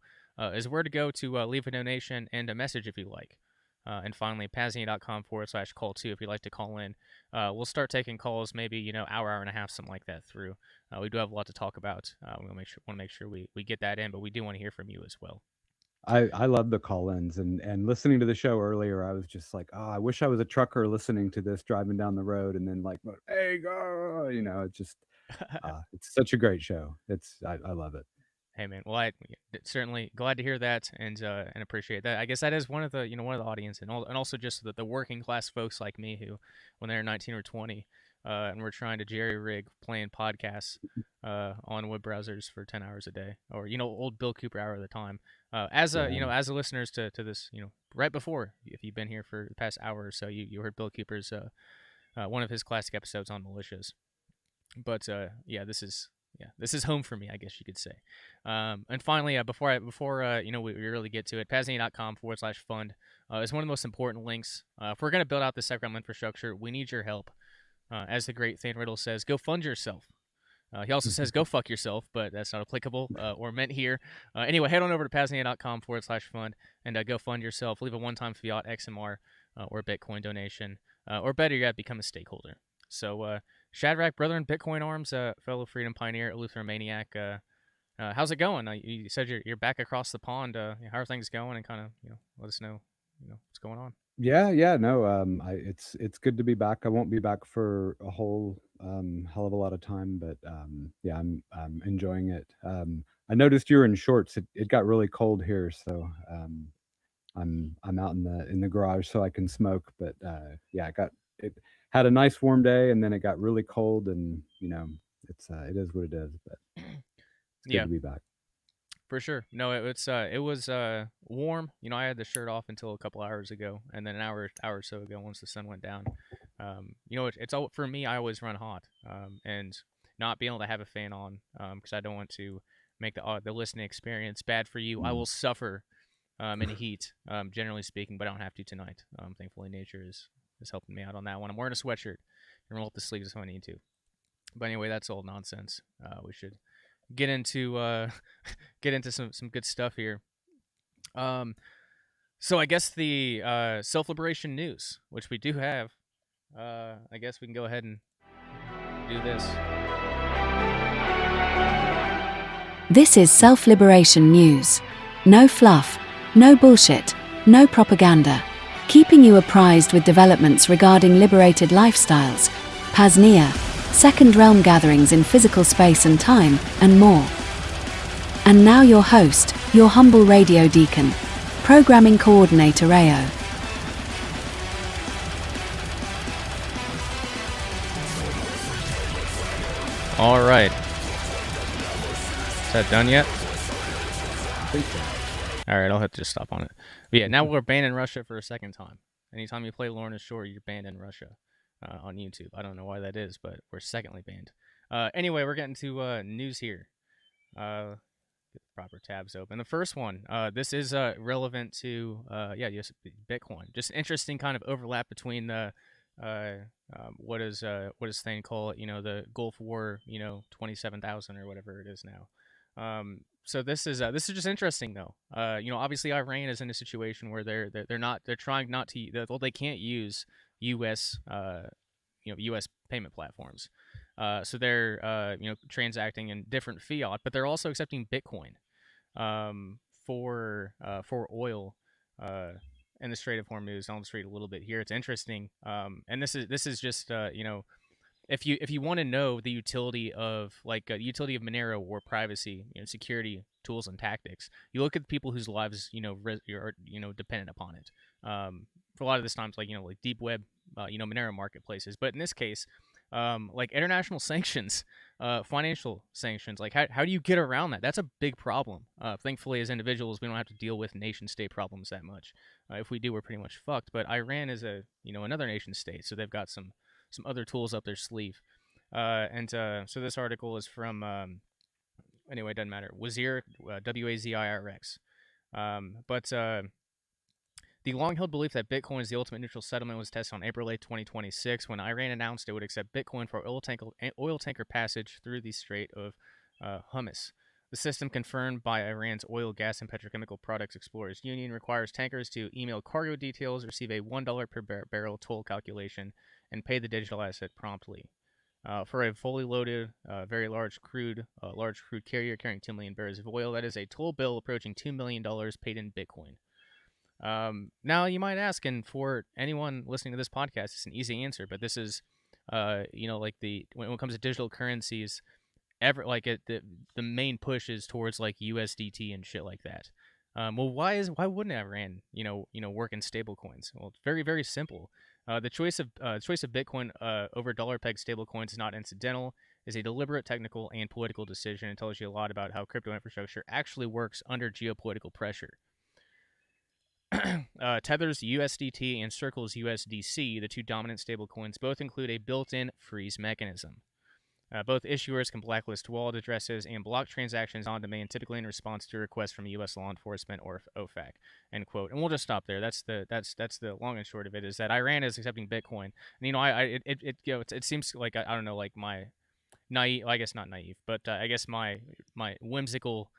is where to go to leave a donation and a message if you like. And finally, PAZNIA.com /call2 if you'd like to call in. We'll start taking calls maybe, hour and a half, something like that through. We do have a lot to talk about. We want to make sure we get that in, but we do want to hear from you as well. I love the call-ins and listening to the show earlier. I was just like, oh, I wish I was a trucker listening to this driving down the road, and then like, hey, go, it's just it's such a great show. I love it. Hey man, well, I certainly glad to hear that and appreciate that. I guess that is one of the one of the audience and also just the working class folks like me who, when they're 19 or 20, and we're trying to jerry rig playing podcasts on web browsers for 10 hours a day, or old Bill Cooper hour at the time. As a as the listeners to this, right before, if you've been here for the past hour or so, you heard Bill Cooper's one of his classic episodes on militias. But this is home for me, I guess you could say. And finally, before we really get to it, PAZNIA.com/fund is one of the most important links. If we're going to build out this SecRealm infrastructure, we need your help. As the great Thane Riddle says, go fund yourself. He also says, go fuck yourself, but that's not applicable or meant here. Anyway, head on over to PAZNIA.com/fund and go fund yourself. Leave a one-time fiat, XMR, or Bitcoin donation, or better yet, become a stakeholder. So, Shadrach, brother in Bitcoin arms, fellow freedom pioneer, Lutheran maniac, how's it going? You said you're back across the pond. How are things going? And kind of, let us know, what's going on. Yeah, no, it's good to be back. I won't be back for a whole hell of a lot of time, but yeah, I'm enjoying it. I noticed you're in shorts. It got really cold here, so I'm out in the garage so I can smoke. But yeah, it had a nice warm day, and then it got really cold, and it is what it is. But it's good to be back. For sure. No, it was warm. I had the shirt off until a couple hours ago, and then an hour or so ago, once the sun went down. It's all for me. I always run hot, and not being able to have a fan on, because I don't want to make the listening experience bad for you. I will suffer in heat, generally speaking, but I don't have to tonight. Thankfully, nature is helping me out on that one. I'm wearing a sweatshirt and roll up the sleeves if I need to. But anyway, that's all nonsense. We should get into some good stuff here. So I guess the self-liberation news, which we do have, I guess we can go ahead and do this. This is self-liberation news. No fluff, no bullshit, no propaganda. Keeping you apprised with developments regarding liberated lifestyles, PAZNIA, second realm gatherings in physical space and time, and more. And now your host, your humble radio deacon, programming coordinator Rayo. All right. Is that done yet? I think so. All right, I'll have to just stop on it. But yeah, now we're banned in Russia for a second time. Anytime you play Lorna Shore, you're banned in Russia. On YouTube. I don't know why that is, but we're secondly banned. Anyway, we're getting to news here. Get the proper tabs open. The first one, this is relevant to Bitcoin. Just interesting kind of overlap between the what does Thane call it? The Gulf War, 27,000 or whatever it is now. So this is just interesting though. Obviously Iran is in a situation where they're trying not to. They can't use U.S. U.S. payment platforms. So they're transacting in different fiat, but they're also accepting Bitcoin for oil in the Strait of Hormuz. I'll illustrate a little bit here. It's interesting, and this is just if you want to know the utility of Monero or privacy, privacy, tools and tactics, you look at the people whose lives are dependent upon it. For a lot of this times, like deep web, Monero marketplaces, but in this case, like international sanctions, financial sanctions, like how do you get around that? That's a big problem. Thankfully, as individuals, we don't have to deal with nation state problems that much. If we do, we're pretty much fucked. But Iran is another nation state, so they've got some other tools up their sleeve. So this article is from anyway, it doesn't matter. Wazir, W-A-Z-I-R-X. The long-held belief that Bitcoin is the ultimate neutral settlement was tested on April 8, 2026, when Iran announced it would accept Bitcoin for oil tanker passage through the Strait of Hormuz. The system, confirmed by Iran's Oil, Gas, and Petrochemical Products Explorers Union, requires tankers to email cargo details, receive a $1 per barrel toll calculation, and pay the digital asset promptly. For a fully loaded, very large crude carrier carrying 2 million barrels of oil, that is a toll bill approaching $2 million paid in Bitcoin. Now you might ask, and for anyone listening to this podcast, it's an easy answer, but this is, when it comes to digital currencies, the main push is towards like USDT and shit like that. Well, why wouldn't Iran, work in stable coins? Well, it's very, very simple. The choice of Bitcoin over dollar peg stable coins is not incidental. is a deliberate technical and political decision and tells you a lot about how crypto infrastructure actually works under geopolitical pressure. Tether's USDT and Circle's USDC, the two dominant stablecoins, both include a built-in freeze mechanism. Both issuers can blacklist wallet addresses and block transactions on demand, typically in response to requests from U.S. law enforcement or OFAC. End quote. And we'll just stop there. That's the long and short of it. Is that Iran is accepting Bitcoin, and it seems like I don't know, like my naive, I guess not naive, but I guess my whimsical,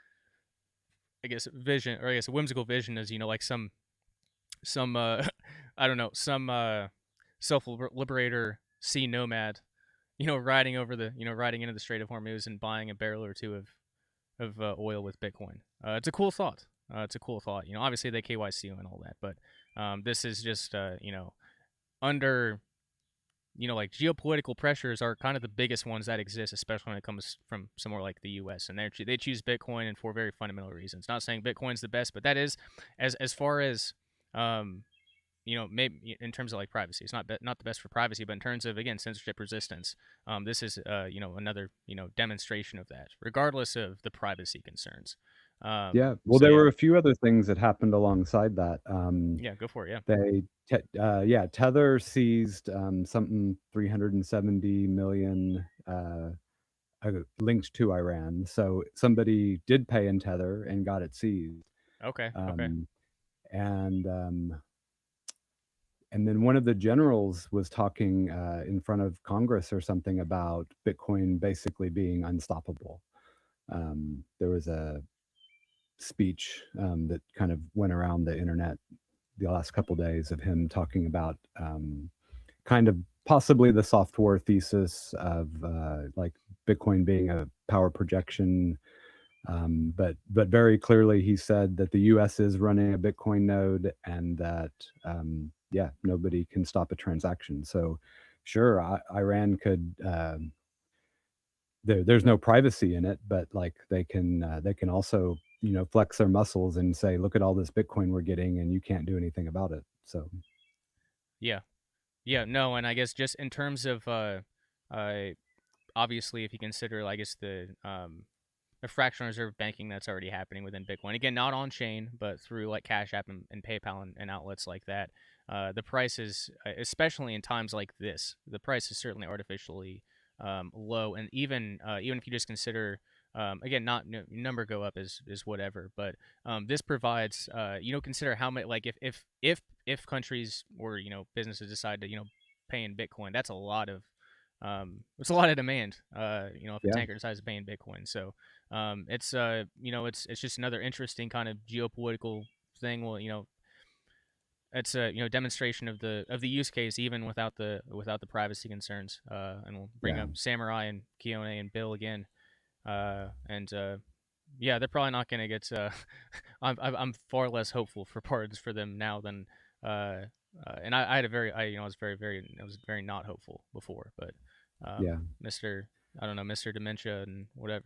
vision, or I guess a whimsical vision is like some I don't know, some self-liberator sea nomad, riding into the Strait of Hormuz and buying a barrel or two of oil with Bitcoin. It's a cool thought. Obviously they KYC and all that, but this is just under like geopolitical pressures are kind of the biggest ones that exist, especially when it comes from somewhere like the U.S. And they choose Bitcoin and for very fundamental reasons. Not saying Bitcoin's the best, but that is as far as maybe in terms of like privacy, it's not the best for privacy, but in terms of, again, censorship resistance, this is another demonstration of that, regardless of the privacy concerns. Yeah, well, there were a few other things that happened alongside that. Yeah, go for it. Yeah, Tether seized something 370 million linked to Iran. So somebody did pay in Tether and got it seized. Okay. And then one of the generals was talking in front of Congress or something about Bitcoin basically being unstoppable. There was a speech that kind of went around the internet the last couple of days of him talking about kind of possibly the soft war thesis of like Bitcoin being a power projection. But very clearly he said that the US is running a Bitcoin node and that nobody can stop a transaction. So sure, Iran could there's no privacy in it, but like they can also flex their muscles and say, look at all this Bitcoin we're getting and you can't do anything about it. So no, and I guess just in terms of obviously if you consider, I guess, the fractional reserve banking that's already happening within Bitcoin, again, not on chain, but through like Cash App and PayPal and outlets like that, the prices, especially in times like this, the price is certainly artificially low. And even if you just consider, again, not number go up is whatever, but this provides, consider how many, like if countries or businesses decide to pay in Bitcoin, that's a lot of it's a lot of demand. If a tanker decides to pay in Bitcoin, so it's just another interesting kind of geopolitical thing. Well, it's a demonstration of the use case even without the privacy concerns. And we'll bring up Samurai and Keone and Bill again. They're probably not going to get. I'm far less hopeful for pardons for them now than. And I had I was very not hopeful before, but Mr. Mr. Dementia and whatever,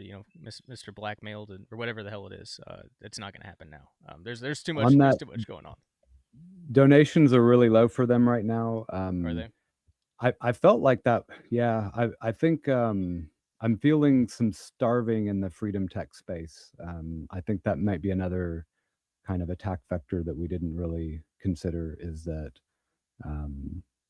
Mr. Blackmailed or whatever the hell it is, it's not going to happen now. There's too much going on. Donations are really low for them right now. Are they? I felt like that. Yeah, I think I'm feeling some starving in the freedom tech space. I think that might be another kind of attack vector that we didn't really consider, is that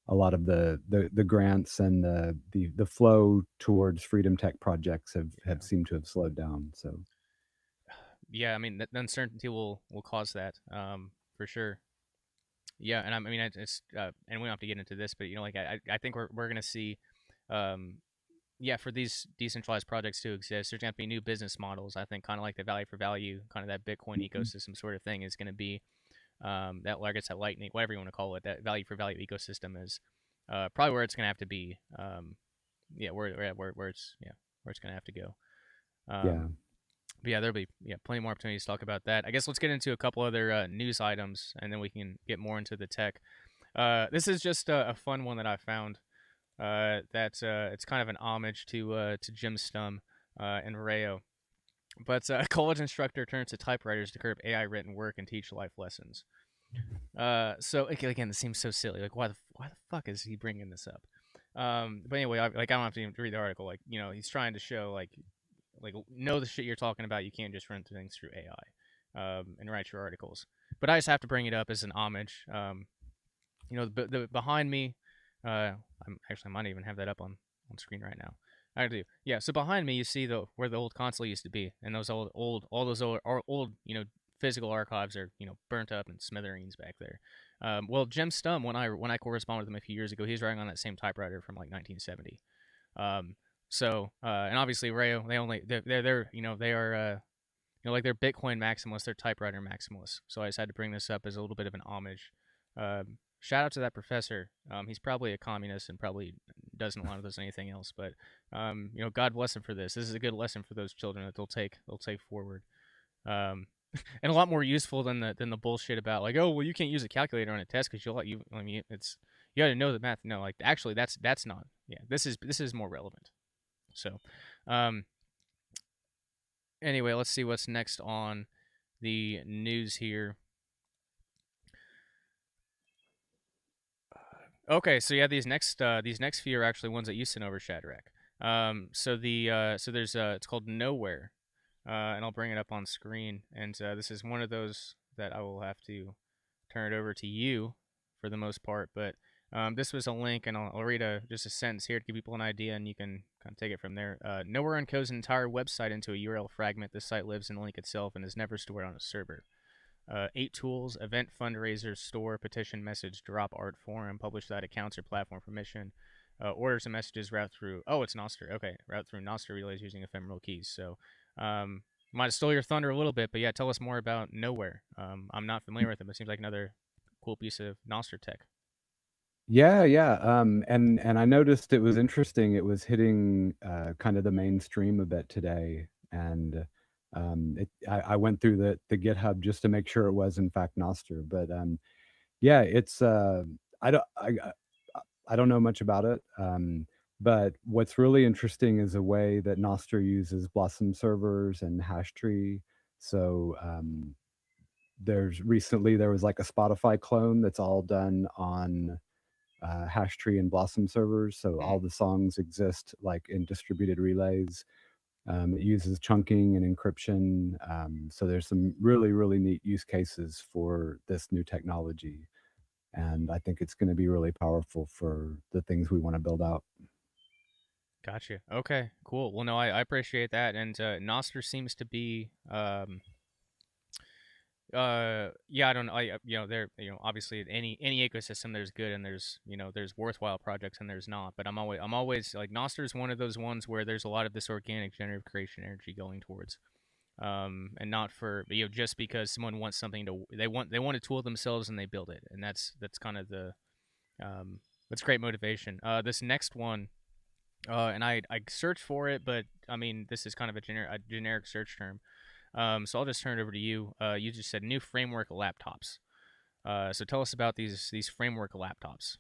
a lot of the grants and the flow towards freedom tech projects have seemed to have slowed down. So yeah, I mean, the uncertainty will cause that, for sure. Yeah, and I mean, it's and we don't have to get into this, but I think we're going to see, for these decentralized projects to exist, there's going to be new business models. I think kind of like the value for value, kind of that Bitcoin ecosystem sort of thing is going to be that, like I said, Lightning, whatever you want to call it, that value for value ecosystem is probably where it's going to have to be. Where it's going to have to go. But yeah, there'll be plenty more opportunities to talk about that. I guess let's get into a couple other news items, and then we can get more into the tech. This is just a fun one that I found. It's kind of an homage to Jim Stum and Rayo. But a college instructor turns to typewriters to curb AI written work and teach life lessons. So again, this seems so silly. Like, why the fuck is he bringing this up? But anyway, I don't have to even read the article. Like, he's trying to show like know the shit you're talking about. You can't just run things through AI, and write your articles. But I just have to bring it up as an homage. The behind me, I might even have that up on screen right now. I do. Yeah. So behind me, you see where the old console used to be, and those all those old physical archives are burnt up and smithereens back there. Well, Jim Stum, when I corresponded with him a few years ago, he's writing on that same typewriter from like 1970. And obviously Rayo, they are like they're Bitcoin maximalists, they're typewriter maximalists. So I just had to bring this up as a little bit of an homage. Shout out to that professor. He's probably a communist and probably doesn't want to do anything else. But God bless him for this. This is a good lesson for those children that they'll take forward. And a lot more useful than the bullshit about like, oh well, you can't use a calculator on a test because you got to know the math. No, like actually that's not. Yeah, this is more relevant. So, anyway, let's see what's next on the news here. Okay, so yeah, these next few are actually ones that you sent over, Shadrach. So there's it's called Nowhere, and I'll bring it up on screen. And this is one of those that I will have to turn it over to you for the most part. But this was a link, and I'll read just a sentence here to give people an idea, and you can kind of take it from there. Nowhere encodes an entire website into a URL fragment. The site lives in the link itself and is never stored on a server. 8 tools: event, fundraiser, store, petition, message, drop, art, forum, publish without accounts or platform permission, orders and messages route through, it's Nostr. Okay, route through Nostr relays using ephemeral keys. So, might have stole your thunder a little bit, but yeah, tell us more about Nowhere. I'm not familiar with it, but it seems like another cool piece of Nostr tech. Yeah, yeah. And I noticed it was interesting. It was hitting kind of the mainstream a bit today, and I went through the GitHub just to make sure it was in fact Nostr. But yeah, it's I don't know much about it. But what's really interesting is the way that Nostr uses Blossom servers and Hashtree. So there was like a Spotify clone that's all done on Hashtree and Blossom servers. So all the songs exist like in distributed relays. It uses chunking and encryption. So there's some really, really neat use cases for this new technology. And I think it's going to be really powerful for the things we want to build out. Gotcha. Okay, cool. Well, no, I appreciate that. And Nostr seems to be, yeah, I don't know. There, obviously any ecosystem there's good and there's worthwhile projects and there's not. But I'm always like Nostr is one of those ones where there's a lot of this organic generative creation energy going towards, and not for just because someone wants something they want a tool themselves and they build it, and that's kind of the that's great motivation. This next one. And I searched for it, but I mean, this is kind of a generic search term. So I'll just turn it over to you. You just said new framework laptops. So tell us about these framework laptops.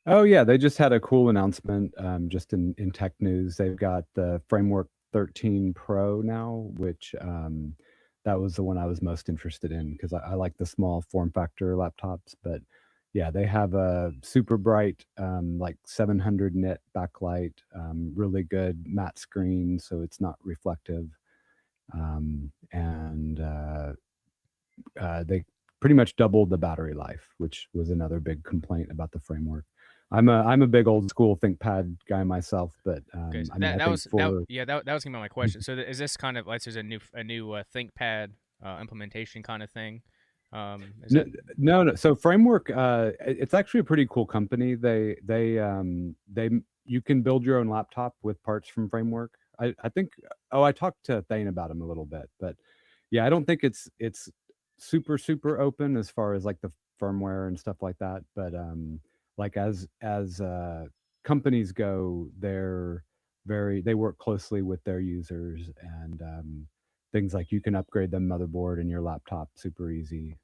Oh yeah, they just had a cool announcement just in tech news. They've got the Framework 13 Pro now, which that was the one I was most interested in because I like the small form factor laptops. But yeah, they have a super bright like 700 nit backlight, really good matte screen, so it's not reflective. And they pretty much doubled the battery life, which was another big complaint about the framework. I'm a big old school ThinkPad guy myself, but Okay, so I mean, that was gonna be my question. So is this kind of like there's a new ThinkPad implementation kind of thing? No. So Framework, it's actually a pretty cool company. They you can build your own laptop with parts from Framework. I think I talked to Thane about him a little bit, but yeah, I don't think it's super open as far as like the firmware and stuff like that. But like as companies go, they work closely with their users, and things like you can upgrade the motherboard in your laptop super easy.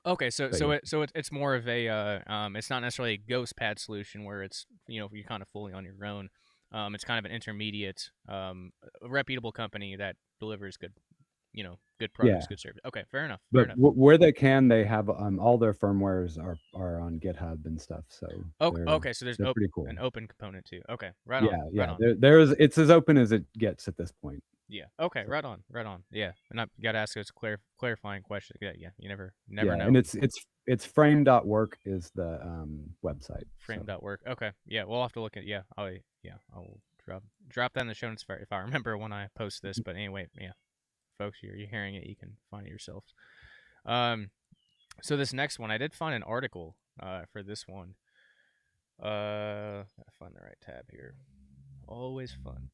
Okay, so it's more of a it's not necessarily a ghost pad solution where it's you're kind of fully on your own. It's kind of an intermediate, a reputable company that delivers good good Yeah. products, good service. Okay, fair enough. But where they can, they have all their firmwares are on GitHub and stuff. So okay, so there's they're pretty cool. an open component too. Okay, right Yeah, on. yeah. Right on. It's as open as it gets at this point. Yeah. Okay. Right on. Right on. Yeah. And I got to ask us a clarifying question. Yeah. Yeah. You never Yeah, know. and it's frame.work is the website. Frame.work. Okay. Yeah. We'll have to look at. Yeah. I'll drop that in the show notes if I remember when I post this. But anyway, yeah, folks, you're hearing it. You can find it yourselves. So this next one, I did find an article for this one. Gotta find the right tab here. Always fun.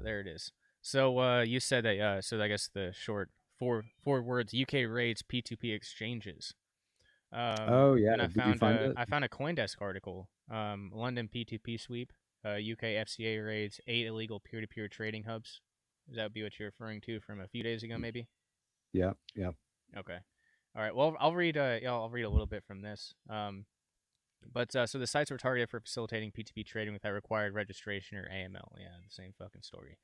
There it is. So you said that. So I guess the short four words: UK raids P2P exchanges. Oh yeah, and did you find it? I found a CoinDesk article. London P2P sweep. UK FCA raids 8 illegal peer-to-peer trading hubs. Does that be what you're referring to from a few days ago, maybe? Yeah. Yeah. Okay. All right. Well, I'll read. I'll read a little bit from this. So the sites were targeted for facilitating P2P trading without required registration or AML. Yeah, the same fucking story.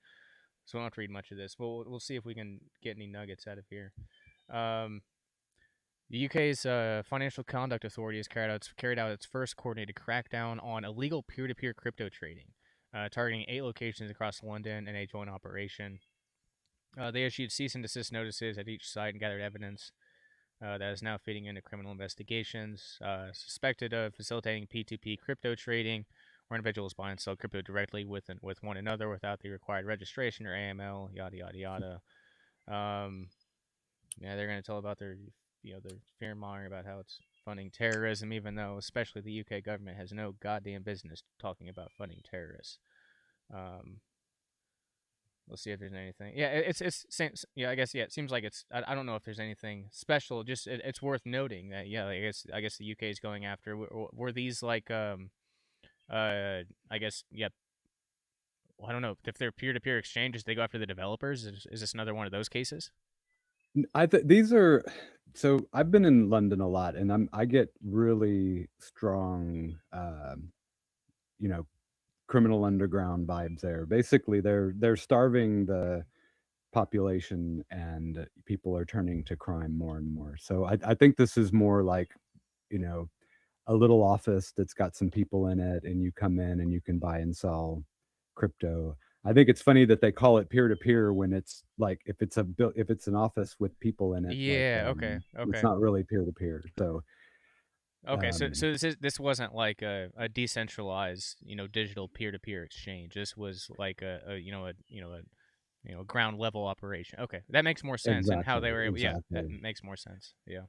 So I don't have to read much of this. We'll see if we can get any nuggets out of here. The UK's Financial Conduct Authority has carried out its first coordinated crackdown on illegal peer-to-peer crypto trading, targeting 8 locations across London in a joint operation. They issued cease and desist notices at each site and gathered evidence that is now feeding into criminal investigations, suspected of facilitating P2P crypto trading, where individuals buy and sell crypto directly with one another without the required registration or AML, yada yada yada. Yeah, they're going to tell about their fear mongering about how it's funding terrorism, even though especially the UK government has no goddamn business talking about funding terrorists. We'll see if there's anything. Yeah, I guess it seems like it's. I don't know if there's anything special. Just it's worth noting that I guess the UK is going after. Were these like I guess Well, I don't know if they're peer-to-peer exchanges. They go after the developers. Is this another one of those cases? These are. So I've been in London a lot, and I get really strong, criminal underground vibes there. Basically, they're starving the population, and people are turning to crime more and more. So I think this is more like, a little office that's got some people in it, and you come in and you can buy and sell crypto. I think it's funny that they call it peer to peer when it's like if it's an office with people in it. Yeah. Like, Okay. It's not really peer to peer. So. Okay, so this wasn't like a decentralized digital peer-to-peer exchange. This was like a ground level operation. Okay, that makes more sense. Exactly, and how they were able, exactly. that makes more sense. Yeah.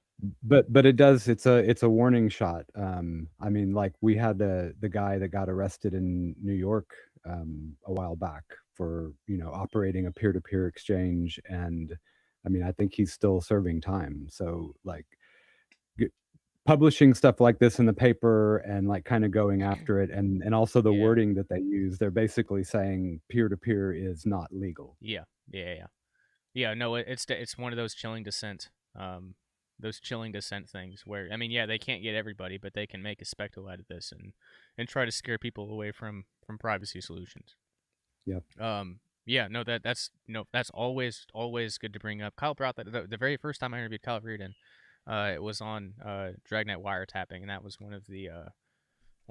But it does. It's a warning shot. I mean, like we had the guy that got arrested in New York a while back for operating a peer-to-peer exchange, and I mean I think he's still serving time. So like publishing stuff like this in the paper and like kind of going after it, and also the wording that they use, they're basically saying peer-to-peer is not legal. Yeah. No, it's one of those chilling dissent. Those chilling dissent things where I mean, they can't get everybody, but they can make a spectacle out of this and try to scare people away from privacy solutions. Yep. No, that's always good to bring up. Kyle brought that the very first time I interviewed Kyle Reardon. It was on Dragnet wiretapping, and that was one of the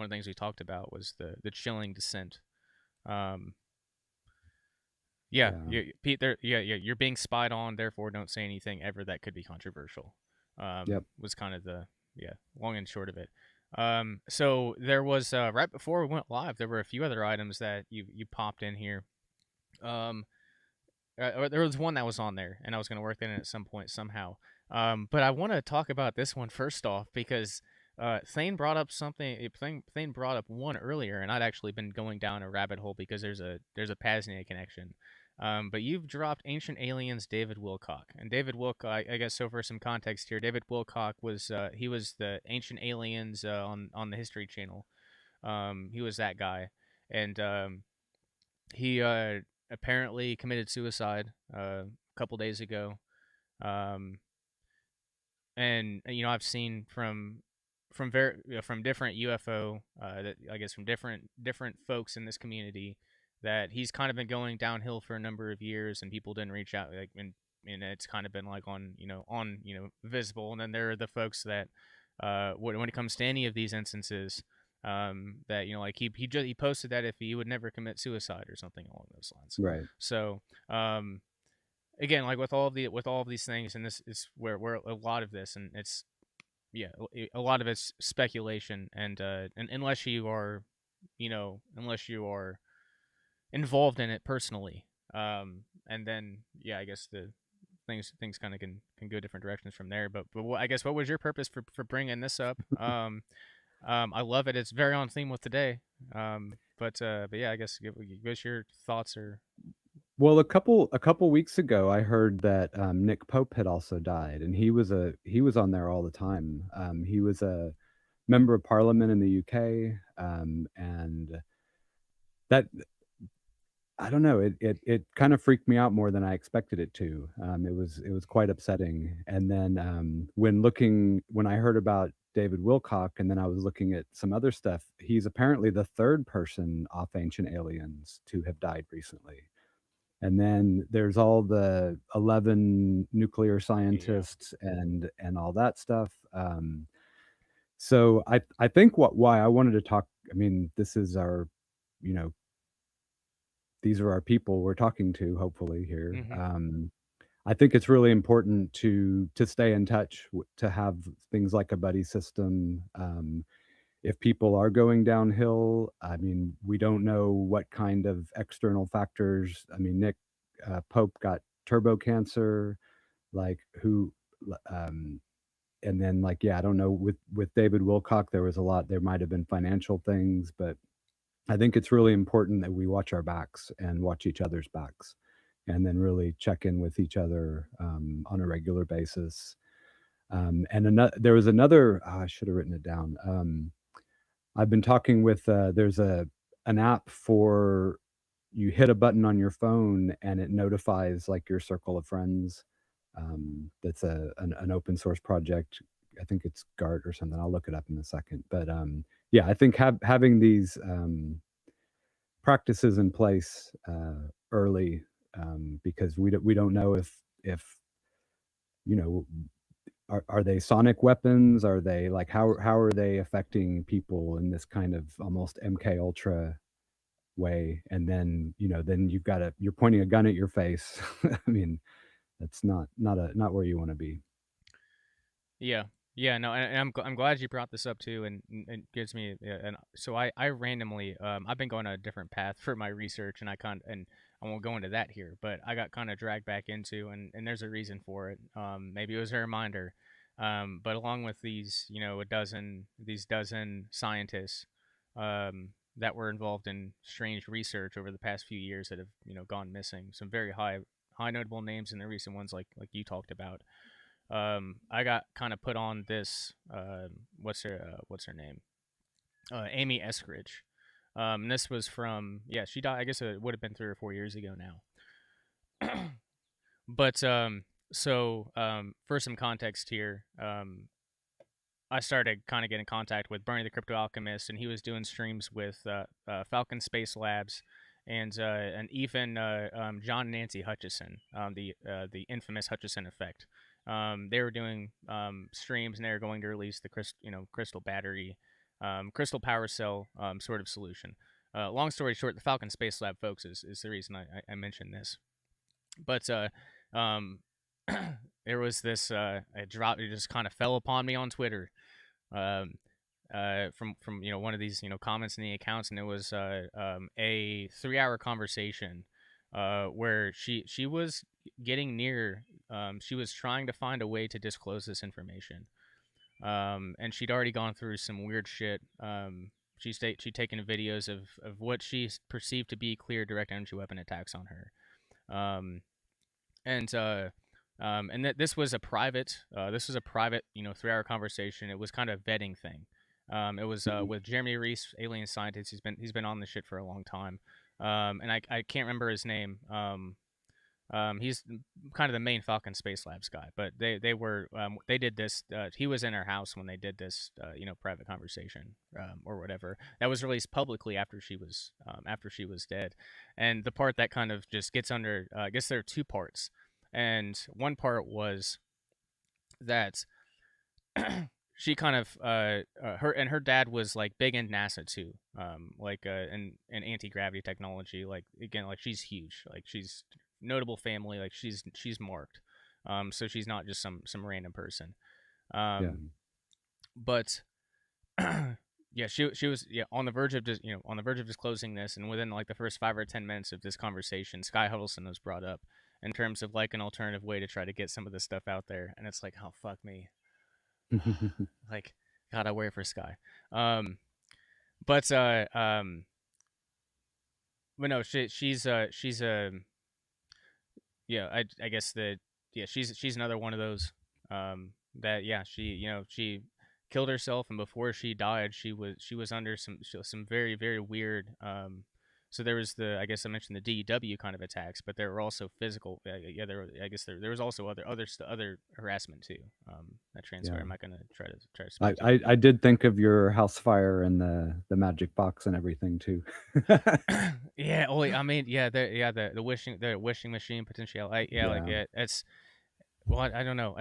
things we talked about was the chilling dissent. Pete, you're being spied on, therefore don't say anything ever that could be controversial. Was kind of the long and short of it. So there was right before we went live, there were a few other items that you popped in here. There was one that was on there, and I was going to work that in at some point somehow. But I want to talk about this one first off because Thane brought up something. Thane brought up one earlier, and I'd actually been going down a rabbit hole because there's a PAZNIA connection. But you've dropped Ancient Aliens David Wilcock, and David Wilcock. I guess so. For some context here, David Wilcock was he was the Ancient Aliens on the History Channel. He was that guy, and he apparently committed suicide a couple days ago. And I've seen from different UFO that I guess from different folks in this community that he's kind of been going downhill for a number of years, and people didn't reach out, like, and it's kind of been like on visible. And then there are the folks that when it comes to any of these instances, that like he posted that if he would never commit suicide or something along those lines. Right. So again, like with all of these things, and this is where a lot of this, and it's a lot of it's speculation, and unless you are involved in it personally, and then I guess the things kind of can go different directions from there. But I guess, what was your purpose for bringing this up? I love it. It's very on theme with today. But yeah, I guess give us your thoughts. Or Well, a couple weeks ago, I heard that Nick Pope had also died, and he was on there all the time. He was a member of Parliament in the UK, and that, I don't know, it kind of freaked me out more than I expected it to. It was quite upsetting. And then when I heard about David Wilcock, and then I was looking at some other stuff, he's apparently the third person off Ancient Aliens to have died recently. And then there's all the 11 nuclear scientists and all that stuff. So I think why I wanted to talk, I mean, this is our, these are our people we're talking to, hopefully, here. I think it's really important to stay in touch, to have things like a buddy system. If people are going downhill, I mean, we don't know what kind of external factors. I mean, Nick Pope got turbo cancer, like and then I don't know, with David Wilcock, there might have been financial things, but I think it's really important that we watch our backs and watch each other's backs, and then really check in with each other on a regular basis. And there was another, I should have written it down. I've been talking with, there's an app for, you hit a button on your phone and it notifies like your circle of friends. That's an open source project. I think it's GART or something. I'll look it up in a second. But I think having these practices in place early, because we don't know if are they sonic weapons? Are they like, how are they affecting people in this kind of almost MK Ultra way? And then then you're pointing a gun at your face. I mean, that's not where you want to be. No, and I'm glad you brought this up too, and it gives me so I randomly I've been going on a different path for my research, and I won't go into that here, but I got kind of dragged back into, and there's a reason for it. Maybe it was a reminder, but along with these these dozen scientists that were involved in strange research over the past few years that have gone missing, some very high notable names in the recent ones, like you talked about. I got kind of put on this. What's her name? Amy Eskridge. This was from, she died. I guess it would have been 3 or 4 years ago now. But for some context here, I started kind of getting in contact with Bernie the Crypto Alchemist, and he was doing streams with Falcon Space Labs, and even John and Nancy Hutchison, the infamous Hutchison effect. They were doing streams, and they were going to release the crystal battery, crystal power cell sort of solution. Long story short, the Falcon Space Lab folks is the reason I mentioned this. But there was this a drop. It just kind of fell upon me on Twitter, from one of these comments in the accounts, and it was a 3-hour conversation where she was getting near. She was trying to find a way to disclose this information, and she'd already gone through some weird shit. She'd taken videos of what she perceived to be clear direct energy weapon attacks on her, and that this was a private 3-hour conversation. It was kind of vetting thing. It was with Jeremy Reese, alien scientist. He's been on this shit for a long time, and I can't remember his name. He's kind of the main Falcon Space Labs guy, but they did this. He was in her house when they did this, private conversation or whatever that was released publicly after she was dead. And the part that kind of just gets under, I guess there are two parts, and one part was that she kind of her dad was like big in NASA too, in anti-gravity technology. Like again, like she's huge, like she's notable family, like she's marked, so she's not just some random person. But yeah, she was on the verge of disclosing this, and within like the first 5 or 10 minutes of this conversation, Sky Huddleston was brought up in terms of like an alternative way to try to get some of this stuff out there, and it's like, oh fuck me. Like, God, I worry for Sky. But no, she's I guess that she's another one of those that she killed herself, and before she died, she was under some very, very weird. So there was I guess I mentioned the DEW kind of attacks, but there were also physical. There was also other harassment too. That transpired. I'm not gonna try to. I did think of your house fire and the magic box and everything too. Yeah. I mean, the wishing machine potential. It's. Well, I don't know.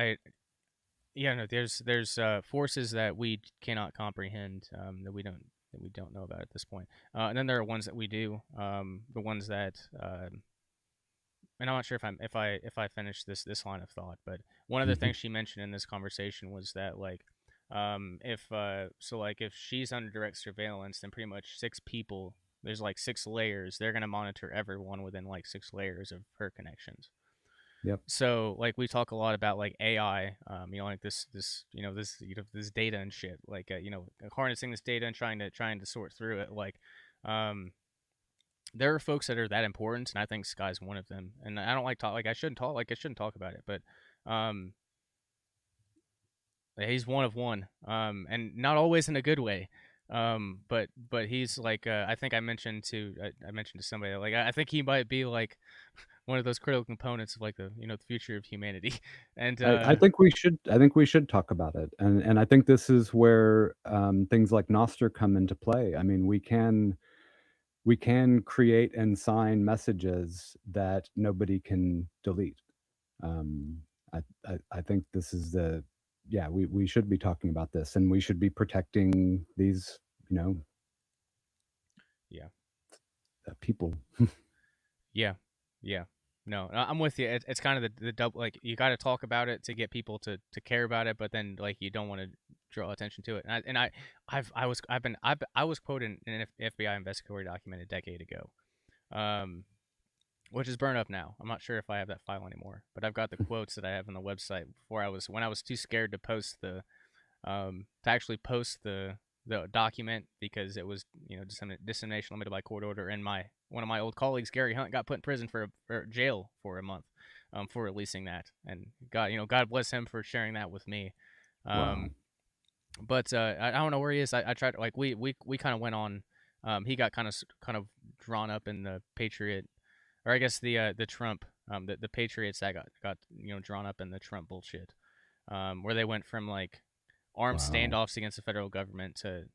There's forces that we cannot comprehend, that we don't know about at this point, and then there are ones that we do, the ones that and I'm not sure if I finish this line of thought, but one of the things she mentioned in this conversation was that like if she's under direct surveillance, then pretty much 6 people, there's like 6 layers, they're going to monitor everyone within like 6 layers of her connections. Yep. So like we talk a lot about like AI, like this data and shit, like harnessing this data and trying to sort through it. Like, there are folks that are that important, and I think Sky's one of them. And I don't I shouldn't talk about it, but he's one of one, and not always in a good way. But he's like, I think I mentioned to somebody, like I think he might be like one of those critical components of like the future of humanity. And I think we should talk about it, and I think this is where things like Noster come into play. I mean, we can create and sign messages that nobody can delete. I think this is we should be talking about this, and we should be protecting these people. Yeah. No, I'm with you. It's kind of the double, like you got to talk about it to get people to care about it, but then like you don't want to draw attention to it. And I was quoted in an FBI investigatory document a decade ago, which is burned up now. I'm not sure if I have that file anymore, but I've got the quotes that I have on the website when I was too scared to post to actually post the document, because it was dissemination limited by court order, and one of my old colleagues, Gary Hunt, got put in prison or jail for a month for releasing that, and God bless him for sharing that with me. Wow. But I don't know where he is. I tried, like we kind of went on. He got kind of drawn up in the Patriot, or I guess the Trump, the Patriots that got drawn up in the Trump bullshit, where they went from like armed standoffs against the federal government to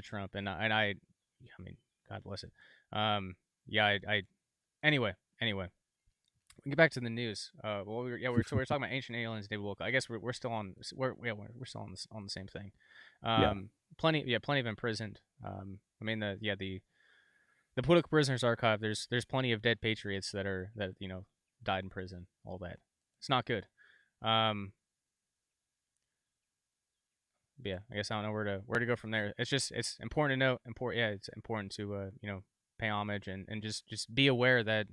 Trump, and I mean, God bless it. Anyway, we get back to the news. We're talking about ancient aliens, David Wilcock. I guess we're still on we're still on the same thing. Plenty of imprisoned. I mean the Political Prisoners Archive. There's plenty of dead patriots that died in prison. All that. It's not good. Yeah, I guess I don't know where to go from there. It's important to know. It's important to pay homage and just be aware that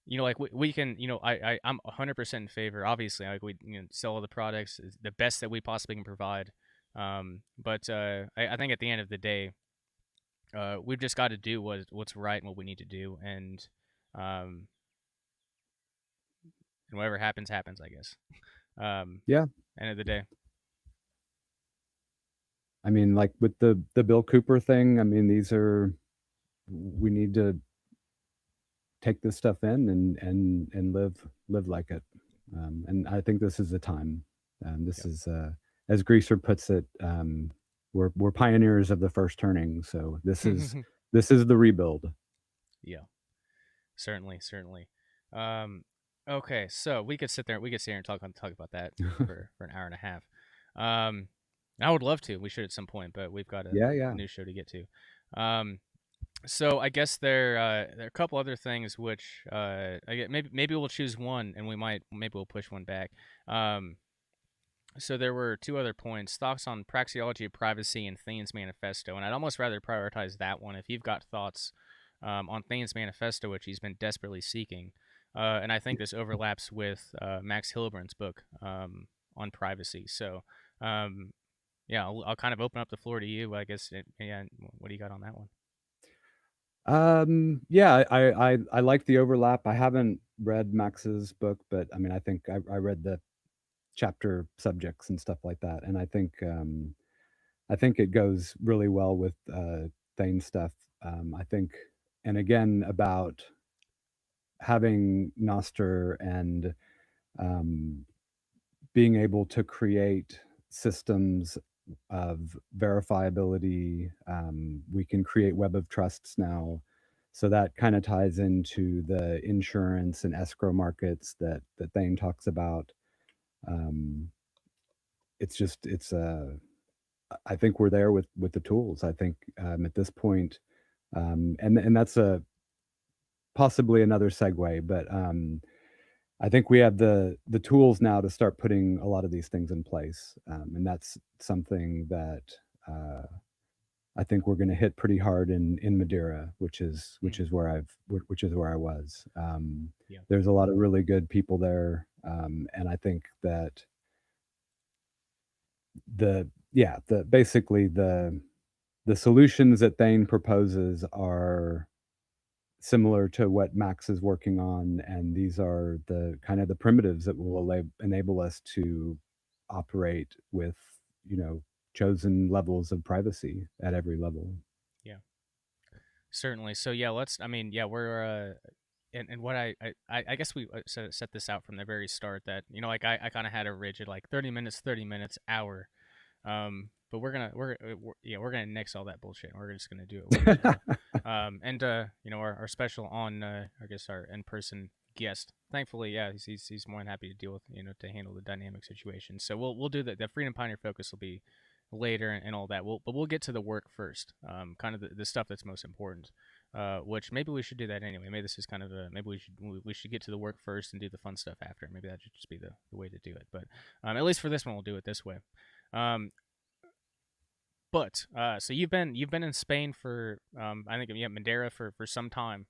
like we can I'm 100% in favor. Obviously, like we sell all the products, is the best that we possibly can provide. But I think at the end of the day, we've just got to do what's right and what we need to do, and whatever happens, I guess. End of the day. I mean, like with the Bill Cooper thing, I mean, we need to take this stuff in and live like it. And I think this is the time. This is, as Greaser puts it, we're pioneers of the first turning. So this is the rebuild. Yeah, certainly. Okay, so we could sit here and talk about that for an hour and a half. I would love to. We should at some point, but we've got a new show to get to. So I guess there are a couple other things which maybe we'll choose one, and maybe we'll push one back. So there were two other points: thoughts on praxeology of privacy and Thane's manifesto, and I'd almost rather prioritize that one. If you've got thoughts on Thane's manifesto, which he's been desperately seeking, and I think this overlaps with Max Hilbrand's book on privacy. So yeah, I'll kind of open up the floor to you. I guess. Yeah, what do you got on that one? Yeah, I like the overlap. I haven't read Max's book, but I mean, I think I read the chapter subjects and stuff like that, and I think it goes really well with Thane stuff. I think, and again, about having Noster and being able to create systems of verifiability. We can create web of trusts now. So that kind of ties into the insurance and escrow markets that Thane talks about. I think we're there with the tools. I think at this point, and that's possibly another segue, but I think we have the tools now to start putting a lot of these things in place, and that's something that I think we're going to hit pretty hard in Madeira, which is where I was. There's a lot of really good people there, and I think that basically the solutions that Thane proposes are similar to what Max is working on, and these are the kind of the primitives that will enable us to operate with, chosen levels of privacy at every level. Yeah, certainly. So yeah, we're and what I guess we set this out from the very start that like I kind of had a rigid like 30 minutes, hour. But we're gonna nix all that bullshit. We're just gonna do it. And our special on I guess our in-person guest. Thankfully, yeah, he's more than happy to deal with to handle the dynamic situation. So we'll do the Freedom Pioneer focus will be later and all that. But we'll get to the work first. Kind of the stuff that's most important. Which maybe we should do that anyway. Maybe this is kind of maybe we should get to the work first and do the fun stuff after. Maybe that should just be the way to do it. But at least for this one, we'll do it this way. But so you've been in Spain for I think Madeira for some time.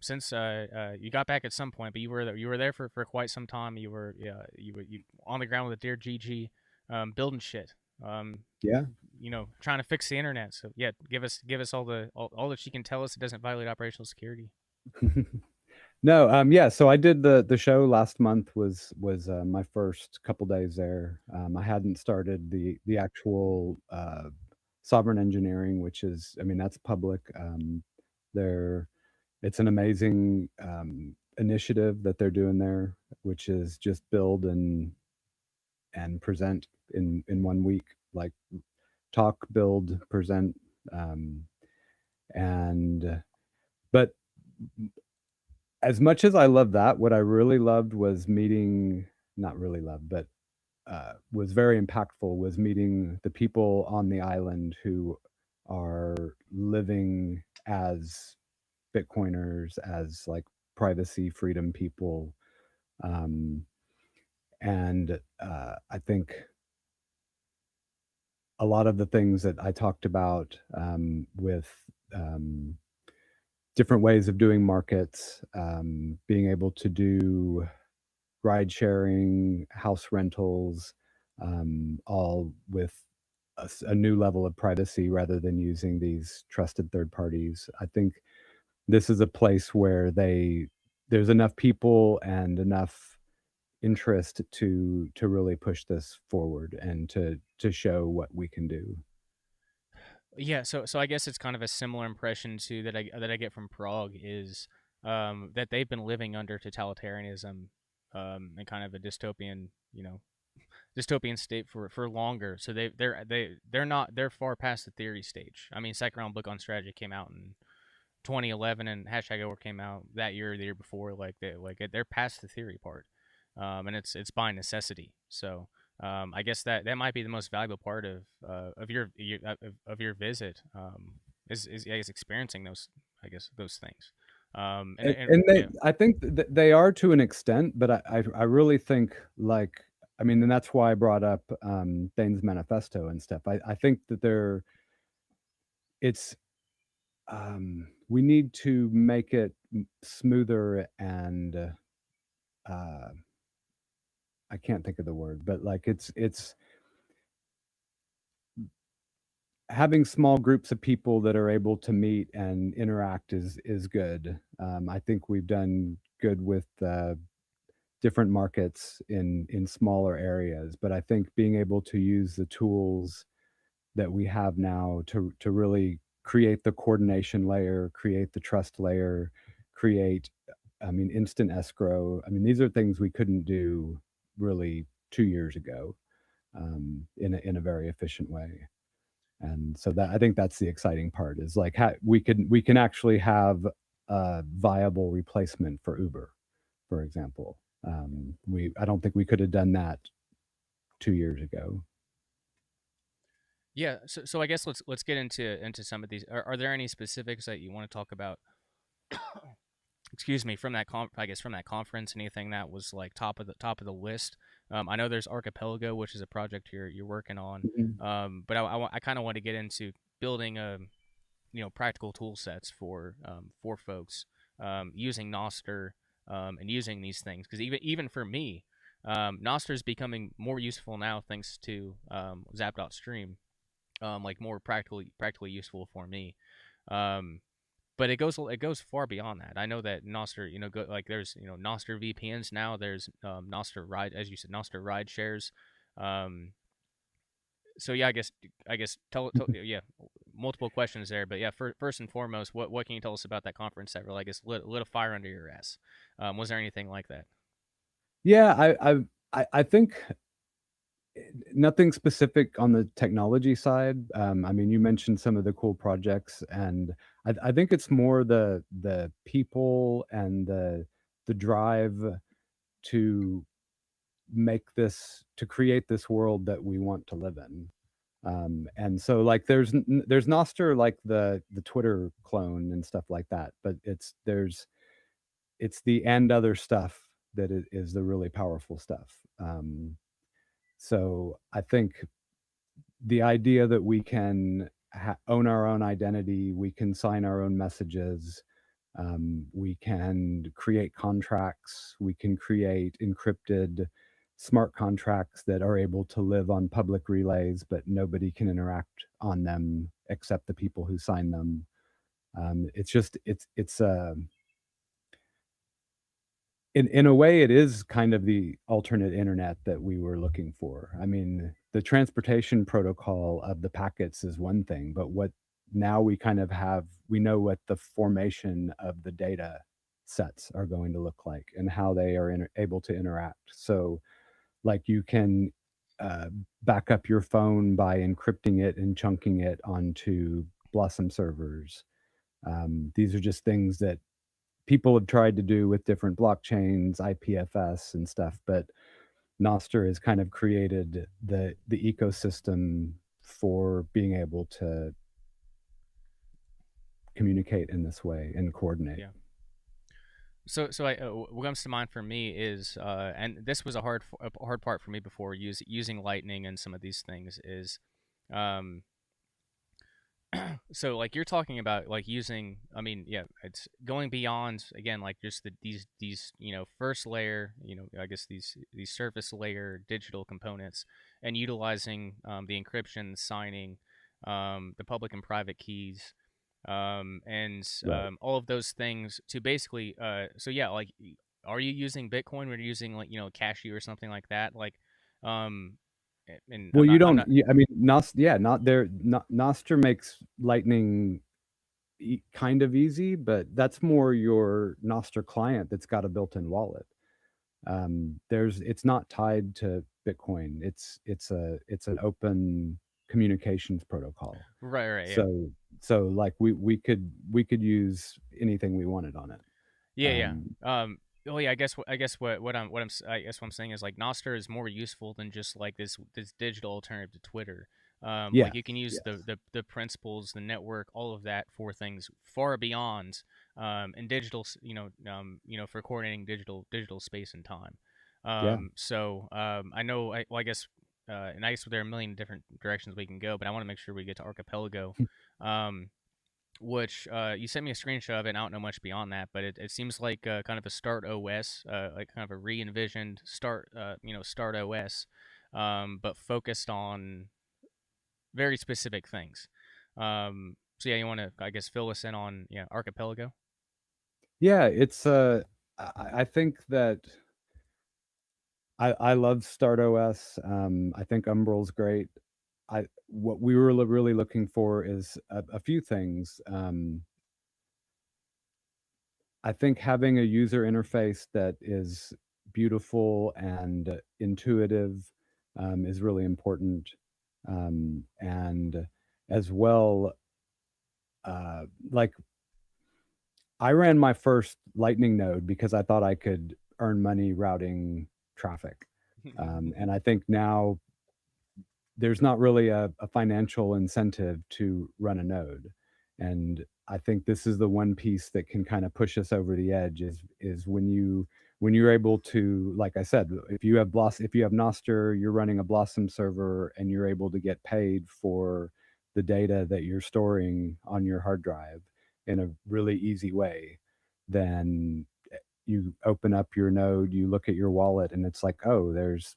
Since you got back at some point, but you were there for quite some time. You were on the ground with a dear GG, building shit. Yeah. Trying to fix the internet. So yeah, give us all that she can tell us. It doesn't violate operational security. No, yeah. So I did the show last month. Was my first couple days there. I hadn't started the actual sovereign engineering, which is, I mean, that's public. It's an amazing initiative that they're doing there, which is just build and present in 1 week, like talk, build, present, but as much as I love that, what I really loved was was very impactful, was meeting the people on the island who are living as Bitcoiners, as like privacy freedom people. And I think a lot of the things that I talked about with different ways of doing markets, being able to do ride sharing, house rentals, all with a new level of privacy rather than using these trusted third parties. I think this is a place where there's enough people and enough interest to really push this forward and to show what we can do. Yeah, so I guess it's kind of a similar impression to that I get from Prague is that they've been living under totalitarianism, and kind of a dystopian, dystopian state for longer. So they're far past the theory stage. I mean, second round book on strategy came out in 2011, and hashtag over came out that year or the year before. They're past the theory part, and it's by necessity. So I guess that might be the most valuable part of your visit, is I guess experiencing those things. And they, I think that they are to an extent, but I really think, like, I mean, and that's why I brought up Thane's manifesto and stuff. I think that it's we need to make it smoother and I can't think of the word, but like it's having small groups of people that are able to meet and interact is good. I think we've done good with different markets in smaller areas, but I think being able to use the tools that we have now to really create the coordination layer, create the trust layer, create, I mean, instant escrow. I mean, these are things we couldn't do really 2 years ago in a very efficient way. And so that, I think that's the exciting part, is like we can actually have a viable replacement for Uber, for example. I don't think we could have done that 2 years ago. Yeah, so I guess let's get into some of these. Are there any specifics that you want to talk about? Excuse me, from that from that conference, anything that was like top of the list? I know there's Archipelago, which is a project you're working on, but I kind of want to get into building practical tool sets for folks using Nostr, and using these things, because even for me, Nostr is becoming more useful now thanks to Zap.stream. Like more practically useful for me. But it goes far beyond that. I know that Nostr, there's Nostr VPNs now. There's Nostr ride, as you said, Nostr ride shares. So yeah, I guess tell yeah, multiple questions there. But yeah, first and foremost, what can you tell us about that conference that really, I guess, lit a fire under your ass? Was there anything like that? Yeah, I think nothing specific on the technology side. I mean, you mentioned some of the cool projects, and I think it's more the people and the drive to create this world that we want to live in. And so like there's Nostr, like the Twitter clone and stuff like that, but it's the and other stuff that is the really powerful stuff. So I think the idea that we can own our own identity, we can sign our own messages, we can create contracts, we can create encrypted smart contracts that are able to live on public relays, but nobody can interact on them except the people who sign them. In a way, it is kind of the alternate internet that we were looking for. I mean, the transportation protocol of the packets is one thing, but what now we kind of we know what the formation of the data sets are going to look like and how they are able to interact. So like you can back up your phone by encrypting it and chunking it onto Blossom servers. These are just things that people have tried to do with different blockchains, IPFS and stuff, but Nostr has kind of created the ecosystem for being able to communicate in this way and coordinate. Yeah. So what comes to mind for me is, and this was a hard part for me before, using Lightning and some of these things is, so like you're talking about like using, I mean, yeah, it's going beyond, again, like just these first layer, I guess these surface layer digital components, and utilizing the encryption, signing, the public and private keys, and Right. all of those things to basically, so yeah, like, are you using Bitcoin, or are you using like Cashew or something like that, like, and Well, I'm you not, don't. I mean, Nostr makes Lightning kind of easy, but that's more your Nostr client that's got a built-in wallet. It's not tied to Bitcoin. It's an open communications protocol. Right. Yeah. So like we could use anything we wanted on it. Yeah. Well, yeah. I guess what I'm saying is like Nostr is more useful than just like this digital alternative to Twitter. Yeah. Like you can use the principles, the network, all of that for things far beyond, and digital, for coordinating digital space and time. So I know, I guess, and I guess there are a million different directions we can go, but I want to make sure we get to Archipelago. Which you sent me a screenshot of it, and I don't know much beyond that, but it seems like kind of a Start OS, like kind of a re-envisioned Start OS, but focused on very specific things. So yeah, you want to, I guess, fill us in on Archipelago? Yeah, it's I think that I love Start OS. I think Umbrel's great. What we were really looking for is a few things. I think having a user interface that is beautiful and intuitive is really important. And as well, like I ran my first Lightning node because I thought I could earn money routing traffic. And I think now there's not really a financial incentive to run a node. And I think this is the one piece that can kind of push us over the edge is when you're able to, like I said, if you have Nostr, you're running a Blossom server and you're able to get paid for the data that you're storing on your hard drive in a really easy way, then you open up your node, you look at your wallet, and it's like, oh, there's,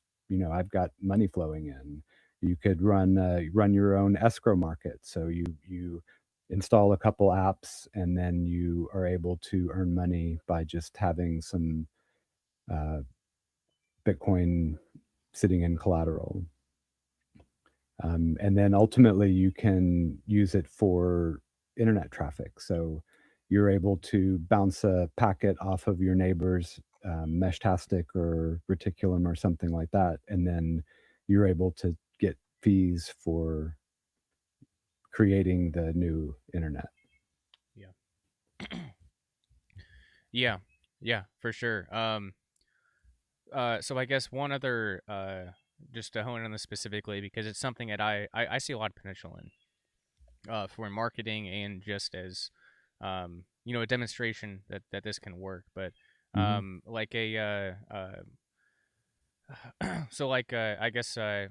I've got money flowing in. You could run your own escrow market. So you install a couple apps, and then you are able to earn money by just having some Bitcoin sitting in collateral. And then ultimately you can use it for internet traffic. So you're able to bounce a packet off of your neighbor's Meshtastic or Reticulum or something like that, and then you're able to get fees for creating the new internet. Yeah, for sure. So I guess one other, just to hone in on this specifically, because it's something that I see a lot of potential in, for marketing and just as, a demonstration that this can work. But like so like I guess I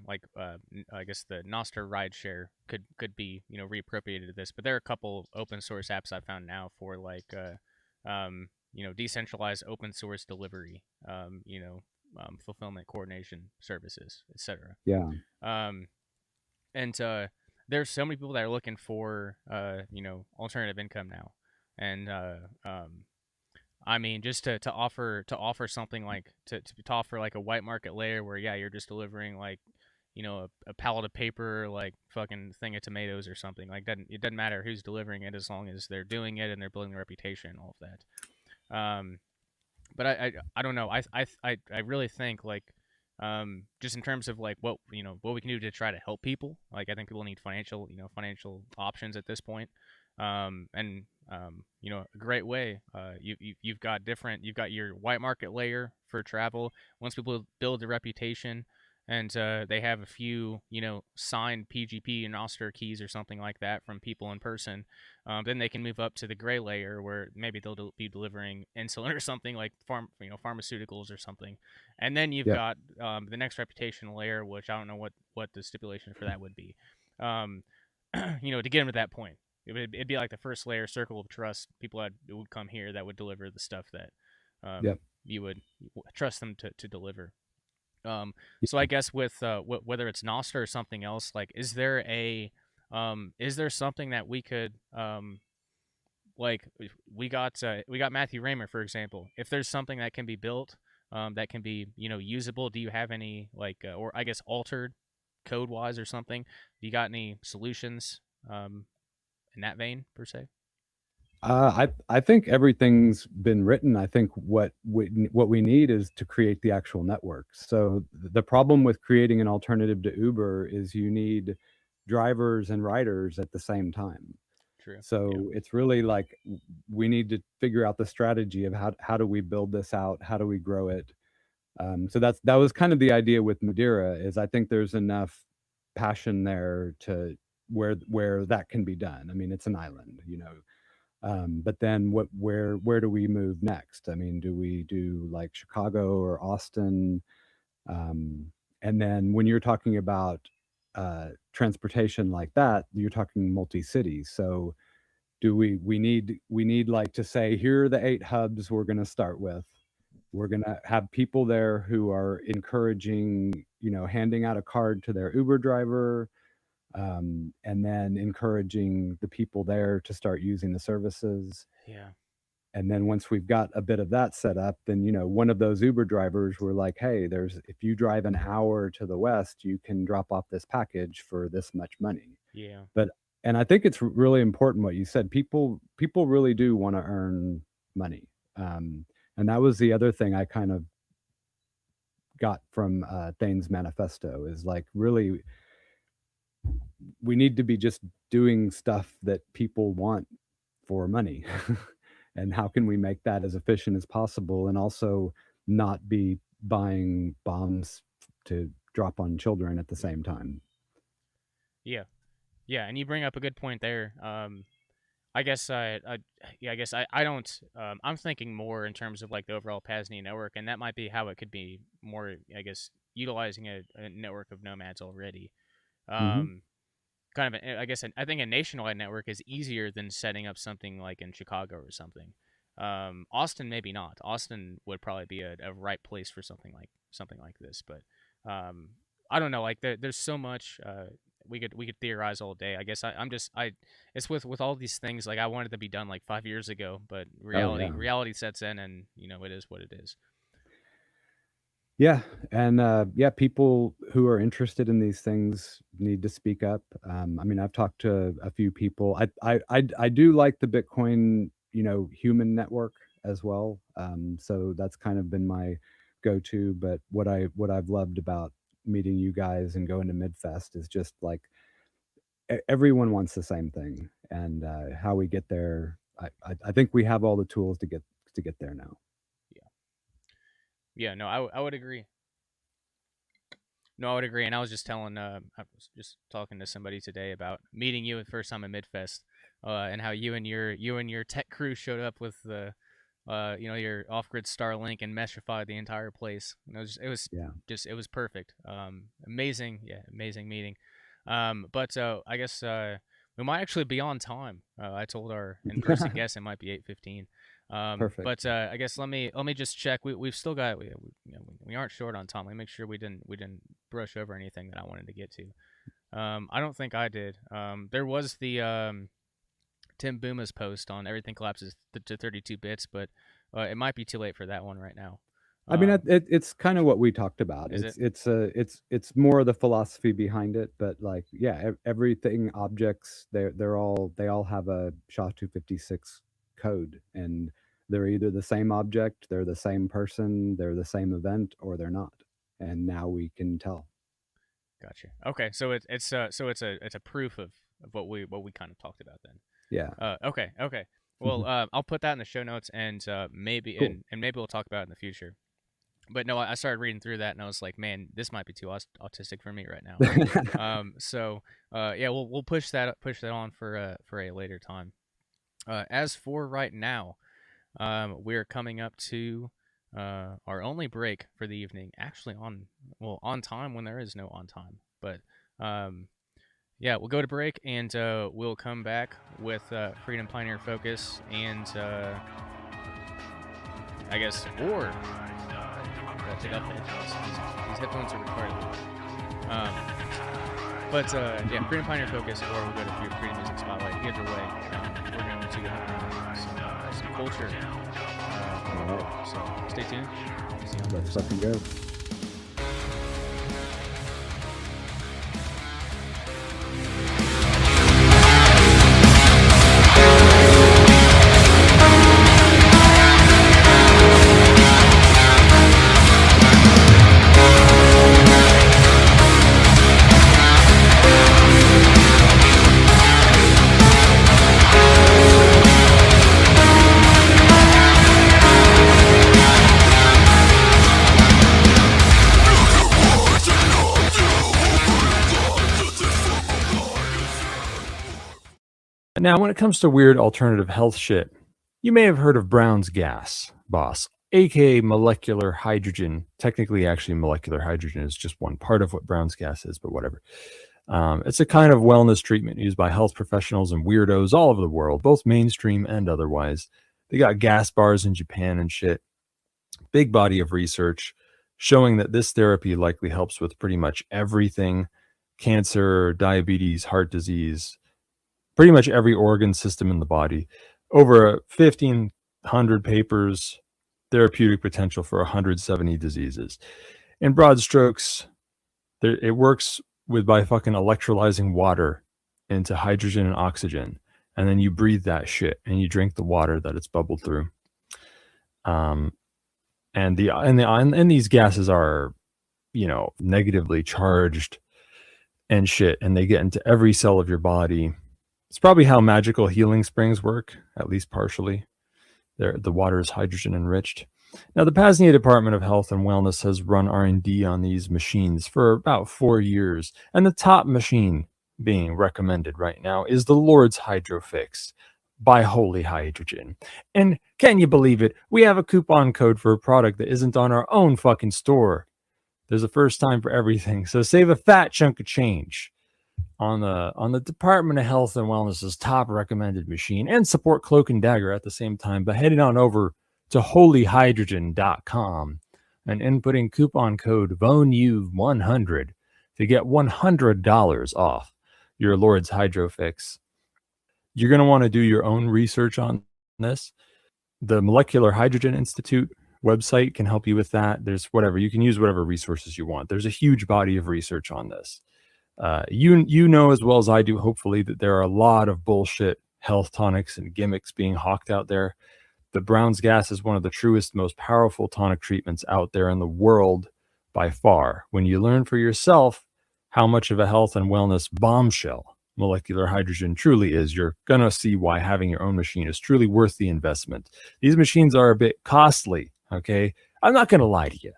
guess the Nostr rideshare could be reappropriated to this, but there are a couple open source apps I found now for like decentralized open source delivery, fulfillment coordination services, etc. Yeah. And there's so many people that are looking for alternative income now, and I mean, just to offer something like to offer like a white market layer where you're just delivering like a pallet of paper, like fucking thing of tomatoes or something like that. It doesn't matter who's delivering it as long as they're doing it and they're building a reputation and all of that. But I don't know. I really think like just in terms of like what we can do to try to help people. Like I think people need financial options at this point. And a great way. You've got your white market layer for travel. Once people build a reputation and they have a few signed PGP and Nostr keys or something like that from people in person, then they can move up to the gray layer where maybe they'll be delivering insulin or something like pharmaceuticals or something. And then you've got the next reputation layer, which I don't know what the stipulation for that would be. To get them to that point. It'd be like the first layer, circle of trust. People that would come here that would deliver the stuff that you would trust them to deliver. So I guess with whether it's Nostr or something else, like, is there something that we could like we got Matthew Raymer, for example. If there's something that can be built, that can be usable, do you have any like or I guess altered code wise or something? Do you got any solutions? In that vein, per se? I think everything's been written. I think what we need is to create the actual networks. So the problem with creating an alternative to Uber is you need drivers and riders at the same time. True. So it's really like we need to figure out the strategy of how do we build this out? How do we grow it? So that was kind of the idea with Madeira. Is I think there's enough passion there to where that can be done. I mean, it's an island, you know. But then where do we move next? I mean, do we do like Chicago or Austin? And then when you're talking about transportation like that, you're talking multi-cities. So do we need like to say, here are the 8 hubs we're going to start with. We're going to have people there who are encouraging, you know, handing out a card to their Uber driver, and then encouraging the people there to start using the services. Yeah. And then once we've got a bit of that set up, then, you know, one of those Uber drivers were like, hey, if you drive an hour to the west, you can drop off this package for this much money. Yeah. And I think it's really important what you said. People really do want to earn money. And that was the other thing I kind of got from Thane's manifesto is like, really, we need to be just doing stuff that people want for money. And how can we make that as efficient as possible and also not be buying bombs to drop on children at the same time? Yeah. Yeah, and you bring up a good point there. I guess I don't. I'm thinking more in terms of like the overall PAZNIA network, and that might be how it could be more. I guess utilizing a network of nomads already. Kind of, I think a nationwide network is easier than setting up something like in Chicago or something. Austin maybe not. Austin would probably be a right place for something like this. But I don't know. Like there's so much. We could theorize all day. I guess it's with all these things, like I wanted to be done like 5 years ago, but reality sets in, and you know, it is what it is. Yeah. And people who are interested in these things need to speak up. I mean, I've talked to a few people. I do like the Bitcoin, you know, human network as well. So that's kind of been my go-to. But what I've loved about meeting you guys and going to Midfest is just like everyone wants the same thing, and how we get there. I think we have all the tools to get there now. Yeah, no, I would agree. No, I would agree. And I was just telling, I was just talking to somebody today about meeting you the first time at Midfest, and how you and your tech crew showed up with the, you know, your off-grid Starlink and meshified the entire place. And it was perfect. Amazing meeting. But I guess we might actually be on time. I told our in-person guest it might be 8:15. Perfect. But I guess let me just check. We've still got we aren't short on time. Let me make sure we didn't brush over anything that I wanted to get to. I don't think I did. There was the Tim Booma's post on everything collapses to 32 bits, but it might be too late for that one right now. I mean, it's kind of what we think about. It's more of the philosophy behind it, but like, yeah, everything objects they all have a SHA-256 code, and they're either the same object, they're the same person, they're the same event, or they're not. And now we can tell. Gotcha. Okay, so it's a proof of what we kind of talked about then. Yeah. Okay. Well, I'll put that in the show notes, and maybe Cool. and maybe we'll talk about it in the future. But no, I started reading through that, and I was like, man, this might be too autistic for me right now. So yeah, we'll push that on for a later time. As for right now, we're coming up to our only break for the evening. Actually, on time when there is no on time. But yeah, we'll go to break, and we'll come back with Freedom Pioneer Focus, and I guess, or take off the headphones. These headphones are retarded. But yeah, Freedom Pioneer Focus, or we'll go to Freedom Music Spotlight. Either way, we're going to some culture. So stay tuned. Let's fucking go. Now, when it comes to weird alternative health shit, you may have heard of Brown's gas, boss, aka molecular hydrogen. Technically, actually, molecular hydrogen is just one part of what Brown's gas is, but whatever. It's a kind of wellness treatment used by health professionals and weirdos all over the world, both mainstream and otherwise. They got gas bars in Japan and shit. Big body of research showing that this therapy likely helps with pretty much everything: cancer, diabetes, heart disease, pretty much every organ system in the body. Over 1,500 papers, therapeutic potential for 170 diseases. In broad strokes, it works by fucking electrolyzing water into hydrogen and oxygen, and then you breathe that shit and you drink the water that it's bubbled through. And these gases are, negatively charged and shit, and they get into every cell of your body. It's probably how magical healing springs work, at least partially. The water is hydrogen enriched. Now, the PAZNIA Department of Health and Wellness has run R&D on these machines for about 4 years, and the top machine being recommended right now is the Lord's Hydrofix by Holy Hydrogen. And can you believe it? We have a coupon code for a product that isn't on our own fucking store. There's a first time for everything, so save a fat chunk of change on the Department of Health and Wellness's top recommended machine, and support Cloak and Dagger at the same time by heading on over to holyhydrogen.com and inputting coupon code VONU100 to get $100 off your Lord's Hydrofix. You're going to want to do your own research on this. The Molecular Hydrogen Institute website can help you with that. There's whatever, you can use whatever resources you want. There's a huge body of research on this. You know as well as I do, hopefully, that there are a lot of bullshit health tonics and gimmicks being hawked out there. The Brown's gas is one of the truest, most powerful tonic treatments out there in the world by far. When you learn for yourself how much of a health and wellness bombshell molecular hydrogen truly is, you're going to see why having your own machine is truly worth the investment. These machines are a bit costly, okay? I'm not going to lie to you,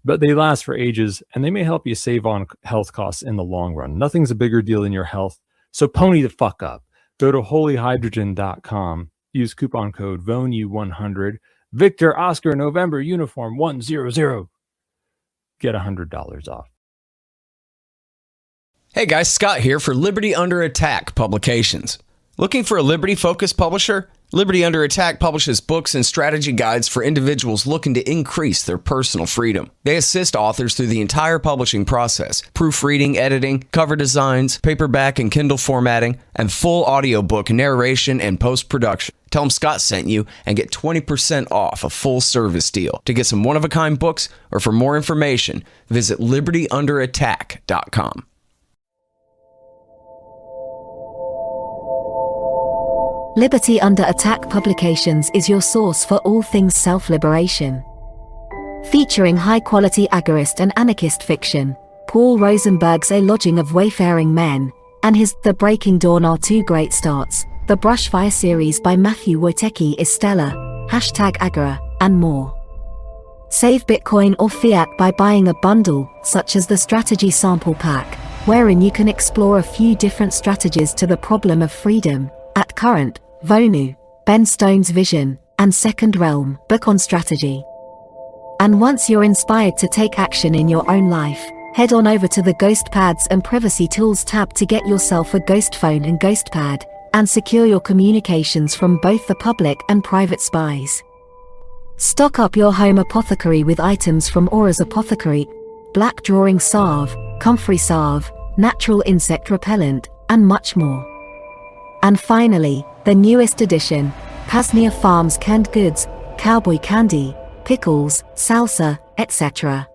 but they last for ages, and they may help you save on health costs in the long run. Nothing's a bigger deal than your health, so pony the fuck up. Go to holyhydrogen.com. Use coupon code VONU100. Victor Oscar November Uniform 100. Get $100 off. Hey guys, Scott here for Liberty Under Attack Publications. Looking for a Liberty-focused publisher? Liberty Under Attack publishes books and strategy guides for individuals looking to increase their personal freedom. They assist authors through the entire publishing process: proofreading, editing, cover designs, paperback and Kindle formatting, and full audiobook narration and post-production. Tell them Scott sent you and get 20% off a full service deal. To get some one-of-a-kind books or for more information, visit libertyunderattack.com. Liberty Under Attack Publications is your source for all things self-liberation. Featuring high-quality agorist and anarchist fiction, Paul Rosenberg's A Lodging of Wayfaring Men and his The Breaking Dawn are two great starts. The Brushfire series by Matthew Wojtecki is stellar, #Agora, and more. Save Bitcoin or fiat by buying a bundle, such as the Strategy Sample Pack, wherein you can explore a few different strategies to the problem of freedom. At Current, Vonu, Ben Stone's Vision, and Second Realm book on strategy. And once you're inspired to take action in your own life, head on over to the Ghost Pads and Privacy Tools tab to get yourself a Ghost Phone and Ghost Pad, and secure your communications from both the public and private spies. Stock up your home apothecary with items from Aura's Apothecary, Black Drawing Salve, Comfrey Salve, Natural Insect Repellent, and much more. And finally, the newest edition, PAZNIA Farms Canned Goods, Cowboy Candy, Pickles, Salsa, etc.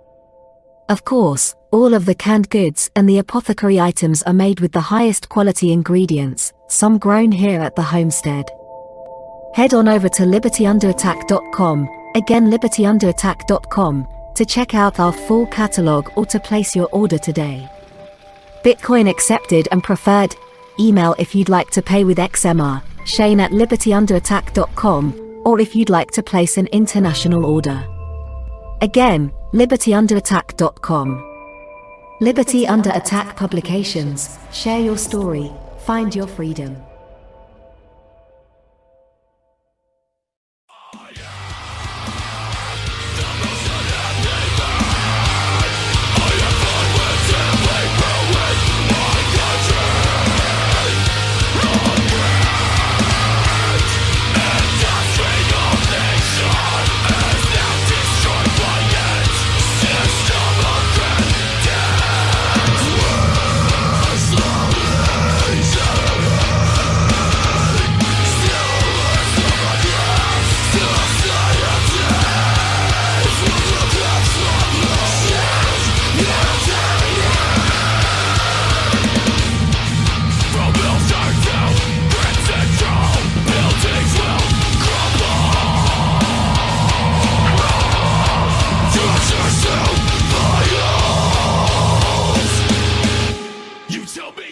Of course, all of the canned goods and the apothecary items are made with the highest quality ingredients, some grown here at the homestead. Head on over to libertyunderattack.com, again libertyunderattack.com, to check out our full catalog or to place your order today. Bitcoin accepted and preferred. Email if you'd like to pay with XMR, shane@libertyunderattack.com, or if you'd like to place an international order. Again, libertyunderattack.com. Liberty Under Attack Publications. Share your story. Find your freedom.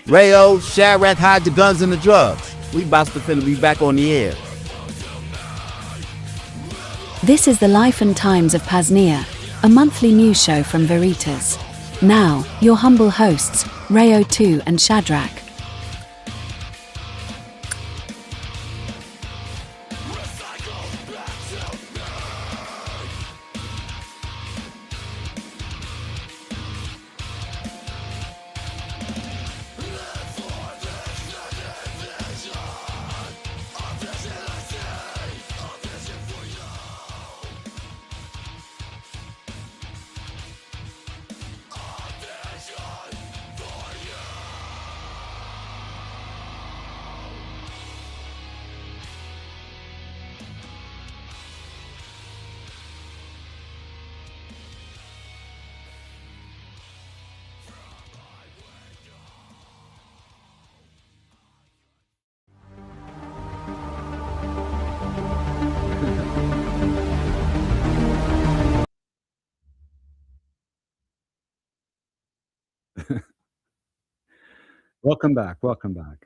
Rayo, Shadrach, hide the guns and the drugs. We about to finna be back on the air. This is the Life and Times of PAZNIA, a monthly news show from Veritas. Now, your humble hosts, Rayo 2 and Shadrach. Welcome back. Welcome back.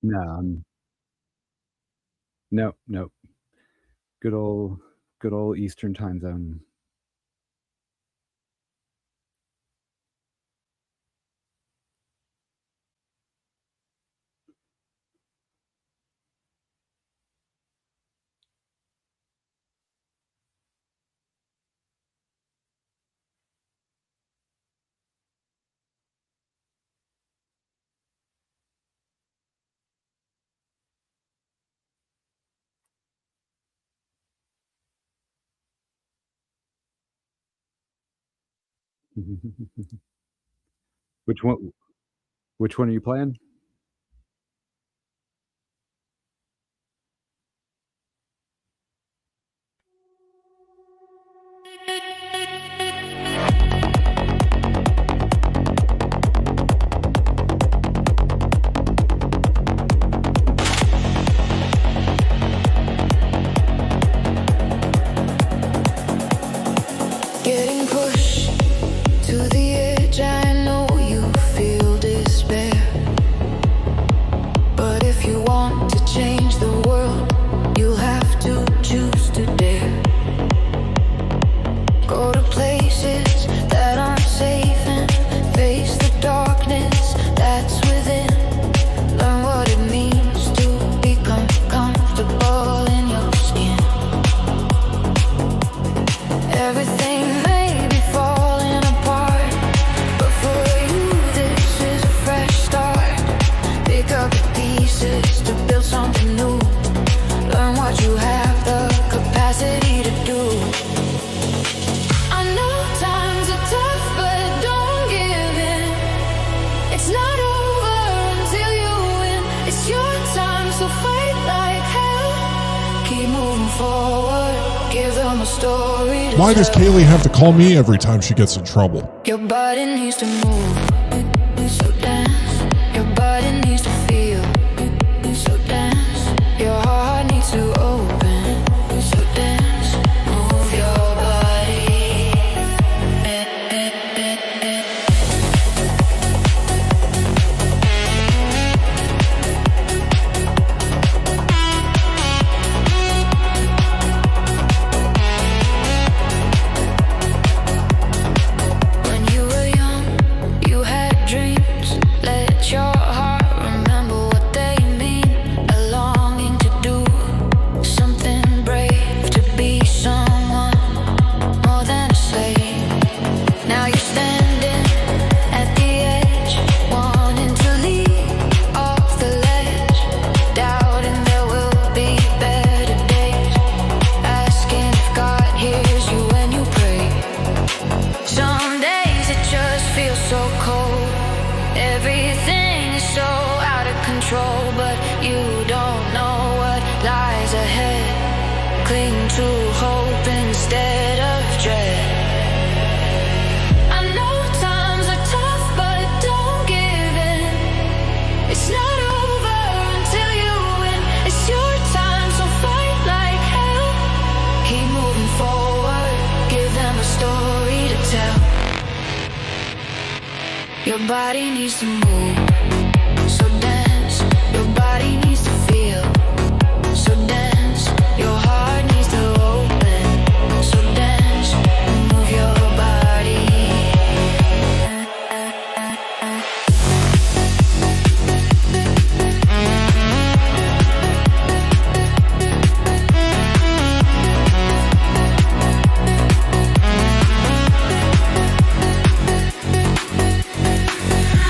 No, no. Good old Eastern time zone. Which one? Which one are you playing? Getting pushed to the edge, I know you feel despair. But if you want to change the world, you'll have to choose to dare. Go to places that aren't safe and face the darkness that's within. Learn what it means to become comfortable in your skin. Everything may be falling apart, but for you this is a fresh start. Pick up the pieces to build something new. Learn what you have the capacity to do. I know times are tough, but don't give in. It's not over until you win. It's your time, so fight like hell. Keep moving forward, give them a story to Why does tell. Kaylee have to call me every time she gets in trouble? Your body needs to move, so dance. Your body needs to feel, so dance. Your heart needs to open, so dance. Move your body. When you were young, you had dreams. control, but you don't know what lies ahead. Cling to hope instead of dread. I know times are tough, but don't give in. It's not over until you win. It's your time, so fight like hell. Keep moving forward, give them a story to tell. Your body needs to move, so dance. Your body needs to feel, so dance. Your heart needs to open, so dance. Move your body.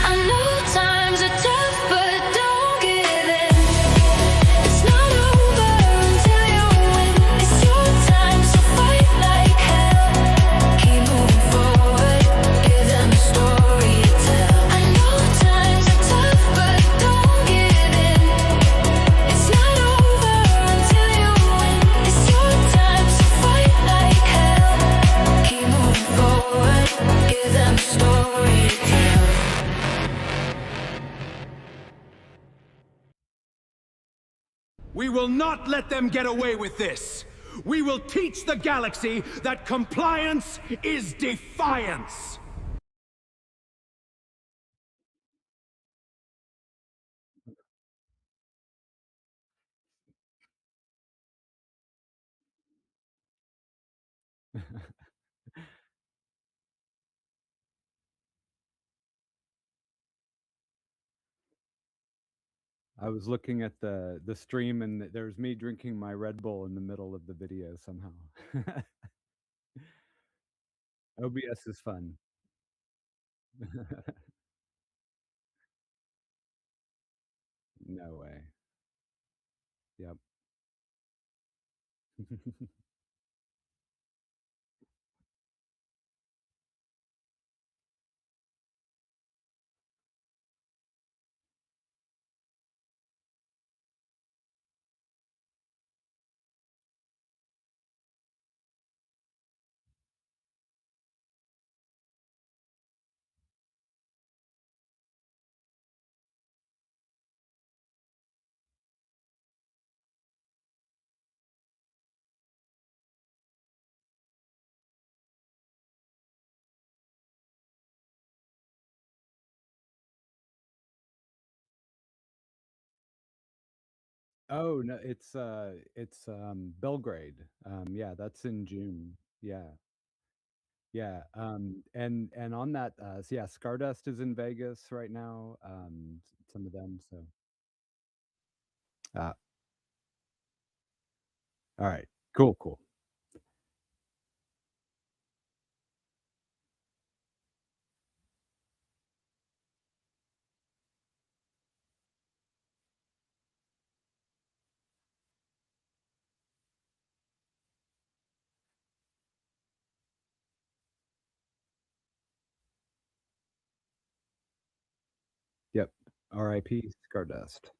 I know times are tough, but don't give in. It's not over until you win. It's your time, so fight like hell. Keep moving forward, give them a story to tell. I know times are tough, but don't give in. It's not over until you win. It's your time, so fight like hell. Keep moving forward, give them a story to tell. We will not let them get away with this. We will teach the galaxy that compliance is defiance. I was looking at the stream, and there's me drinking my Red Bull in the middle of the video somehow. OBS is fun. No way. Yep. Oh no, it's Belgrade. Yeah, that's in June. Yeah. Yeah. And on that, so yeah, Stardust is in Vegas right now. Some of them. So all right. Cool, cool. Yep. R.I.P. Stardust.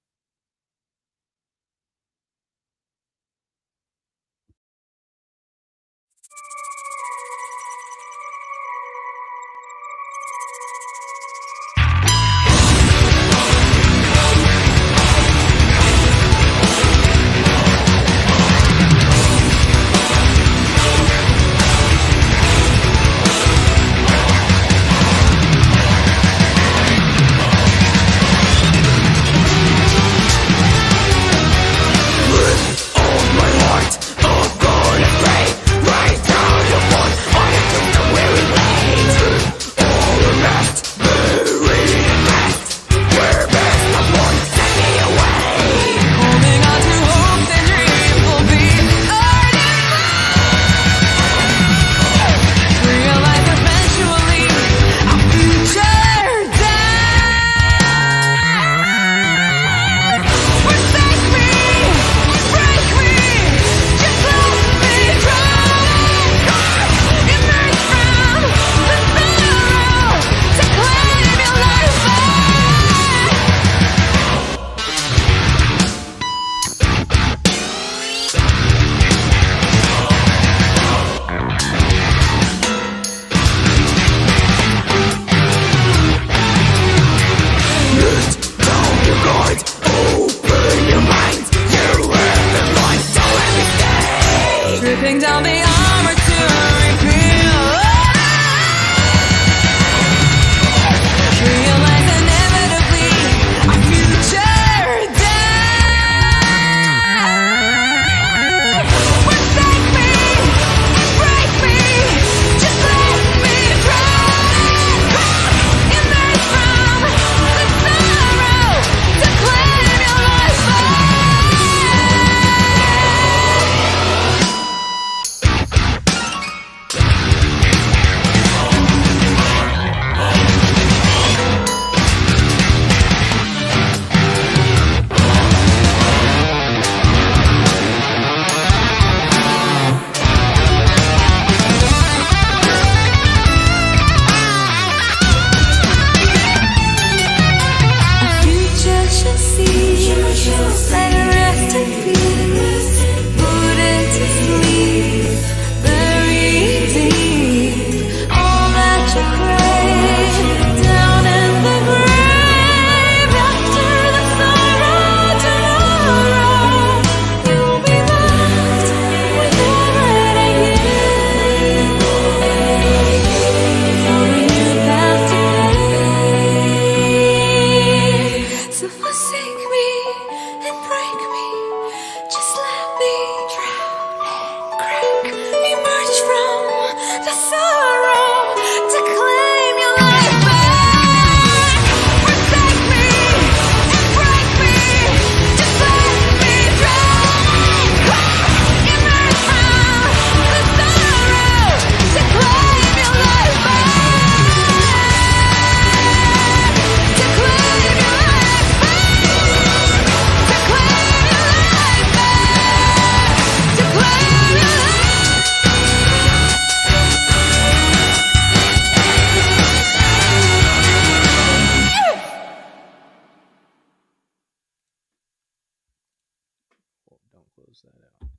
close that out.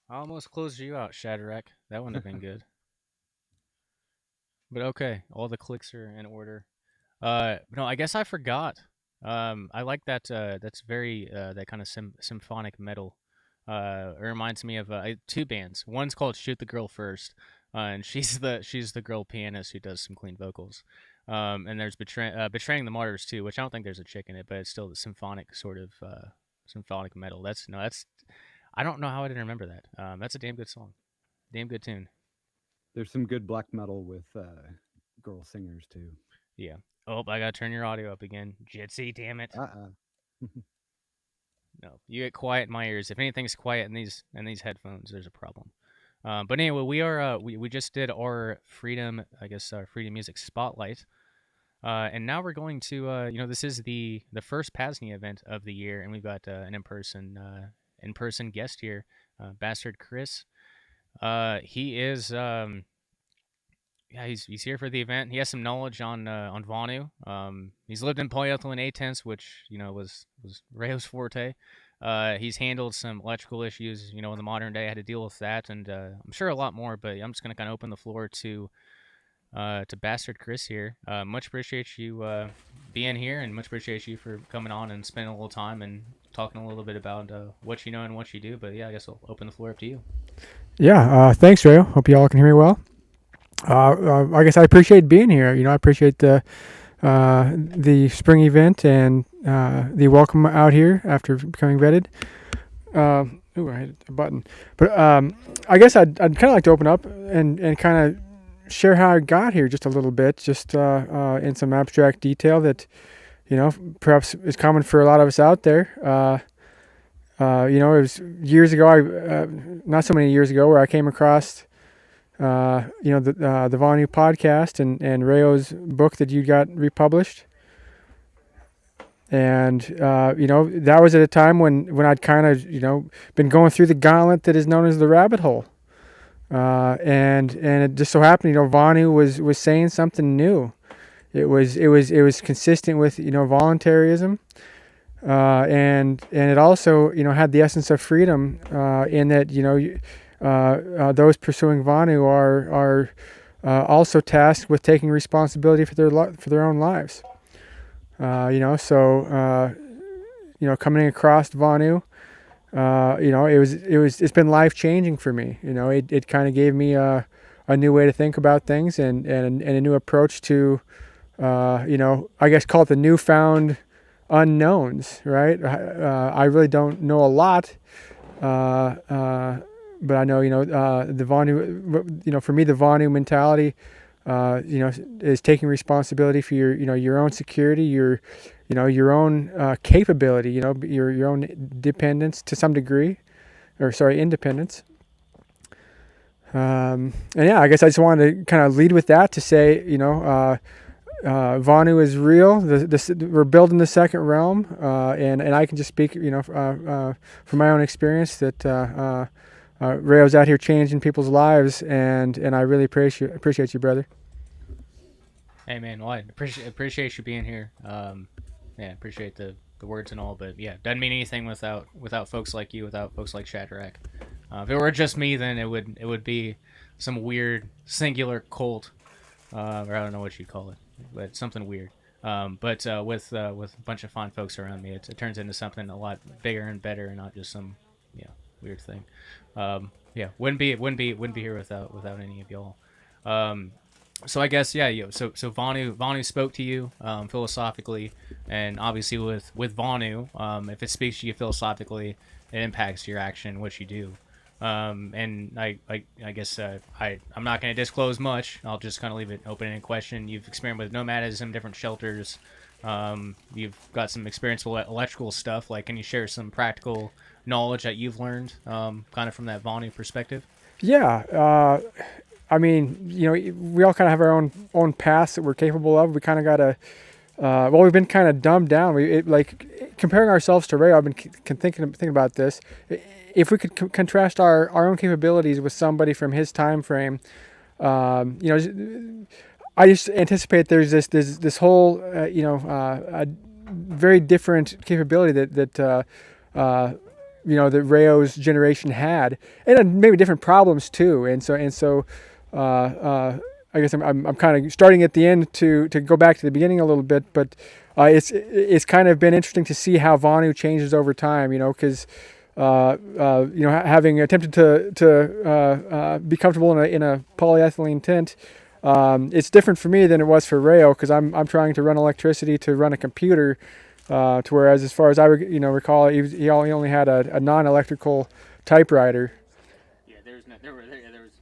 I almost closed you out, Shadrach. That wouldn't have been good. But okay, all the clicks are in order. No, I guess I forgot. I like that. That's very that kind of symphonic metal. It reminds me of two bands. One's called Shoot the Girl First, and she's the girl pianist who does some clean vocals. And there's Betraying the Martyrs too, which I don't think there's a chick in it, but it's still the symphonic sort of symphonic metal. That's I don't know how I didn't remember that. That's a damn good song, damn good tune. There's some good black metal with girl singers too. Yeah. Oh, I gotta turn your audio up again, Jitsi. Damn it. No, you get quiet in my ears. If anything's quiet in these headphones, there's a problem. But anyway, we just did our freedom, I guess, freedom music spotlight, and now we're going to this is the first PAZNIA event of the year, and we've got an in person guest here, Bastard Chris. He is he's here for the event. He has some knowledge on Vonu. He's lived in polyethylene A-tents, which was Rayo's forte. He's handled some electrical issues, in the modern day. I had to deal with that, and I'm sure a lot more. But I'm just gonna kind of open the floor to Bastard Chris here. Much appreciate you being here, and much appreciate you for coming on and spending a little time and talking a little bit about what you know and what you do. But yeah, I guess I'll open the floor up to you. Yeah, thanks, Rayo. Hope you all can hear me well. I guess I appreciate being here. I appreciate the spring event and the welcome out here after becoming vetted. I hit a button. But I guess I'd kind of like to open up and kind of share how I got here just a little bit, just in some abstract detail that, perhaps is common for a lot of us out there. It was years ago, not so many years ago, where I came across the Vonu podcast and Rayo's book that you got republished. And, that was at a time when I'd kind of, been going through the gauntlet that is known as the rabbit hole. And it just so happened, Vonu was saying something new. It was consistent with, voluntarism. And it also, had the essence of freedom, in that, those pursuing Vonu are also tasked with taking responsibility for their own lives. Coming across Vonu, it's been life changing for me. It kind of gave me a new way to think about things and a new approach to, I guess call it the newfound unknowns. Right? I really don't know a lot. But I know, the Vonu, for me, the Vonu mentality, is taking responsibility for your own security, your own capability, your own dependence to some degree, independence. And yeah, I guess I just wanted to kind of lead with that to say, Vonu is real. We're building the second realm, and I can just speak, from my own experience that. Rayo's out here changing people's lives, and I really appreciate you, brother. Hey man, well, I appreciate you being here. Appreciate the words and all, but yeah, doesn't mean anything without folks like you, without folks like Shadrach. If it were just me, then it would be some weird singular cult, or I don't know what you'd call it, but something weird. But with a bunch of fine folks around me, it turns into something a lot bigger and better, and not just some weird thing. Wouldn't be here without any of y'all. So I guess so Vonu spoke to you philosophically, and obviously with Vonu, if it speaks to you philosophically, it impacts your action, what you do. And I guess I'm not going to disclose much. I'll just kind of leave it open-ended question. You've experimented with nomadism, different shelters. You've got some experience with electrical stuff. Like, can you share some practical knowledge that you've learned, kind of from that Vonu perspective? Yeah, I mean, we all kind of have our own paths that we're capable of. We kind of got to, we've been kind of dumbed down. Comparing ourselves to Rayo, I've been thinking about this. If we could contrast our own capabilities with somebody from his time frame, I just anticipate there's this whole, a very different capability that that Rayo's generation had, and maybe different problems too. And so I guess I'm kind of starting at the end to go back to the beginning a little bit, but it's kind of been interesting to see how Vonu changes over time. Because having attempted to be comfortable in a polyethylene tent, it's different for me than it was for Rayo, because I'm trying to run electricity to run a computer, to whereas as far as I recall, he only had a non-electrical typewriter. Yeah, there was no electronics.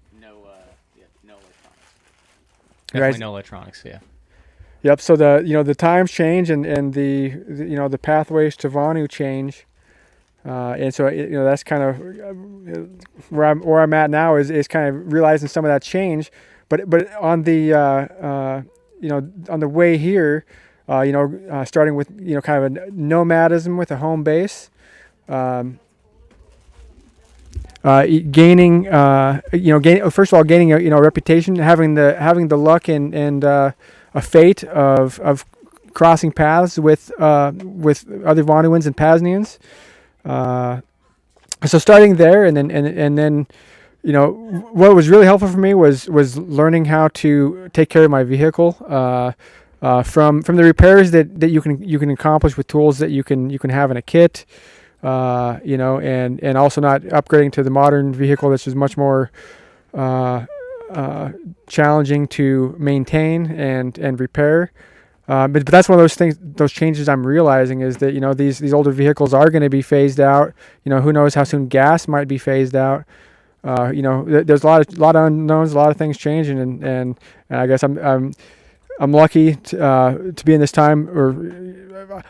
Right. Definitely no electronics. Yeah. Yep. So the times change, and the pathways to Vonu change, and so that's kind of where I'm at now, is kind of realizing some of that change, but on the on the way here, starting with kind of a nomadism with a home base. Gaining, first of all, gaining a reputation, having the luck and a fate of crossing paths with other Vonuans and PAZNIans. So starting there, and then what was really helpful for me was learning how to take care of my vehicle, from the repairs that you can accomplish with tools that you can have in a kit. And also not upgrading to the modern vehicle, that's just much more challenging to maintain and repair. But that's one of those things, those changes I'm realizing, is that these older vehicles are going to be phased out. Who knows how soon gas might be phased out. There's a lot of unknowns, a lot of things changing, and I guess I'm lucky to be in this time, or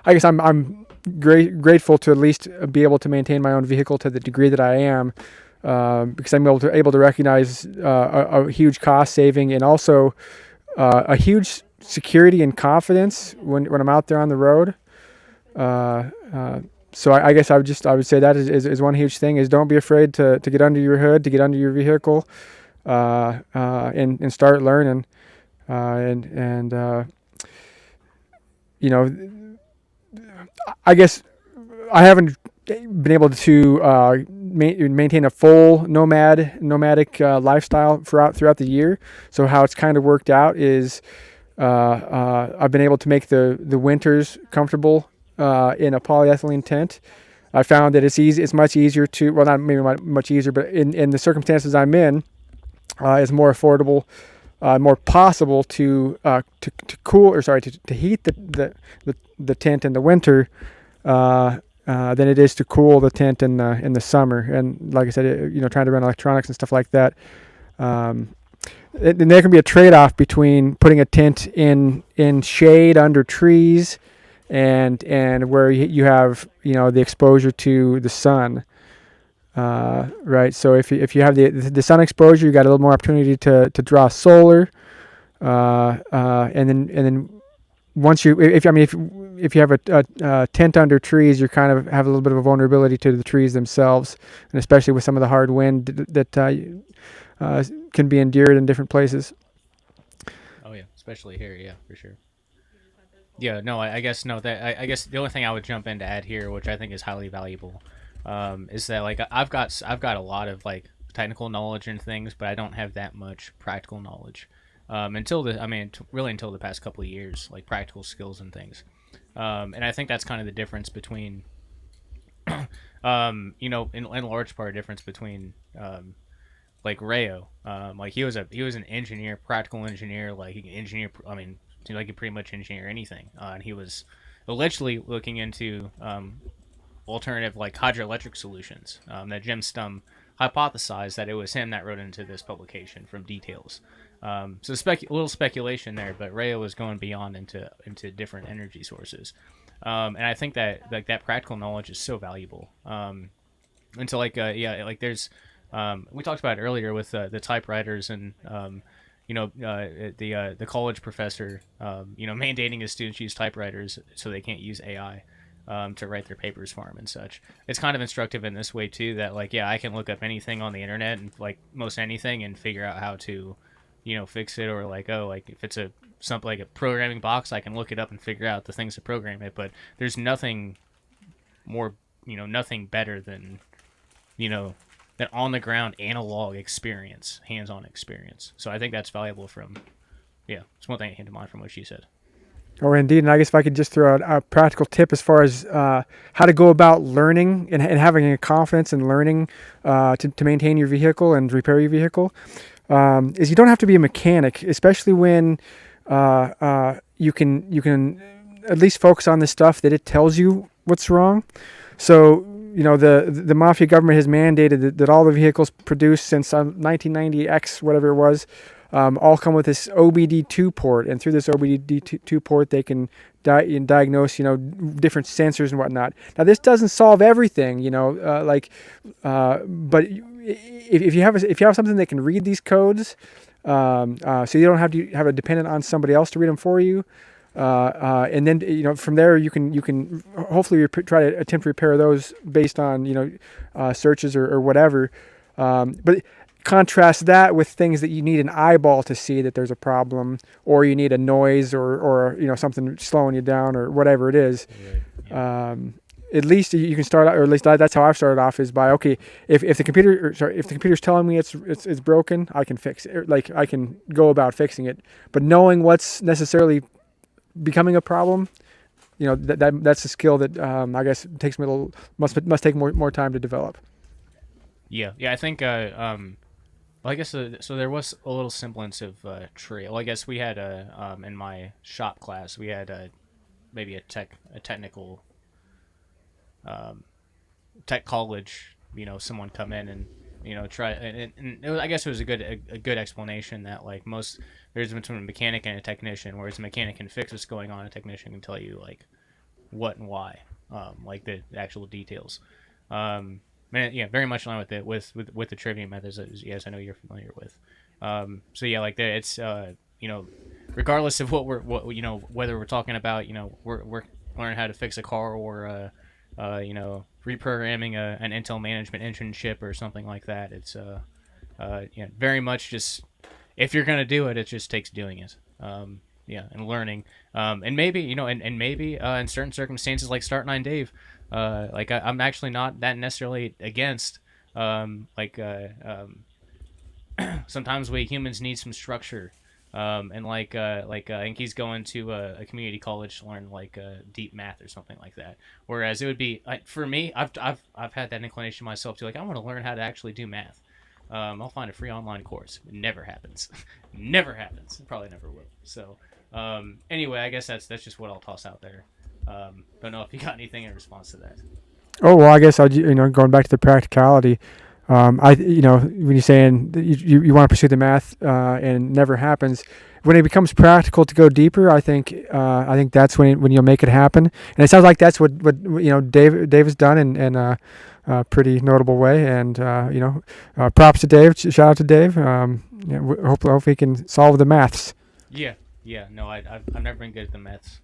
I guess I'm grateful to at least be able to maintain my own vehicle to the degree that I am, because I'm able to recognize a huge cost saving, and also a huge security and confidence when I'm out there on the road. So I guess I would say that is one huge thing, is don't be afraid to get under your hood, to get under your vehicle, and start learning. I guess I haven't been able to maintain a full nomadic lifestyle throughout the year. So how it's kind of worked out is I've been able to make the winters comfortable in a polyethylene tent. I found that it's much easier to, well, not maybe much easier, but in the circumstances I'm in, it's more affordable, more possible to heat the tent in the winter than it is to cool the tent in the summer. And like I said, trying to run electronics and stuff like that. And there can be a trade-off between putting a tent in shade under trees and where you have the exposure to the sun. Right. So if you have the sun exposure, you got a little more opportunity to draw solar. And then once if you have a tent under trees, you kind of have a little bit of a vulnerability to the trees themselves, and especially with some of the hard wind that can be endured in different places. Oh yeah, especially here. Yeah, for sure. Yeah, no, I guess I guess the only thing I would jump in to add here, which I think is highly valuable, is that like I've got a lot of like technical knowledge and things, but I don't have that much practical knowledge until the past couple of years, like practical skills and things. And I think that's kind of the difference between, in large part, difference between like Rayo, like he was an engineer, practical engineer, like he can engineer. I mean, he could pretty much engineer anything, and he was allegedly looking into alternative like hydroelectric solutions. That Jim Stum hypothesized that it was him that wrote into this publication from details. So little speculation there, but Rayo was going beyond into different energy sources, and I think that like that practical knowledge is so valuable. There's we talked about it earlier with the typewriters and the college professor mandating his students use typewriters so they can't use AI to write their papers for him and such. It's kind of instructive in this way too, that like I can look up anything on the internet and like most anything and figure out how to fix it, or if it's something like a programming box, I can look it up and figure out the things to program it. But there's nothing more nothing better than, that on the ground analog experience, hands-on experience. So I think that's valuable it's one thing that came to mind from what she said. Oh, indeed. And I guess if I could just throw out a practical tip as far as how to go about learning and having a confidence in learning to maintain your vehicle and repair your vehicle, is you don't have to be a mechanic, especially when you can at least focus on the stuff that it tells you what's wrong. So, the mafia government has mandated that all the vehicles produced since 1990X, whatever it was, all come with this OBD2 port, and through this OBD2 port, they can diagnose, different sensors and whatnot. Now, this doesn't solve everything, but if you have something that can read these codes, so you don't have to have a dependent on somebody else to read them for you, and then from there you can hopefully try to attempt to repair those based on searches or whatever, but contrast that with things that you need an eyeball to see that there's a problem, or you need a noise or something slowing you down or whatever it is. At least you can start out, or at least that's how I've started off, is by, okay, if the computer's telling me it's broken, I can fix it. Like, I can go about fixing it. But knowing what's necessarily becoming a problem, that's a skill that I guess takes me must take more time to develop. Yeah, I think I guess so. There was a little semblance of trail. I guess we had in my shop class, we had maybe a technical tech college. Someone come in and try, and it was, I guess it was a good explanation that like there's between a mechanic and a technician, whereas a mechanic can fix what's going on, a technician can tell you like what and why, like the actual details. Very much in line with it with the trivia methods, as yes, I know you're familiar with. So yeah, like it's regardless of whether we're talking about we're learning how to fix a car or reprogramming an Intel management engine chip or something like that. It's very much just, if you're gonna do it, it just takes doing it. And learning. And maybe maybe in certain circumstances, like Start 9 Dave. I'm actually not that necessarily against, sometimes we humans need some structure, and I think he's going to a community college to learn deep math or something like that. Whereas it would be for me, I've had that inclination myself too. Like, I want to learn how to actually do math. I'll find a free online course. It never happens. Never happens. It probably never will. So anyway, I guess that's just what I'll toss out there. Don't know if you got anything in response to that. Oh, well, I guess going back to the practicality, when you're saying that you want to pursue the math and it never happens, when it becomes practical to go deeper, I think that's when you'll make it happen. And it sounds like that's what Dave has done in a pretty notable way. And props to Dave. Shout out to Dave. Hopefully he can solve the maths. Yeah. No, I've never been good at the maths.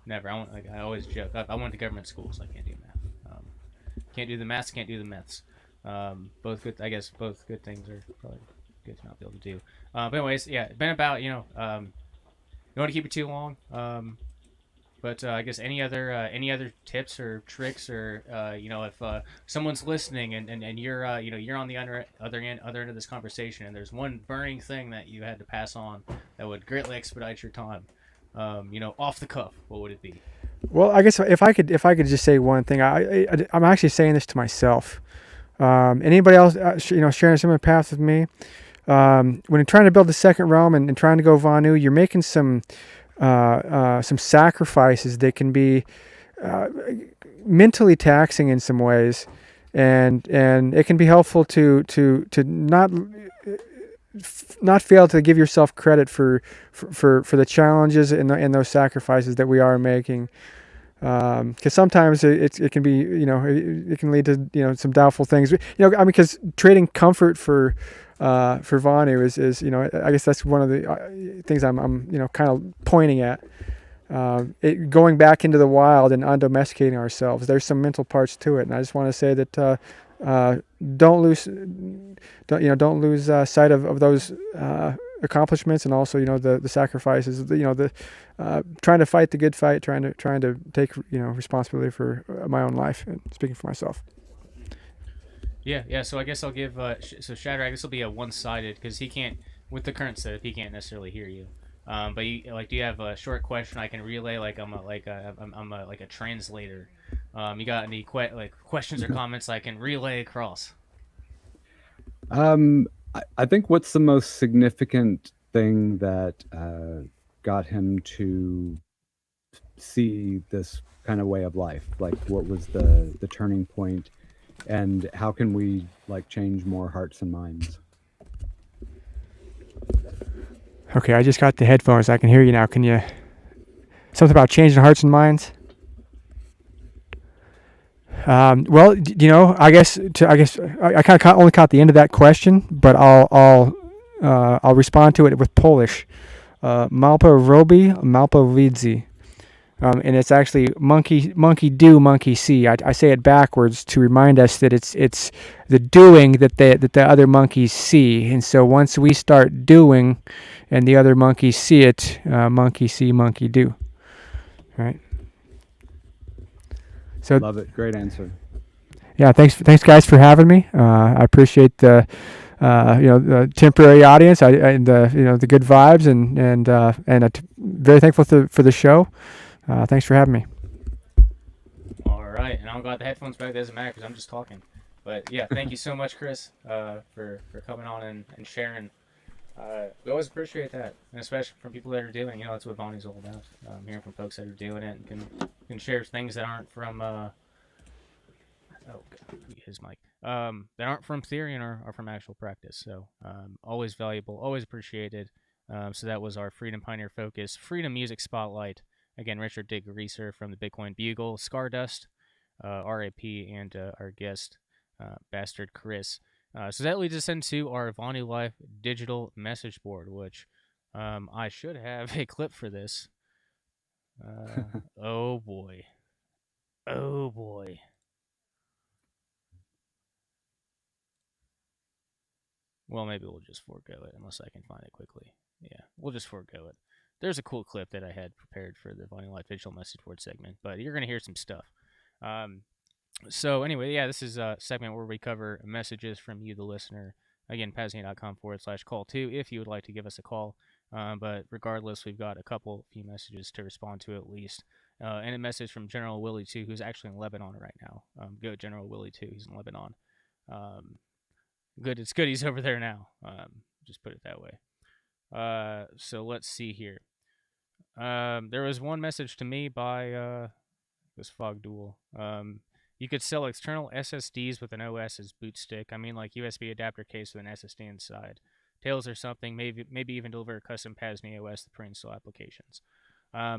Never. I always joke. I went to government school, so I can't do math. Can't do the maths. Can't do the myths. Both good. I guess both good things are probably good to not be able to do. But anyways, yeah, it's been about don't want to keep it too long. But I guess any other tips or tricks, or if someone's listening and you're you're on the other end of this conversation, and there's one burning thing that you had to pass on that would greatly expedite your time. Off the cuff, what would it be? Well, I guess if I could just say one thing, I'm actually saying this to myself. Anybody else, sharing a similar path with me? When you're trying to build the second realm and trying to go Vonu, you're making some sacrifices that can be mentally taxing in some ways, and it can be helpful to not fail to give yourself credit for the challenges and those sacrifices that we are making, because sometimes it can be it can lead to some doubtful things. Because trading comfort for Vonu is I guess that's one of the things I'm kind of pointing at. Going back into the wild and undomesticating ourselves. There's some mental parts to it, and I just want to say that don't lose sight of those accomplishments and also the sacrifices. The trying to fight the good fight, trying to take responsibility for my own life and speaking for myself. Yeah. So I guess I'll give so Shadrach. This will be a one-sided because he can't with the current setup. He can't necessarily hear you. But do you have a short question I can relay? Like I'm a translator. You got any questions or comments I can relay across? I think what's the most significant thing that got him to see this kind of way of life? Like, what was the turning point, and how can we change more hearts and minds? Okay, I just got the headphones. I can hear you now. Can you? Something about changing hearts and minds. Well, I guess I kind of only caught the end of that question, but I'll respond to it with Polish. Malpa robi, malpa widzi. And it's actually monkey do, monkey see. I say it backwards to remind us that it's the doing that the other monkeys see. And so once we start doing, and the other monkeys see it, monkey see, monkey do. Right. So love it. Great answer. Yeah, thanks guys for having me. I appreciate the temporary audience, and the good vibes, and very thankful for the show. Thanks for having me. All right, and I'm glad the headphones back. Doesn't matter because I'm just talking. But yeah, thank you so much, Chris, for coming on and sharing. We always appreciate that, and especially from people that are doing. That's what Bonnie's all about. Hearing from folks that are doing it and can share things that aren't from. His mic. That aren't from theory and are from actual practice. So always valuable, always appreciated. So that was our Freedom Pioneer Focus, Freedom Music Spotlight. Again, Richard Diggereeser from the Bitcoin Bugle, Scardust, RAP, and our guest, Bastard Chris. So that leads us into our Vonu Life digital message board, which I should have a clip for this. Oh boy. Oh boy. Well, maybe we'll just forego it unless I can find it quickly. Yeah, we'll just forego it. There's a cool clip that I had prepared for the Vonu Life digital message board segment, but you're going to hear some stuff. So anyway, yeah, this is a segment where we cover messages from you, the listener. Again, PAZNIA.com/call2 if you would like to give us a call. But regardless, we've got a few messages to respond to at least. And a message from General Willie 2, who's actually in Lebanon right now. Go General Willie 2, he's in Lebanon. Good, it's good he's over there now. Just put it that way. So let's see here. There was one message to me by this Fog Duel. You could sell external SSDs with an OS as boot stick. I mean, like USB adapter case with an SSD inside. Tails or something. Maybe even deliver a custom PAZNIA OS to pre-install applications.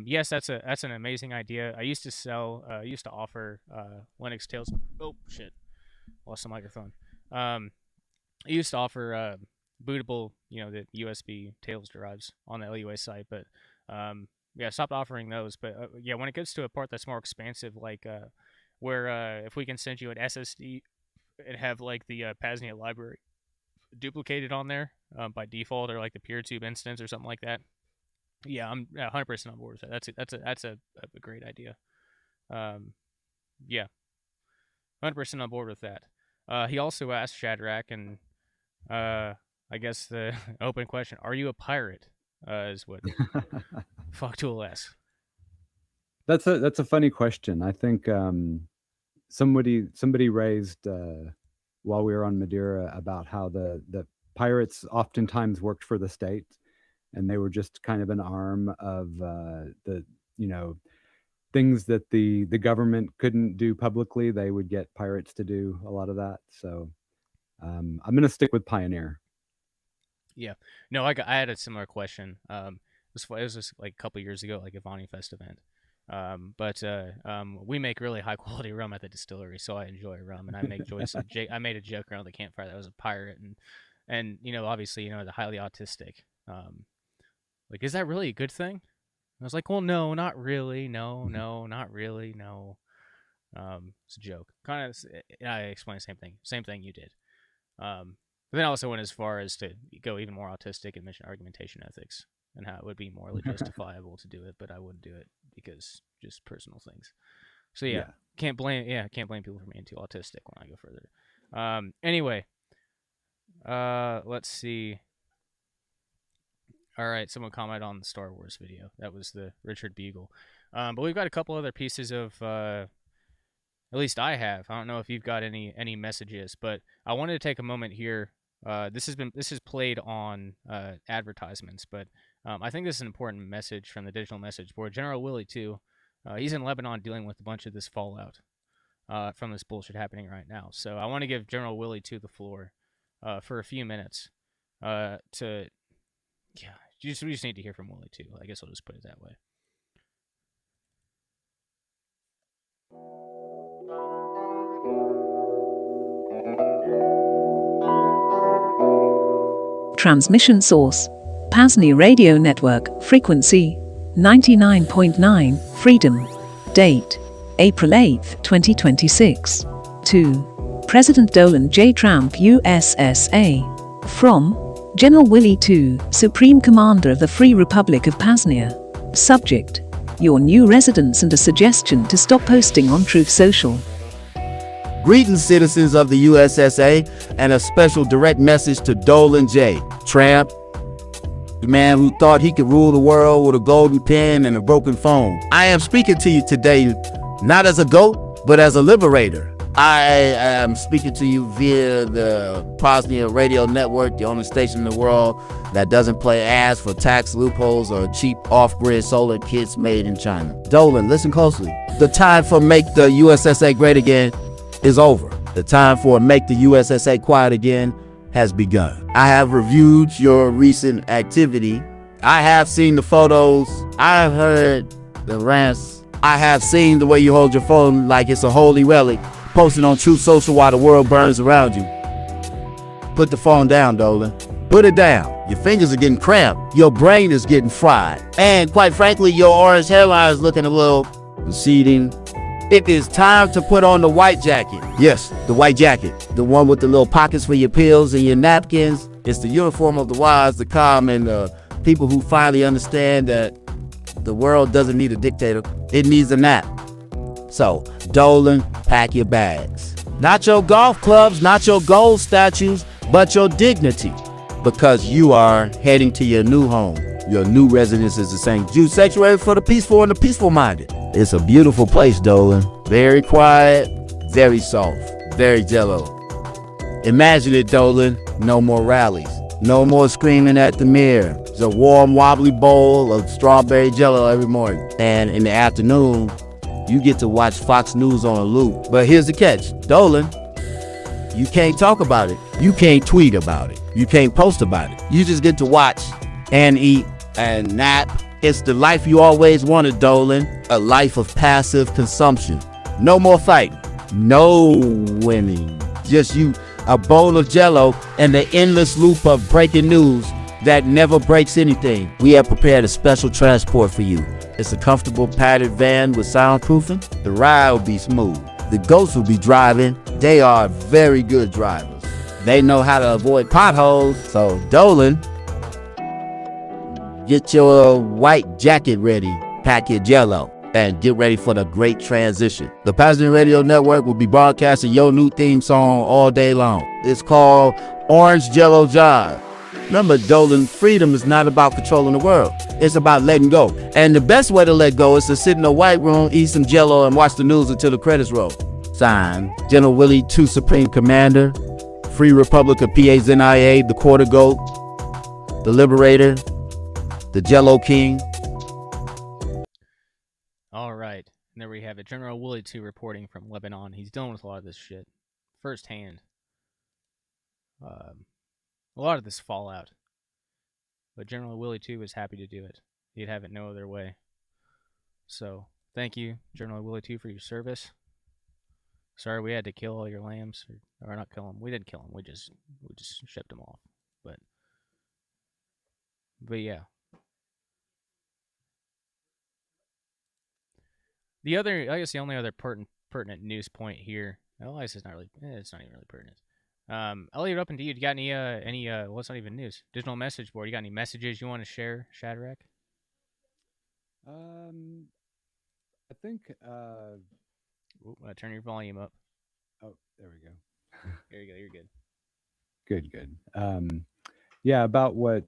Yes, that's an amazing idea. I used to offer Linux Tails. Oh shit, lost the microphone. I used to offer bootable, the USB Tails drives on the LUA site, but yeah, stopped offering those. But yeah, when it gets to a part that's more expansive, like where if we can send you an SSD and have like the PAZNIA library duplicated on there by default, or like the PeerTube instance or something like that. Yeah, I'm 100% on board with that. That's a great idea. Yeah, 100% on board with that. He also asked Shadrach, and I guess the open question: are you a pirate? Is what Fogtool asks. That's a funny question. I think somebody raised while we were on Madeira about how the pirates oftentimes worked for the state, and they were just kind of an arm of the things that the government couldn't do publicly. They would get pirates to do a lot of that. So I'm going to stick with Pioneer. Yeah, no, I had a similar question. It was just like a couple years ago, like a Vonu Fest event. But we make really high quality rum at the distillery, so I enjoy rum, and I make joys. I made a joke around the campfire that I was a pirate, and obviously the highly autistic. Like, is that really a good thing? I was like, well, no, not really. No, not really. No. It's a joke. Kind of. I explained the same thing you did. But then I also went as far as to go even more autistic and mention argumentation ethics and how it would be morally justifiable to do it, but I wouldn't do it because just personal things. So yeah, can't blame people for being too autistic when I go further. Anyway, let's see. All right, someone commented on the Star Wars video. That was the Richard Bugle. But we've got a couple other pieces of at least I have. I don't know if you've got any messages, but I wanted to take a moment here. This is played on advertisements, but I think this is an important message from the digital message board. General Willie too. He's in Lebanon dealing with a bunch of this fallout from this bullshit happening right now. So I want to give General Willie to the floor for a few minutes to we just need to hear from Willie too. I guess I'll just put it that way. Transmission source: PAZNIA Radio Network, frequency 99.9, Freedom. Date: April 8, 2026. To President Dolan J. Trump, USSA. From General Willie II, Supreme Commander of the Free Republic of PAZNIA. Subject: your new residence and a suggestion to stop posting on Truth Social. Greetings, citizens of the USSA, and a special direct message to Dolan J. Trump, the man who thought he could rule the world with a golden pen and a broken phone. I am speaking to you today not as a goat, but as a liberator. I am speaking to you via the PAZNIA Radio Network, the only station in the world that doesn't play ads for tax loopholes or cheap off-grid solar kits made in China. Dolan, listen closely. The time for Make the USSA Great Again is over. The time for Make the USSA Quiet Again has begun. I have reviewed your recent activity. I have seen the photos. I have heard the rants. I have seen the way you hold your phone like it's a holy relic, posting on Truth Social while the world burns around you. Put the phone down, Dolan. Put it down. Your fingers are getting cramped. Your brain is getting fried. And quite frankly, your orange hairline is looking a little receding. It is time to put on the white jacket. Yes, the white jacket. The one with the little pockets for your pills and your napkins. It's the uniform of the wise, the calm, and the people who finally understand that the world doesn't need a dictator. It needs a nap. So, Dolan, pack your bags. Not your golf clubs, not your gold statues, but your dignity. Because you are heading to your new home. Your new residence is the St. Jude Sanctuary for the peaceful and the peaceful-minded. It's a beautiful place, Dolan. Very quiet, very soft, very jello. Imagine it, Dolan. No more rallies. No more screaming at the mirror. It's a warm, wobbly bowl of strawberry jello every morning. And in the afternoon, you get to watch Fox News on a loop. But here's the catch. Dolan, you can't talk about it. You can't tweet about it. You can't post about it. You just get to watch and eat and nap. It's the life you always wanted, Dolan. A life of passive consumption. No more fighting. No winning. Just you, a bowl of jello, and the endless loop of breaking news that never breaks anything. We have prepared a special transport for you. It's a comfortable padded van with soundproofing. The ride will be smooth. The ghosts will be driving. They are very good drivers. They know how to avoid potholes. So Dolan, get your white jacket ready, pack your jello, and get ready for the great transition. The PAZNIA Radio Network will be broadcasting your new theme song all day long. It's called Orange Jello Jive. Remember, Dolan, freedom is not about controlling the world. It's about letting go. And the best way to let go is to sit in a white room, eat some jello, and watch the news until the credits roll. Signed, General Willie II, Supreme Commander, Free Republic of P.A.Z.NIA, the Quarter Goat, the Liberator, the Jello King. All right, and there we have it. General Willie II reporting from Lebanon. He's dealing with a lot of this shit firsthand. A lot of this fallout. But General Willie II was happy to do it. He'd have it no other way. So, thank you, General Willie II, for your service. Sorry we had to kill all your lambs. Or not kill them. We didn't kill them. We just shipped them off. But yeah. I guess the only other pertinent news point here. Well, I guess it's not even really pertinent. I'll leave it open to you. Do you got any well, it's not even news. Digital message board. You got any messages you want to share, Shadrach? I think. Turn your volume up. Oh, there we go. There you go. You're good. Good. Yeah, about what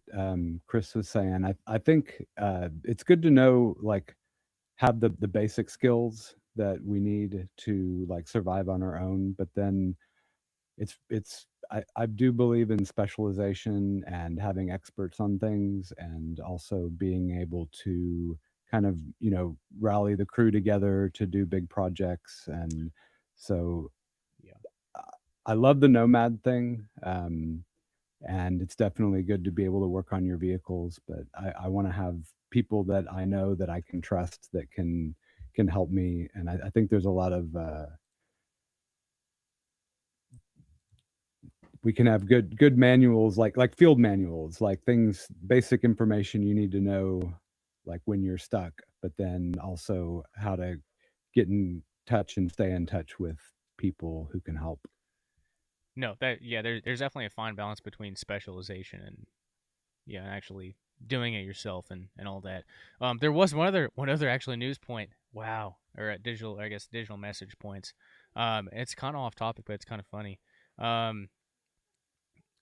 Chris was saying. I think it's good to know, like, have the basic skills that we need to like survive on our own. But then I do believe in specialization and having experts on things, and also being able to kind of rally the crew together to do big projects. And so I love the nomad thing. And it's definitely good to be able to work on your vehicles, but I want to have people that I know that I can trust that can help me. And I think there's a lot of we can have good manuals, like field manuals, like things, basic information you need to know, like when you're stuck, but then also how to get in touch and stay in touch with people who can help. No, there's definitely a fine balance between specialization and actually doing it yourself and all that. There was one other actually news point. Wow, or digital message points. It's kind of off topic, but it's kind of funny. I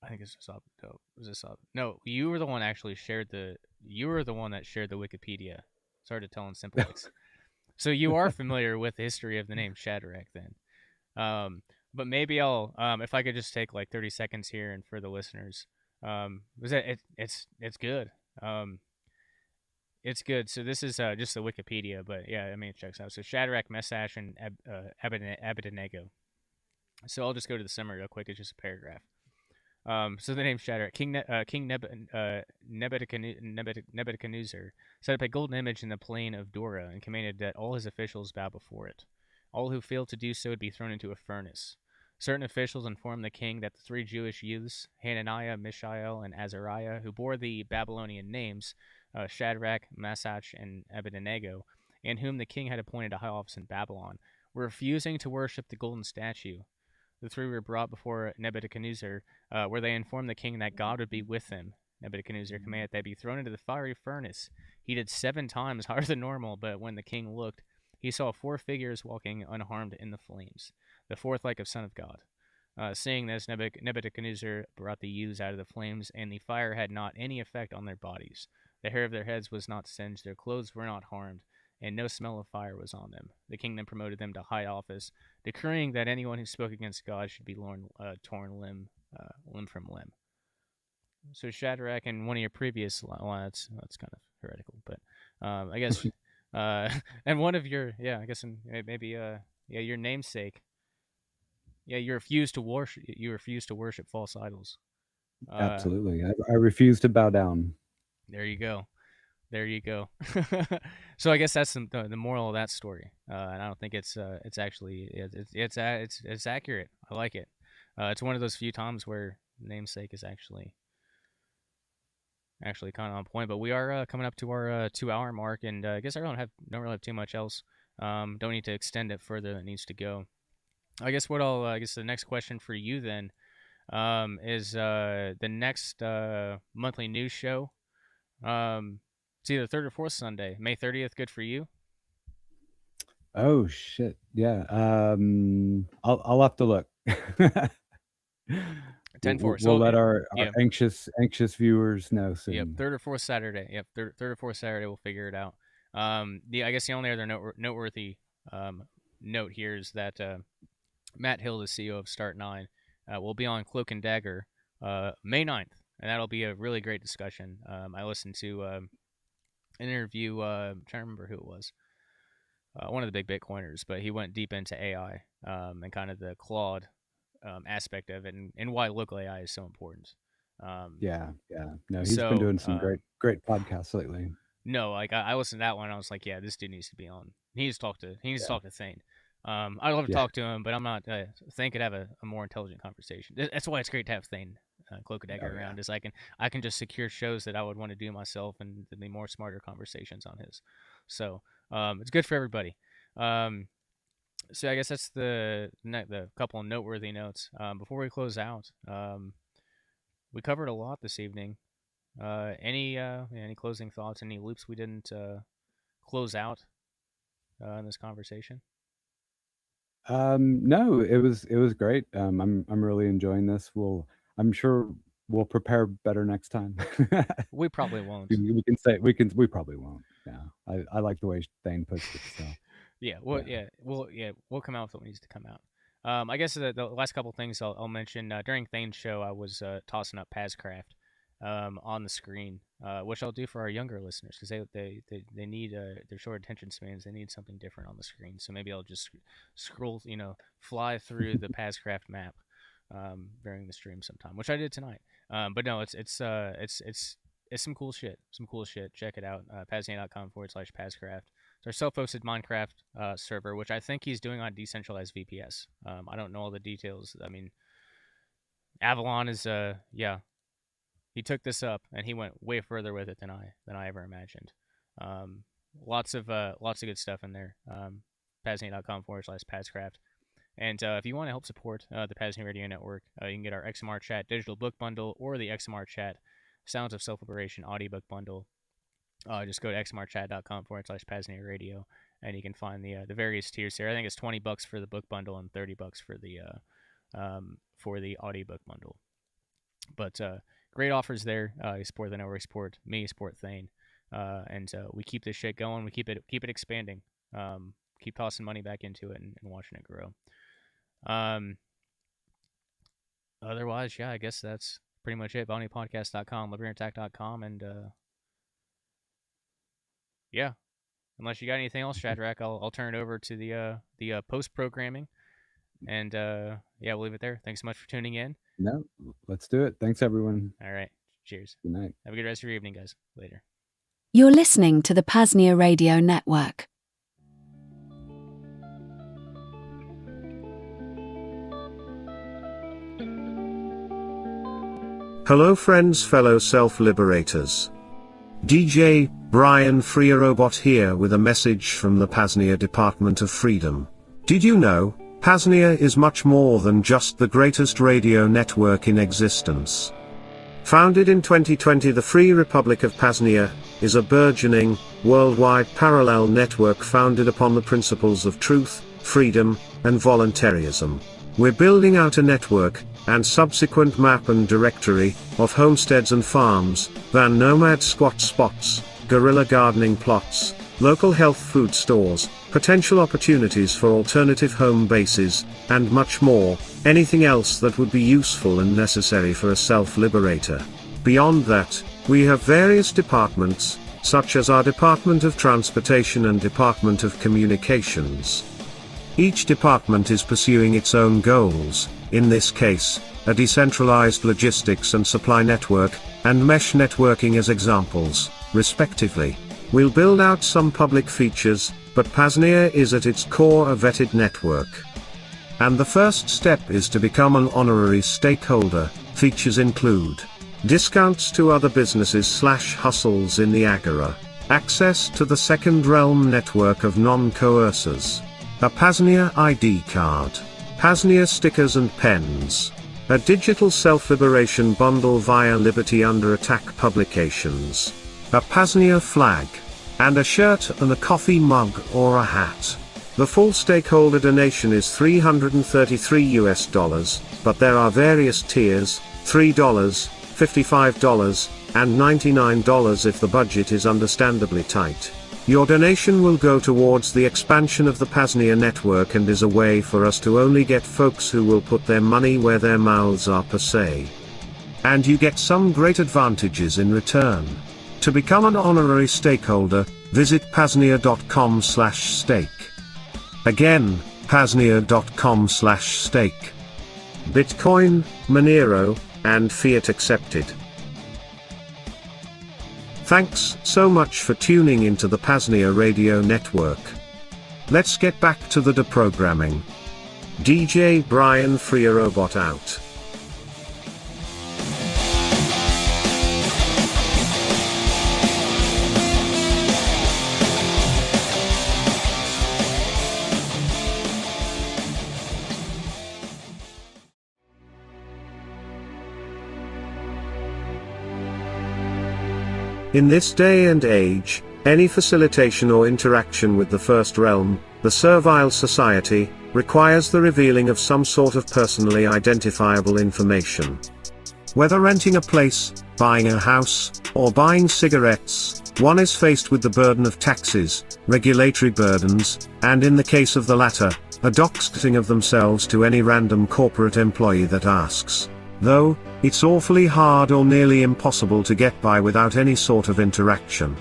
think it's just up. No, was this up? No, you were the one actually shared the. You were the one that shared the Wikipedia. It's hard to tell in Simplex. So you are familiar with the history of the name Shadrach, then. But maybe I'll, if I could just take like 30 seconds here, and for the listeners, it's good. It's good. So this is just the Wikipedia, but yeah, I mean, it checks out. So Shadrach, Meshach, and Abednego. So I'll just go to the summary real quick. It's just a paragraph. So the name Shadrach, King Nebuchadnezzar set up a golden image in the plain of Dura and commanded that all his officials bow before it. All who failed to do so would be thrown into a furnace. Certain officials informed the king that the 3 Jewish youths, Hananiah, Mishael, and Azariah, who bore the Babylonian names Shadrach, Meshach, and Abednego, and whom the king had appointed to high office in Babylon, were refusing to worship the golden statue. The 3 were brought before Nebuchadnezzar, where they informed the king that God would be with them. Nebuchadnezzar commanded they be thrown into the fiery furnace, heated 7 times hotter than normal, but when the king looked, he saw 4 figures walking unharmed in the flames, the 4th like of Son of God. Seeing this, Nebuchadnezzar brought the youths out of the flames, and the fire had not any effect on their bodies. The hair of their heads was not singed, their clothes were not harmed, and no smell of fire was on them. The king then promoted them to high office, decreeing that anyone who spoke against God should be torn limb from limb. So Shadrach, in one of your previous lines, that's kind of heretical, but I guess, and one of your, I guess maybe your namesake, you refuse to worship false idols. Absolutely, I refuse to bow down. There you go. So I guess that's the moral of that story, and I don't think it's actually it's accurate. I like it. It's one of those few times where namesake is actually kind of on point. But we are coming up to our 2-hour mark, and I guess I don't really have too much else. Don't need to extend it further than it needs to go. I guess the next question for you then is the next monthly news show. It's either 3rd or 4th Sunday. May 30th, good for you? Oh shit! Yeah. I'll have to look. 10/4. We'll let our anxious viewers know soon. Yep, 3rd or 4th Saturday. Yep, 3rd or 4th Saturday. We'll figure it out. I guess the only other noteworthy note here is that Matt Hill, the CEO of Start 9, will be on Cloak and Dagger May 9th, and that'll be a really great discussion. I listened to an interview. I'm trying to remember who it was. One of the big Bitcoiners, but he went deep into AI and kind of the Claude aspect of it, and why local AI is so important. Yeah. No, he's been doing some great podcasts lately. No, like I listened to that one, and I was like, yeah, this dude needs to be on. He needs to talk to Thane. I'd love to talk to him, but I'm not. Thane could have a more intelligent conversation. That's why it's great to have Thane, Cloak Dagger around. Is I can just secure shows that I would want to do myself, and there'd be more smarter conversations on his. So it's good for everybody. So I guess that's the couple of noteworthy notes. Before we close out, we covered a lot this evening. Any closing thoughts? Any loops we didn't close out in this conversation? No, it was great. I'm really enjoying this. I'm sure we'll prepare better next time. We probably won't. We probably won't. Yeah, I like the way Thane puts it. So Yeah, we'll come out with what needs to come out. I guess the last couple things I'll mention during Thane's show, I was tossing up PAZCraft on the screen, which I'll do for our younger listeners because they need their short attention spans. They need something different on the screen. So maybe I'll just scroll, fly through the PAZCraft map during the stream sometime, which I did tonight. But no, it's some cool shit. Check it out. PAZNIA.com/PAZCraft. It's our self-hosted Minecraft server, which I think he's doing on decentralized VPS. I don't know all the details. I mean, Avalon is he took this up and he went way further with it than I ever imagined. Lots of good stuff in there. PAZNIA.com/PAZCraft. And if you want to help support the PAZNIA Radio Network, you can get our XMR Chat digital book bundle or the XMR Chat Sounds of Self-Liberation audiobook bundle. Just go to xmrchat.com/PAZNIA Radio, and you can find the various tiers there. I think it's $20 for the book bundle and $30 for the audiobook bundle. But great offers there. You support the network, support me, support Thane, and we keep this shit going. We keep it expanding. Keep tossing money back into it and watching it grow. Otherwise, yeah, I guess that's pretty much it. VonuPodcast.com, LibertyAttack.com, and yeah. Unless you got anything else, Shadrach, I'll turn it over to the post programming, and we'll leave it there. Thanks so much for tuning in. No, let's do it. Thanks, everyone. All right. Cheers. Good night. Have a good rest of your evening, guys. Later. You're listening to the PAZNIA Radio Network. Hello friends, fellow self-liberators. DJ Brian FreeRobot here with a message from the PAZNIA Department of Freedom. Did you know, PAZNIA is much more than just the greatest radio network in existence. Founded in 2020, the Free Republic of PAZNIA is a burgeoning, worldwide parallel network founded upon the principles of truth, freedom, and voluntarism. We're building out a network, and subsequent map and directory, of homesteads and farms, van nomad squat spots, guerrilla gardening plots, local health food stores, potential opportunities for alternative home bases, and much more, anything else that would be useful and necessary for a self-liberator. Beyond that, we have various departments, such as our Department of Transportation and Department of Communications. Each department is pursuing its own goals, in this case, a decentralized logistics and supply network, and mesh networking as examples, respectively. We'll build out some public features, but PAZNIA is at its core a vetted network. And the first step is to become an honorary stakeholder. Features include discounts to other businesses/hustles in the Agora, access to the Second Realm network of non-coercers, a PAZNIA ID card, PAZNIA stickers and pens, a digital self-liberation bundle via Liberty Under Attack publications, a PAZNIA flag, and a shirt and a coffee mug or a hat. The full stakeholder donation is $333, but there are various tiers, $3, $55, and $99 if the budget is understandably tight. Your donation will go towards the expansion of the PAZNIA network and is a way for us to only get folks who will put their money where their mouths are per se. And you get some great advantages in return. To become an honorary stakeholder, visit PAZNIA.com/stake. Again, PAZNIA.com/stake. Bitcoin, Monero, and fiat accepted. Thanks so much for tuning into the PAZNIA Radio Network. Let's get back to the deprogramming. DJ Brian FreeRobot out. In this day and age, any facilitation or interaction with the first realm, the servile society, requires the revealing of some sort of personally identifiable information. Whether renting a place, buying a house, or buying cigarettes, one is faced with the burden of taxes, regulatory burdens, and in the case of the latter, a doxing of themselves to any random corporate employee that asks. Though, it's awfully hard or nearly impossible to get by without any sort of interaction.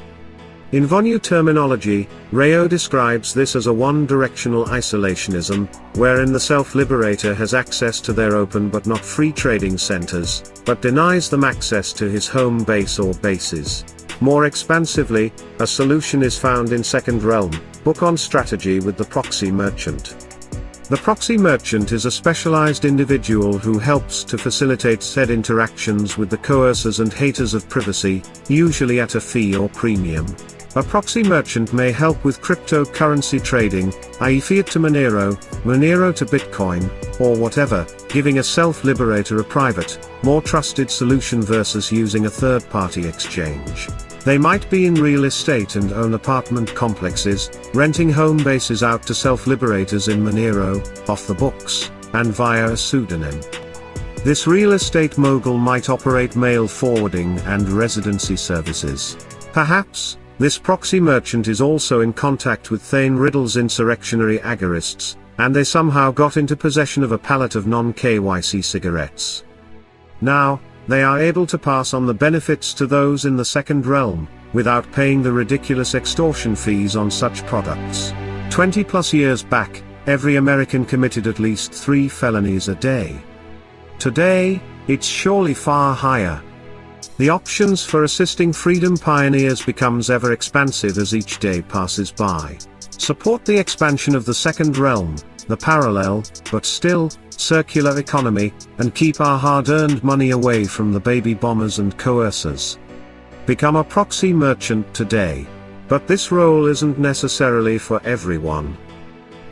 In Vonu terminology, Rayo describes this as a one-directional isolationism, wherein the self-liberator has access to their open but not free trading centers, but denies them access to his home base or bases. More expansively, a solution is found in Second Realm, book on strategy with the proxy merchant. The proxy merchant is a specialized individual who helps to facilitate said interactions with the coercers and haters of privacy, usually at a fee or premium. A proxy merchant may help with cryptocurrency trading, i.e. fiat to Monero, Monero to Bitcoin, or whatever, giving a self-liberator a private, more trusted solution versus using a third-party exchange. They might be in real estate and own apartment complexes, renting home bases out to self-liberators in Monero, off the books, and via a pseudonym. This real estate mogul might operate mail forwarding and residency services. Perhaps, this proxy merchant is also in contact with Thane Riddle's insurrectionary agorists, and they somehow got into possession of a pallet of non-KYC cigarettes. Now, they are able to pass on the benefits to those in the Second Realm, without paying the ridiculous extortion fees on such products. 20+ years back, every American committed at least 3 felonies a day. Today, it's surely far higher. The options for assisting freedom pioneers becomes ever expansive as each day passes by. Support the expansion of the Second Realm, the parallel, but still, circular economy, and keep our hard-earned money away from the baby bombers and coercers. Become a proxy merchant today. But this role isn't necessarily for everyone.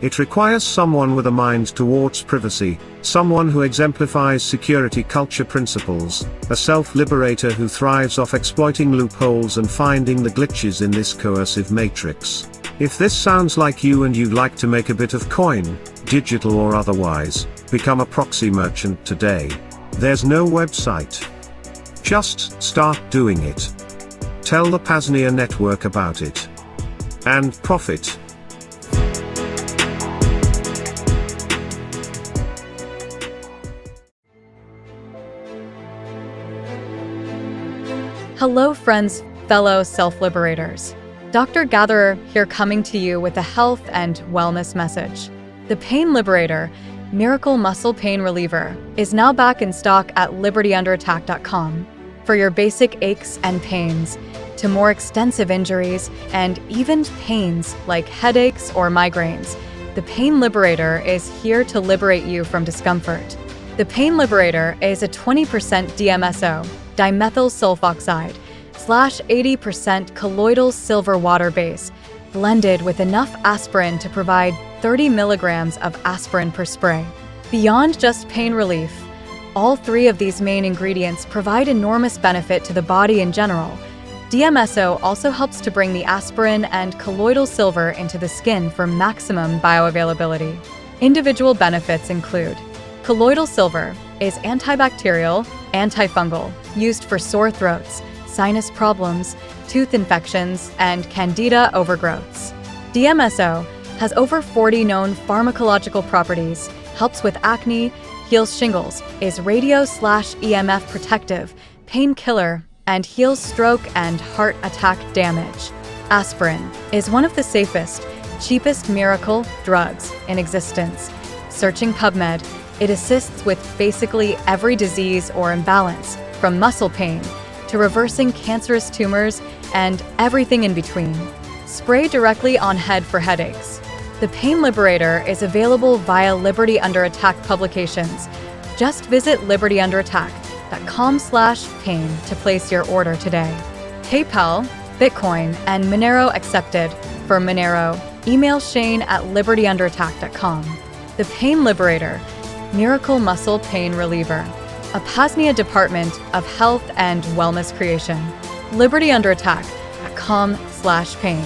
It requires someone with a mind towards privacy, someone who exemplifies security culture principles, a self-liberator who thrives off exploiting loopholes and finding the glitches in this coercive matrix. If this sounds like you and you'd like to make a bit of coin, digital or otherwise, become a proxy merchant today. There's no website. Just start doing it. Tell the PAZNIA network about it. And profit. Hello, friends, fellow self-liberators. Dr. Gatherer here, coming to you with a health and wellness message. The Pain Liberator, Miracle Muscle Pain Reliever, is now back in stock at libertyunderattack.com. For your basic aches and pains, to more extensive injuries, and even pains like headaches or migraines, the Pain Liberator is here to liberate you from discomfort. The Pain Liberator is a 20% DMSO, dimethyl sulfoxide, /80% colloidal silver water base, blended with enough aspirin to provide 30 milligrams of aspirin per spray. Beyond just pain relief, all 3 of these main ingredients provide enormous benefit to the body in general. DMSO also helps to bring the aspirin and colloidal silver into the skin for maximum bioavailability. Individual benefits include: colloidal silver is antibacterial, antifungal, used for sore throats, sinus problems, tooth infections, and candida overgrowths. DMSO has over 40 known pharmacological properties, helps with acne, heals shingles, is radio/EMF protective, painkiller, and heals stroke and heart attack damage. Aspirin is one of the safest, cheapest miracle drugs in existence. Searching PubMed, it assists with basically every disease or imbalance, from muscle pain to reversing cancerous tumors and everything in between. Spray directly on head for headaches. The Pain Liberator is available via Liberty Under Attack publications. Just visit libertyunderattack.com/pain to place your order today. PayPal, Bitcoin, and Monero accepted. For Monero, email shane@libertyunderattack.com. The Pain Liberator, Miracle Muscle Pain Reliever, a PAZNIA Department of Health and Wellness creation. libertyunderattack.com/pain.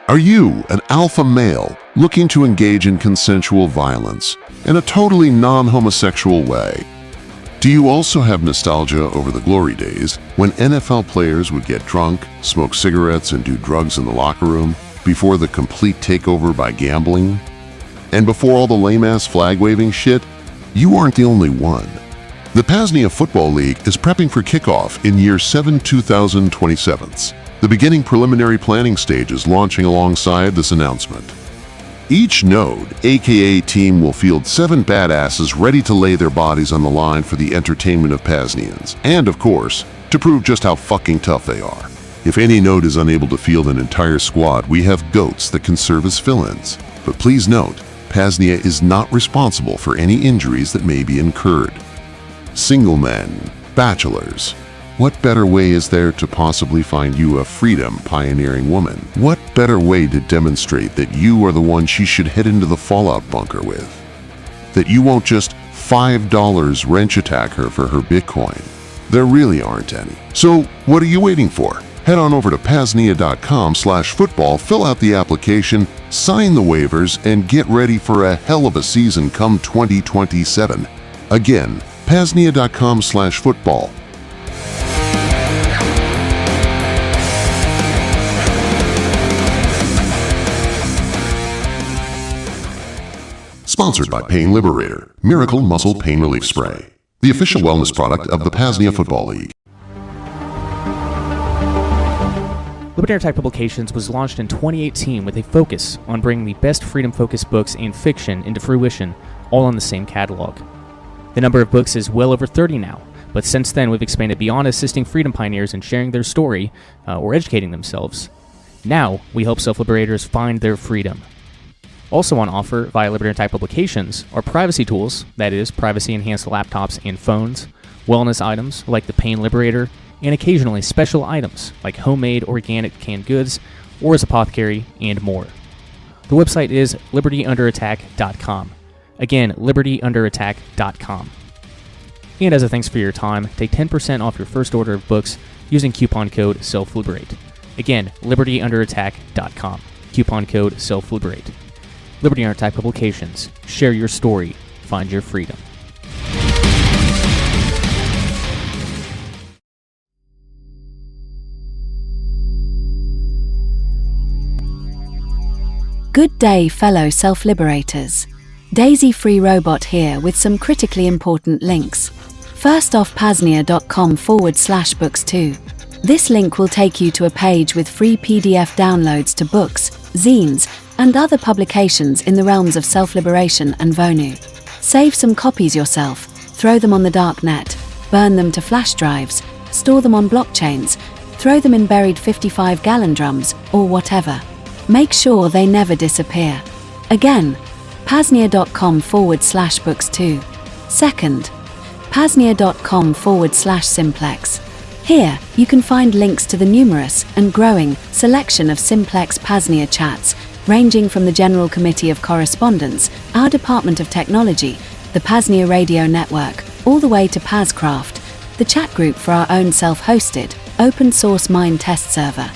Are you an alpha male looking to engage in consensual violence in a totally non-homosexual way? Do you also have nostalgia over the glory days when NFL players would get drunk, smoke cigarettes, and do drugs in the locker room before the complete takeover by gambling? And before all the lame-ass flag-waving shit, you aren't the only one. The PAZNIA Football League is prepping for kickoff in year 7 2027. The beginning preliminary planning stage is launching alongside this announcement. Each node, aka team, will field 7 badasses ready to lay their bodies on the line for the entertainment of PAZNIans, and of course, to prove just how fucking tough they are. If any node is unable to field an entire squad, we have goats that can serve as fill-ins. But please note, PAZNIA is not responsible for any injuries that may be incurred. Single men, bachelors, what better way is there to possibly find you a freedom-pioneering woman? What better way to demonstrate that you are the one she should head into the fallout bunker with? That you won't just $5 wrench attack her for her Bitcoin? There really aren't any. So what are you waiting for? Head on over to PAZNIA.com/football, fill out the application, sign the waivers, and get ready for a hell of a season come 2027. Again, PAZNIA.com/football. Sponsored by Pain Liberator, Miracle Muscle Pain Relief Spray, the official wellness product of the PAZNIA Football League. Liberty Attack Publications was launched in 2018 with a focus on bringing the best freedom-focused books and fiction into fruition, all on the same catalog. The number of books is well over 30 now, but since then we've expanded beyond assisting freedom pioneers in sharing their story or educating themselves. Now we help self-liberators find their freedom. Also on offer via Liberty Attack Publications are privacy tools, that is, privacy-enhanced laptops and phones, wellness items like the Pain Liberator, and occasionally special items like homemade organic canned goods, or as apothecary, and more. The website is libertyunderattack.com. Again, libertyunderattack.com. And as a thanks for your time, take 10% off your first order of books using coupon code SELFLIBERATE. Again, libertyunderattack.com. Coupon code SELFLIBERATE. Liberty Under Attack Publications. Share your story. Find your freedom. Good day, fellow self-liberators. Daisy Free Robot here with some critically important links. First off, PAZNIA.com/books2. This link will take you to a page with free PDF downloads to books, zines, and other publications in the realms of self-liberation and Vonu. Save some copies yourself, throw them on the dark net, burn them to flash drives, store them on blockchains, throw them in buried 55-gallon drums, or whatever. Make sure they never disappear. Again, PAZNIA.com/books2. Second, PAZNIA.com/simplex. Here, you can find links to the numerous and growing selection of simplex PAZNIA chats, ranging from the General Committee of Correspondence, our Department of Technology, the PAZNIA Radio Network, all the way to PAZcraft, the chat group for our own self-hosted, open-source mine test server.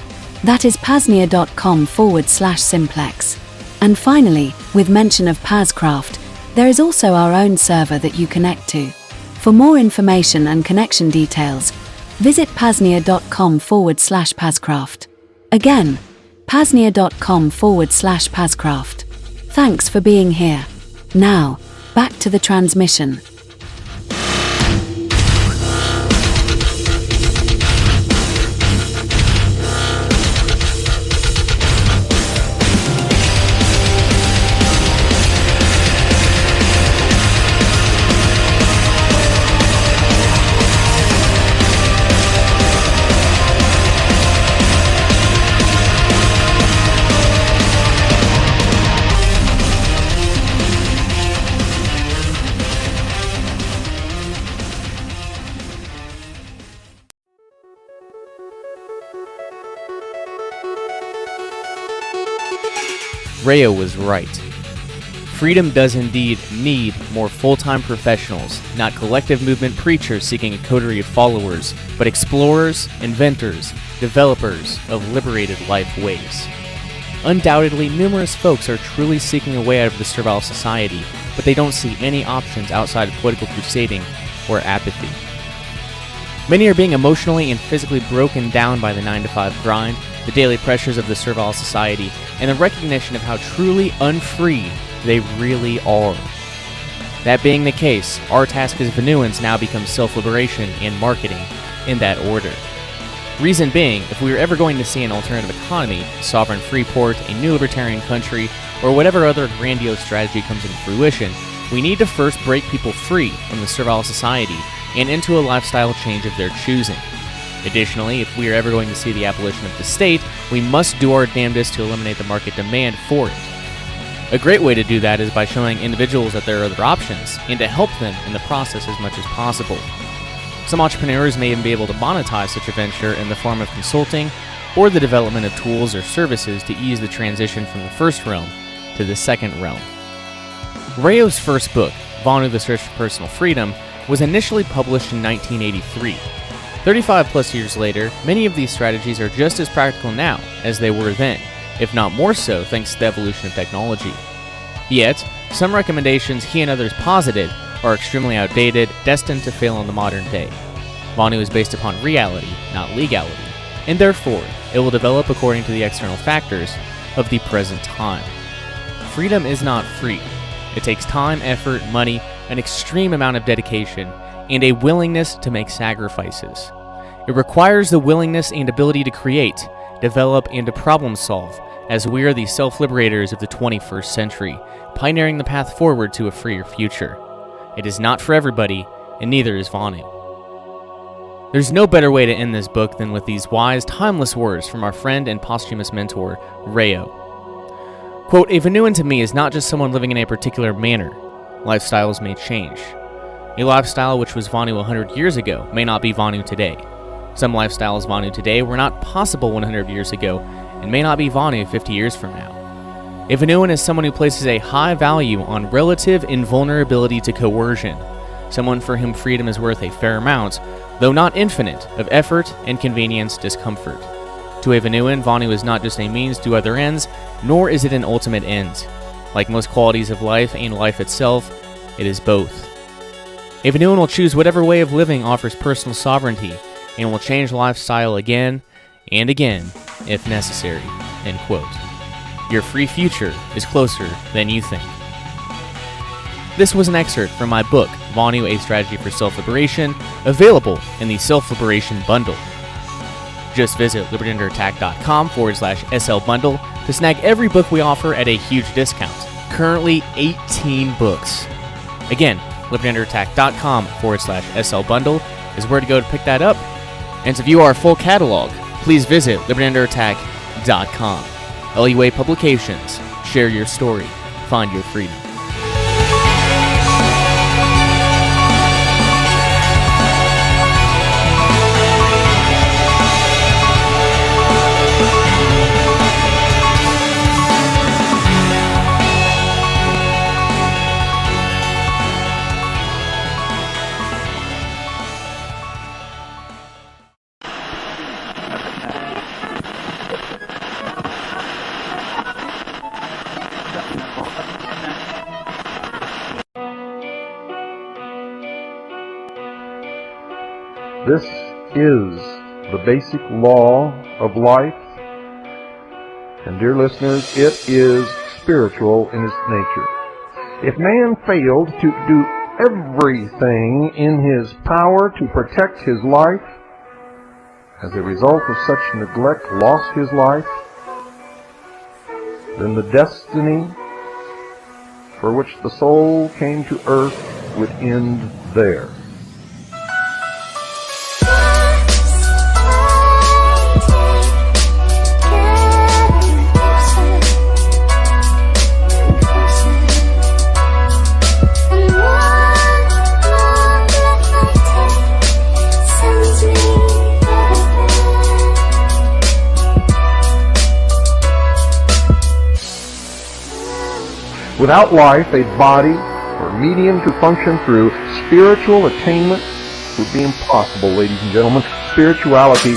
That is PAZNIA.com/simplex. And finally, with mention of PAZcraft, there is also our own server that you connect to. For more information and connection details, visit PAZNIA.com/PAZcraft. Again, PAZNIA.com/PAZcraft. Thanks for being here. Now, back to the transmission. Rayo was right. Freedom does indeed need more full-time professionals, not collective movement preachers seeking a coterie of followers, but explorers, inventors, developers of liberated life ways. Undoubtedly, numerous folks are truly seeking a way out of the servile society, but they don't see any options outside of political crusading or apathy. Many are being emotionally and physically broken down by the 9-to-5 grind, the daily pressures of the servile society, and the recognition of how truly unfree they really are. That being the case, our task as Vonuans now becomes self-liberation and marketing in that order. Reason being, if we are ever going to see an alternative economy, sovereign free port, a new libertarian country, or whatever other grandiose strategy comes into fruition, we need to first break people free from the servile society and into a lifestyle change of their choosing. Additionally, if we are ever going to see the abolition of the state, we must do our damnedest to eliminate the market demand for it. A great way to do that is by showing individuals that there are other options, and to help them in the process as much as possible. Some entrepreneurs may even be able to monetize such a venture in the form of consulting, or the development of tools or services to ease the transition from the first realm to the second realm. Rayo's first book, Vonu, The Search for Personal Freedom, was initially published in 1983. 35 plus years later, many of these strategies are just as practical now as they were then, if not more so thanks to the evolution of technology. Yet, some recommendations he and others posited are extremely outdated, destined to fail in the modern day. Vonu is based upon reality, not legality, and therefore, it will develop according to the external factors of the present time. Freedom is not free. It takes time, effort, money, an extreme amount of dedication, and a willingness to make sacrifices. It requires the willingness and ability to create, develop, and to problem solve, as we are the self-liberators of the 21st century, pioneering the path forward to a freer future. It is not for everybody, and neither is Vonu. There's no better way to end this book than with these wise, timeless words from our friend and posthumous mentor, Rayo. Quote, "A Vonuan to me is not just someone living in a particular manner. Lifestyles may change. A lifestyle which was Vonu 100 years ago may not be Vonu today. Some lifestyles Vonu today were not possible 100 years ago and may not be Vonu 50 years from now. A Vonuan is someone who places a high value on relative invulnerability to coercion, someone for whom freedom is worth a fair amount, though not infinite, of effort, inconvenience, discomfort. To a Vonuan, Vonu is not just a means to other ends, nor is it an ultimate end. Like most qualities of life and life itself, it is both. A Vonuan will choose whatever way of living offers personal sovereignty, and will change lifestyle again and again, if necessary." End quote. Your free future is closer than you think. This was an excerpt from my book, Vonu, A Strategy for Self-Liberation, available in the Self-Liberation Bundle. Just visit libertyunderattack.com/SL Bundle to snag every book we offer at a huge discount. Currently 18 books. Again, libertyunderattack.com/SL Bundle is where to go to pick that up. And to view our full catalog, please visit libertyunderattack.com. LUA Publications. Share your story. Find your freedom. This is the basic law of life. And dear listeners, it is spiritual in its nature. If man failed to do everything in his power to protect his life, as a result of such neglect lost his life, then the destiny for which the soul came to earth would end there. Without life, a body or medium to function through, spiritual attainment would be impossible, ladies and gentlemen. Spirituality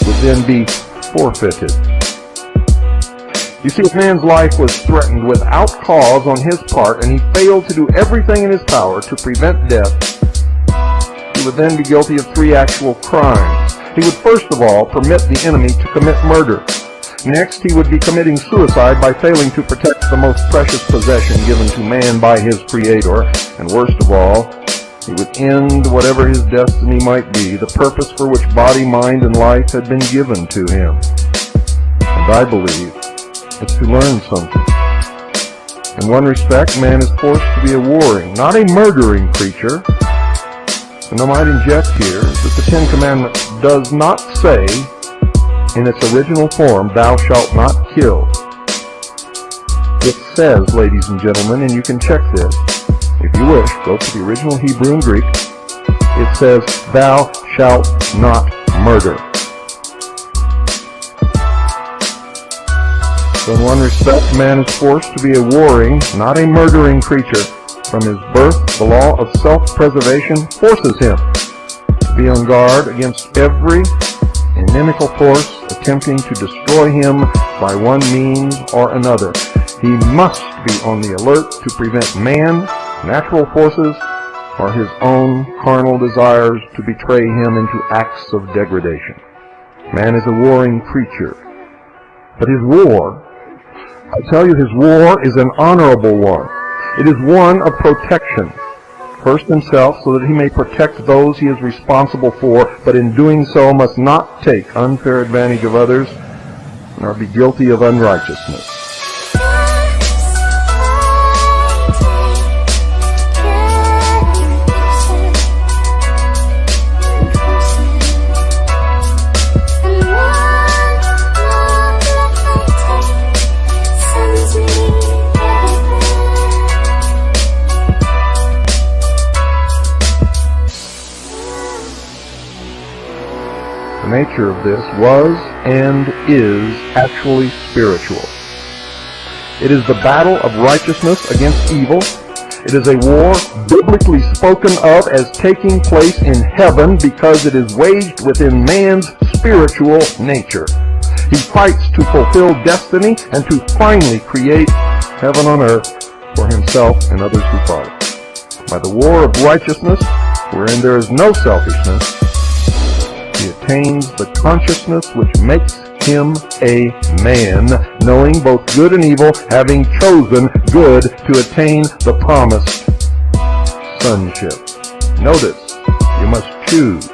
would then be forfeited. You see, if man's life was threatened without cause on his part, and he failed to do everything in his power to prevent death, he would then be guilty of 3 actual crimes. He would first of all permit the enemy to commit murder. Next, he would be committing suicide by failing to protect the most precious possession given to man by his Creator. And worst of all, he would end whatever his destiny might be, the purpose for which body, mind, and life had been given to him. And I believe it's to learn something. In one respect, man is forced to be a warring, not a murdering creature. And I might inject here that the Ten Commandments does not say, in its original form, thou shalt not kill. It says, ladies and gentlemen, and you can check this, if you wish, go to the original Hebrew and Greek, it says, thou shalt not murder. So in one respect, man is forced to be a warring, not a murdering creature. From his birth, the law of self-preservation forces him to be on guard against every inimical force attempting to destroy him by one means or another. He must be on the alert to prevent man, natural forces, or his own carnal desires to betray him into acts of degradation. Man is a warring creature. But his war, I tell you, his war is an honorable one. It is one of protection. First himself, so that he may protect those he is responsible for, but in doing so must not take unfair advantage of others, nor be guilty of unrighteousness. The nature of this was and is actually spiritual. It is the battle of righteousness against evil. It is a war biblically spoken of as taking place in heaven because it is waged within man's spiritual nature. He fights to fulfill destiny and to finally create heaven on earth for himself and others who follow. By the war of righteousness, wherein there is no selfishness, he attains the consciousness which makes him a man, knowing both good and evil, having chosen good to attain the promised sonship. Notice, you must choose.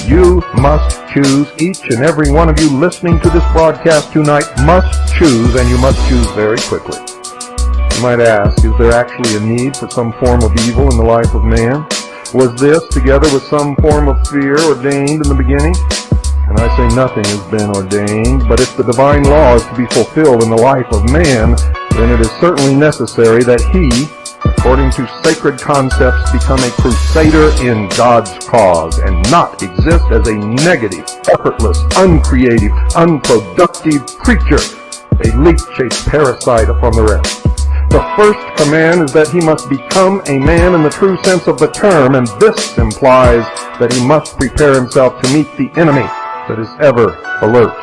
You must choose. Each and every one of you listening to this broadcast tonight must choose, and you must choose very quickly. You might ask, is there actually a need for some form of evil in the life of man? Was this, together with some form of fear, ordained in the beginning? And I say nothing has been ordained, but if the divine law is to be fulfilled in the life of man, then it is certainly necessary that he, according to sacred concepts, become a crusader in God's cause, and not exist as a negative, effortless, uncreative, unproductive creature, a leech, a parasite upon the rest. The first command is that he must become a man in the true sense of the term, and this implies that he must prepare himself to meet the enemy that is ever alert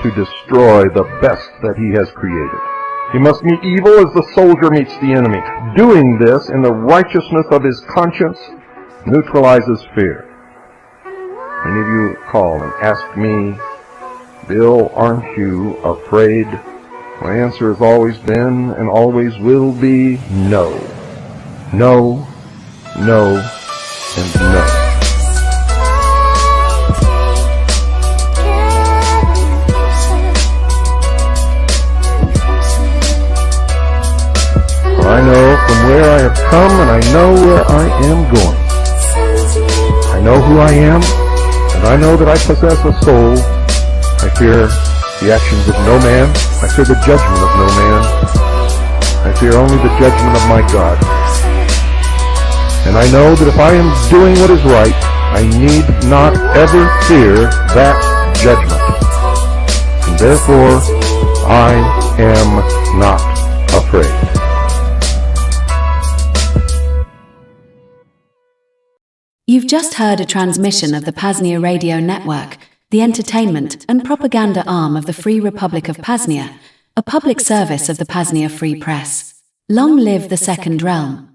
to destroy the best that he has created. He must meet evil as the soldier meets the enemy. Doing this in the righteousness of his conscience neutralizes fear. Many of you call and ask me, Bill, aren't you afraid? My answer has always been and always will be no. No, no, and no. For I know from where I have come, and I know where I am going. I know who I am, and I know that I possess a soul. I fear the actions of no man. I fear the judgment of no man. I fear only the judgment of my God. And I know that if I am doing what is right, I need not ever fear that judgment. And therefore, I am not afraid. You've just heard a transmission of the PAZNIA radio network, the entertainment and propaganda arm of the Free Republic of PAZNIA, a public service of the PAZNIA Free Press. Long live the Second Realm.